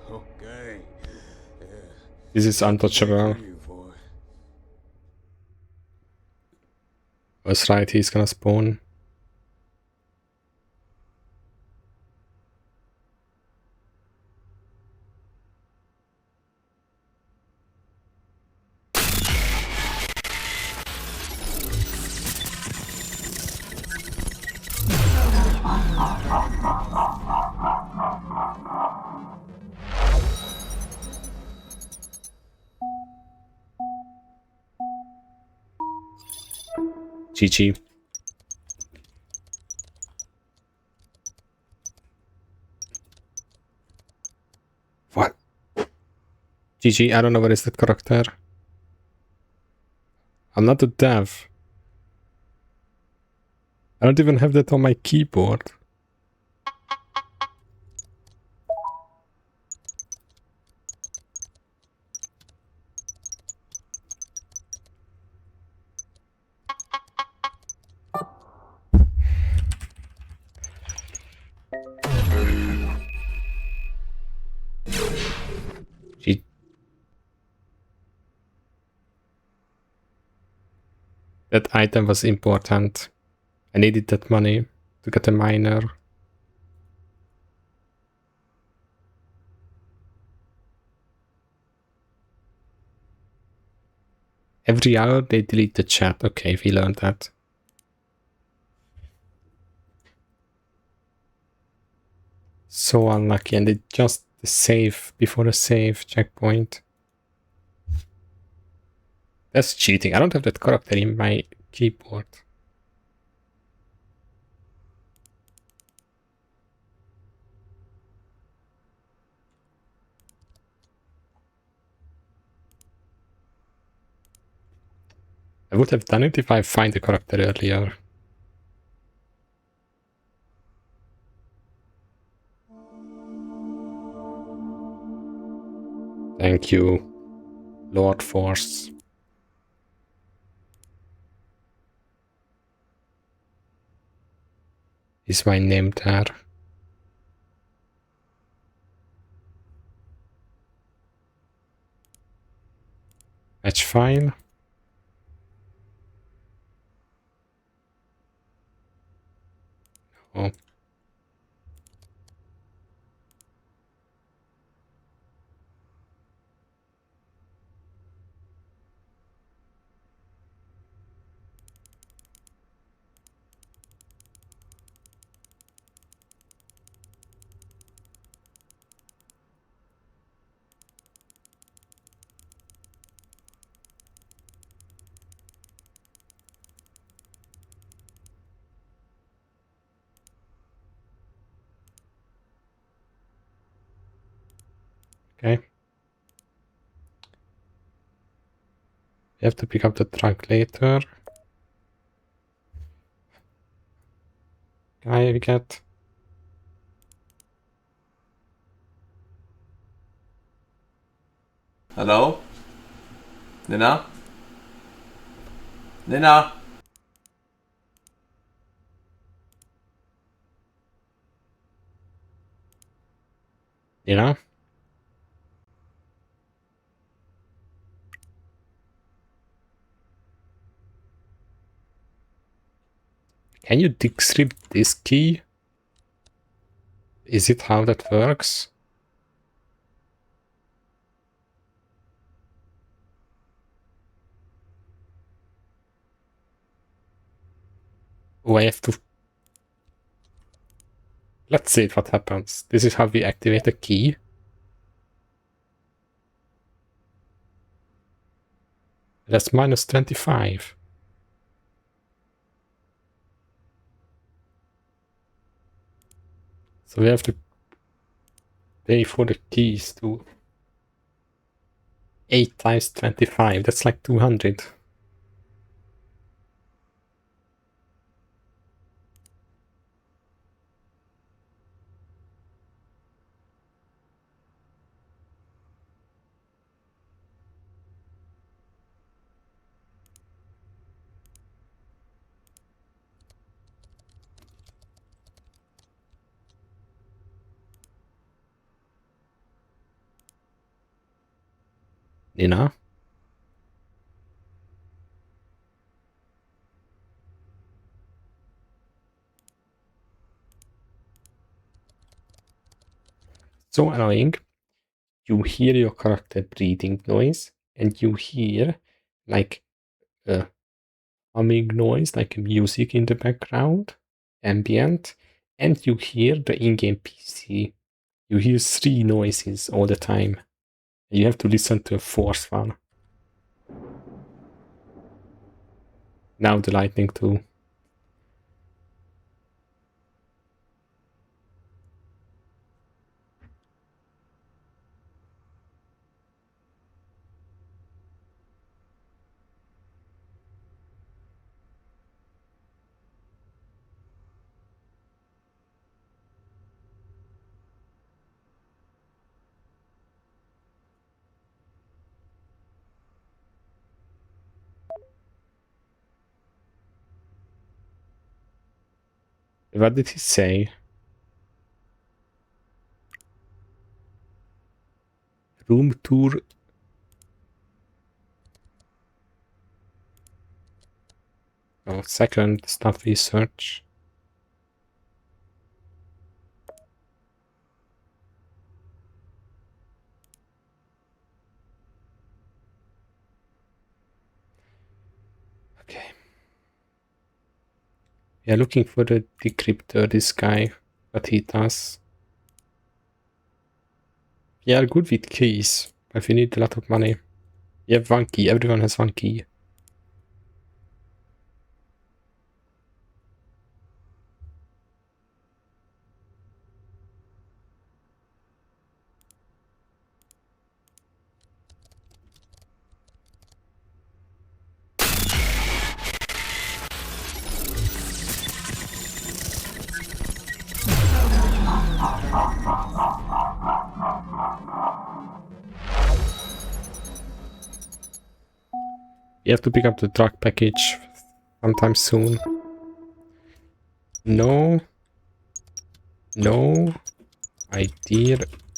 Okay. This is untouchable. Was right, he's gonna spawn. GG. What? GG, I don't know what is that character. I'm not a dev. I don't even have that on my keyboard. That item was important. I needed that money to get a miner. Every hour they delete the chat. Okay, we learned that. So unlucky, and it just the save before the save checkpoint. That's cheating. I don't have that character in my keyboard. I would have done it if I find the character earlier. Thank you, Lord Force. Is my name there? Match file. Oh. Okay. You have to pick up the trunk later. Guy we get. Hello? Nina? Nina? Nina? Can you decrypt this key? Is it how that works? Oh, I have to... Let's see what happens. This is how we activate a key. That's minus 25. So we have to pay for the keys to 8 times 25. That's like 200. Nina? So annoying. You hear your character breathing noise, and you hear like a humming noise, like music in the background, ambient, and you hear the in-game PC. You hear 3 noises all the time. You have to listen to a 4th one. Now the lightning too. What did he say? Room tour. Oh, second stuff research. Okay. We are looking for the decryptor, this guy, what he does. We are good with keys, but we need a lot of money. We have 1 key, everyone has 1 key. You have to pick up the drug package sometime soon. No. No. Idea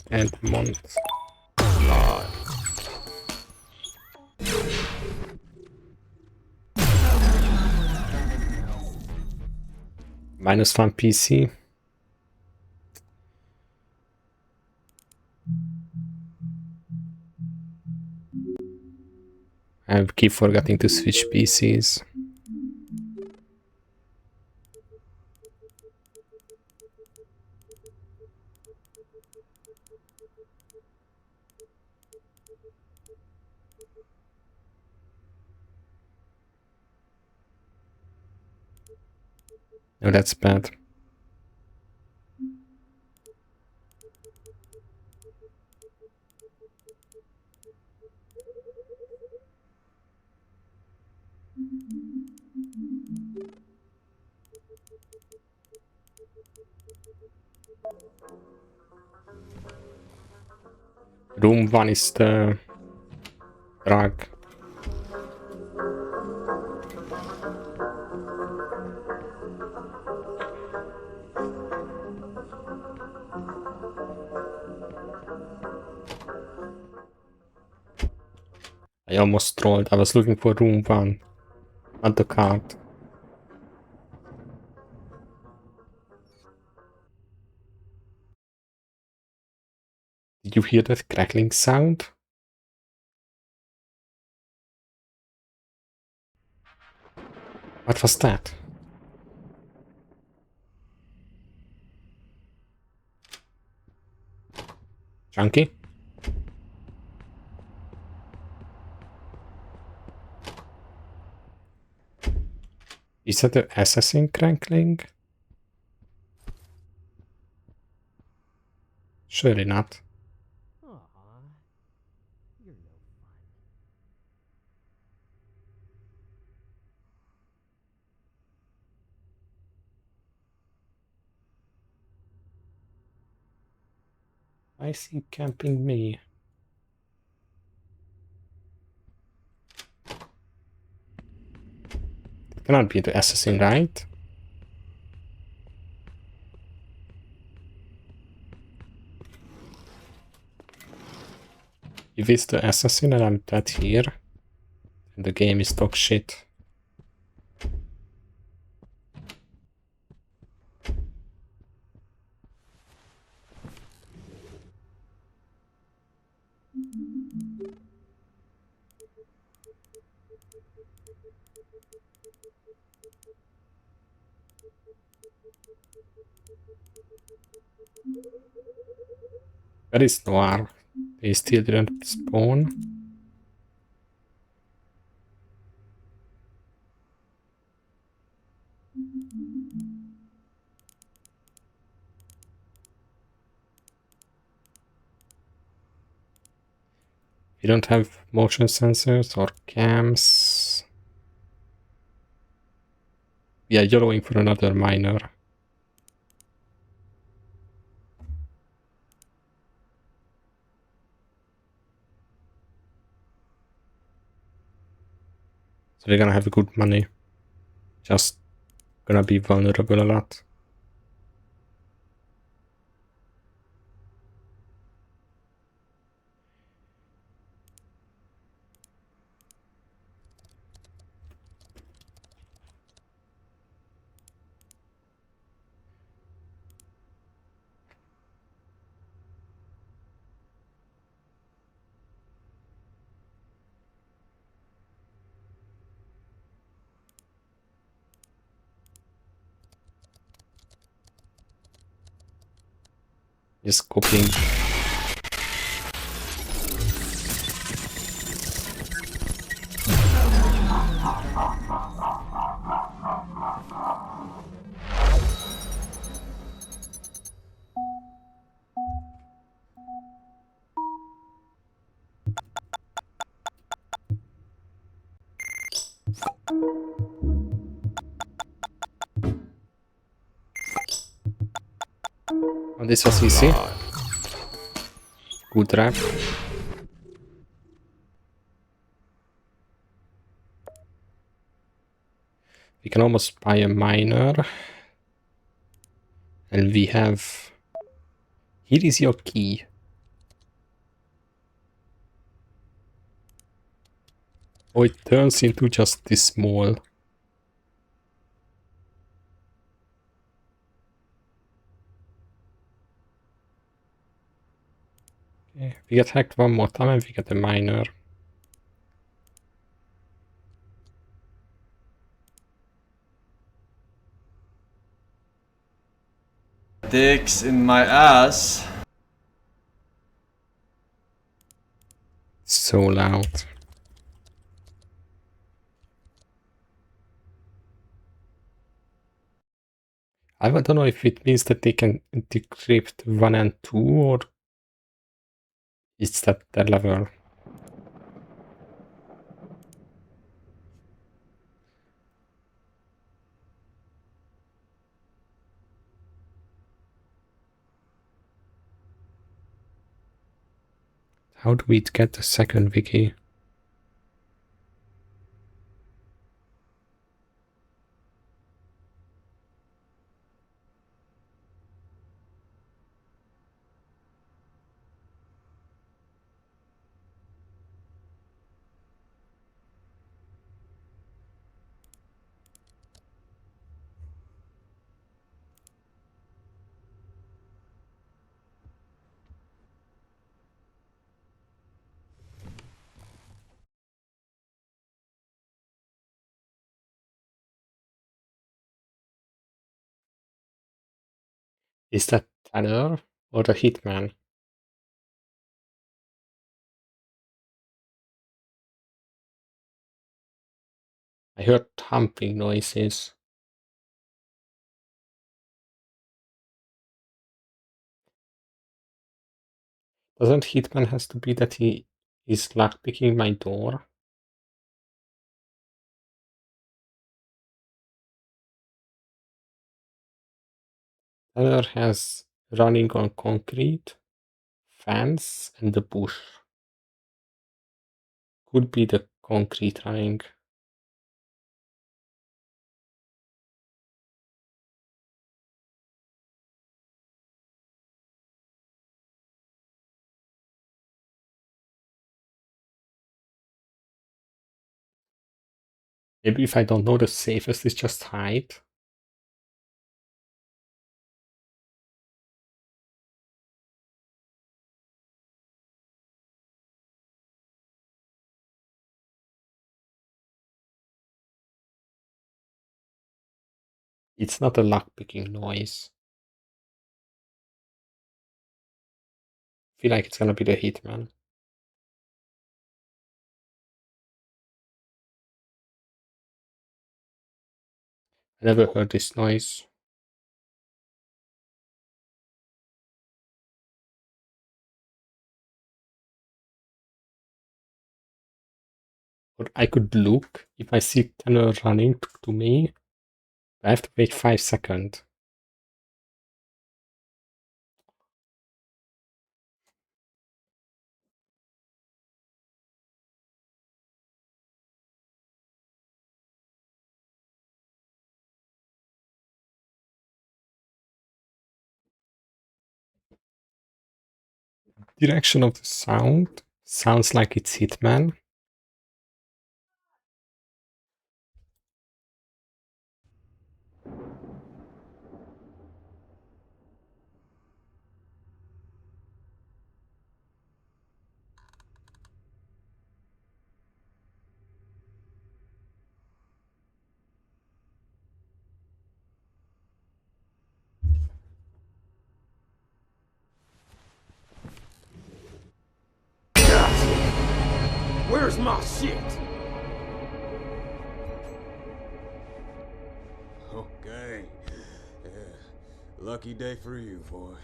and month. -1 PC. I keep forgetting to switch PCs. No, that's bad. Room 1 is the drug. I almost trolled. I was looking for room 1, not the card. Did you hear that crackling sound? What was that? Chunky? Is that the assassin crackling? Surely not. I see camping me. Cannot be the assassin, right? If it's the assassin and I'm dead here, then the game is dog shit. Where is Noir? They still didn't spawn. We don't have motion sensors or cams. We are yellowing for another miner. So we're gonna have good money. Just gonna be vulnerable a lot. Just copying. Oh, this was easy. Good trap. We can almost buy a miner. And we have... Here is your key. Oh, it turns into just this small. Yeah, we get hacked one more time and we get a minor. Dicks in my ass. So loud. I don't know if it means that they can decrypt 1 and 2 or is that the level? How do we get the second wiki? Is that Tanner or the Hitman? I heard thumping noises. Doesn't Hitman has to be that he is lockpicking my door? Tanner has running on concrete, fence, and the bush. Could be the concrete running. Maybe if I don't know, the safest is just hide. It's not a lockpicking noise. I feel like it's gonna be the Hitman. I never heard this noise. But I could look if I see Tanner running to me. I have to wait 5 seconds. Direction of the sound sounds like it's Hitman. Where's my shit? Okay. Yeah. Lucky day for you, boy.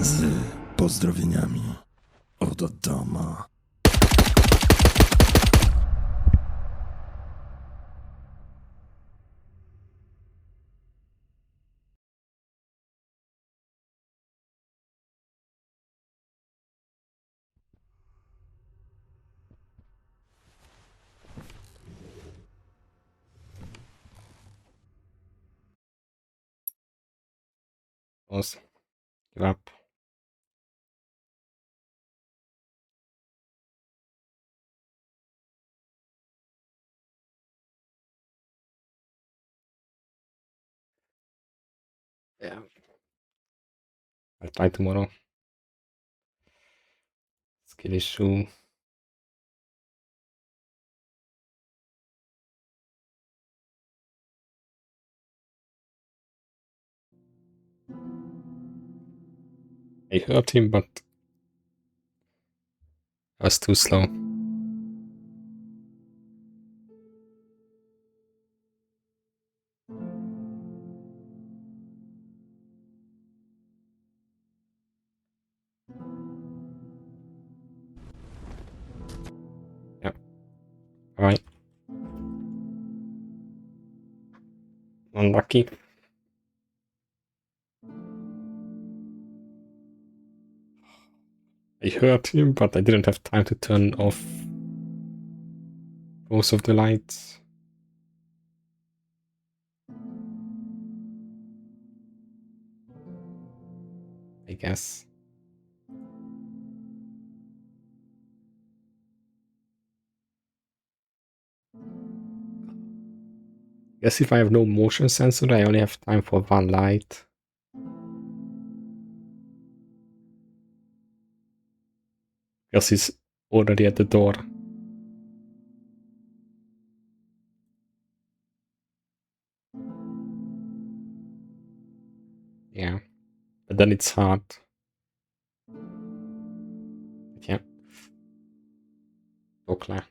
Z pozdrowieniami od Adama. Pause. Give up. Yeah. I'll try tomorrow. Skill issue. I heard him, but I was too slow. Yeah. Alright. Unlucky. I heard him, but I didn't have time to turn off most of the lights. I guess. Guess if I have no motion sensor, I only have time for one light. Because he's already at the door. Yeah. But then it's hard. But yeah. So clear.